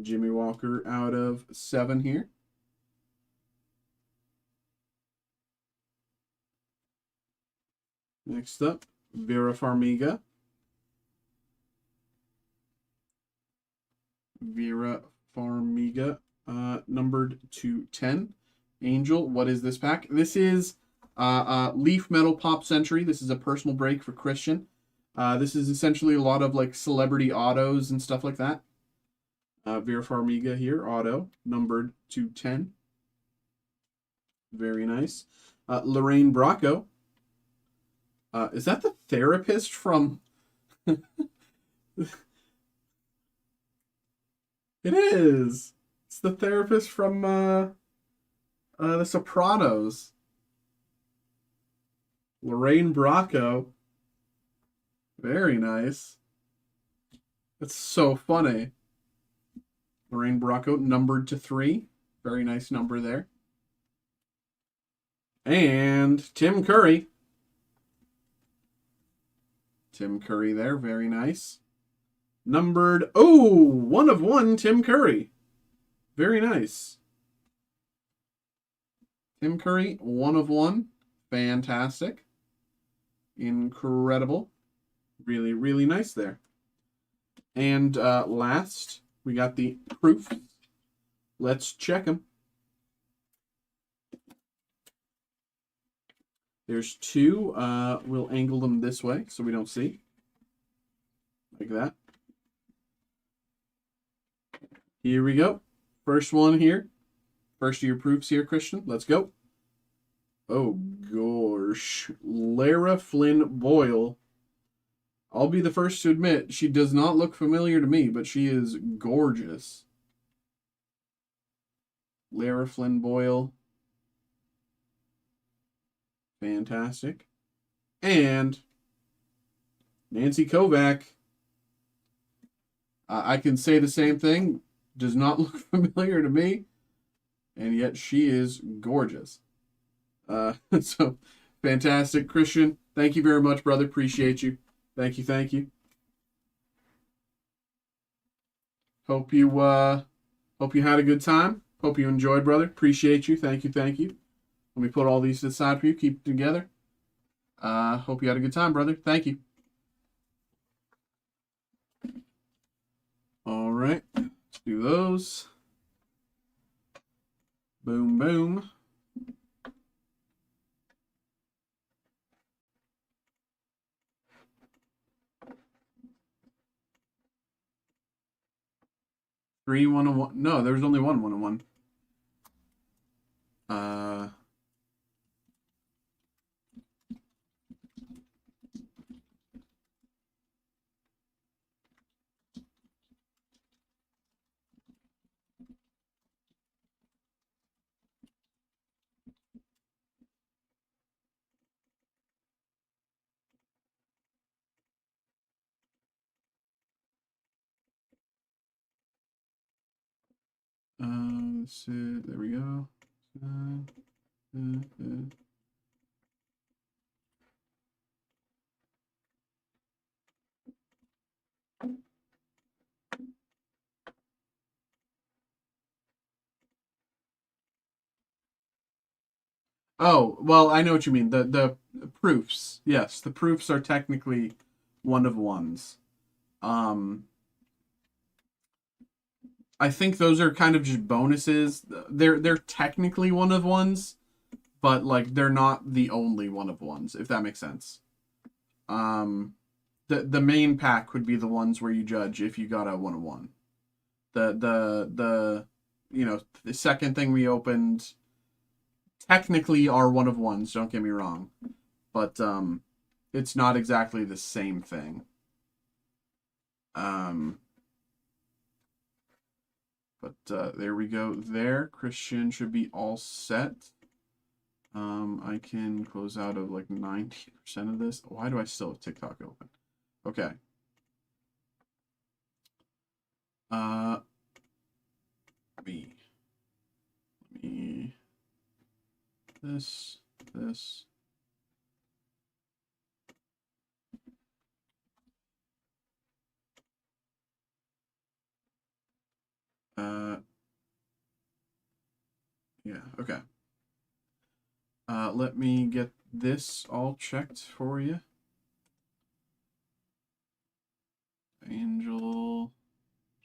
Jimmy Walker out of 7 here. Next up, Vera Farmiga. Vera Farmiga, numbered to 10. Angel, what is this pack? This is Leaf Metal Pop Century. This is a personal break for Christian. This is essentially a lot of like celebrity autos and stuff like that. Vera Farmiga here, auto, numbered to 10. Very nice. Lorraine Bracco. Is that the therapist from... It is. It's the therapist from The Sopranos. Lorraine Bracco. Very nice. That's so funny. Lorraine Bracco, numbered to 3. Very nice number there. And Tim Curry. Tim Curry there, very nice. Numbered, 1 of 1, Tim Curry. Very nice. Tim Curry, 1 of 1. Fantastic. Incredible. Really, really nice there. And last, we got the proof. Let's check them. There's 2. We'll angle them this way so we don't see. Like that. Here we go. First one here. First of your proofs here, Christian. Let's go. Oh, gosh. Lara Flynn Boyle. I'll be the first to admit, she does not look familiar to me, but she is gorgeous. Lara Flynn Boyle. Fantastic. And Nancy Kovac. I can say the same thing. Does not look familiar to me. And yet she is gorgeous. So, fantastic. Christian, thank you very much, brother. Appreciate you. Thank you, thank you. Hope Hope you had a good time. Hope you enjoyed, brother. Appreciate you. Thank you. Thank you. Let me put all these to the side for you. Keep it together. Hope you had a good time, brother. Thank you. All right. Let's do those. Boom, boom. Three 1-on-1. No, there was only one 1-on-1. So there we go. Oh, well, I know what you mean. The proofs. Yes, the proofs are technically 1-of-1s. Um, I think those are kind of just bonuses. They're technically 1-of-1s, but like they're not the only 1-of-1s, if that makes sense. The main pack would be the ones where you judge if you got a 1-of-1. The the second thing we opened technically are 1-of-1s, don't get me wrong, but it's not exactly the same thing. But there we go. There, Christian should be all set. I can close out of like 90% of this. Why do I still have TikTok open? Okay. Me. This. Yeah, okay. Let me get this all checked for you. Angel,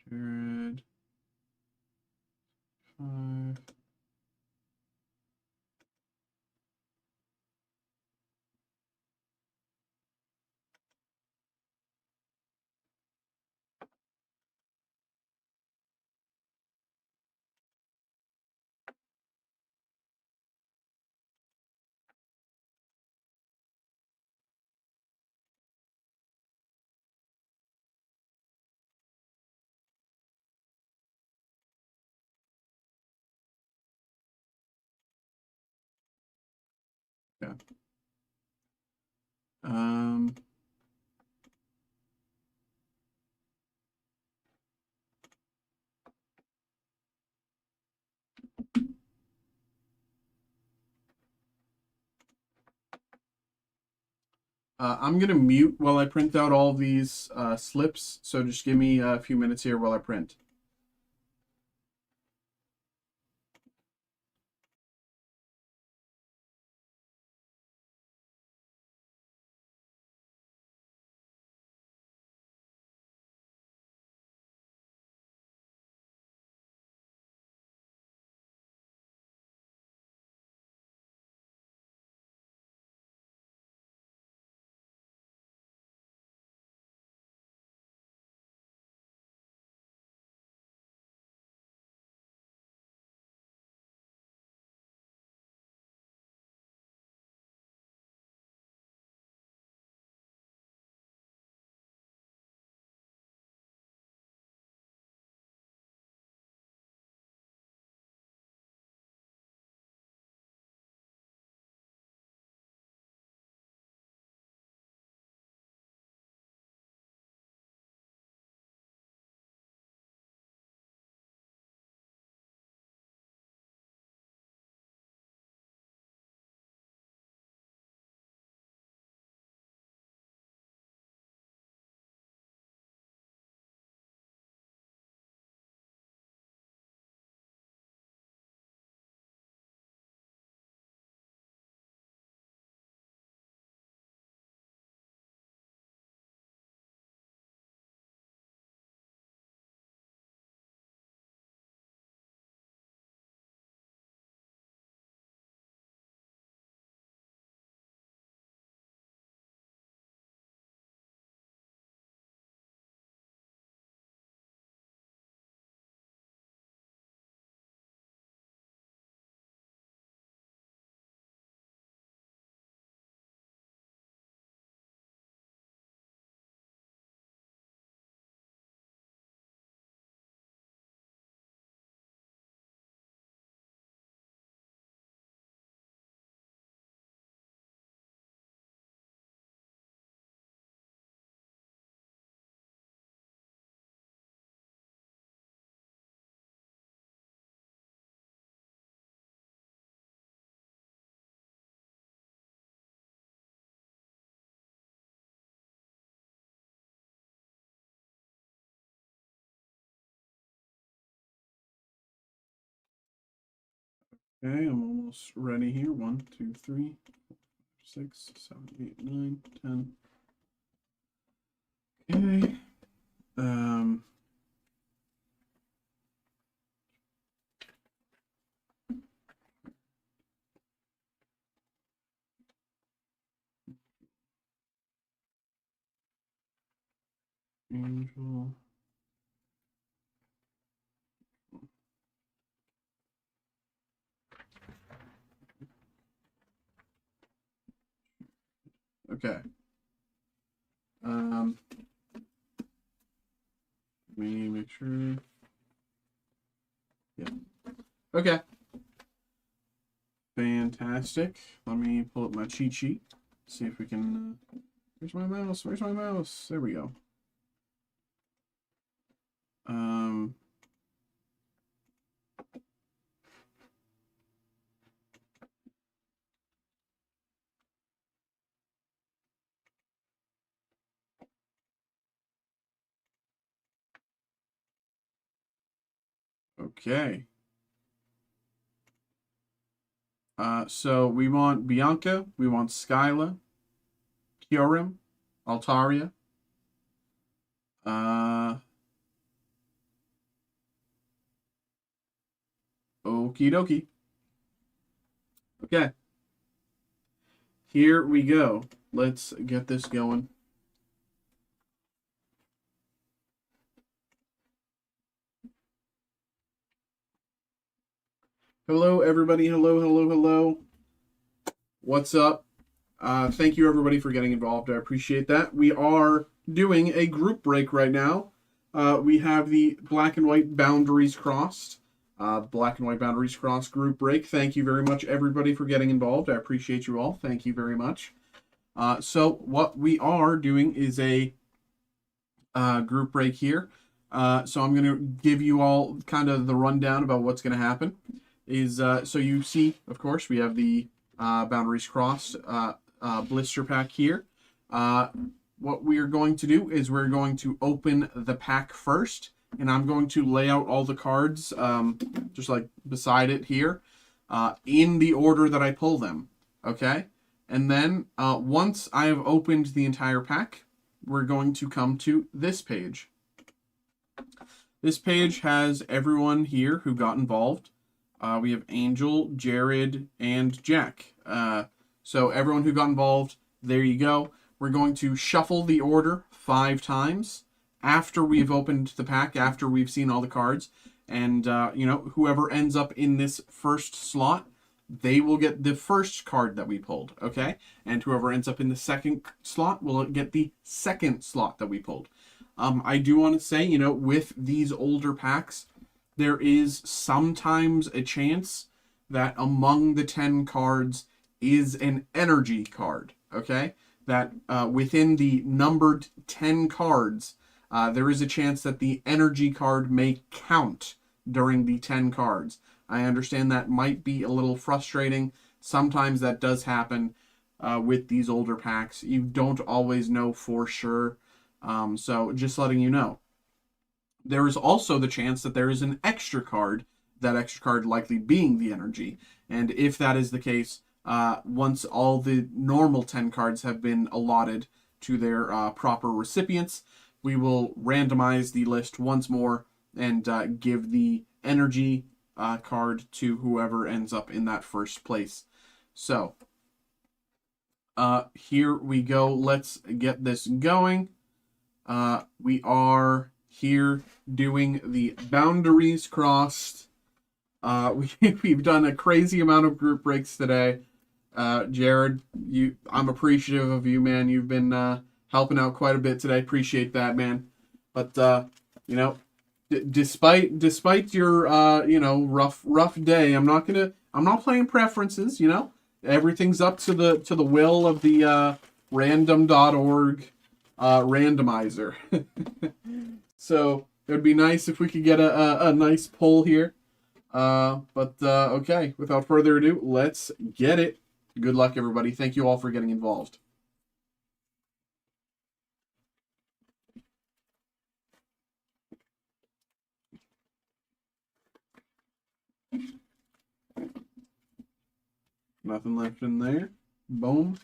Jared, 5. Yeah. Um, I'm gonna mute while I print out all these slips, so just give me a few minutes here while I print. Okay, I'm almost ready here. 1, 2, 3, 6, 7, 8, 9, 10. Okay. Angel. Okay. Let me make sure. Yeah. Okay. Fantastic. Let me pull up my cheat sheet. See if we can. Where's my mouse? Where's my mouse? There we go. Um. Okay. So we want Bianca, we want Skyla, Kyorim, Altaria. Okie dokie. Okay. Here we go. Let's get this going. Hello, everybody. Hello, hello, hello. What's up? Thank you, everybody, for getting involved. I appreciate that. We are doing a group break right now. We have the Black and White Boundaries Crossed. Black and White Boundaries Crossed group break. Thank you very much, everybody, for getting involved. I appreciate you all. Thank you very much. So what we are doing is a group break here. So I'm going to give you all kind of the rundown about what's going to happen. So you see, of course, we have the Boundaries Crossed blister pack here. What we are going to do is we're going to open the pack first, and I'm going to lay out all the cards just like beside it here in the order that I pull them. Okay? And then once I have opened the entire pack, we're going to come to this page. This page has everyone here who got involved. We have Angel, Jared, and Jack. So everyone who got involved, there you go. We're going to shuffle the order 5 times after we've opened the pack, after we've seen all the cards. And, whoever ends up in this first slot, they will get the first card that we pulled, okay? And whoever ends up in the second slot will get the second slot that we pulled. I do want to say, with these older packs, there is sometimes a chance that among the 10 cards is an energy card, okay? That within the numbered 10 cards, there is a chance that the energy card may count during the 10 cards. I understand that might be a little frustrating. Sometimes that does happen with these older packs. You don't always know for sure. So just letting you know. There is also the chance that there is an extra card, that extra card likely being the energy. And if that is the case, once all the normal 10 cards have been allotted to their proper recipients, we will randomize the list once more and give the energy card to whoever ends up in that first place. So, here we go. Let's get this going. We are here doing the Boundaries Crossed. We've done a crazy amount of group breaks today. Jared, I'm appreciative of you, man. You've been helping out quite a bit today. Appreciate that, man. But despite your rough day, I'm not playing preferences. Everything's up to the will of the random.org randomizer. So it would be nice if we could get a nice pull here. Okay, without further ado, let's get it. Good luck, everybody. Thank you all for getting involved. Nothing left in there. Boom.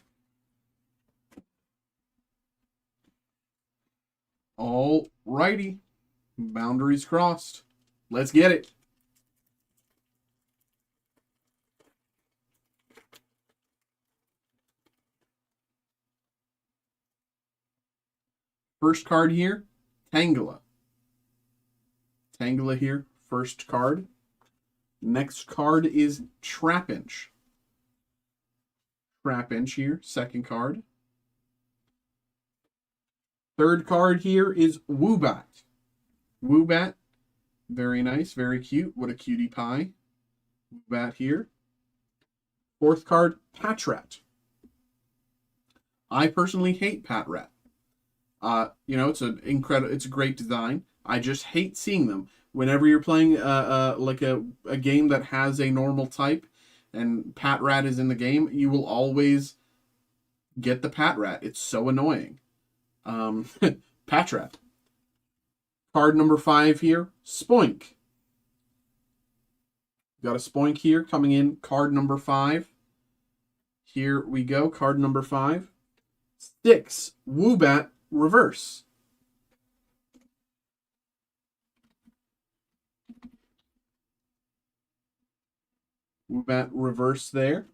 All righty. Boundaries crossed. Let's get it. First card here, Tangela. Tangela here, first card. Next card is Trapinch. Trapinch here, second card. Third card here is Woobat. Woobat, very nice, very cute. What a cutie pie. Woobat here. Fourth card, Patrat. I personally hate Patrat. You know, it's a great design. I just hate seeing them. Whenever you're playing like a game that has a normal type and Patrat is in the game, you will always get the Patrat. It's so annoying. Patrat. Card number 5 here, Spoink. Got a Spoink here coming in, card number 5. Here we go, card number 5. 6, Woobat reverse. Woobat reverse there.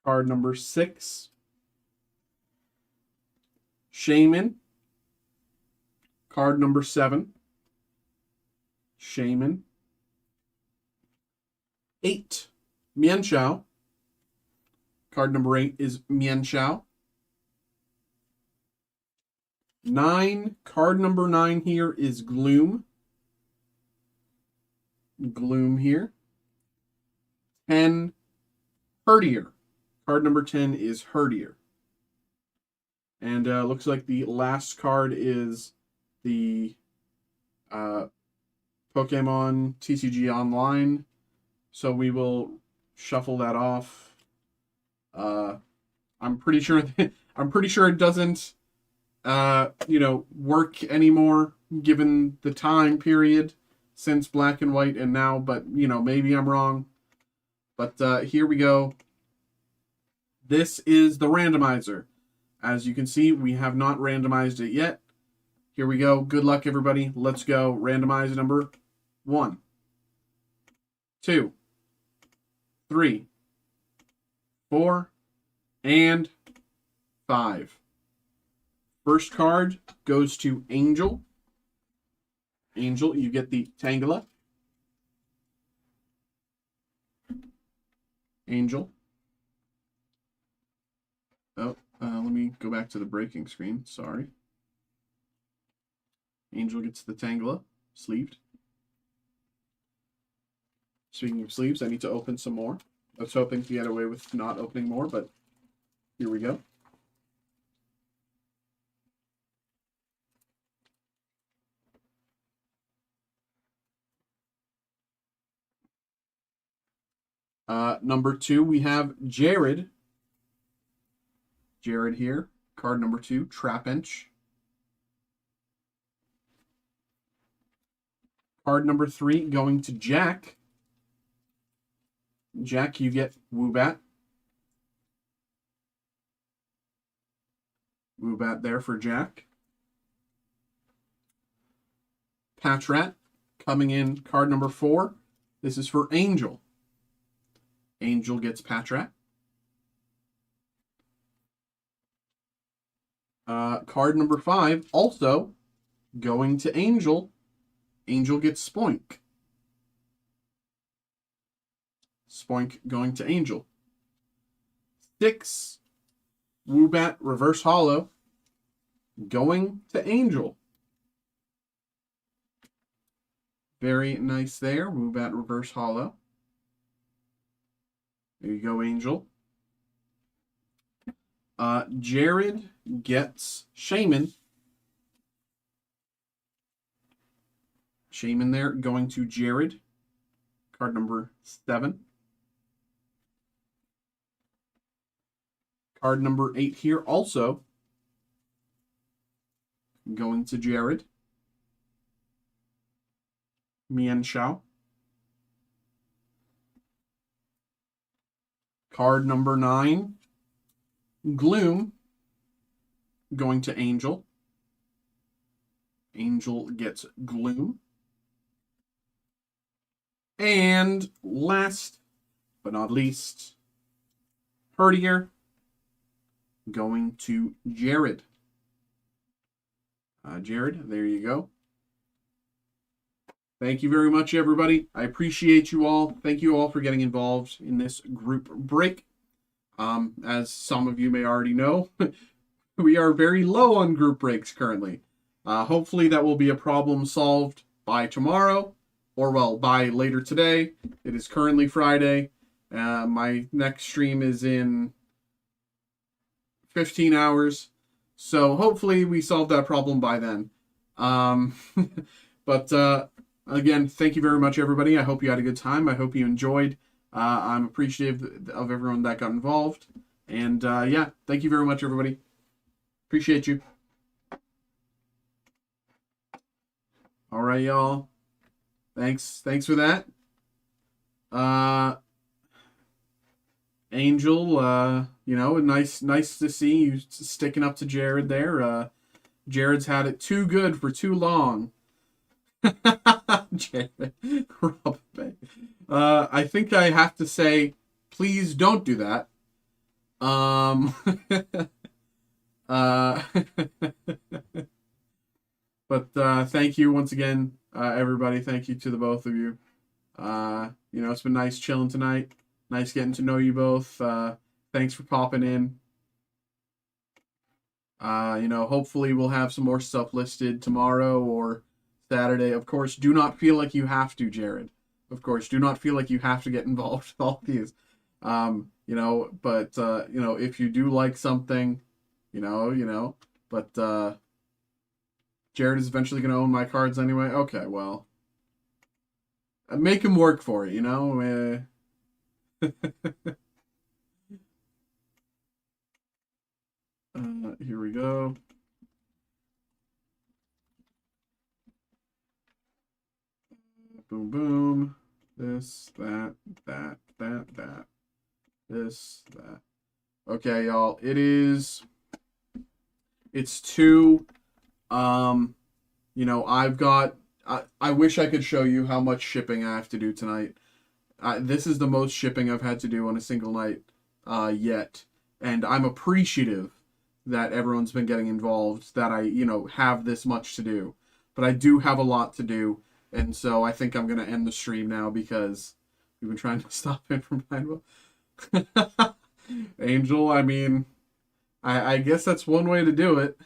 Card number 6. Shaman. Card number 7. Shaman. 8. Mienshao. Card number 8 is Mienshao. 9. Card number 9 here is Gloom. Gloom here. 10. Herdier. Card number 10 is Herdier. And looks like the last card is the Pokemon TCG Online. So we will shuffle that off. I'm pretty sure it doesn't work anymore given the time period since Black and White and now, but maybe I'm wrong. But here we go. This is the randomizer. As you can see, we have not randomized it yet. Here we go. Good luck, everybody. Let's go. Randomize number 1, 2, 3, 4, and 5. First card goes to Angel. Angel, you get the Tangela. Angel. Oh, let me go back to the breaking screen. Sorry. Angel gets the Tangela, sleeved. Speaking of sleeves, I need to open some more. I was hoping to get away with not opening more, but here we go. Number 2, we have Jared. Jared here. Card number 2, Trapinch. Card number 3 going to Jack. Jack, you get Woobat. Woobat there for Jack. Patrat coming in, card number 4. This is for Angel. Angel gets Patrat. Card number 5, also going to Angel. Angel gets Spoink. Spoink going to Angel. 6, Woobat Reverse Holo going to Angel. Very nice there, Woobat Reverse Holo. There you go, Angel. Jared gets Shaman. Shaman there going to Jared. Card number 7. Card number 8 here also going to Jared. Mian Shao. Card number 9, Gloom, going to Angel. Angel gets Gloom. And last but not least, Herdier, going to Jared. Jared, there you go. Thank you very much, everybody. I appreciate you all. Thank you all for getting involved in this group break. As some of you may already know, we are very low on group breaks currently. Hopefully that will be a problem solved by tomorrow, or well, by later today. It is currently Friday. My next stream is in 15 hours. So hopefully we solve that problem by then. But again, thank you very much, everybody. I hope you had a good time. I hope you enjoyed. I'm appreciative of everyone that got involved. And yeah, thank you very much, everybody. Appreciate you. All right, y'all. Thanks for that. Angel, you know, nice to see you sticking up to Jared there. Jared's had it too good for too long. Jared, I think I have to say, please don't do that. But thank you once again, everybody. Thank you to the both of you. You know, it's been nice chilling tonight. Nice getting to know you both. Thanks for popping in. You know, hopefully we'll have some more stuff listed tomorrow or Saturday. Of course, do not feel like you have to, Jared. Of course, do not feel like you have to get involved with all these. You know, but you know, if you do like something, you know, but Jared is eventually going to own my cards anyway. Okay, well, make him work for it, you know. Here we go. Boom, boom. This, that. This, that. Okay, y'all. It's 2. You know, I wish I could show you how much shipping I have to do tonight. This is the most shipping I've had to do on a single night yet. And I'm appreciative that everyone's been getting involved, that I, you know, have this much to do. But I do have a lot to do. And so I think I'm going to end the stream now because we've been trying to stop him from playing. Angel, I mean, I guess that's one way to do it.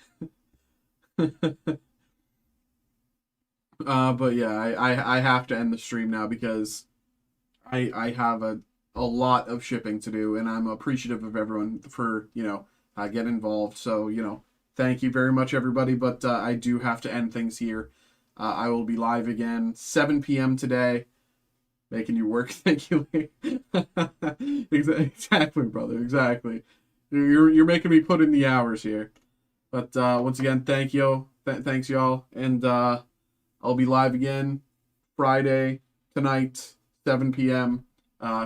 But yeah, I have to end the stream now because I have a lot of shipping to do, and I'm appreciative of everyone for, you know, get involved. So, you know, thank you very much, everybody. But I do have to end things here. I will be live again 7 p.m. today, making you work. Thank you. Exactly, brother. Exactly. You're making me put in the hours here. But once again, thank you. Thanks, y'all. And I'll be live again Friday tonight, 7 p.m.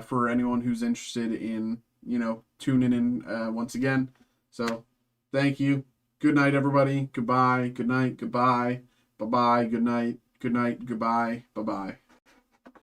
For anyone who's interested in, you know, tuning in once again. So thank you. Good night, everybody. Goodbye. Good night. Goodbye. Bye-bye. Good night. Good night. Goodbye. Bye-bye.